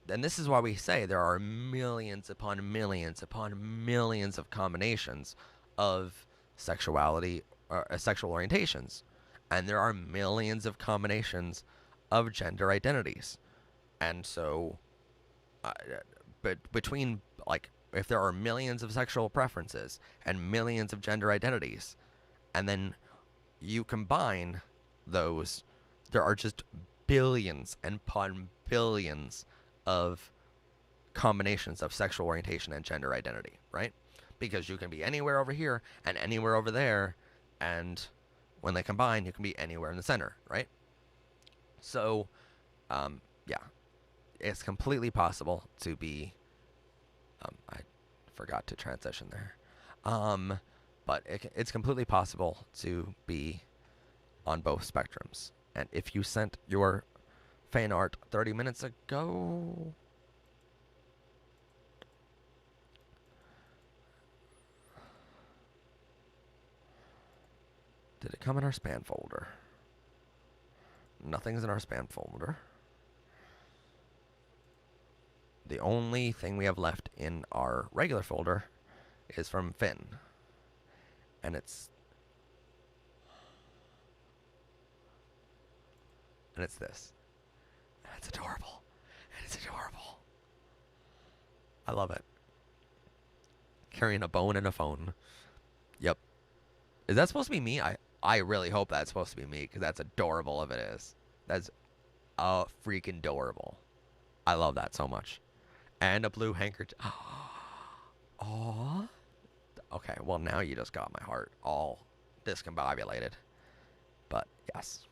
and this is why we say there are millions upon millions upon millions of combinations of sexuality or sexual orientations. And there are millions of combinations of gender identities. And so, but between, like, if there are millions of sexual preferences and millions of gender identities, and then you combine those, there are just billions and upon billions of combinations of sexual orientation and gender identity, right? Because you can be anywhere over here and anywhere over there, and when they combine, you can be anywhere in the center, right? So, yeah, it's completely possible to be, I forgot to transition there, but it's completely possible to be on both spectrums. And if you sent your fan art 30 minutes ago, did it come in our spam folder? Nothing's in our spam folder. The only thing we have left in our regular folder is from Finn. And it's this. And it's adorable. And it's adorable. I love it. Carrying a bone and a phone. Yep. Is that supposed to be me? I really hope that's supposed to be me, because that's adorable if it is. That's freaking adorable. I love that so much. And a blue handkerchief. Aww. Okay, well, now you just got my heart all discombobulated. But, yes.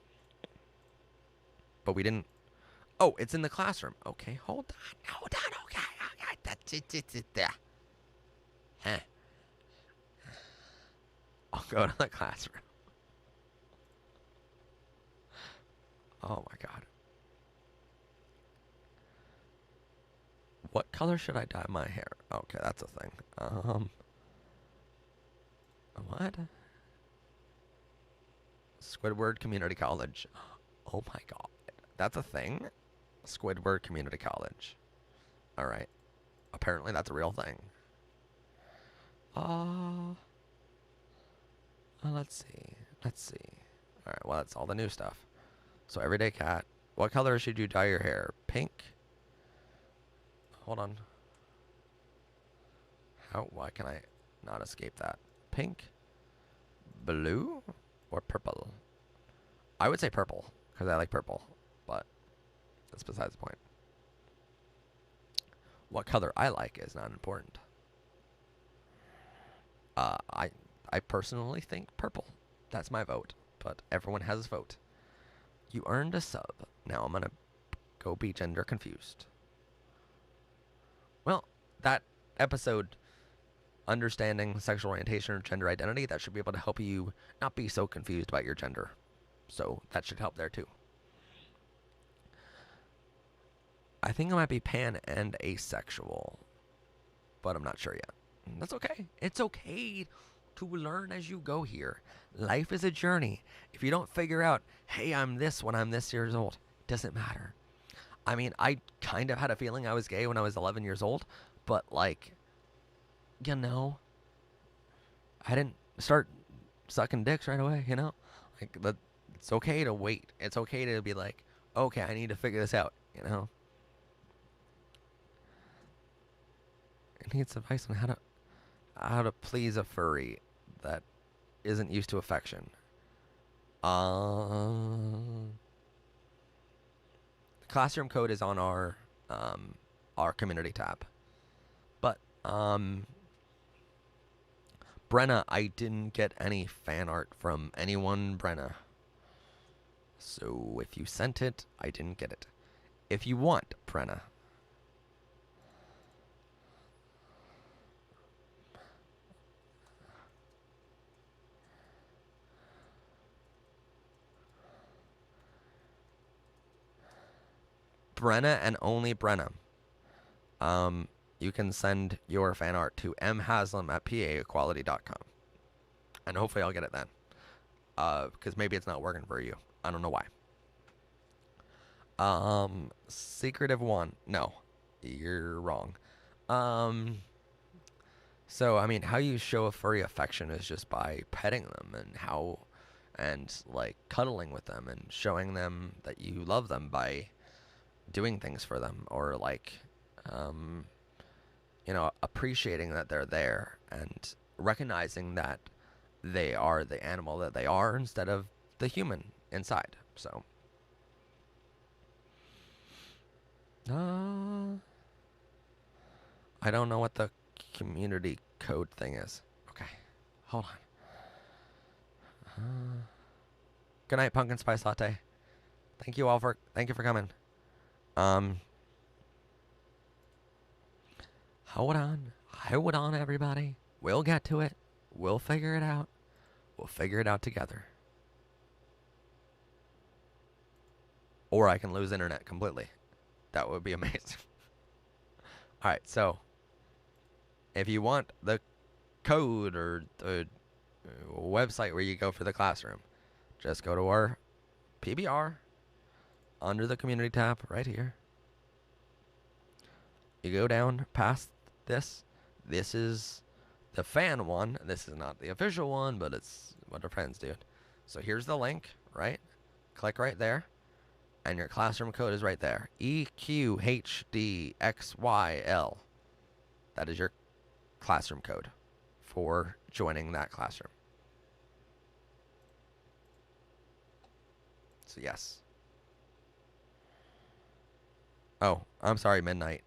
But we didn't... Oh, it's in the classroom. Okay, hold on. Okay. That's it. Huh. I'll go to the classroom. Oh, my God. What color should I dye my hair? Okay, that's a thing. What? Squidward Community College. Oh my God. That's a thing? Squidward Community College. Alright. Apparently that's a real thing. Let's see. Alright, well, that's all the new stuff. So, everyday cat. What color should you dye your hair? Pink? Hold on. Why can I not escape that? Pink? Blue? Or purple? I would say purple, because I like purple, but that's besides the point. What color I like is not important. I personally think purple. That's my vote, but everyone has a vote. You earned a sub. Now I'm gonna go be gender confused. Well, that episode, understanding sexual orientation or gender identity, that should be able to help you not be so confused about your gender. So that should help there too. I think I might be pan and asexual, but I'm not sure yet. That's okay. It's okay to learn as you go here. Life is a journey. If you don't figure out, hey, I'm this when I'm this years old, it doesn't matter. I mean, I kind of had a feeling I was gay when I was 11 years old, but like, you know, I didn't start sucking dicks right away, you know? Like, but it's okay to wait. It's okay to be like, okay, I need to figure this out, you know? It needs advice on how to please a furry that isn't used to affection. The classroom code is on our community tab. But Brenna, I didn't get any fan art from anyone, Brenna. So if you sent it, I didn't get it. If you want, Brenna. Brenna and only Brenna. You can send your fan art to mhaslam@paequality.com. And hopefully I'll get it then. Because maybe it's not working for you. I don't know why. Secretive one. No. You're wrong. So, I mean, how you show a furry affection is just by petting them and like cuddling with them and showing them that you love them by doing things for them, or like, you know, appreciating that they're there and recognizing that they are the animal that they are instead of the human inside. So, I don't know what the community code thing is. Okay, hold on. Good night, pumpkin spice latte. Thank you for coming. Hold on, everybody. We'll get to it. We'll figure it out. We'll figure it out together. or I can lose internet completely. That would be amazing. All right, so if you want the code or the website where you go for the classroom, just go to our PBR under the community tab right here. You go down past this. This is the fan one. This is not the official one, but it's what our friends do. So here's the link, right? Click right there, and your classroom code is right there. EQHDXYL. That is your classroom code for joining that classroom. So yes. Oh, I'm sorry, Midnight.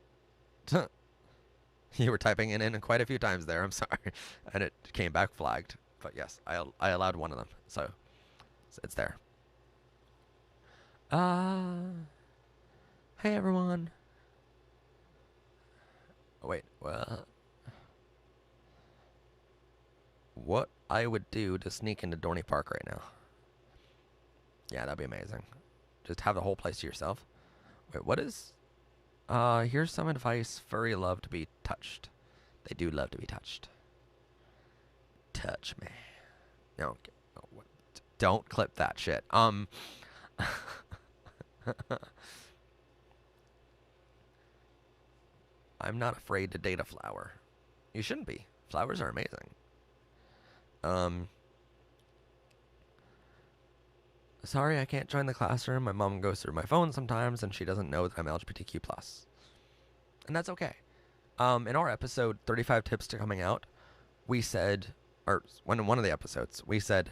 You were typing it in quite a few times there. I'm sorry. And it came back flagged. But yes, I allowed one of them. So it's there. Hey everyone. Oh, wait, well, what I would do to sneak into Dorney Park right now? Yeah, that'd be amazing. Just have the whole place to yourself. Wait, what is... here's some advice. Furry love to be touched. They do love to be touched. Touch me. No, don't clip that shit. I'm not afraid to date a flower. You shouldn't be. Flowers are amazing. Sorry I can't join the classroom. My mom goes through my phone sometimes and she doesn't know that I'm LGBTQ+. And that's okay. In our episode, 35 Tips to Coming Out, we said, or in one of the episodes, we said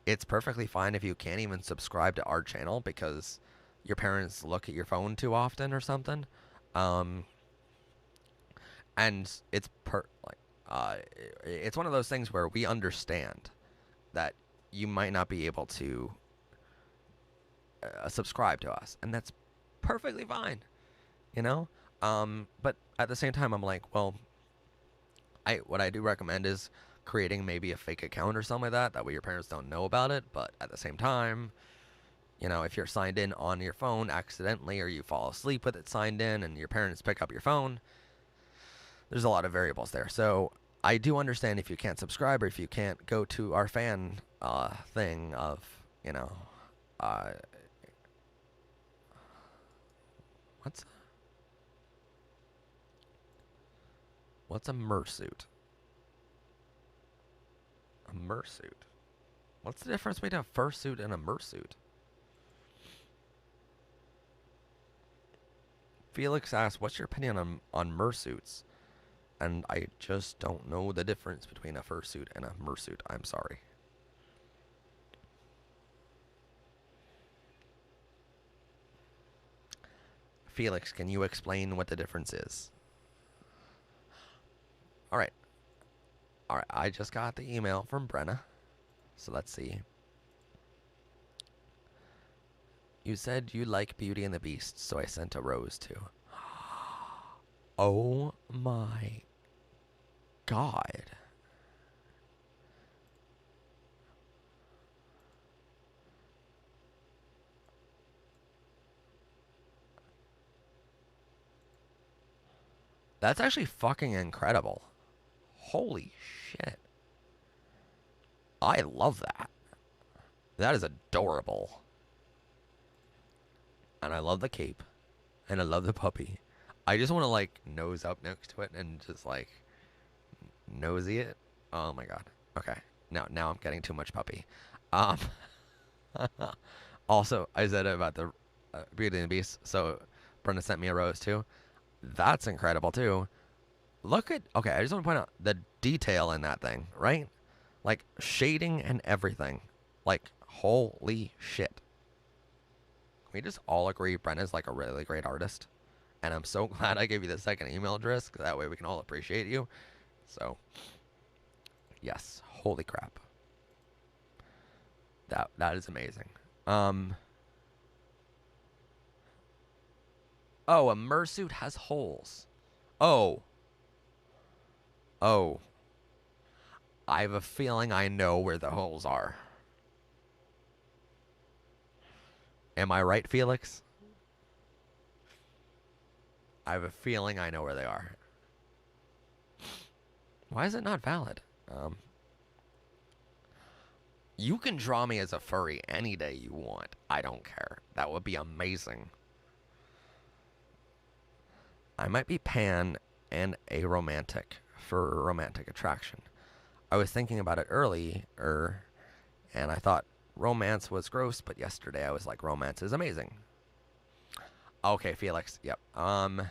it's perfectly fine if you can't even subscribe to our channel because your parents look at your phone too often or something. And it's it's one of those things where we understand that you might not be able to subscribe to us, and that's perfectly fine, you know. But at the same time, I'm like, well, what I do recommend is creating maybe a fake account or something like that. That way your parents don't know about it. But at the same time, you know, if you're signed in on your phone accidentally or you fall asleep with it signed in and your parents pick up your phone, there's a lot of variables there. So I do understand if you can't subscribe or if you can't go to our fan thing of, you know, what's a mersuit? A mersuit. What's the difference between a fursuit and a mersuit? Felix asked, what's your opinion on mersuits? And I just don't know the difference between a fursuit and a mersuit. I'm sorry. Felix, can you explain what the difference is? Alright. Alright, I just got the email from Brenna. So let's see. You said you like Beauty and the Beast, so I sent a rose too. Oh my God. That's actually fucking incredible. Holy shit. I love that. That is adorable. And I love the cape. And I love the puppy. I just want to, like, nose up next to it and just, like, nosy it. Oh, my God. Okay. Now I'm getting too much puppy. Also, I said about the Beauty and the Beast. So, Brenda sent me a rose, too. That's incredible, too. Look at... Okay, I just want to point out the detail in that thing, right? Like, shading and everything. Like, holy shit. We just all agree Brenna's like a really great artist. And I'm so glad I gave you the second email address, because that way we can all appreciate you. So, yes. Holy crap. That is amazing. Oh, a mersuit has holes. Oh. I have a feeling I know where the holes are. Am I right, Felix? I have a feeling I know where they are. Why is it not valid? You can draw me as a furry any day you want. I don't care. That would be amazing. I might be pan and aromantic for romantic attraction. I was thinking about it earlier, and I thought romance was gross, but yesterday I was like, romance is amazing. Okay, Felix. Yep. Yeah.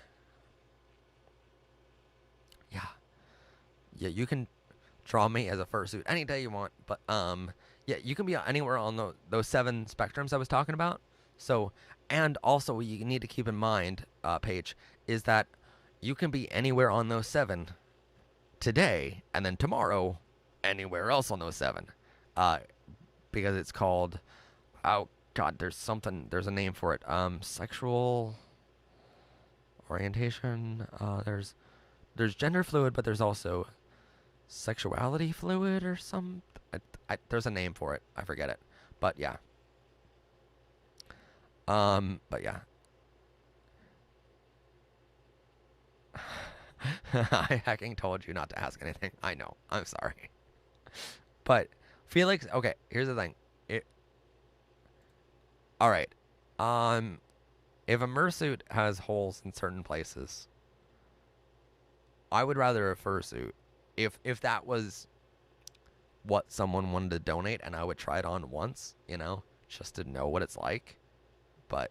Yeah, you can draw me as a fursuit any day you want, but yeah, you can be anywhere on those 7 spectrums I was talking about. So, and also you need to keep in mind, Paige, is that you can be anywhere on those 7 today, and then tomorrow anywhere else on those 7, because it's called, oh God, there's a name for it. Sexual orientation. There's gender fluid, but there's also sexuality fluid or some. There's a name for it. I forget it, but yeah. But yeah. I hacking told you not to ask anything. I know. I'm sorry. But Felix, okay, here's the thing. All right. If a mersuit has holes in certain places, I would rather a fursuit. If that was what someone wanted to donate, and I would try it on once, just to know what it's like. But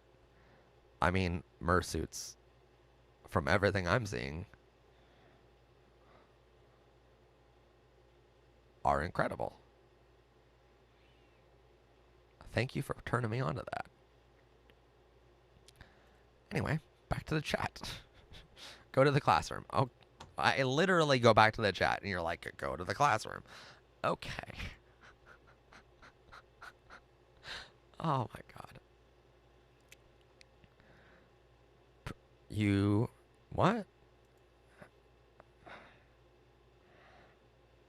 I mean, mersuits, from everything I'm seeing, are incredible. Thank you for turning me on to that. Anyway, back to the chat. Go to the classroom. Oh, I literally go back to the chat, and you're like, go to the classroom. Okay. Oh my God. You... What?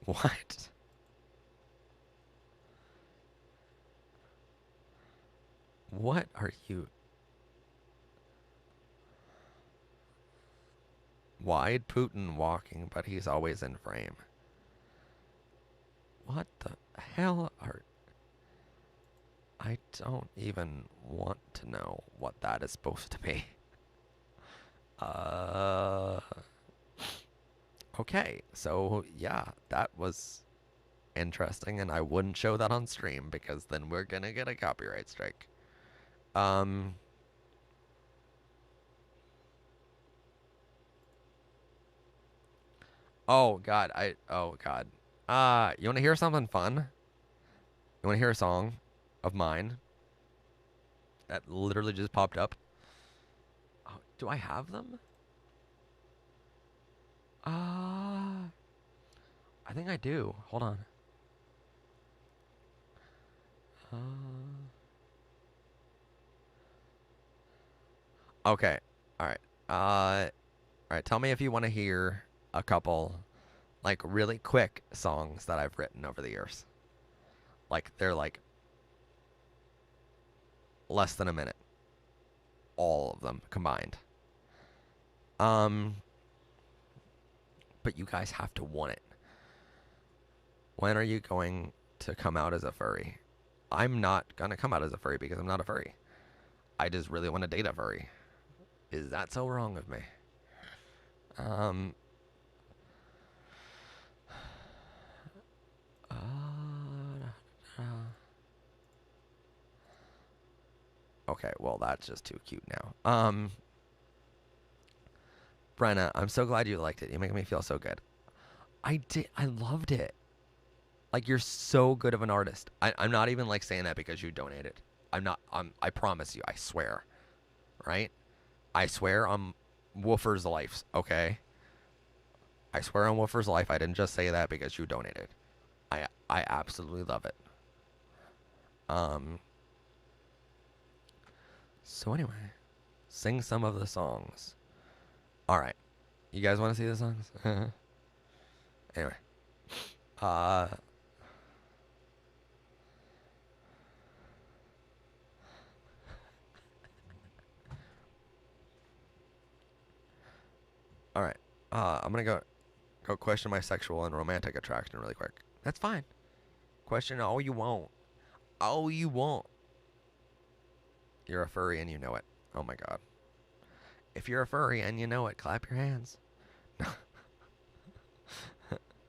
What? What are you... Wide Putin walking, but he's always in frame. What the hell are... I don't even want to know what that is supposed to be. Okay, so yeah, that was interesting, and I wouldn't show that on stream because then we're gonna get a copyright strike. Oh God, oh God. You wanna hear something fun? You wanna hear a song of mine that literally just popped up? Oh, do I have them? I think I do. Hold on. Okay. All right. All right. Tell me if you want to hear a couple, like, really quick songs that I've written over the years. Like, they're like less than a minute. All of them combined. But you guys have to want it. When are you going to come out as a furry? I'm not gonna come out as a furry because I'm not a furry. I just really want to date a furry. Is that so wrong of me? Okay, well, that's just too cute now. Brenna, I'm so glad you liked it. You make me feel so good. I did. I loved it. Like, you're so good of an artist. I'm not even, like, saying that because you donated. I'm not. I promise you. I swear. Right? I swear on Woofer's life, okay? I swear on Woofer's life, I didn't just say that because you donated. I absolutely love it. So anyway, sing some of the songs. All right. You guys want to see the songs? Anyway. All All right. I'm gonna go question my sexual and romantic attraction really quick. That's fine. Question all you want. All you want. You're a furry and you know it. Oh my god. If you're a furry and you know it, clap your hands.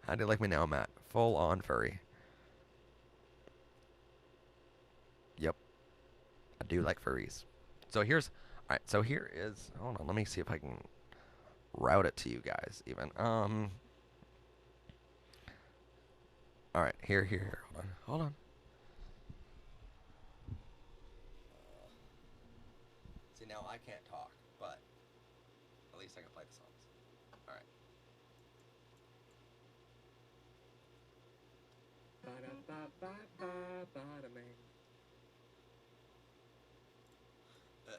How do you like me now, Matt? Full on furry. Yep. I do like furries. So here's, alright, so here is, hold on, let me see if I can route it to you guys even. Alright, here, hold on. See, now I can't talk, but at least I can play the songs. Alright.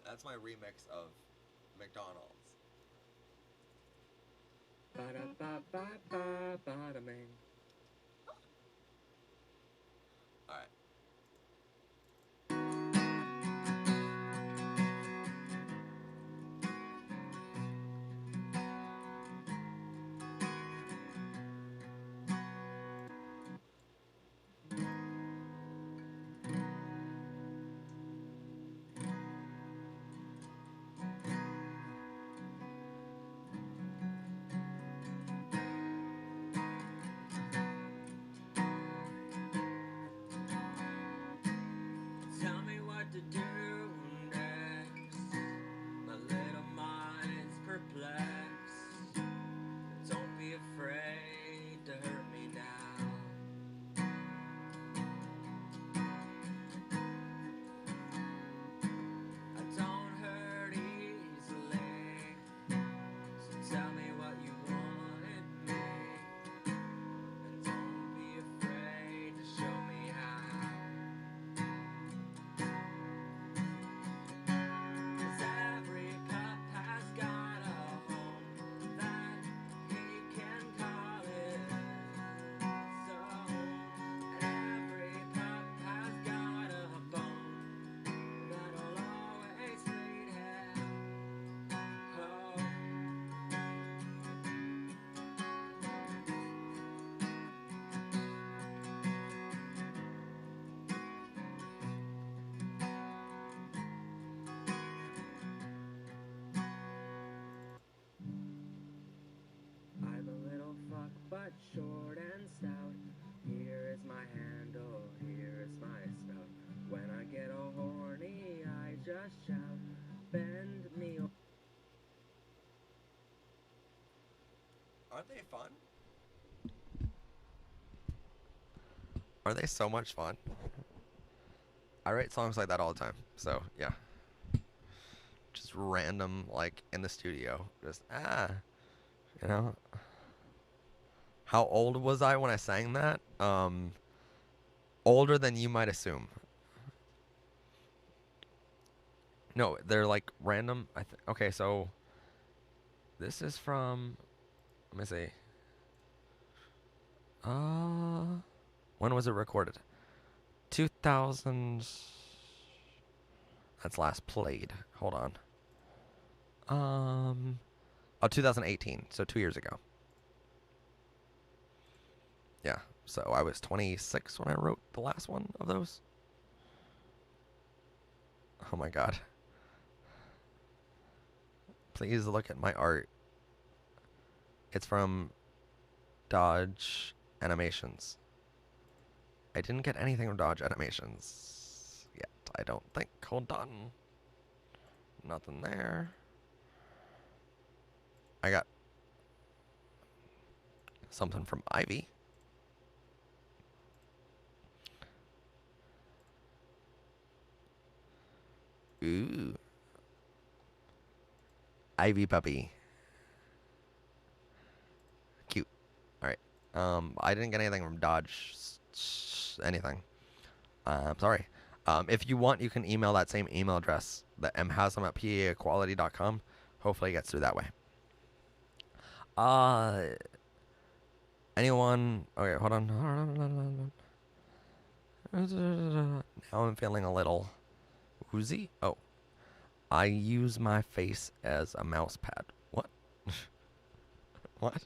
That's my remix of McDonald's. Alright. Tell me what to do next. My little mind's perplexed. Don't be afraid to hurt me now. I don't hurt easily. So tell me what you wanted me. And don't be afraid to show me how. 'Cause every pup has got a home that he can call his own. And every pup has got a bone that'll always lead him home. I'm a little fuck but short and stout. Here is my handle, here is my spout. When I get all horny, I just shout, bend me over. Aren't they fun? Are they so much fun? I write songs like that all the time. So, yeah. Just random, like, in the studio. Just, you know. How old was I when I sang that? Older than you might assume. No, they're like random. Okay, so this is from, let me see. When was it recorded? 2000. That's last played. Hold on. 2018. So 2 years ago. Yeah. So I was 26 when I wrote the last one of those. Oh my god. Please look at my art. It's from Dodge Animations. I didn't get anything from Dodge Animations yet, I don't think. Hold on. Nothing there. I got something from Ivy. Ooh. Ivy puppy. Cute. Alright. I didn't get anything from Dodge. Anything. I'm sorry. If you want, you can email that same email address, the mhaslam@paequality.com. Hopefully it gets through that way. Anyone? Okay, hold on. Now I'm feeling a little woozy. Oh. I use my face as a mouse pad. What? What?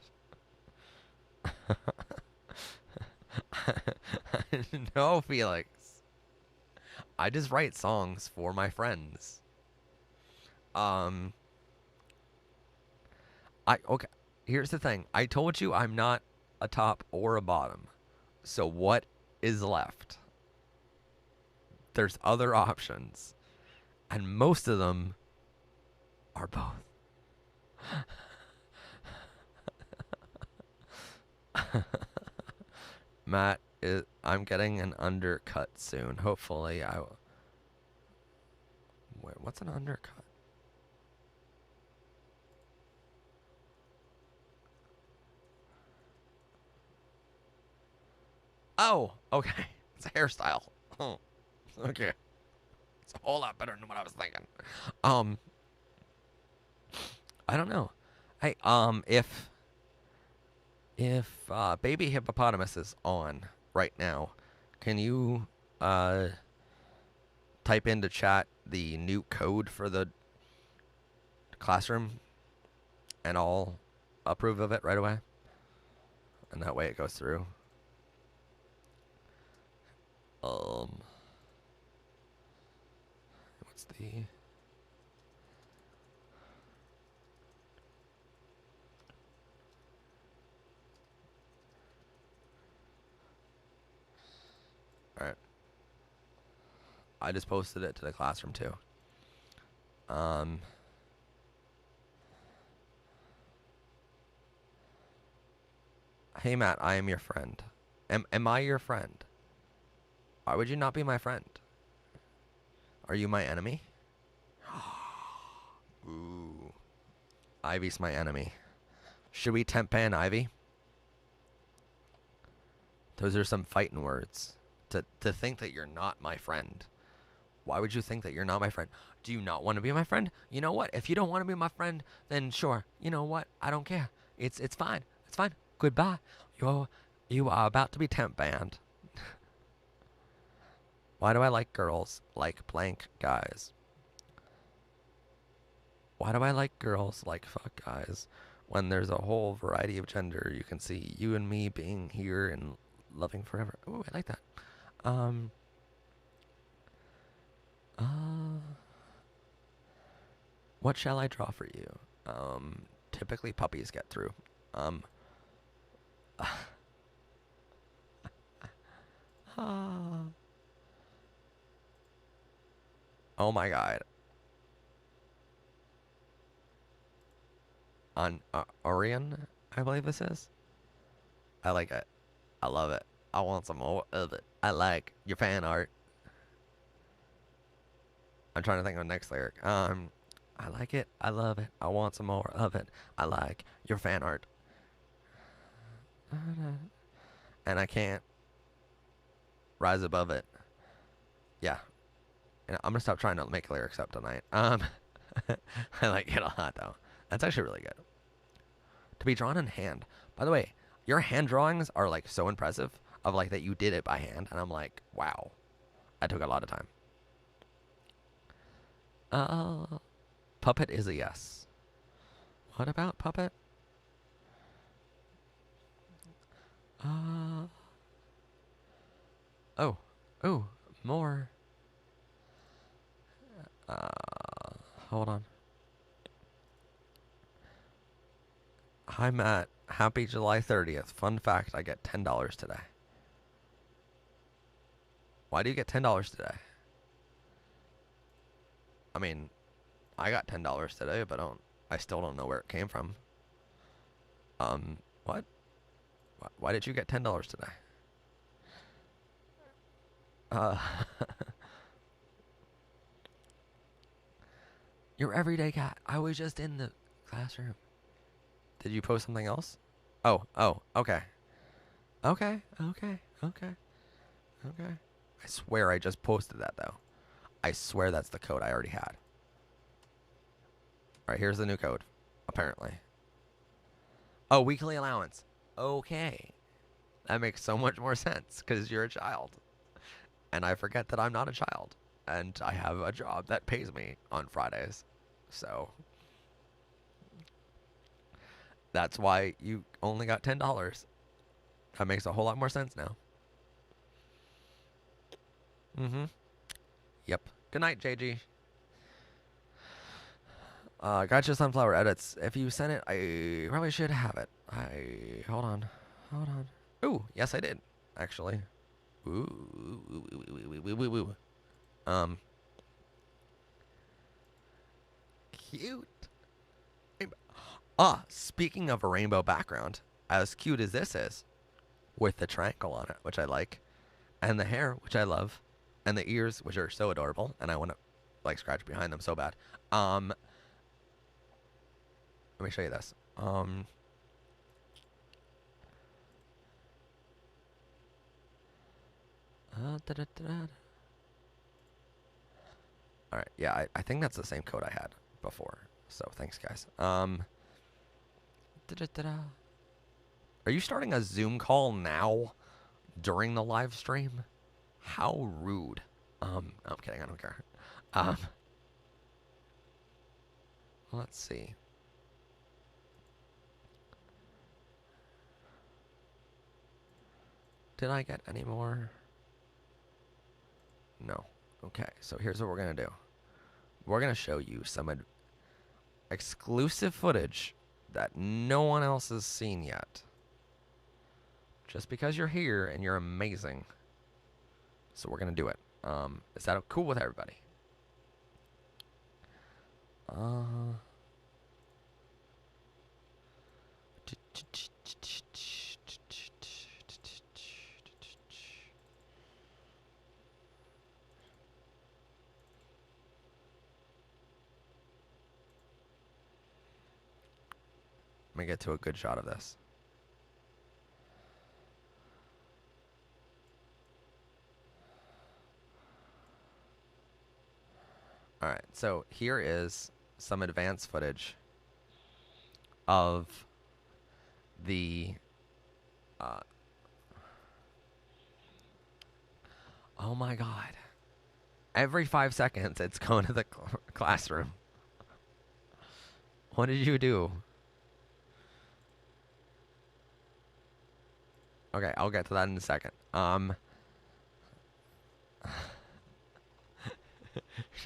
No, Felix. I just write songs for my friends. Um, okay. Here's the thing. I told you I'm not a top or a bottom. So what is left? There's other options, and most of them are both. Matt, I'm getting an undercut soon. Hopefully, I will. Wait, what's an undercut? Oh, okay. It's a hairstyle. Oh, okay. It's a whole lot better than what I was thinking. Um, I don't know. Hey, if Baby Hippopotamus is on right now, can you type into chat the new code for the classroom, and I'll approve of it right away, and that way it goes through. What's the... Alright. I just posted it to the classroom too. Hey Matt, I am your friend. Am I your friend? Why would you not be my friend? Are you my enemy? Ooh. Ivy's my enemy. Should we temp ban Ivy? Those are some fighting words. To think that you're not my friend. Why would you think that you're not my friend? Do you not want to be my friend? You know what? If you don't want to be my friend, then sure. You know what? I don't care. It's fine. It's fine. Goodbye. You are about to be temp banned. Why do I like girls like blank guys? Why do I like girls like fuck guys when there's a whole variety of gender you can see you and me being here and loving forever? Ooh, I like that. What shall I draw for you? Typically puppies get through. Oh my god. On Orion, I believe this is. I like it. I love it. I want some more of it. I like your fan art. I'm trying to think of the next lyric. I like it. I love it. I want some more of it. I like your fan art. And I can't rise above it. Yeah. And I'm gonna stop trying to make lyrics up tonight. I like it a lot though. That's actually really good. To be drawn in hand. By the way, your hand drawings are like so impressive. Of like that you did it by hand, and I'm like, wow, that took a lot of time. Puppet is a yes. What about Puppet? Oh, more. Hold on. Hi Matt, happy July 30th. Fun fact, I get $10 today. Why do you get $10 today? I mean, I got $10 today, but I still don't know where it came from. What? Why did you get $10 today? Your everyday cat. I was just in the classroom. Did you post something else? Oh, okay. Okay. I swear I just posted that, though. I swear that's the code I already had. Alright, here's the new code, apparently. Oh, weekly allowance. Okay. That makes so much more sense, because you're a child. And I forget that I'm not a child. And I have a job that pays me on Fridays. So... That's why you only got $10. That makes a whole lot more sense now. Mm-hmm. Yep. Good night, JG. Gotcha Sunflower edits. If you sent it, I probably should have it. Hold on. Hold on. Ooh, yes I did, actually. Ooh. Cute. Speaking of a rainbow background, as cute as this is, with the triangle on it, which I like, and the hair, which I love, and the ears, which are so adorable, and I want to like scratch behind them so bad. Let me show you this. All right, yeah, I think that's the same code I had before. So thanks, guys. Are you starting a Zoom call now during the live stream? How rude. I'm kidding. I don't care. Let's see. Did I get any more? No. Okay, so here's what we're going to do. We're going to show you some exclusive footage that no one else has seen yet. Just because you're here and you're amazing. So we're going to do it. Is that cool with everybody? Let me get to a good shot of this. Alright, so here is some advanced footage of the oh my god. Every 5 seconds it's going to the classroom. What did you do? Okay, I'll get to that in a second.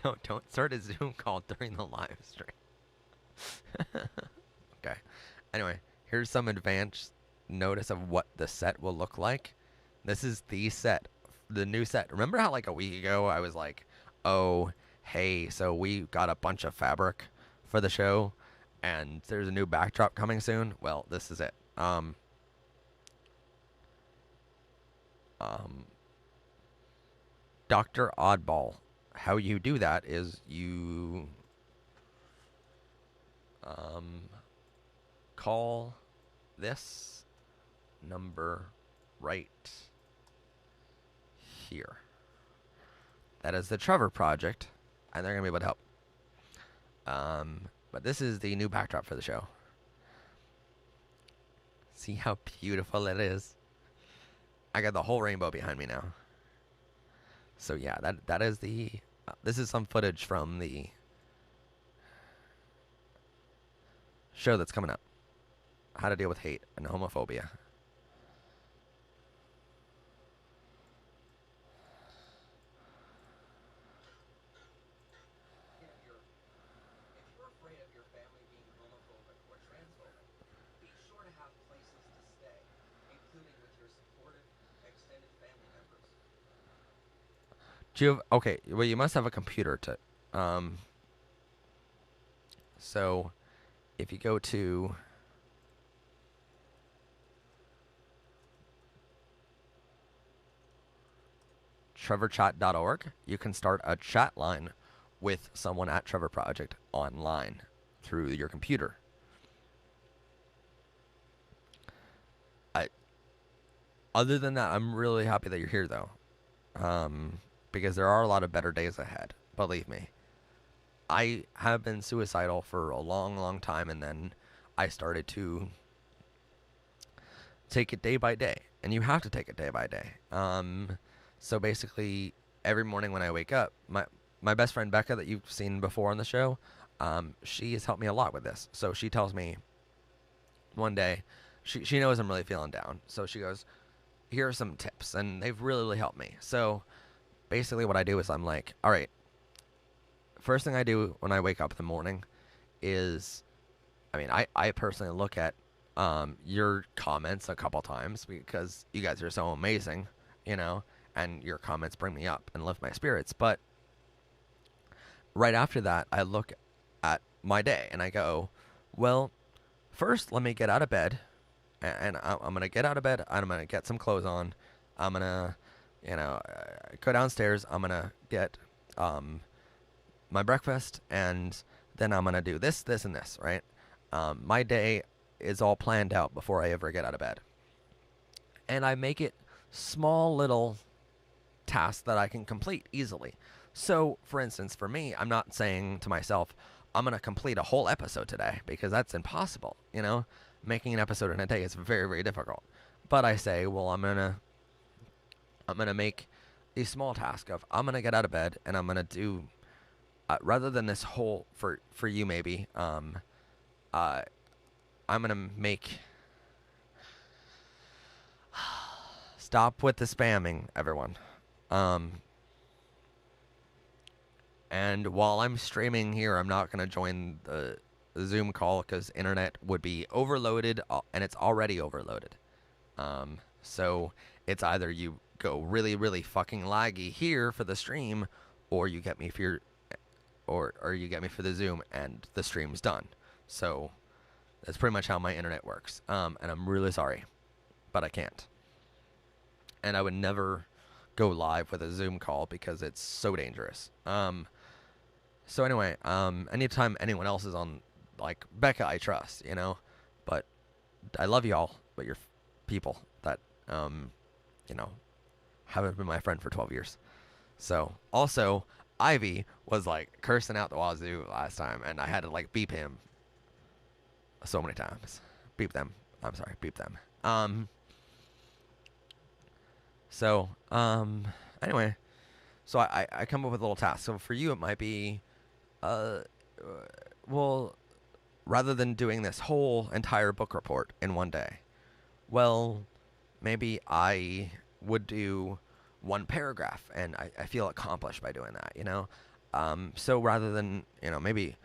No, don't start a Zoom call during the live stream. Okay. Anyway, here's some advanced notice of what the set will look like. This is the set, the new set. Remember how like a week ago I was like, oh, hey, so we got a bunch of fabric for the show and there's a new backdrop coming soon? Well, this is it. Dr. Oddball. How you do that is you call this number right here. That is the Trevor Project, and they're gonna be able to help. But this is the new backdrop for the show. See how beautiful it is? I got the whole rainbow behind me now. So yeah, that is the this is some footage from the show that's coming up. How to deal with hate and homophobia. If you're afraid of your family being homophobic or transphobic, be sure to have places to stay, including with your supportive, extended family members. Do you have, okay, well you must have a computer to so if you go to trevorchat.org, you can start a chat line with someone at Trevor Project online through your computer. Other than that, I'm really happy that you're here though. Because there are a lot of better days ahead, believe me. I have been suicidal for a long, long time, and then I started to take it day by day, and you have to take it day by day. So basically, every morning when I wake up, my best friend Becca, that you've seen before on the show, she has helped me a lot with this. So she tells me, one day, she knows I'm really feeling down, so she goes, here are some tips, and they've really, really helped me. So basically what I do is I'm like, all right, first thing I do when I wake up in the morning is, I mean, I personally look at your comments a couple times because you guys are so amazing, you know, and your comments bring me up and lift my spirits. But right after that, I look at my day and I go, well, first let me get out of bed, and I'm gonna get out of bed. I'm gonna get some clothes on. I'm gonna, go downstairs. I'm gonna get my breakfast, and then I'm gonna do this, this, and this. Right? My day is all planned out before I ever get out of bed, and I make it small little tasks that I can complete easily. So, for instance, for me, I'm not saying to myself, I'm going to complete a whole episode today because that's impossible, you know? Making an episode in a day is very, very difficult. But I say, well, I'm going to make a small task of I'm going to get out of bed and I'm going to do rather than this whole for you maybe I'm going to make stop with the spamming, everyone. And while I'm streaming here, I'm not going to join the Zoom call because internet would be overloaded, and it's already overloaded. So it's either you go really, really fucking laggy here for the stream, or you get me for your, or you get me for the Zoom, and the stream's done. So that's pretty much how my internet works. And I'm really sorry, but I can't. And I would never go live with a Zoom call because it's so dangerous. So anyway, anytime anyone else is on, like Becca, I trust, you know, but I love y'all, but you're people that, haven't been my friend for 12 years. So also, Ivy was like cursing out the wazoo last time, and I had to like beep him so many times. Beep them. I'm sorry, beep them. Anyway, so I come up with a little task. So for you, it might be, well, rather than doing this whole entire book report in one day, well, maybe I would do one paragraph, and I feel accomplished by doing that, you know? So rather than, maybe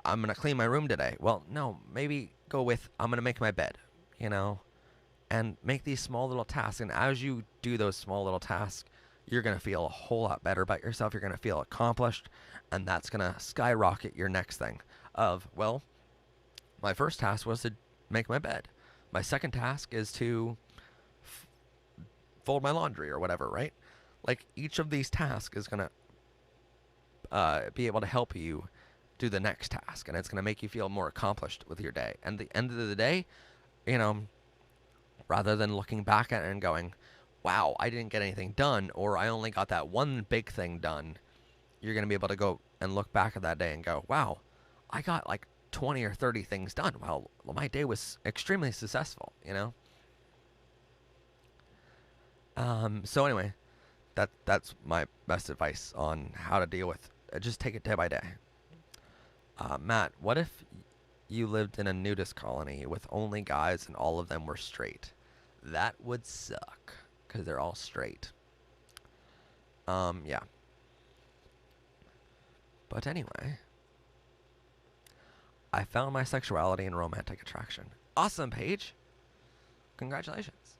I'm going to clean my room today. Well, no, maybe go with I'm going to make my bed, you know? And make these small little tasks. And as you do those small little tasks, you're going to feel a whole lot better about yourself. You're going to feel accomplished. And that's going to skyrocket your next thing of, well, my first task was to make my bed. My second task is to fold my laundry or whatever, right? Like each of these tasks is going to be able to help you do the next task. And it's going to make you feel more accomplished with your day. And at the end of the day, rather than looking back at it and going, wow, I didn't get anything done, or I only got that one big thing done, you're going to be able to go and look back at that day and go, wow, I got like 20 or 30 things done. Well, my day was extremely successful, you know? So anyway, that's my best advice on how to deal with it. Just take it day by day. Matt, what if you lived in a nudist colony with only guys and all of them were straight? That would suck, because they're all straight. Yeah. But anyway, I found my sexuality and romantic attraction. Awesome, Paige. Congratulations.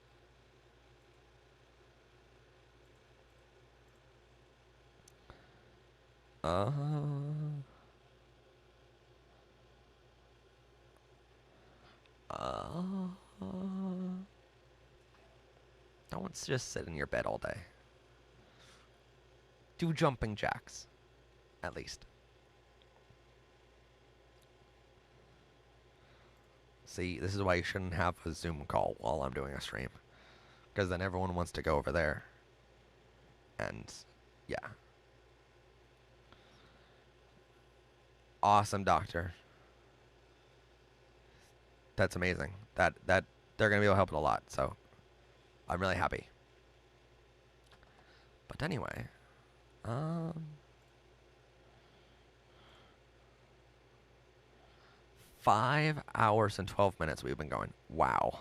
Don't just sit in your bed all day. Do jumping jacks, at least. See, this is why you shouldn't have a Zoom call while I'm doing a stream. Because then everyone wants to go over there. And, yeah. Awesome, doctor. That's amazing. That they're going to be able to help it a lot, so I'm really happy. But anyway, 5 hours and 12 minutes we've been going. Wow.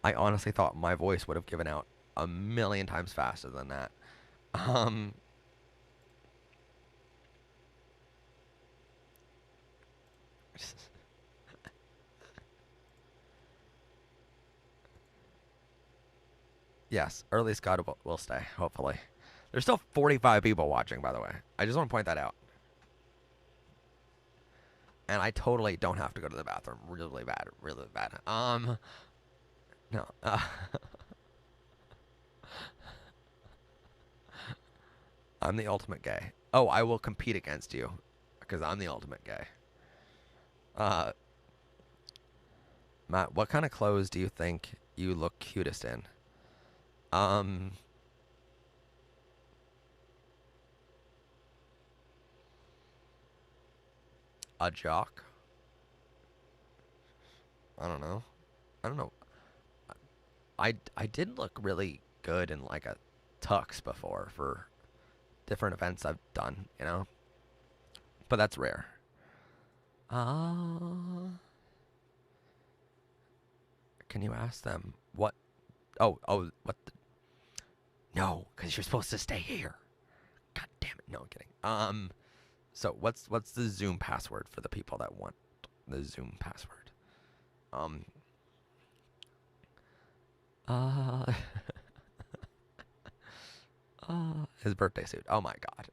I honestly thought my voice would have given out a million times faster than that. Yes, early Scott will stay, hopefully. There's still 45 people watching, by the way. I just want to point that out. And I totally don't have to go to the bathroom. Really bad. Really bad. No. I'm the ultimate gay. Oh, I will compete against you. Because I'm the ultimate gay. Matt, what kind of clothes do you think you look cutest in? A jock? I don't know. I don't know. I did look really good in like a tux before for different events I've done, you know? But that's rare. Can you ask them what? Oh, what? No, because you're supposed to stay here. God damn it! No, I'm kidding. So what's the Zoom password for the people that want the Zoom password? His birthday suit. Oh my god.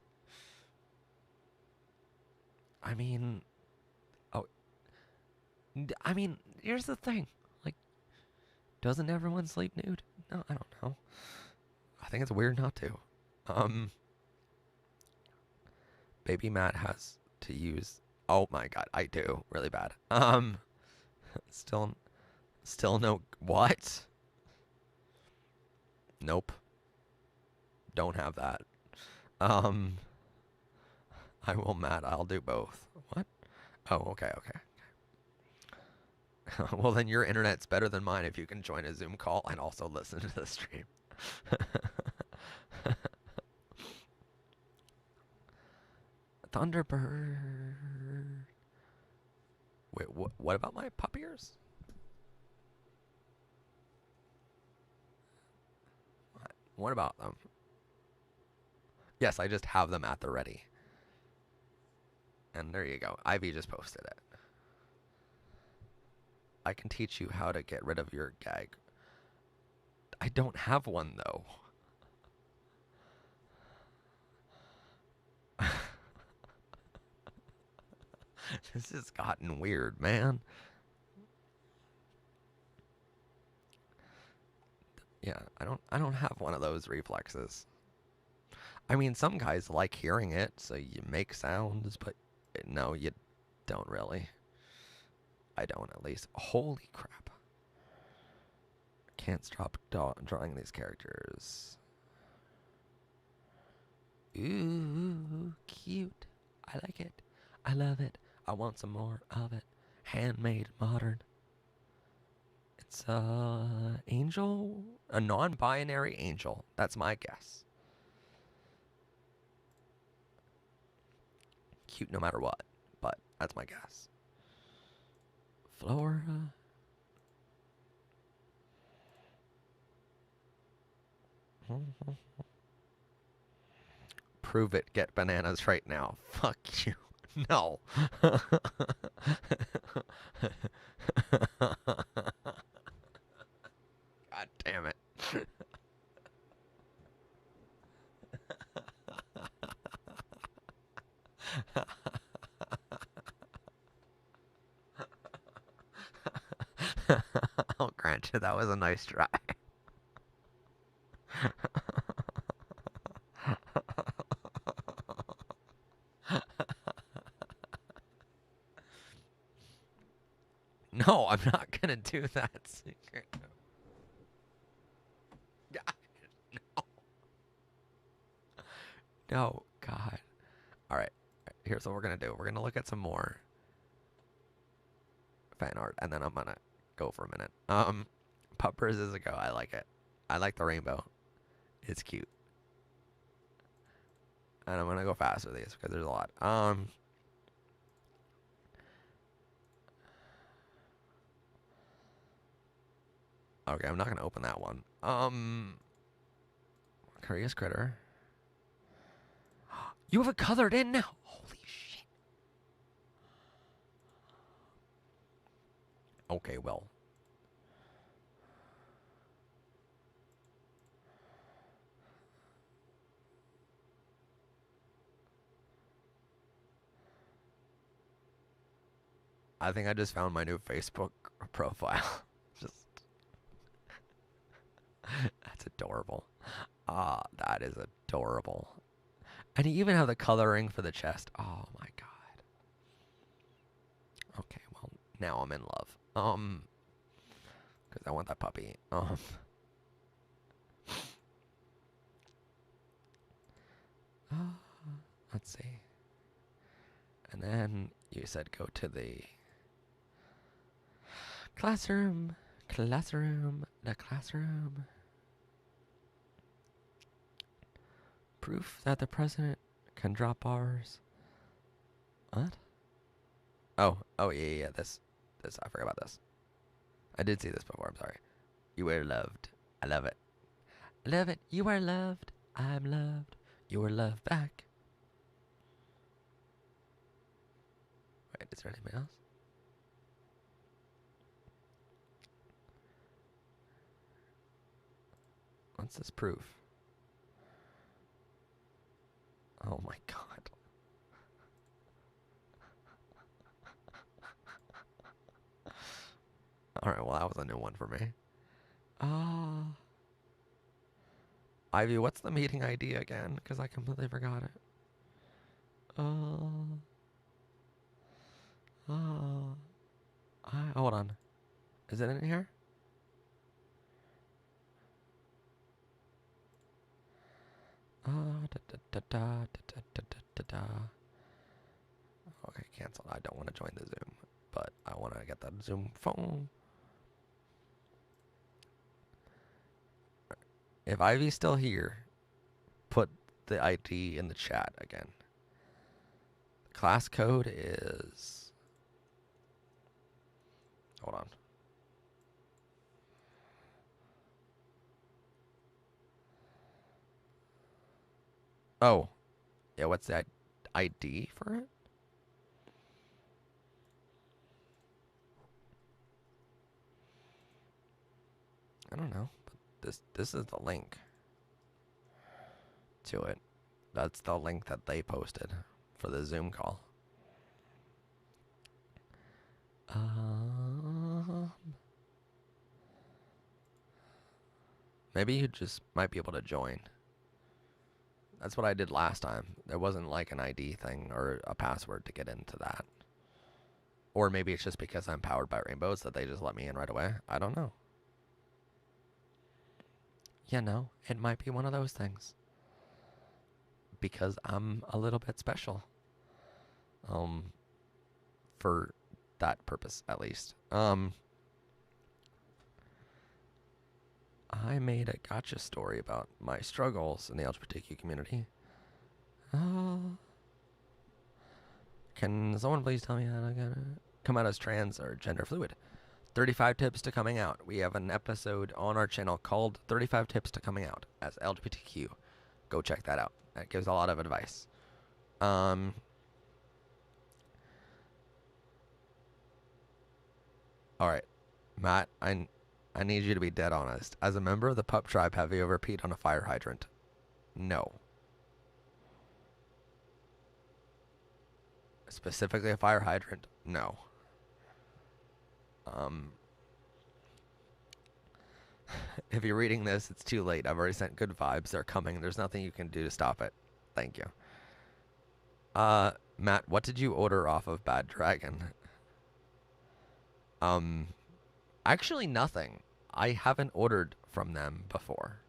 I mean, here's the thing. Like, doesn't everyone sleep nude? No, I don't know. I think it's weird not to. Baby Matt has to use. Oh my god, I do really bad. Still no. What? Nope. Don't have that. I will, Matt. I'll do both. What? Oh, okay. Well, then your internet's better than mine if you can join a Zoom call and also listen to the stream. Thunderbird. Wait, what about my pup ears? What about them? Yes, I just have them at the ready. And there you go. Ivy just posted it. I can teach you how to get rid of your gag. I don't have one, though. This has gotten weird, man. Yeah, I don't have one of those reflexes. I mean, some guys like hearing it, so you make sounds, but no, you don't really. I don't, at least. Holy crap. Can't stop drawing these characters. Ooh, cute. I like it. I love it. I want some more of it. Handmade, modern. It's a angel, a non-binary angel. That's my guess. Cute no matter what, but that's my guess. Flora. Prove it. Get bananas right now. Fuck you. No. God damn it. I'll grant you that was a nice try. No, I'm not gonna do that secret. God, no. No, God. Alright, here's what we're gonna do. We're gonna look at some more fan art, and then I'm gonna go for a minute. Puppers is a go. I like it. I like the rainbow. It's cute. And I'm gonna go fast with these because there's a lot. Okay, I'm not gonna open that one. Curious Critter. You have it colored in now. Holy shit. Okay, well. I think I just found my new Facebook profile. Just that's adorable. Ah, that is adorable. And you even have the coloring for the chest. Oh my god. Okay, well, now I'm in love. Because I want that puppy. Let's see. And then you said go to the classroom. The classroom. Proof that the president can drop bars. What? Oh, yeah. This. I forgot about this. I did see this before. I'm sorry. You were loved. I love it. I love it. You are loved. I'm loved. You are loved back. Wait, is there anything else? What's this proof? Oh my god. Alright, well, that was a new one for me. Ivy, what's the meeting ID again? Because I completely forgot it. Hold on. Is it in here? Okay, cancel. I don't want to join the Zoom, but I want to get that Zoom phone. If Ivy's still here, put the ID in the chat again. The class code is... Hold on. Oh. Yeah, what's the ID for it? I don't know. But this is the link to it. That's the link that they posted for the Zoom call. Maybe you just might be able to join. That's what I did last time. There wasn't like an ID thing or a password to get into that. Or maybe it's just because I'm powered by rainbows that they just let me in right away. I don't know. You know, it might be one of those things. Because I'm a little bit special. For that purpose, at least. I made a gotcha story about my struggles in the LGBTQ community. Can someone please tell me how to come out as trans or gender fluid? 35 tips to coming out. We have an episode on our channel called 35 tips to coming out as LGBTQ. Go check that out. That gives a lot of advice. Alright, Matt, I need you to be dead honest. As a member of the pup tribe, have you ever peed on a fire hydrant? No. Specifically a fire hydrant? No. If you're reading this, it's too late. I've already sent good vibes. They're coming. There's nothing you can do to stop it. Thank you. Matt, what did you order off of Bad Dragon? Actually nothing. I haven't ordered from them before.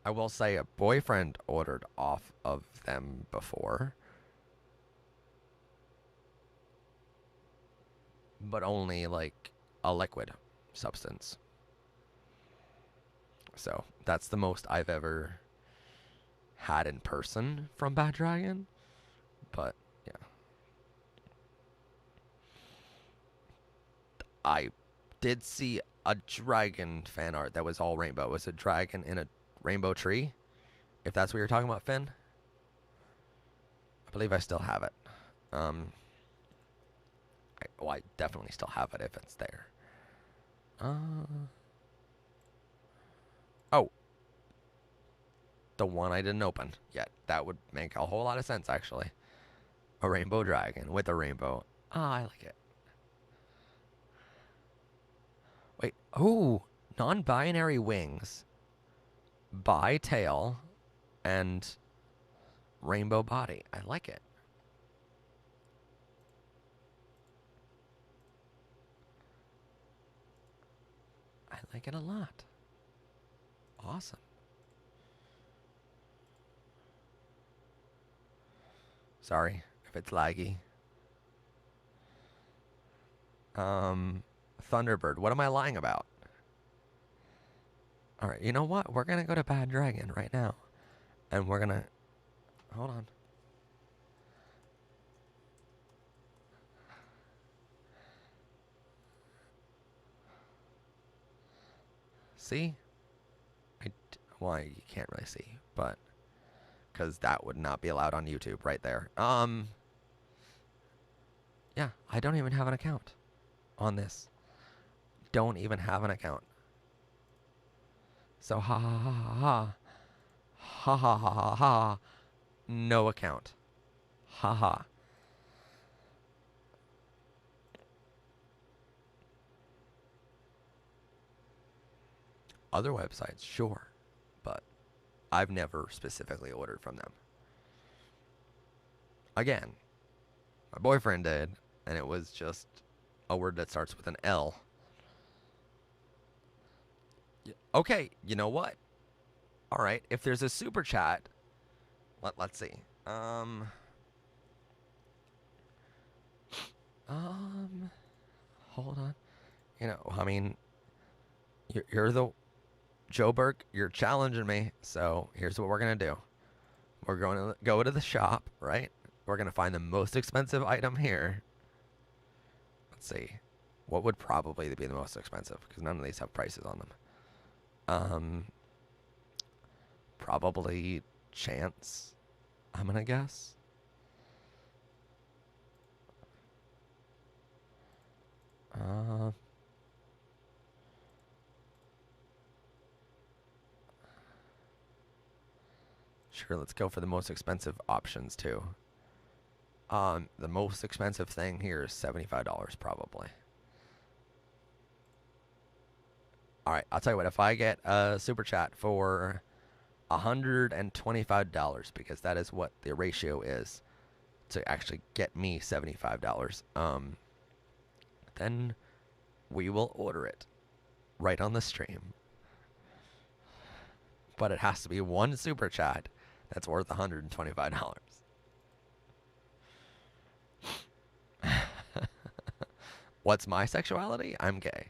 I will say a boyfriend ordered off of them before. But only like a liquid substance. So that's the most I've ever had in person from Bad Dragon. But yeah. I did see a dragon fan art that was all rainbow. It was a dragon in a rainbow tree. If that's what you're talking about, Finn. I believe I still have it. I definitely still have it if it's there. Oh. The one I didn't open yet. That would make a whole lot of sense, actually. A rainbow dragon with a rainbow. Ah, I like it. Wait. Ooh. Non-binary wings. Bi tail. And rainbow body. I like it. I like it a lot. Awesome. Sorry if it's laggy. Thunderbird. What am I lying about? Alright, you know what? We're gonna go to Bad Dragon right now. And we're gonna... Hold on. See? Well, you can't really see, but... Because that would not be allowed on YouTube right there. Yeah, I don't even have an account on this. Don't even have an account. So ha ha ha ha ha. Ha ha ha ha ha. No account. Ha ha. Other websites, sure. But I've never specifically ordered from them. Again, my boyfriend did, and it was just a word that starts with an L. Okay, you know what? All right, if there's a super chat, let's see. Hold on. You know, I mean, you're the Joe Burke. You're challenging me, so here's what we're gonna do. We're going to go to the shop, right? We're gonna find the most expensive item here. Let's see. What would probably be the most expensive? Because none of these have prices on them. Probably Chance, I'm gonna guess. Sure, let's go for the most expensive options too. The most expensive thing here is $75 probably. Alright, I'll tell you what, if I get a super chat for $125, because that is what the ratio is to actually get me $75, then we will order it right on the stream. But it has to be one super chat that's worth $125. What's my sexuality? I'm gay.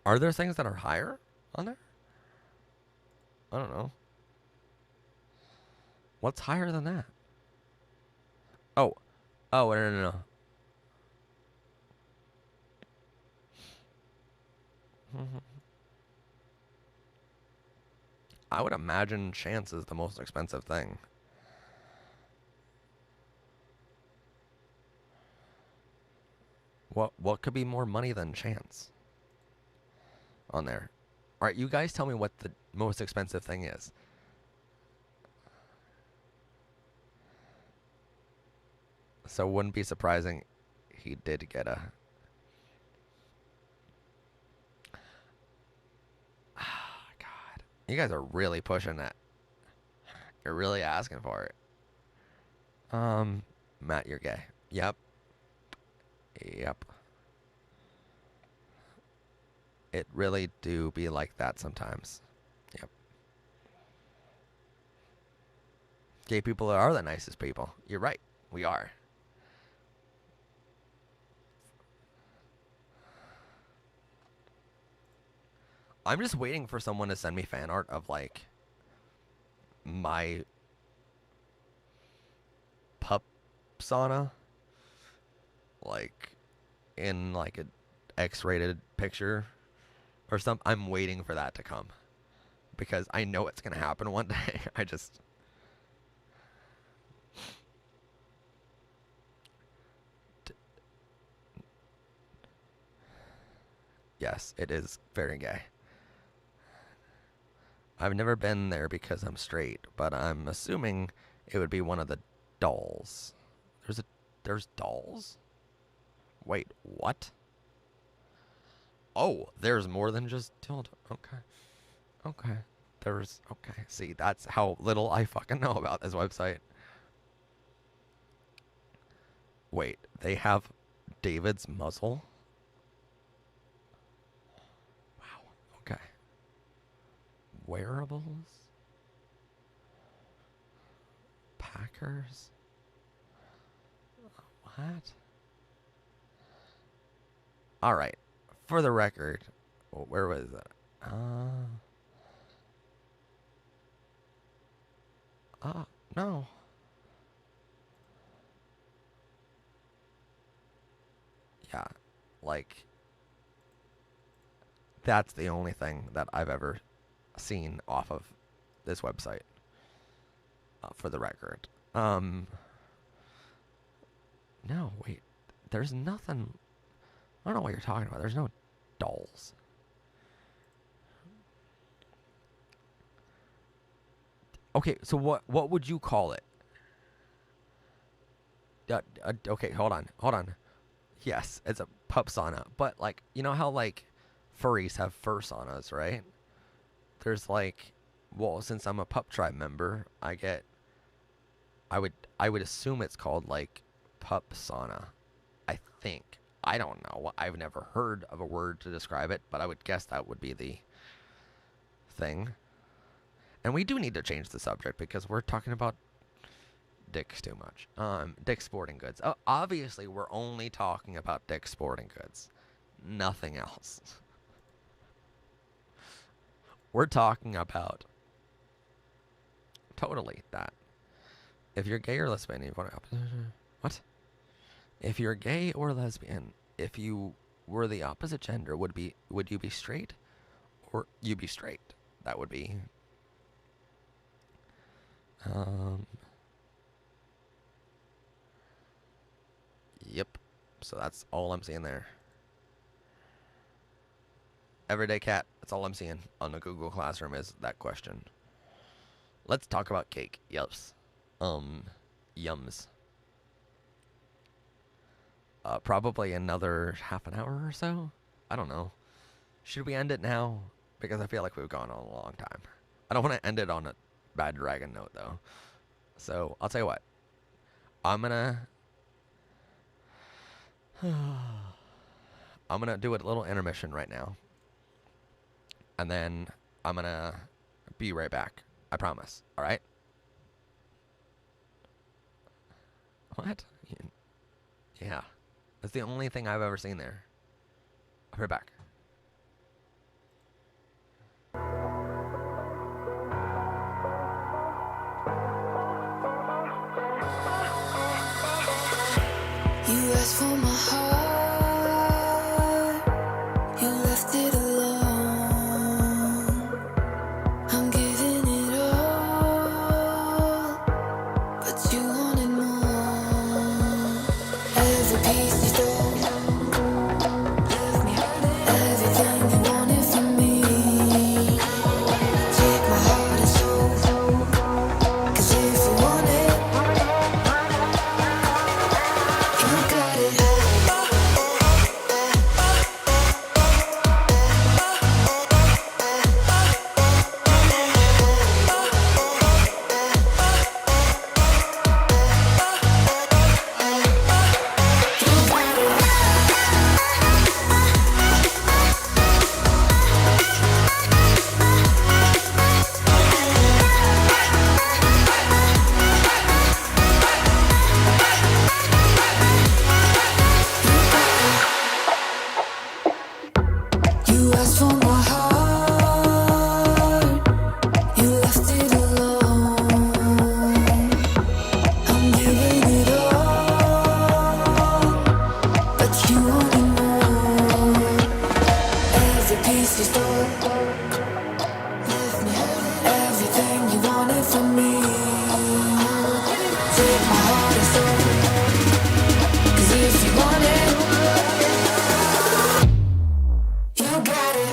Are there things that are higher on there? I don't know. What's higher than that? Oh, no. I would imagine Chance is the most expensive thing. What could be more money than Chance on there? All right, you guys tell me what the most expensive thing is. So it wouldn't be surprising he did get a... God. You guys are really pushing that. You're really asking for it. Matt, you're gay. Yep. It really do be like that sometimes. Yep. Gay people are the nicest people. You're right. We are. I'm just waiting for someone to send me fan art of, like, my pup sauna. like in like a X-rated picture or something. I'm waiting for that to come because I know it's gonna happen one day. I just yes, it is very gay. I've never been there because I'm straight, but I'm assuming it would be one of the dolls. There's dolls? Wait, what? Oh, there's more than just dildo. Okay. Okay. Okay. See, that's how little I fucking know about this website. Wait, they have David's muzzle? Wow. Okay. Wearables? Packers? What? Alright. For the record, where was it? No. Yeah, like, that's the only thing that I've ever seen off of this website, for the record. No, wait, there's nothing, I don't know what you're talking about. There's no dolls. Okay, so what would you call it? Okay, hold on. Yes, it's a pup sauna, but like, you know how like furries have fur saunas, right? There's like, well, since I'm a pup tribe member, I would assume it's called like pup sauna. I think. I don't know. I've never heard of a word to describe it, but I would guess that would be the thing. And we do need to change the subject because we're talking about dicks too much. Dick sporting goods. Obviously, we're only talking about dick sporting goods. Nothing else. We're talking about totally that. If you're gay or lesbian, you want to... What? If you're gay or lesbian, if you were the opposite gender, would you be straight? Or you be straight? That would be... Yep. So that's all I'm seeing there. Everyday cat. That's all I'm seeing on the Google Classroom is that question. Let's talk about cake. Yes. Yums. Probably another half an hour or so. I don't know. Should we end it now? Because I feel like we've gone on a long time. I don't want to end it on a bad dragon note, though. So, I'll tell you what. I'm gonna do a little intermission right now. And then I'm gonna be right back. I promise. Alright? What? Yeah. That's the only thing I've ever seen there. I'll be right back. You asked for my heart, you left it alone. I'm giving it all, but you wanted more. Every piece you stole left me hurting. piece you stole. Left me everything you wanted from me. Take my heart and soul. 'Cause if you want it, you got it.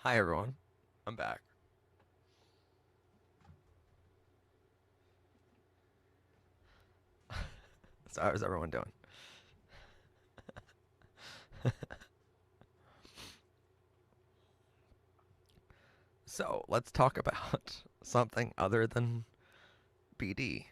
Hi everyone, I'm back. So how's everyone doing? So let's talk about something other than BD.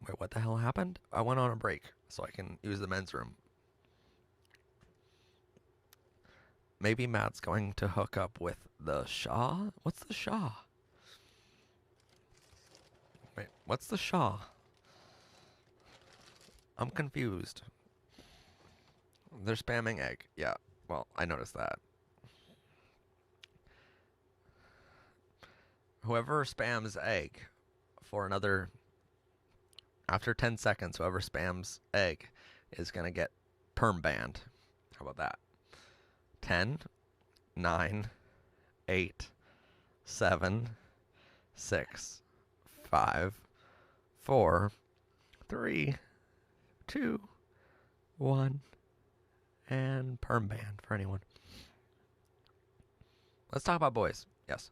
Wait, what the hell happened? I went on a break so I can use the men's room. Maybe Matt's going to hook up with the Shah? What's the Shah? Wait, what's the Shah? I'm confused. They're spamming egg. Yeah, well, I noticed that. Whoever spams egg for another... After 10 seconds, whoever spams egg is going to get perm banned. How about that? 10, 9, 8, 7, 6, 5, 4, 3, 2, 1, and perm ban for anyone. Let's talk about boys. Yes.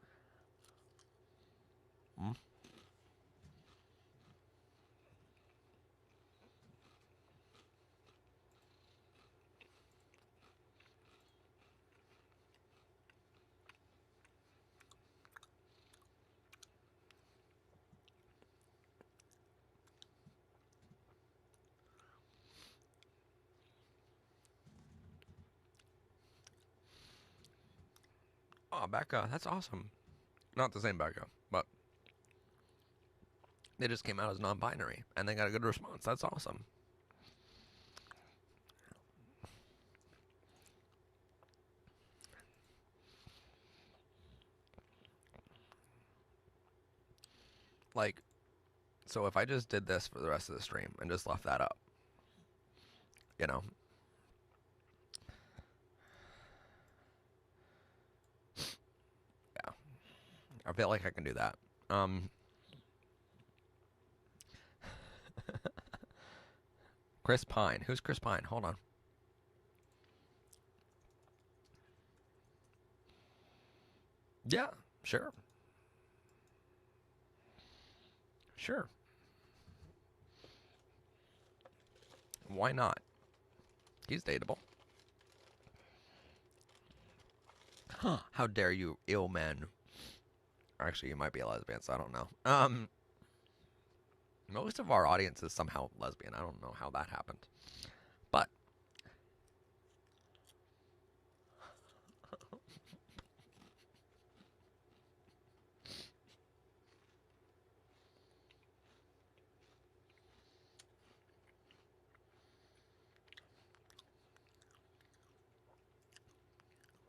Oh, Becca, that's awesome. Not the same Becca, but they just came out as non-binary, and they got a good response. That's awesome. Like, so if I just did this for the rest of the stream and just left that up, you know, yeah, I feel like I can do that. Chris Pine. Who's Chris Pine? Hold on. Yeah, sure. Sure. Why not? He's dateable. Huh. How dare you, ill men. Actually, you might be a lesbian, so I don't know. Most of our audience is somehow lesbian. I don't know how that happened. But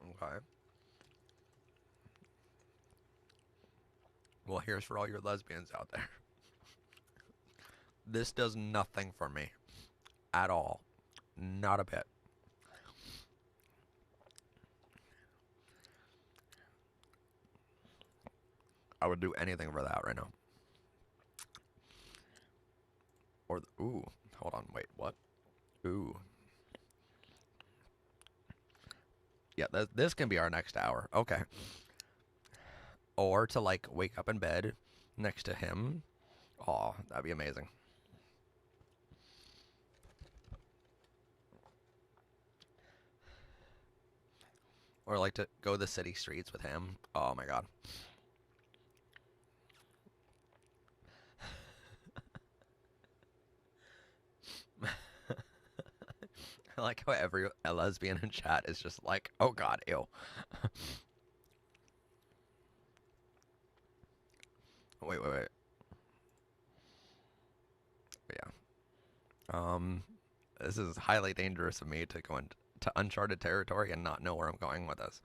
okay. Well, here's for all your lesbians out there. This does nothing for me. At all. Not a bit. I would do anything for that right now. Or, ooh. Hold on, wait, what? Ooh. Yeah, this can be our next hour. Okay. Or to, like, wake up in bed next to him. Aw, that'd be amazing. Or, like, to go the city streets with him. Oh, my God. I like how every lesbian in chat is just like, oh god, ew. Wait. Yeah. This is highly dangerous of me to go into uncharted territory and not know where I'm going with this.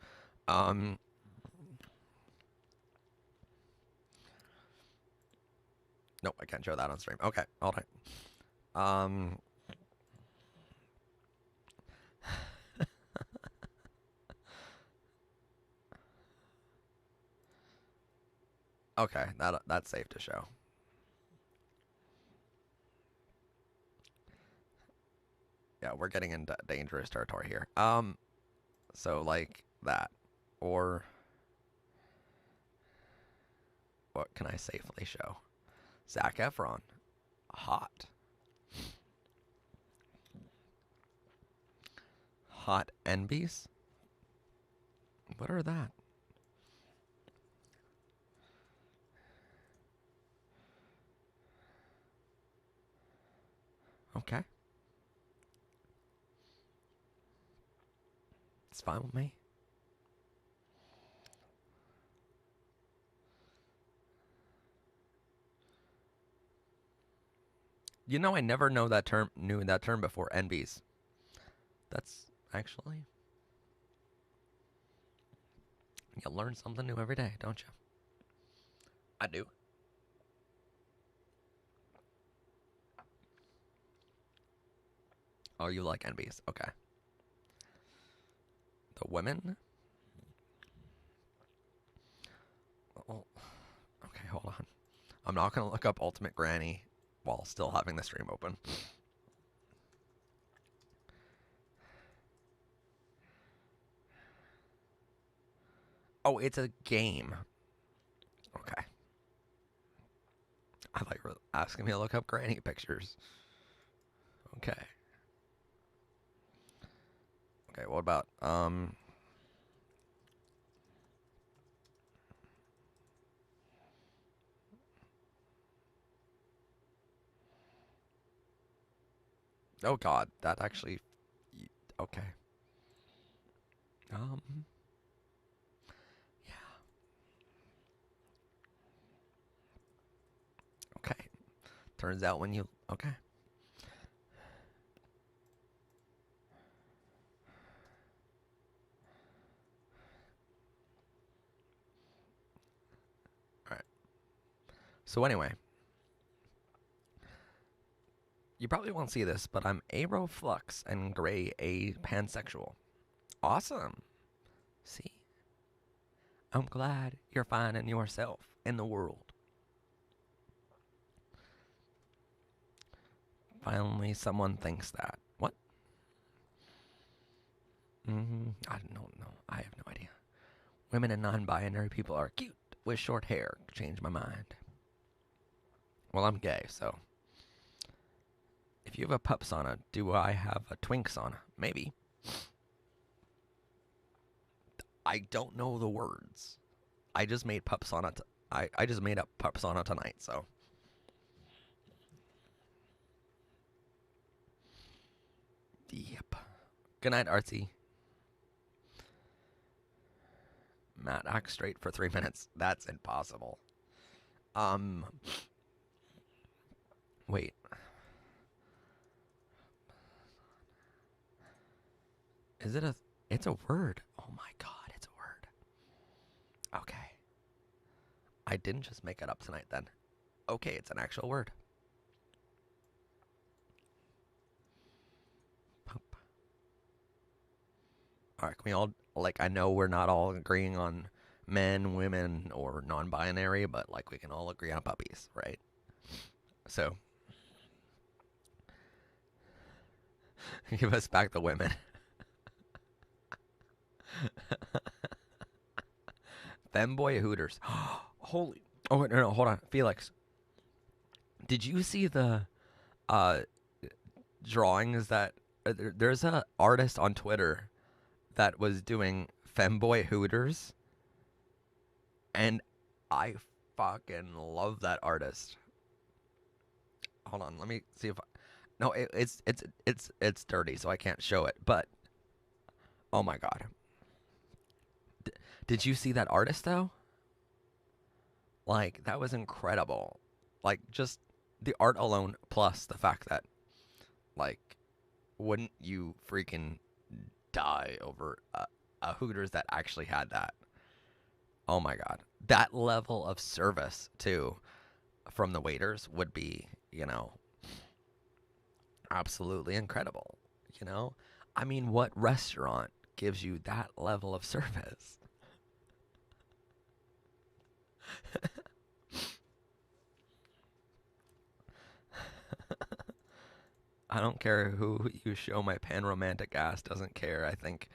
Nope, I can't show that on stream. Okay, all right. Okay, that's safe to show. Yeah, we're getting into dangerous territory here. So like that, or what can I safely show? Zac Efron, hot. Hot envies? What are that? Okay. It's fine with me. You know, I never knew that term before, envies. That's actually, you learn something new every day, don't you? I do. Oh, you like envies. Okay. The women? Oh, okay, hold on. I'm not going to look up Ultimate Granny while still having the stream open. Oh, it's a game. Okay. I thought you were asking me to look up granny pictures. Okay. Okay, what about, oh god, that actually, okay. Yeah. Okay. Turns out when you, okay. Alright. So anyway. You probably won't see this, but I'm Aeroflux and Gray a pansexual. Awesome. See? I'm glad you're finding yourself in the world. Finally, someone thinks that. What? I don't know. I have no idea. Women and non-binary people are cute with short hair. Change my mind. Well, I'm gay, so. If you have a pup sauna, do I have a twink sauna? Maybe. I don't know the words. I just made pup sauna. I just made up pup sauna tonight, so. Yep. Good night, Artsy. Matt, act straight for 3 minutes. That's impossible. Wait. Is it a... It's a word. Oh my god, it's a word. Okay. I didn't just make it up tonight then. Okay, it's an actual word. Alright, can we all... Like, I know we're not all agreeing on men, women, or non-binary, but, like, we can all agree on puppies, right? So... Give us back the women. Femboy Hooters. Holy... Oh, no, hold on. Felix. Did you see the drawings that... There's an artist on Twitter that was doing Femboy Hooters. And I fucking love that artist. Hold on, let me see if No, it's dirty, so I can't show it. But oh my god, did you see that artist though? Like that was incredible. Like just the art alone, plus the fact that like, wouldn't you freaking die over a Hooters that actually had that? Oh my god, that level of service too from the waiters would be, absolutely incredible. You know, I mean, what restaurant gives you that level of service? I don't care who you show my pan romantic ass, doesn't care. I think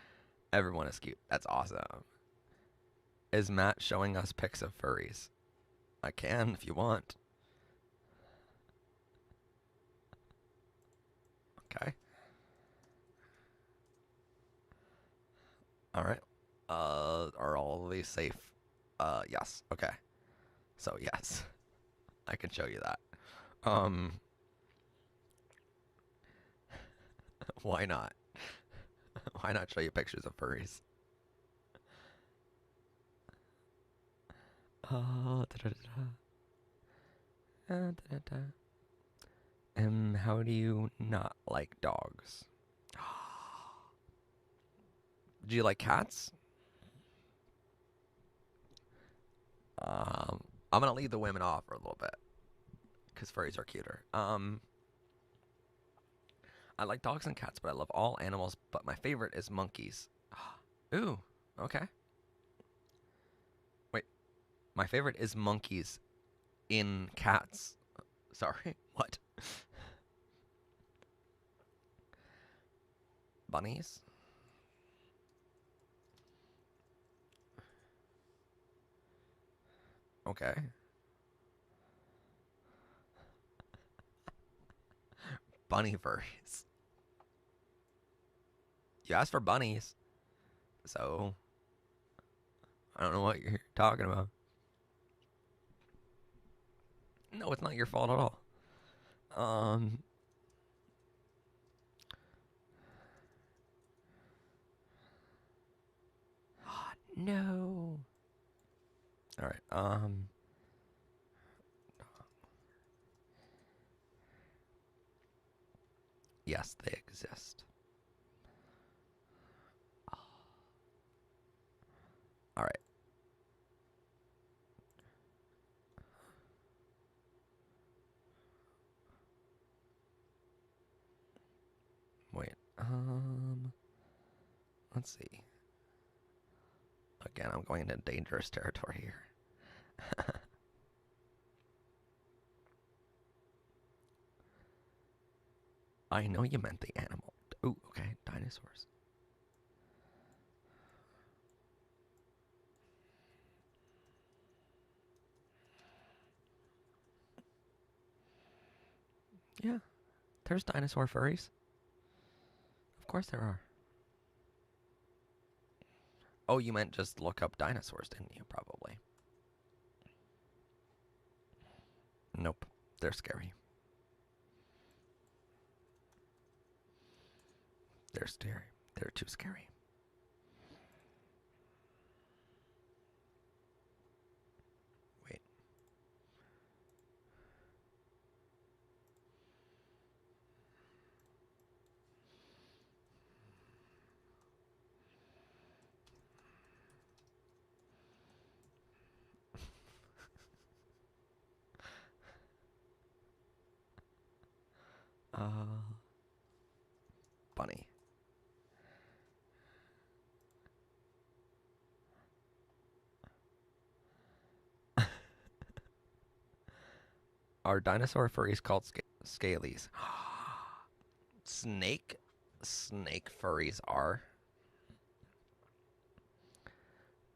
everyone is cute. That's awesome. Is Matt showing us pics of furries? I can if you want. Okay. All right. Are all of these safe? Yes. Okay. So yes, I can show you that. Um, why not? Why not show you pictures of furries? How do you not like dogs? Do you like cats? I'm gonna leave the women off for a little bit because furries are cuter. I like dogs and cats, but I love all animals. But my favorite is monkeys. Ooh, okay. Wait, my favorite is monkeys in cats. Sorry, what? Bunnies? Okay. Bunny furries. You asked for bunnies, so I don't know what you're talking about. No, it's not your fault at all. Um, no. All right. Yes, they exist. All right. Wait. Let's see. Again, I'm going into dangerous territory here. I know you meant the animal. Ooh, okay, dinosaurs. Yeah, there's dinosaur furries. Of course there are. Oh, you meant just look up dinosaurs, didn't you? Probably. Nope, they're scary. They're scary. They're too scary. Wait. Bunny. Are dinosaur furries called scalies? Snake furries are.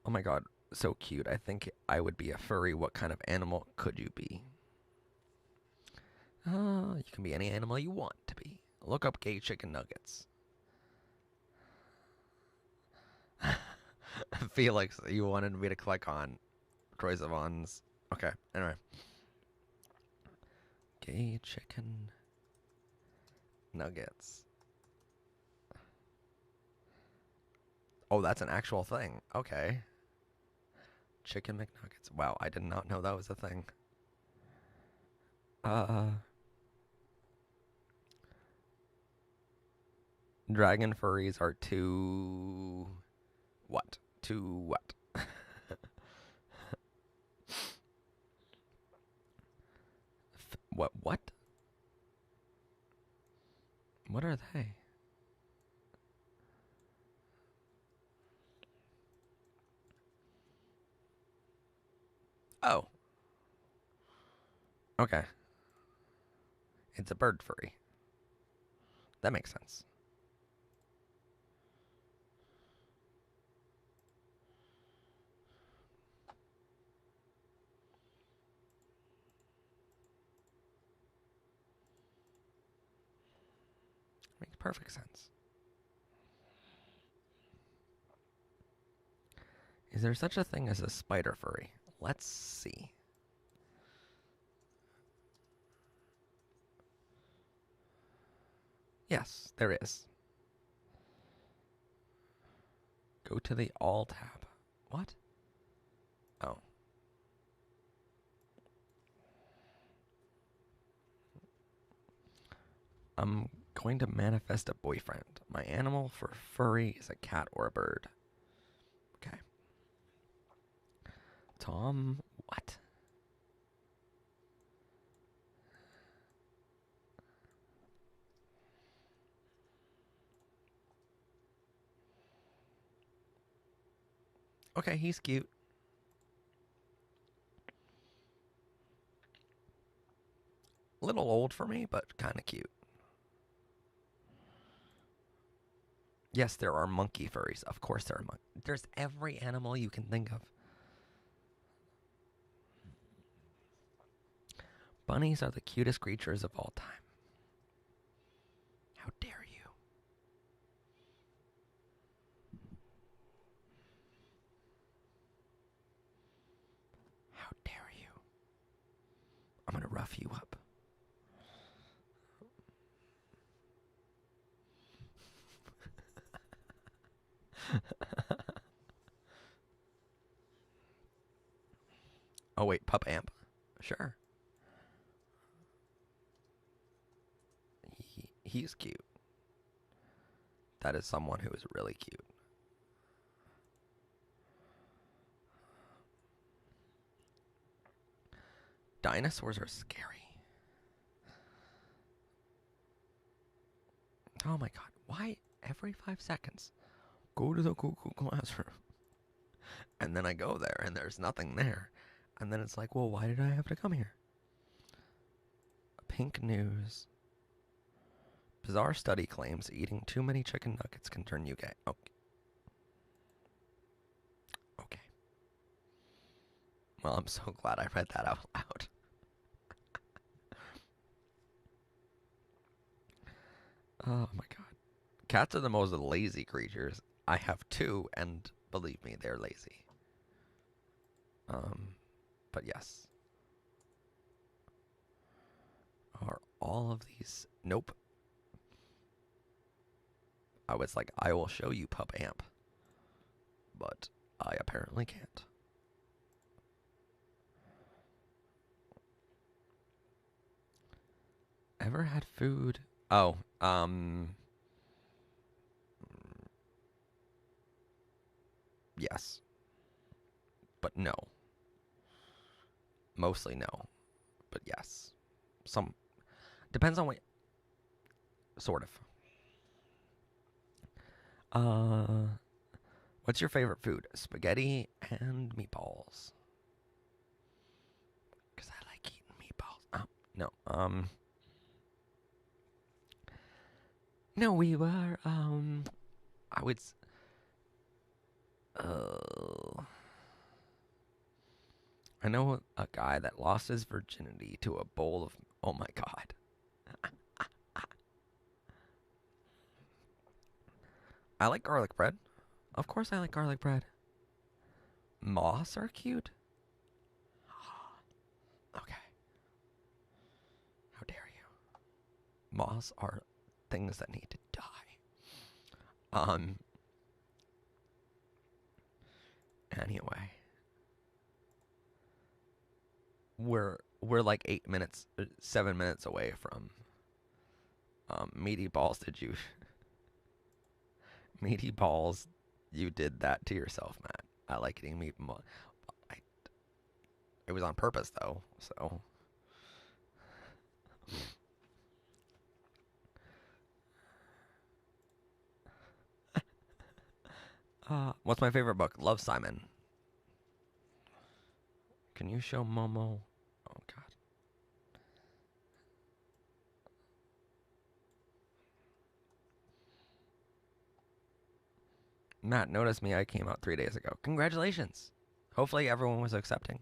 Oh my god, so cute. I think I would be a furry. What kind of animal could you be? You can be any animal you want to be. Look up gay chicken nuggets. Felix, you wanted me to click on Troy Sivan's. Okay, anyway. Gay chicken McNuggets. Oh, that's an actual thing. Okay. Chicken McNuggets. Wow, I did not know that was a thing. Dragon furries are too... What? Too what? What? What? What are they? Oh. Okay. It's a bird furry. That makes sense. Makes perfect sense. Is there such a thing as a spider furry? Let's see. Yes, there is. Go to the All tab. What? Oh. I'm going to manifest a boyfriend. My animal for furry is a cat or a bird. Okay. Tom, what? Okay, he's cute. A little old for me, but kind of cute. Yes, there are monkey furries. Of course there are There's every animal you can think of. Bunnies are the cutest creatures of all time. How dare you? How dare you? I'm gonna rough you up. Oh wait, pup amp. Sure. He's cute. That is someone who is really cute. Dinosaurs are scary. Oh my god, why every 5 seconds? Go to the Google Classroom. And then I go there and there's nothing there. And then it's like, well, why did I have to come here? Pink news. Bizarre study claims eating too many chicken nuggets can turn you gay. Okay. Okay. Well, I'm so glad I read that out loud. Oh my god. Cats are the most lazy creatures. I have 2, and believe me, they're lazy. But yes. Are all of these... Nope. I was like, I will show you pup amp. But I apparently can't. Ever had food? Oh, yes. But no. Mostly no. But yes. Some. Depends on what. Sort of. What's your favorite food? Spaghetti and meatballs. Because I like eating meatballs. Oh, no. No, we were, I would, I know a guy that lost his virginity to a bowl of, oh my god. I like garlic bread. Of course I like garlic bread. Moths are cute. Okay. How dare you? Moths are things that need to die. Anyway, we're like 7 minutes away from meaty balls. Meaty balls? You did that to yourself, Matt. I like eating meat. It was on purpose, though. So. What's my favorite book? Love, Simon. Can you show Momo? Oh, God. Matt, notice me. I came out 3 days ago. Congratulations. Hopefully everyone was accepting.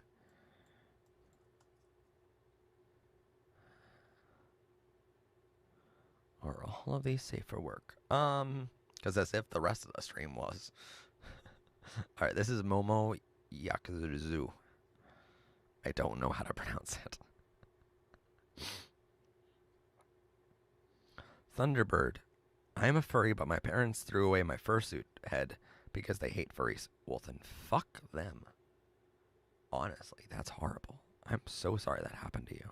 Are all of these safe for work? Because as if the rest of the stream was. Alright, this is Momo Yakuzu. I don't know how to pronounce it. Thunderbird. I am a furry, but my parents threw away my fursuit head because they hate furries. Well, then fuck them. Honestly, that's horrible. I'm so sorry that happened to you.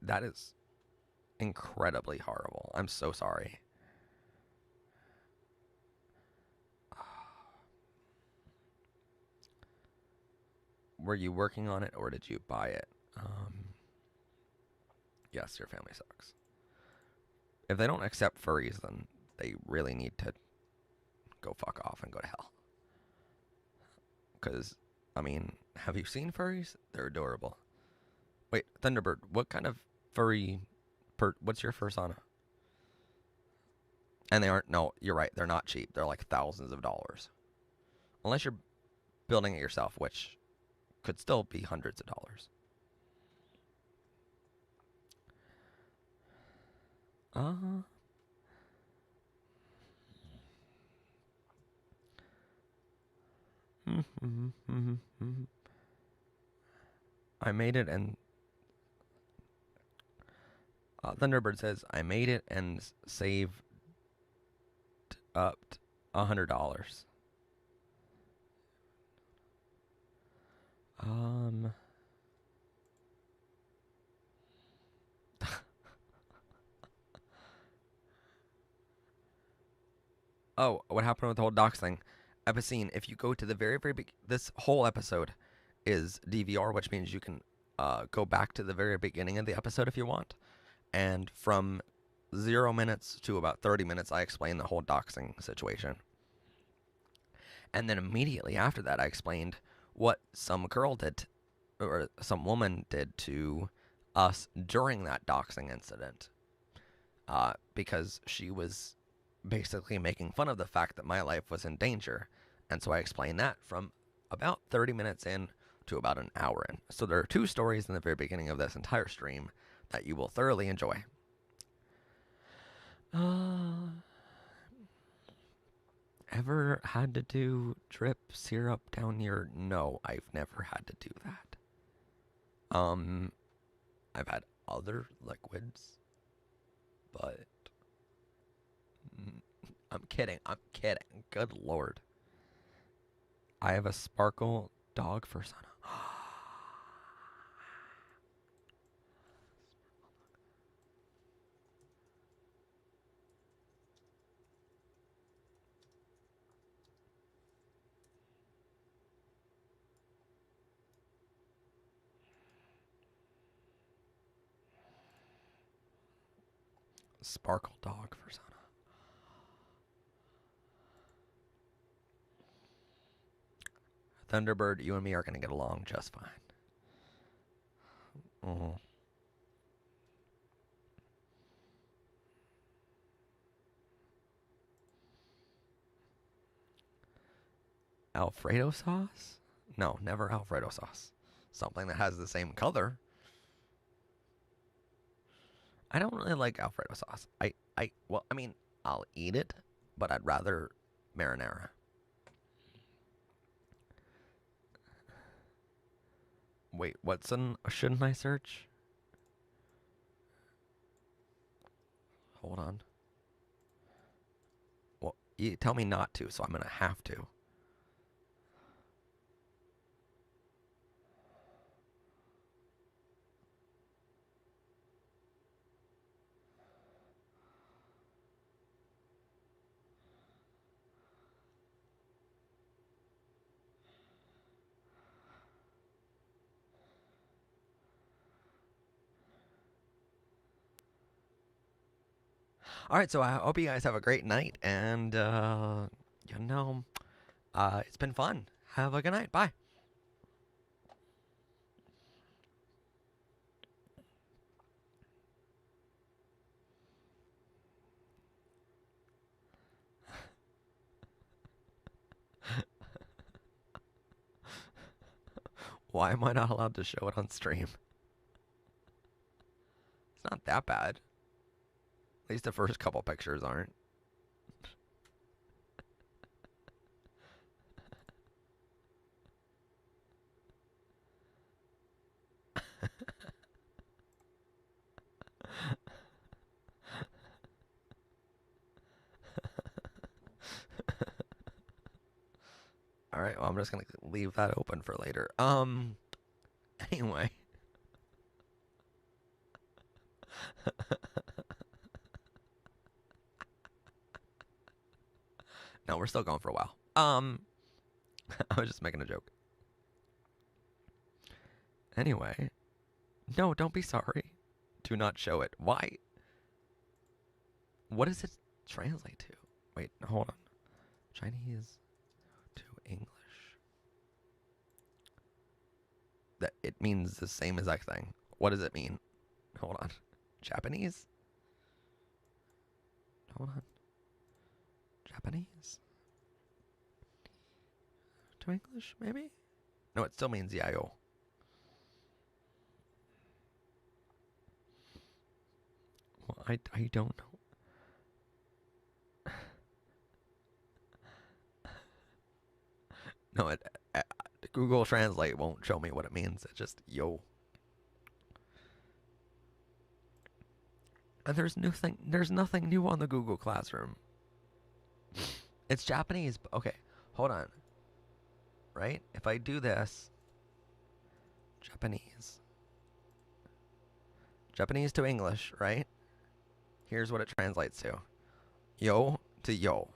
That is incredibly horrible. I'm so sorry. Were you working on it or did you buy it? Yes, your family sucks. If they don't accept furries, then they really need to go fuck off and go to hell. Because, I mean, have you seen furries? They're adorable. Wait, Thunderbird, what kind of furry... what's your fursona? And they aren't... No, you're right. They're not cheap. They're like thousands of dollars. Unless you're building it yourself, which could still be hundreds of dollars. I made it and... Thunderbird says, I made it and saved up $100. Oh, what happened with the whole docs thing? Epicene, if you go to the very, very this whole episode is DVR, which means you can go back to the very beginning of the episode if you want. And from 0 minutes to about 30 minutes, I explained the whole doxing situation. And then immediately after that, I explained what some girl did, or some woman did to us during that doxing incident. Because she was basically making fun of the fact that my life was in danger. And so I explained that from about 30 minutes in to about an hour in. So there are 2 stories in the very beginning of this entire stream that you will thoroughly enjoy. Ever had to do drip syrup down your... No, I've never had to do that. I've had other liquids, but... I'm kidding. Good lord. I have a sparkle dog fursona. Sparkle dog fursona. Thunderbird, you and me are going to get along just fine. Alfredo sauce? No, never Alfredo sauce. Something that has the same color. I don't really like Alfredo sauce. Well, I mean, I'll eat it, but I'd rather marinara. Wait, shouldn't I search? Hold on. Well, you tell me not to, so I'm gonna have to. All right, so I hope you guys have a great night, and it's been fun. Have a good night. Bye. Why am I not allowed to show it on stream? It's not that bad. At least the first couple pictures aren't. All right, well, I'm just going to leave that open for later. Anyway. No, we're still going for a while. I was just making a joke. Anyway. No, don't be sorry. Do not show it. Why? What does it translate to? Wait, hold on. Chinese to English. That it means the same exact thing. What does it mean? Hold on. Japanese? Hold on. Japanese? To English, maybe? No, it still means yayo. Well, I don't know. No, Google Translate won't show me what it means. It's just yo. And there's nothing new on the Google Classroom. It's Japanese. Okay, hold on. Right? If I do this, Japanese to English, right? Here's what it translates to. Yo to yo.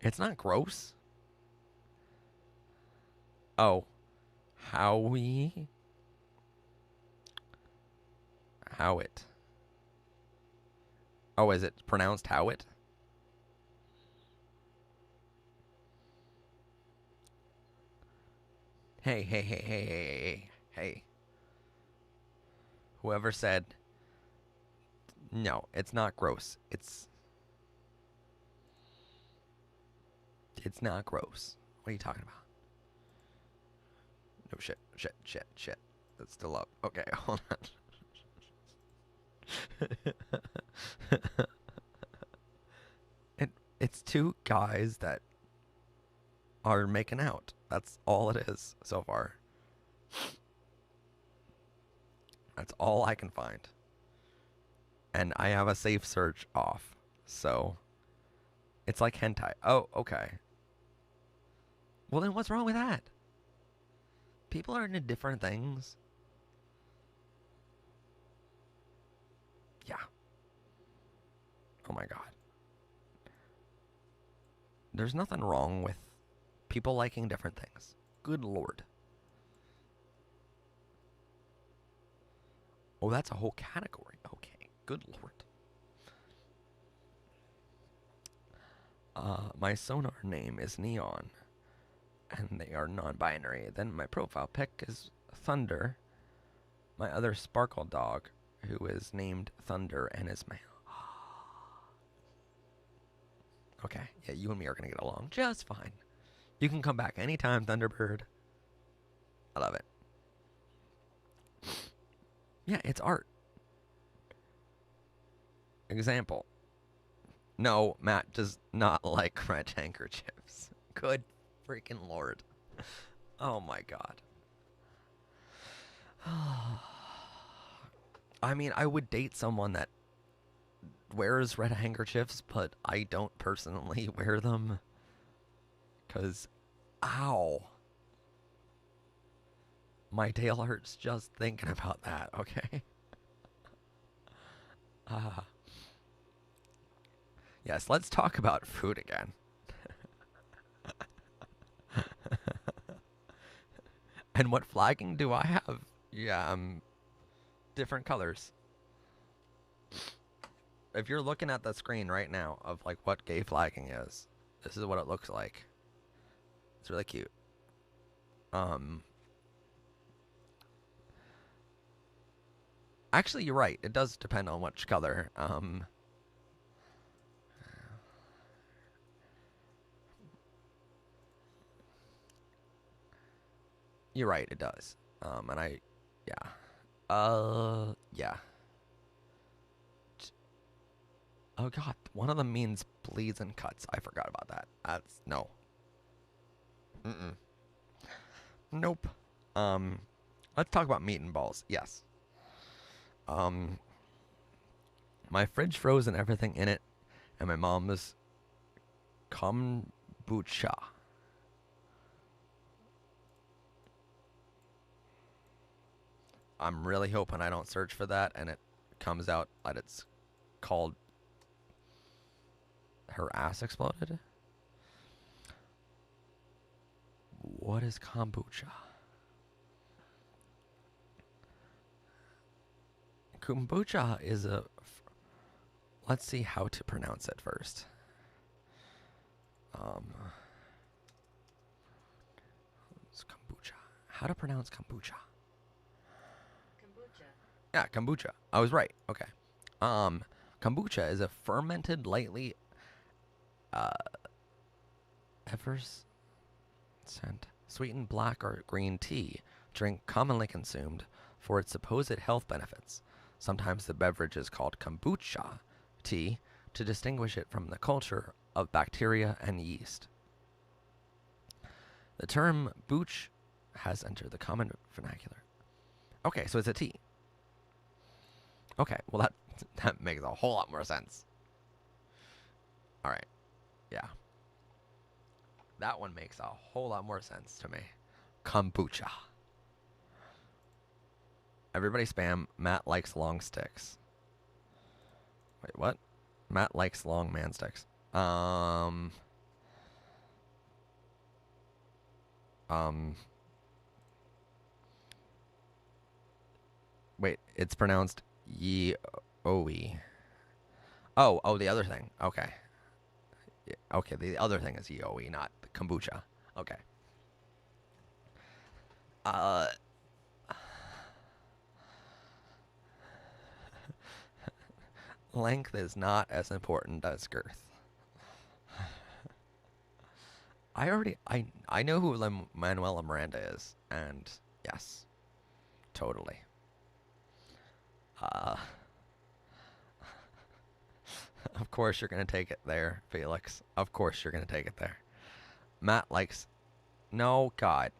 It's not gross. Oh. How it. Oh, is it pronounced how it? Hey. Whoever said, no, it's not gross. It's not gross. What are you talking about? No, shit. That's still up. Okay, hold on. It's two guys that are making out. That's all it is so far. That's all I can find. And I have a safe search off. So it's like hentai. Oh, okay. Well, then what's wrong with that? People are into different things. Yeah. Oh my god. There's nothing wrong with people liking different things. Good lord. Oh, that's a whole category. Okay. Good lord. My sonar name is Neon, and they are non-binary. Then my profile pic is Thunder. My other sparkle dog, who is named Thunder and is male. Okay, yeah, you and me are gonna get along just fine. You can come back anytime, Thunderbird. I love it. Yeah, it's art. Example. No, Matt does not like red handkerchiefs. Good freaking lord. Oh my god. I mean, I would date someone that wears red handkerchiefs, but I don't personally wear them. Because, ow. My tail hurts just thinking about that, okay? Yes, let's talk about food again. And what flagging do I have? Yeah, different colors. If you're looking at the screen right now of like what gay flagging is, this is what it looks like. It's really cute. Actually, you're right. It does depend on which color. You're right. It does. And yeah. Yeah. Oh god, one of them means bleeds and cuts. I forgot about that. That's no. Nope. Let's talk about meat and balls. Yes. My fridge froze and everything in it, and my mom's kombucha. I'm really hoping I don't search for that and it comes out that it's called her ass exploded. What is kombucha? Kombucha is a... Let's see how to pronounce it first. It's kombucha. How to pronounce kombucha? Kombucha. Yeah, kombucha. I was right. Okay. Kombucha is a fermented, lightly effervescent, sweetened black or green tea drink commonly consumed for its supposed health benefits. Sometimes the beverage is called kombucha tea to distinguish it from the culture of bacteria and yeast. The term booch has entered the common vernacular. Okay, so it's a tea. Okay, well that makes a whole lot more sense. All right, yeah. That one makes a whole lot more sense to me. Kombucha. Everybody spam, Matt likes long sticks. Wait, what? Matt likes long man sticks. Wait, it's pronounced ye-oe. Oh, the other thing. Okay. Okay, the other thing is ye-oe, not kombucha. Okay. Length is not as important as girth. I know who Manuela Miranda is, and yes, totally. Of course you're gonna take it there, Felix. Of course you're gonna take it there. Matt likes... No, God.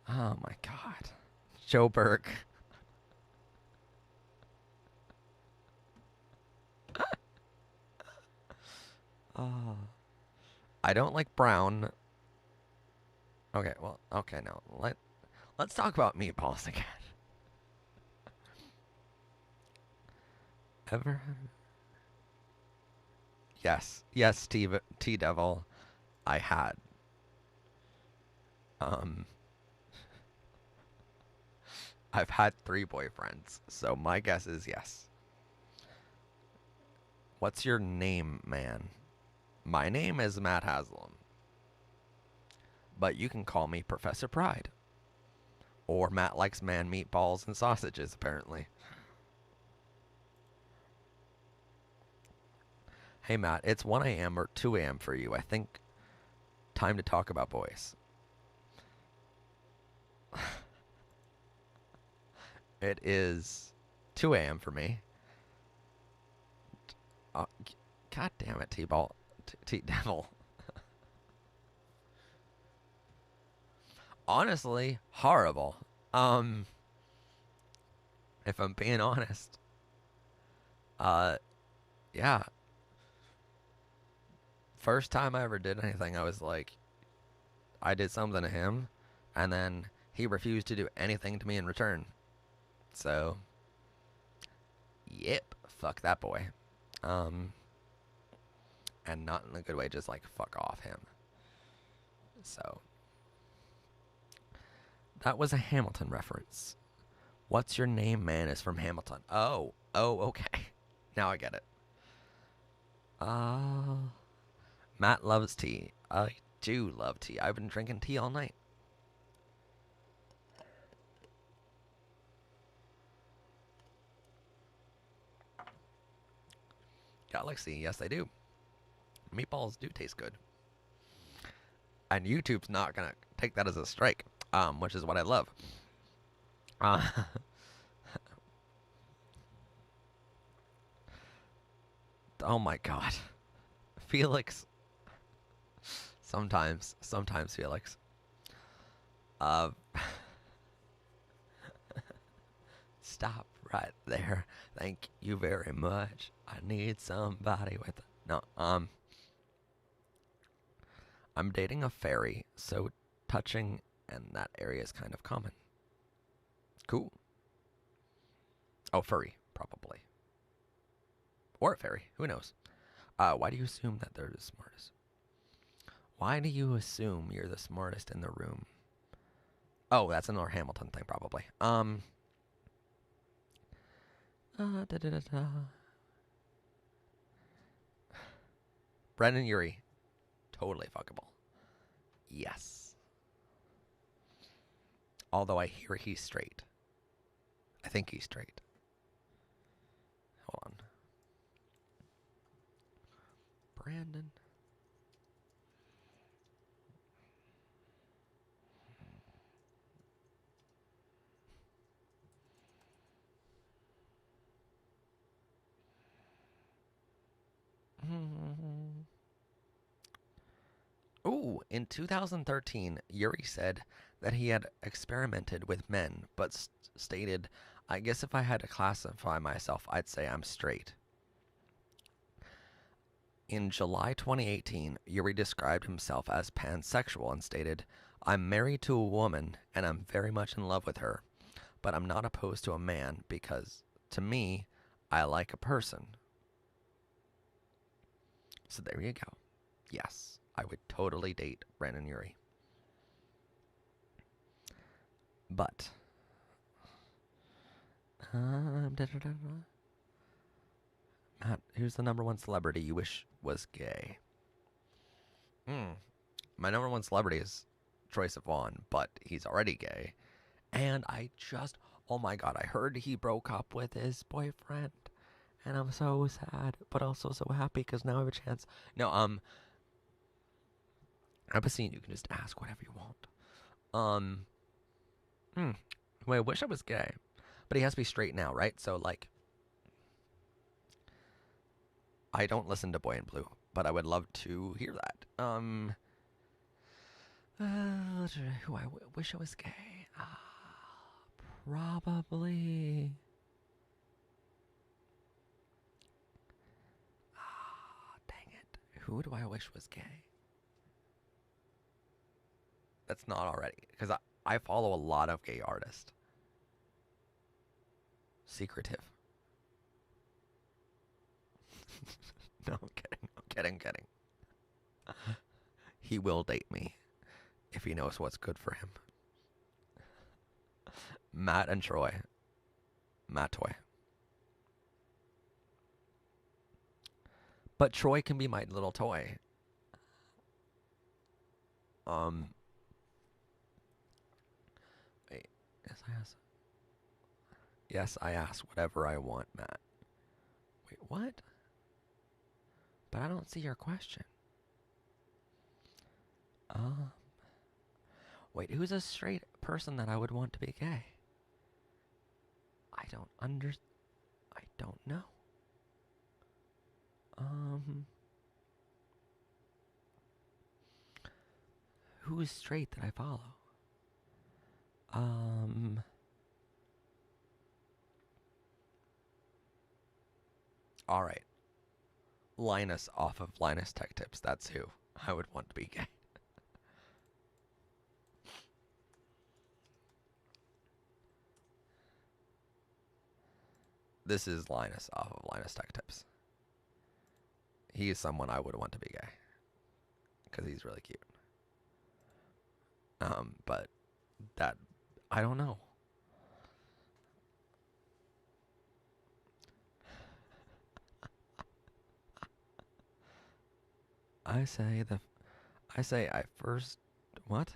Oh my God. Joe Burke. Oh. I don't like brown. Okay, well, okay, now let's talk about meatballs again. Ever? Yes, T-Devil. I had. I've had 3 boyfriends, so my guess is yes. What's your name, man? My name is Matt Haslam. But you can call me Professor Pride. Or Matt likes man meatballs and sausages, apparently. Hey, Matt, it's 1 a.m. or 2 a.m. for you. I think time to talk about boys. It is 2 a.m. for me. God damn it, T-Ball. T-Devil. Honestly, horrible. If I'm being honest. Yeah. First time I ever did anything, I was like, I did something to him, and then he refused to do anything to me in return. So, yep, fuck that boy. And not in a good way, just like fuck off him. So, that was a Hamilton reference. What's your name, man, is from Hamilton. Oh, okay. Now I get it. Matt loves tea. I do love tea. I've been drinking tea all night. Galaxy, yes they do. Meatballs do taste good. And YouTube's not gonna take that as a strike, which is what I love. Oh my god. Felix. Sometimes Felix. Stop right there. Thank you very much. I need somebody with... No, I'm dating a fairy, so touching in that area is kind of common. Cool. Oh, furry, probably. Or a fairy, who knows? Why do you assume that they're the smartest? Why do you assume you're the smartest in the room? Oh, that's another Hamilton thing, probably. Brendan Urie. Totally fuckable. Yes. Although I hear he's straight. I think he's straight. Hold on. Brandon. Ooh, in 2013, Yuri said that he had experimented with men, but stated, I guess if I had to classify myself, I'd say I'm straight. In July 2018, Yuri described himself as pansexual and stated, I'm married to a woman and I'm very much in love with her, but I'm not opposed to a man because, to me, I like a person. So there you go. Yes, I would totally date Brandon Urie. But Matt, who's the number one celebrity you wish was gay? My number one celebrity is Troye Sivan, but he's already gay. And oh my god, I heard he broke up with his boyfriend. And I'm so sad, but also so happy because now I have a chance. No, Epicene, you can just ask whatever you want. Well, I wish I was gay. But he has to be straight now, right? So, like, I don't listen to Boy in Blue, but I would love to hear that. Who I wish I was gay? Probably... dang it. Who do I wish was gay? That's not already. Because I follow a lot of gay artists. Secretive. No, I'm kidding. He will date me if he knows what's good for him. Matt and Troy. Matt Toy. But Troy can be my little toy. Wait. Yes, I ask whatever I want, Matt. Wait, what? But I don't see your question. Wait, who's a straight person that I would want to be gay? I don't know. Who is straight that I follow? All right. Linus off of Linus Tech Tips. That's who I would want to be gay. This is Linus off of Linus Tech Tips. He is someone I would want to be gay. Because he's really cute. But that, I don't know. I say I first, what?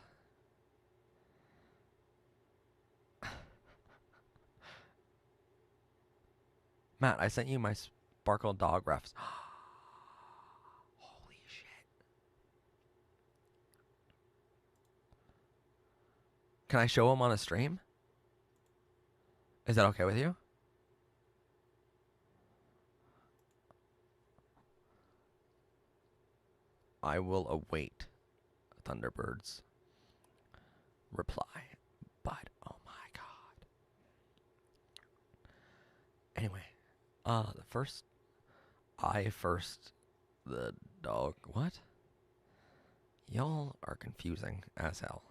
Matt, I sent you my sparkle dog refs. Holy shit. Can I show them on a stream? Is that okay with you? I will await Thunderbird's reply. But, oh my god. Anyway, the dog, what? Y'all are confusing as hell.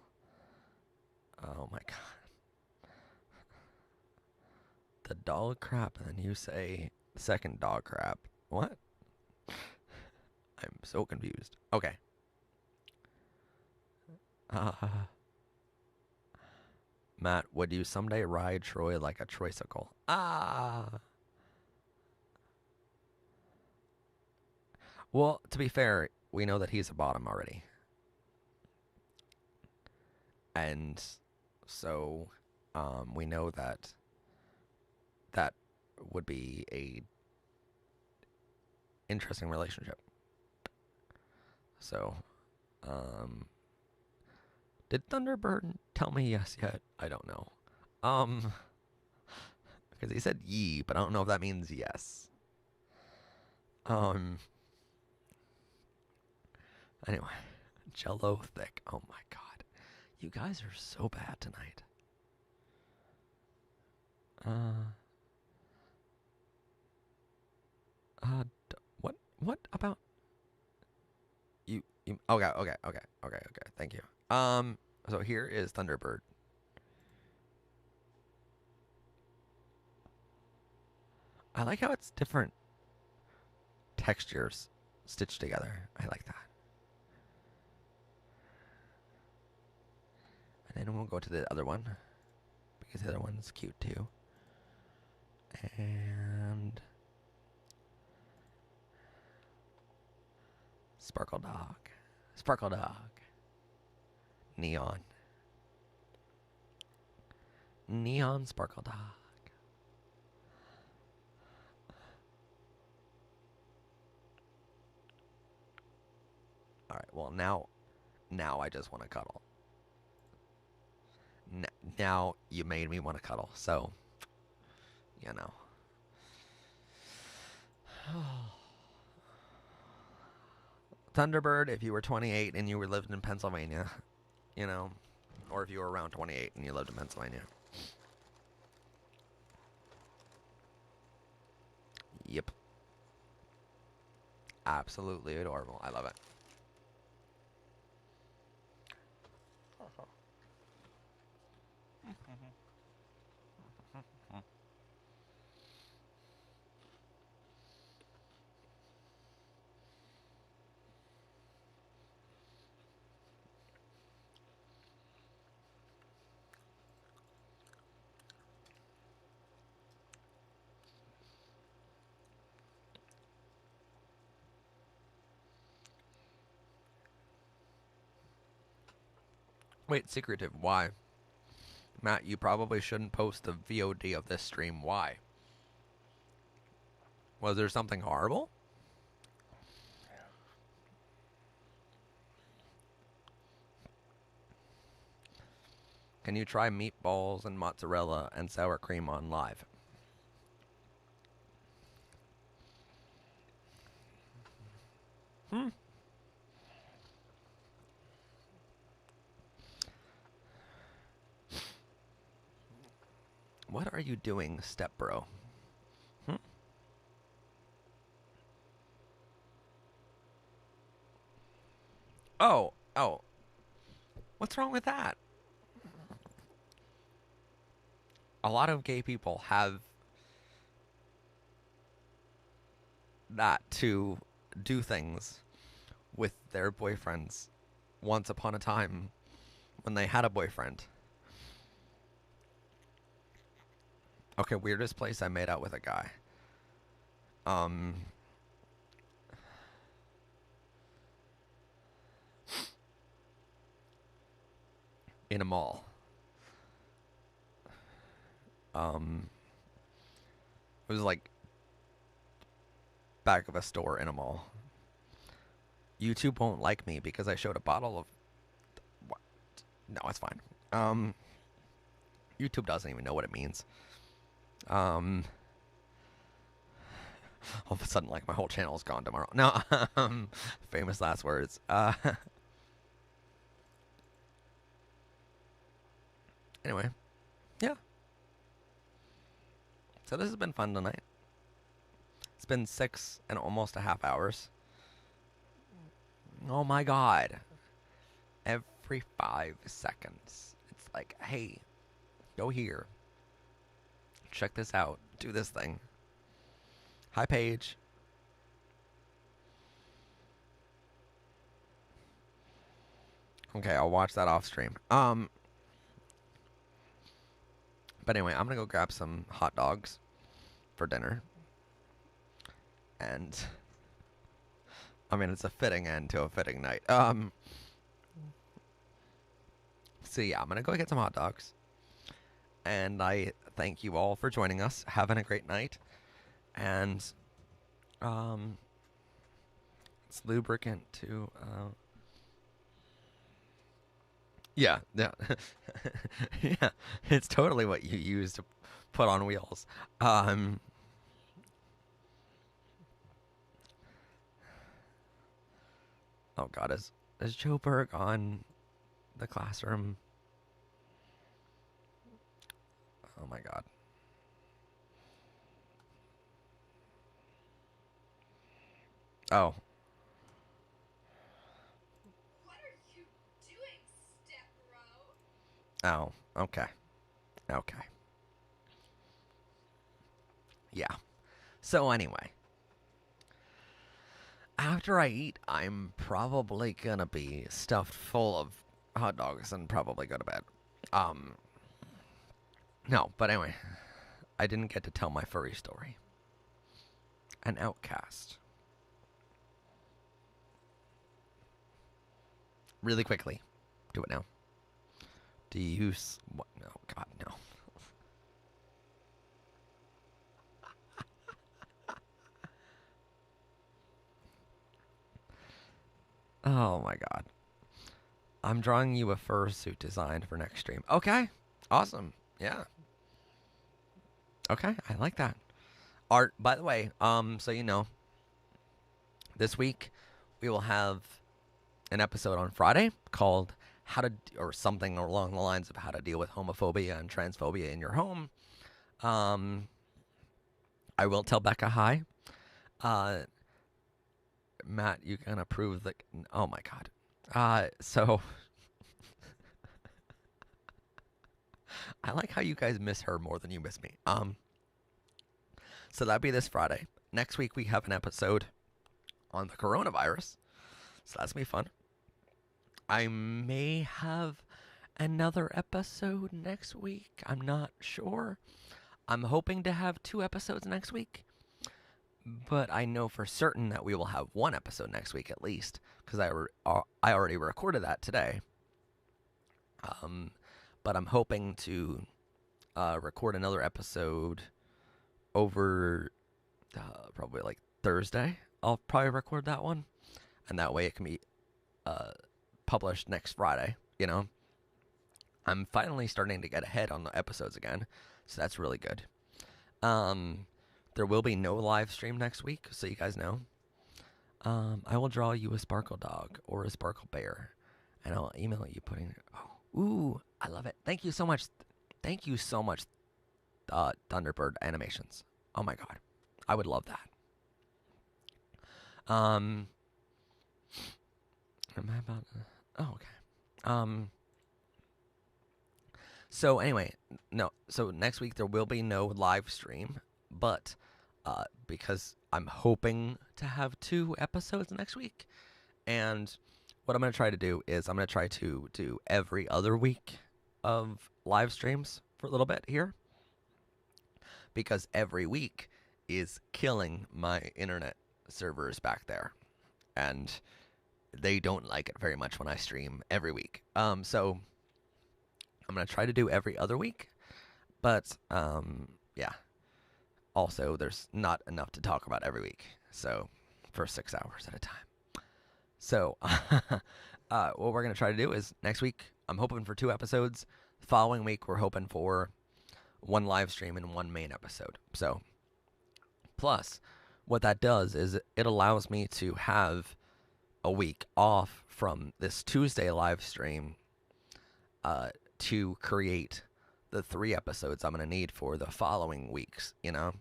Oh my god. The dog crap, and then you say the second dog crap. What? I'm so confused. Okay. Matt, would you someday ride Troy like a tricycle? Well, to be fair, we know that he's a bottom already. And so, we know that that would be a interesting relationship. So, did Thunderbird tell me yes yet? I don't know. Because he said ye, but I don't know if that means yes. Anyway, Jello thick. Oh my god. You guys are so bad tonight. What about you? Okay. Thank you. So here is Thunderbird. I like how it's different textures stitched together. I like that. And then we'll go to the other one, because the other one's cute too. And Sparkle Dog. Sparkle Dog. Neon. Neon Sparkle Dog. Alright, well now I just want to cuddle. Now you made me want to cuddle, so, you know. Thunderbird, if you were 28 and you were lived in Pennsylvania, you know, or if you were around 28 and you lived in Pennsylvania. Yep. Absolutely adorable. I love it. Wait, secretive, why? Matt, you probably shouldn't post the VOD of this stream. Why? Was there something horrible? Can you try meatballs and mozzarella and sour cream on live? What are you doing, step bro? Oh, oh. What's wrong with that? A lot of gay people have that to do things with their boyfriends once upon a time when they had a boyfriend. Okay, weirdest place I made out with a guy. In a mall. It was like back of a store in a mall. YouTube won't like me because I showed a bottle of what? No, it's fine. YouTube doesn't even know what it means. All of a sudden, like, my whole channel is gone tomorrow. No, famous last words. Anyway, yeah. So this has been fun tonight. It's been 6 and almost a half hours. Oh my god. Every 5 seconds, it's like, hey, go here. Check this out. Do this thing. Hi, Paige. Okay, I'll watch that off stream. But anyway, I'm gonna go grab some hot dogs for dinner. And I mean, it's a fitting end to a fitting night. So yeah, I'm gonna go get some hot dogs. And I thank you all for joining us, having a great night. And it's lubricant to yeah. Yeah, it's totally what you use to put on wheels. Oh god, is Joe Berg on the classroom? Oh my god. Oh. What are you doing, step bro? Oh, okay. Okay. Yeah. So anyway, after I eat, I'm probably gonna be stuffed full of hot dogs and probably go to bed. No, but anyway, I didn't get to tell my furry story. An outcast. Really quickly. Do it now. Do you use... What? No, God, no. Oh, my God. I'm drawing you a fursuit design for next stream. Okay. Awesome. Yeah. Okay, I like that. Art, by the way, so you know, this week we will have an episode on Friday called How to, or something along the lines of how to deal with homophobia and transphobia in your home. I will tell Becca hi. Matt, you can approve the, oh my God. So I like how you guys miss her more than you miss me. So that'd be this Friday. Next week we have an episode on the coronavirus. So that's gonna be fun. I may have another episode next week. I'm not sure. I'm hoping to have 2 episodes next week. But I know for certain that we will have 1 episode next week at least, because I already recorded that today. But I'm hoping to record another episode over probably like Thursday. I'll probably record that one, and that way it can be published next Friday. You know, I'm finally starting to get ahead on the episodes again, so that's really good. There will be no live stream next week, so you guys know. I will draw you a sparkle dog or a sparkle bear, and I'll email you putting. Oh, ooh, I love it. Thank you so much. Thank you so much. Thunderbird animations. Oh my god, I would love that. Am I about? Oh, okay. So anyway, no. So next week there will be no live stream, but because I'm hoping to have 2 episodes next week, and what I'm going to try to do is I'm going to try to do every other week of live streams for a little bit here, because every week is killing my internet servers back there, and they don't like it very much when I stream every week. So I'm going to try to do every other week, but yeah. Also, there's not enough to talk about every week, so for 6 hours at a time. So what we're going to try to do is next week, I'm hoping for 2 episodes. The following week, we're hoping for 1 live stream and 1 main episode. So, plus, what that does is it allows me to have a week off from this Tuesday live stream to create the 3 episodes I'm going to need for the following weeks, you know?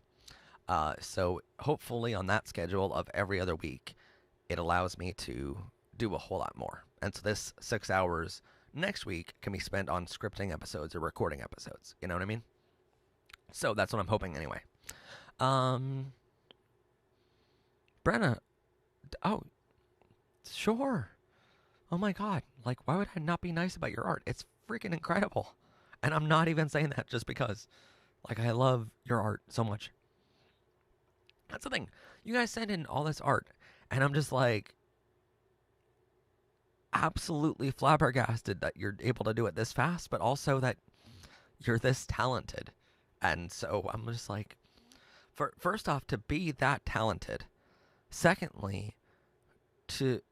So hopefully on that schedule of every other week, it allows me to do a whole lot more. And so this 6 hours next week can be spent on scripting episodes or recording episodes. You know what I mean? So that's what I'm hoping anyway. Brenna, oh, sure. Oh my god, like, why would I not be nice about your art? It's freaking incredible. And I'm not even saying that just because. Like, I love your art so much. That's the thing. You guys send in all this art, and I'm just like, absolutely flabbergasted that you're able to do it this fast, but also that you're this talented. And so I'm just like, first off, to be that talented. Secondly, to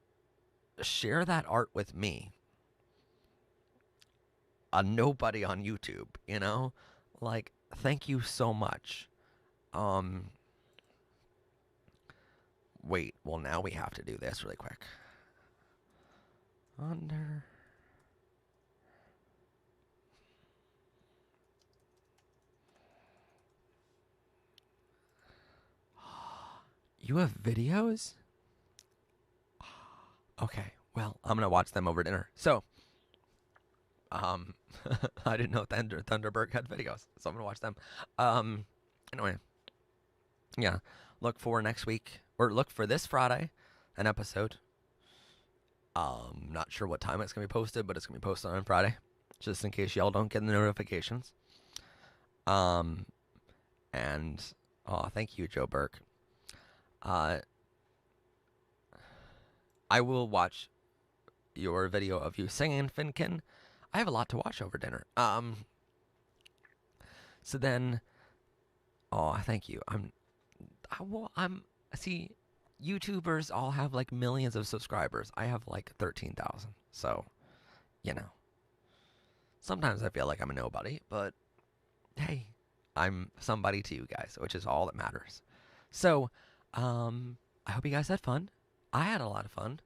share that art with me, a nobody on YouTube, you know? Like, thank you so much. Wait, well, now we have to do this really quick. Under... You have videos? Okay, well, I'm gonna watch them over dinner. So, I didn't know Thunderbird had videos, so I'm gonna watch them. Anyway, yeah, look for next week, or look for this Friday, an episode. Not sure what time it's gonna be posted, but it's gonna be posted on Friday, just in case y'all don't get the notifications. And oh, thank you, Joe Burke. I will watch your video of you singing, Finkin. I have a lot to watch over dinner. So then, oh, thank you. See, YouTubers all have like millions of subscribers. I have like 13,000. So, you know, sometimes I feel like I'm a nobody, but hey, I'm somebody to you guys, which is all that matters. So, I hope you guys had fun. I had a lot of fun.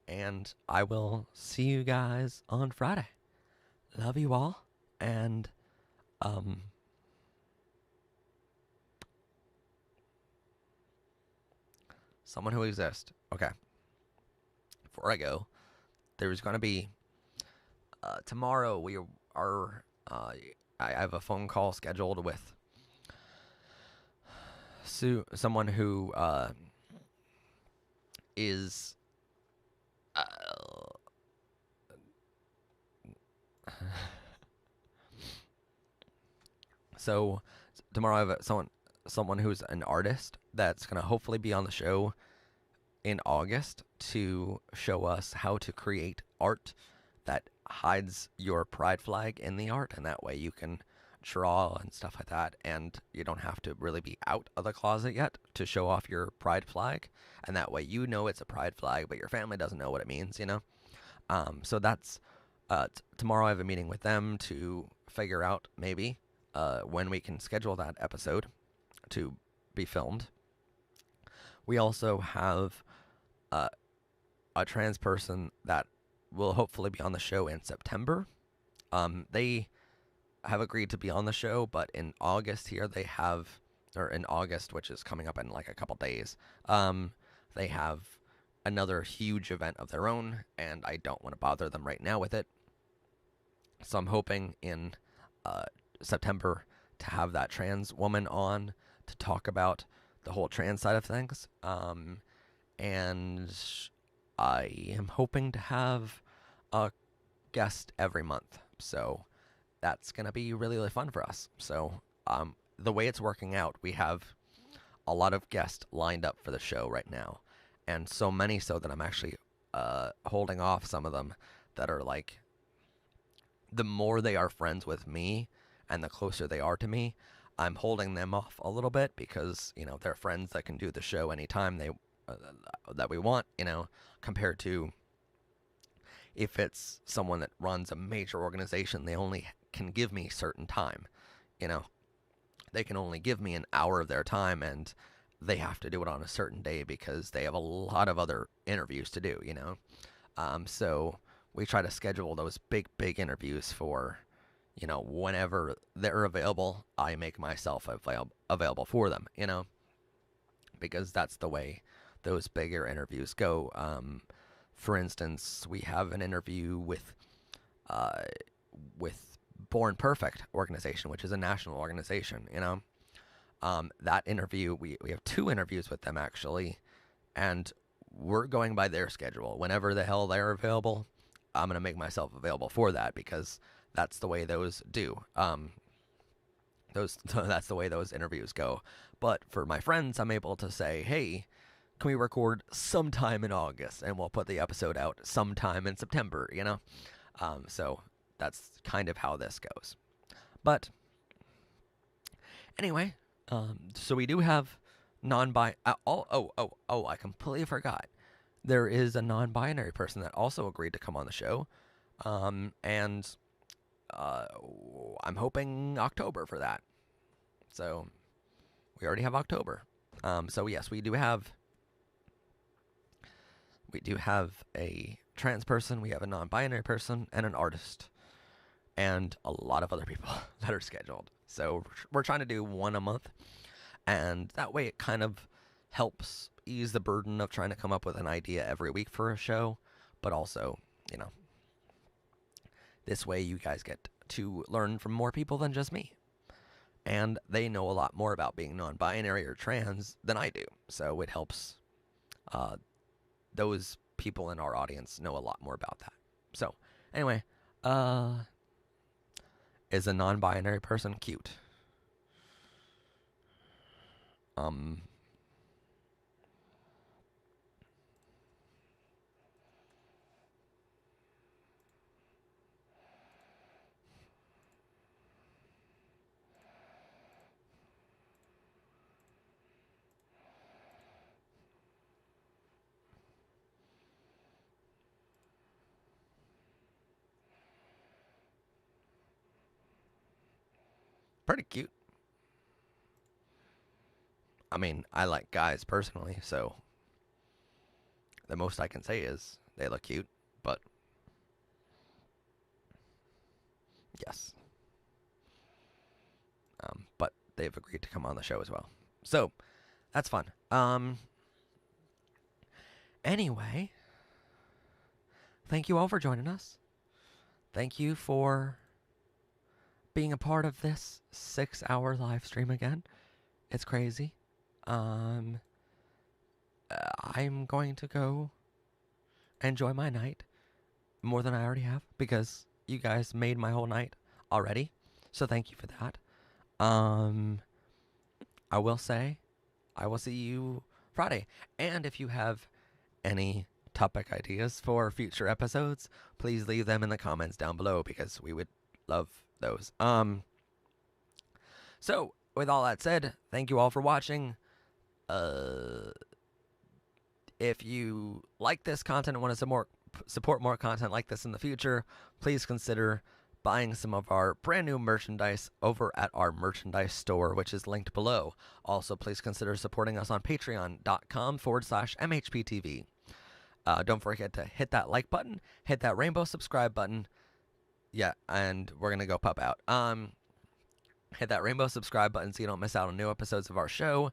And I will see you guys on Friday. Love you all. And, someone who exists. Okay. Before I go, there's going to be, tomorrow we are, I have a phone call scheduled with someone who, is so tomorrow I have someone who's an artist that's gonna hopefully be on the show in August to show us how to create art that hides your pride flag in the art, and that way you can draw and stuff like that, and you don't have to really be out of the closet yet to show off your pride flag, and that way you know it's a pride flag, but your family doesn't know what it means, you know? So that's, tomorrow I have a meeting with them to figure out, maybe, when we can schedule that episode to be filmed. We also have, a trans person that will hopefully be on the show in September. They have agreed to be on the show, but in August here they have, or in August, which is coming up in like a couple days, they have another huge event of their own, and I don't want to bother them right now with it. So I'm hoping in September to have that trans woman on to talk about the whole trans side of things. And I am hoping to have a guest every month. So that's going to be really, really fun for us. So the way it's working out, we have a lot of guests lined up for the show right now. And so many so that I'm actually holding off some of them that are like, the more they are friends with me and the closer they are to me, I'm holding them off a little bit because, you know, they're friends that can do the show anytime they that we want, you know, compared to if it's someone that runs a major organization, they only can give me certain time, you know. They can only give me an hour of their time, and they have to do it on a certain day because they have a lot of other interviews to do, you know. So we try to schedule those big interviews for, you know, whenever they're available, I make myself available for them, you know, because that's the way those bigger interviews go. For instance, we have an interview with Born Perfect organization, which is a national organization, you know. That interview, we have 2 interviews with them actually, and we're going by their schedule. Whenever the hell they're available, I'm going to make myself available for that because that's the way those do. That's the way those interviews go. But for my friends, I'm able to say, hey, can we record sometime in August? And we'll put the episode out sometime in September, you know? So that's kind of how this goes. But anyway, so we do have I completely forgot. There is a non-binary person that also agreed to come on the show. And I'm hoping October for that. So we already have October. So yes, we do have a trans person, we have a non-binary person, and an artist, and a lot of other people that are scheduled. So we're trying to do one a month, and that way it kind of helps ease the burden of trying to come up with an idea every week for a show, but also, you know, this way you guys get to learn from more people than just me. And they know a lot more about being non-binary or trans than I do. So it helps those people in our audience know a lot more about that. So anyway, is a non-binary person cute? Pretty cute. I mean, I like guys personally, so the most I can say is they look cute, but yes. But they've agreed to come on the show as well. So, that's fun. Anyway, thank you all for joining us. Thank you for being a part of this 6-hour live stream again. It's crazy. I'm going to go enjoy my night more than I already have because you guys made my whole night already. So thank you for that. I will say I will see you Friday. And if you have any topic ideas for future episodes, please leave them in the comments down below because we would love those. So with all that said, thank you all for watching. If you like this content and want to support more content like this in the future, please consider buying some of our brand new merchandise over at our merchandise store, which is linked below. Also, please consider supporting us on patreon.com/MHPTV. Don't forget to hit that like button, hit that rainbow subscribe button, Yeah, and we're gonna go pop out. Hit that rainbow subscribe button so you don't miss out on new episodes of our show.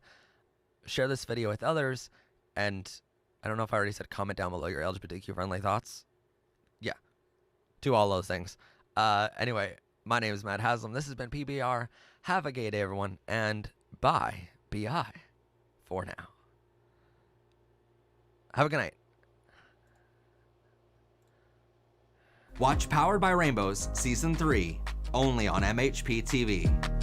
Share this video with others, and I don't know if I already said comment down below your LGBTQ friendly thoughts. Yeah, do all those things. Anyway, my name is Matt Haslam. This has been PBR. Have a gay day, everyone, and bye, BI, for now. Have a good night. Watch Powered by Rainbows Season 3, only on MHP TV.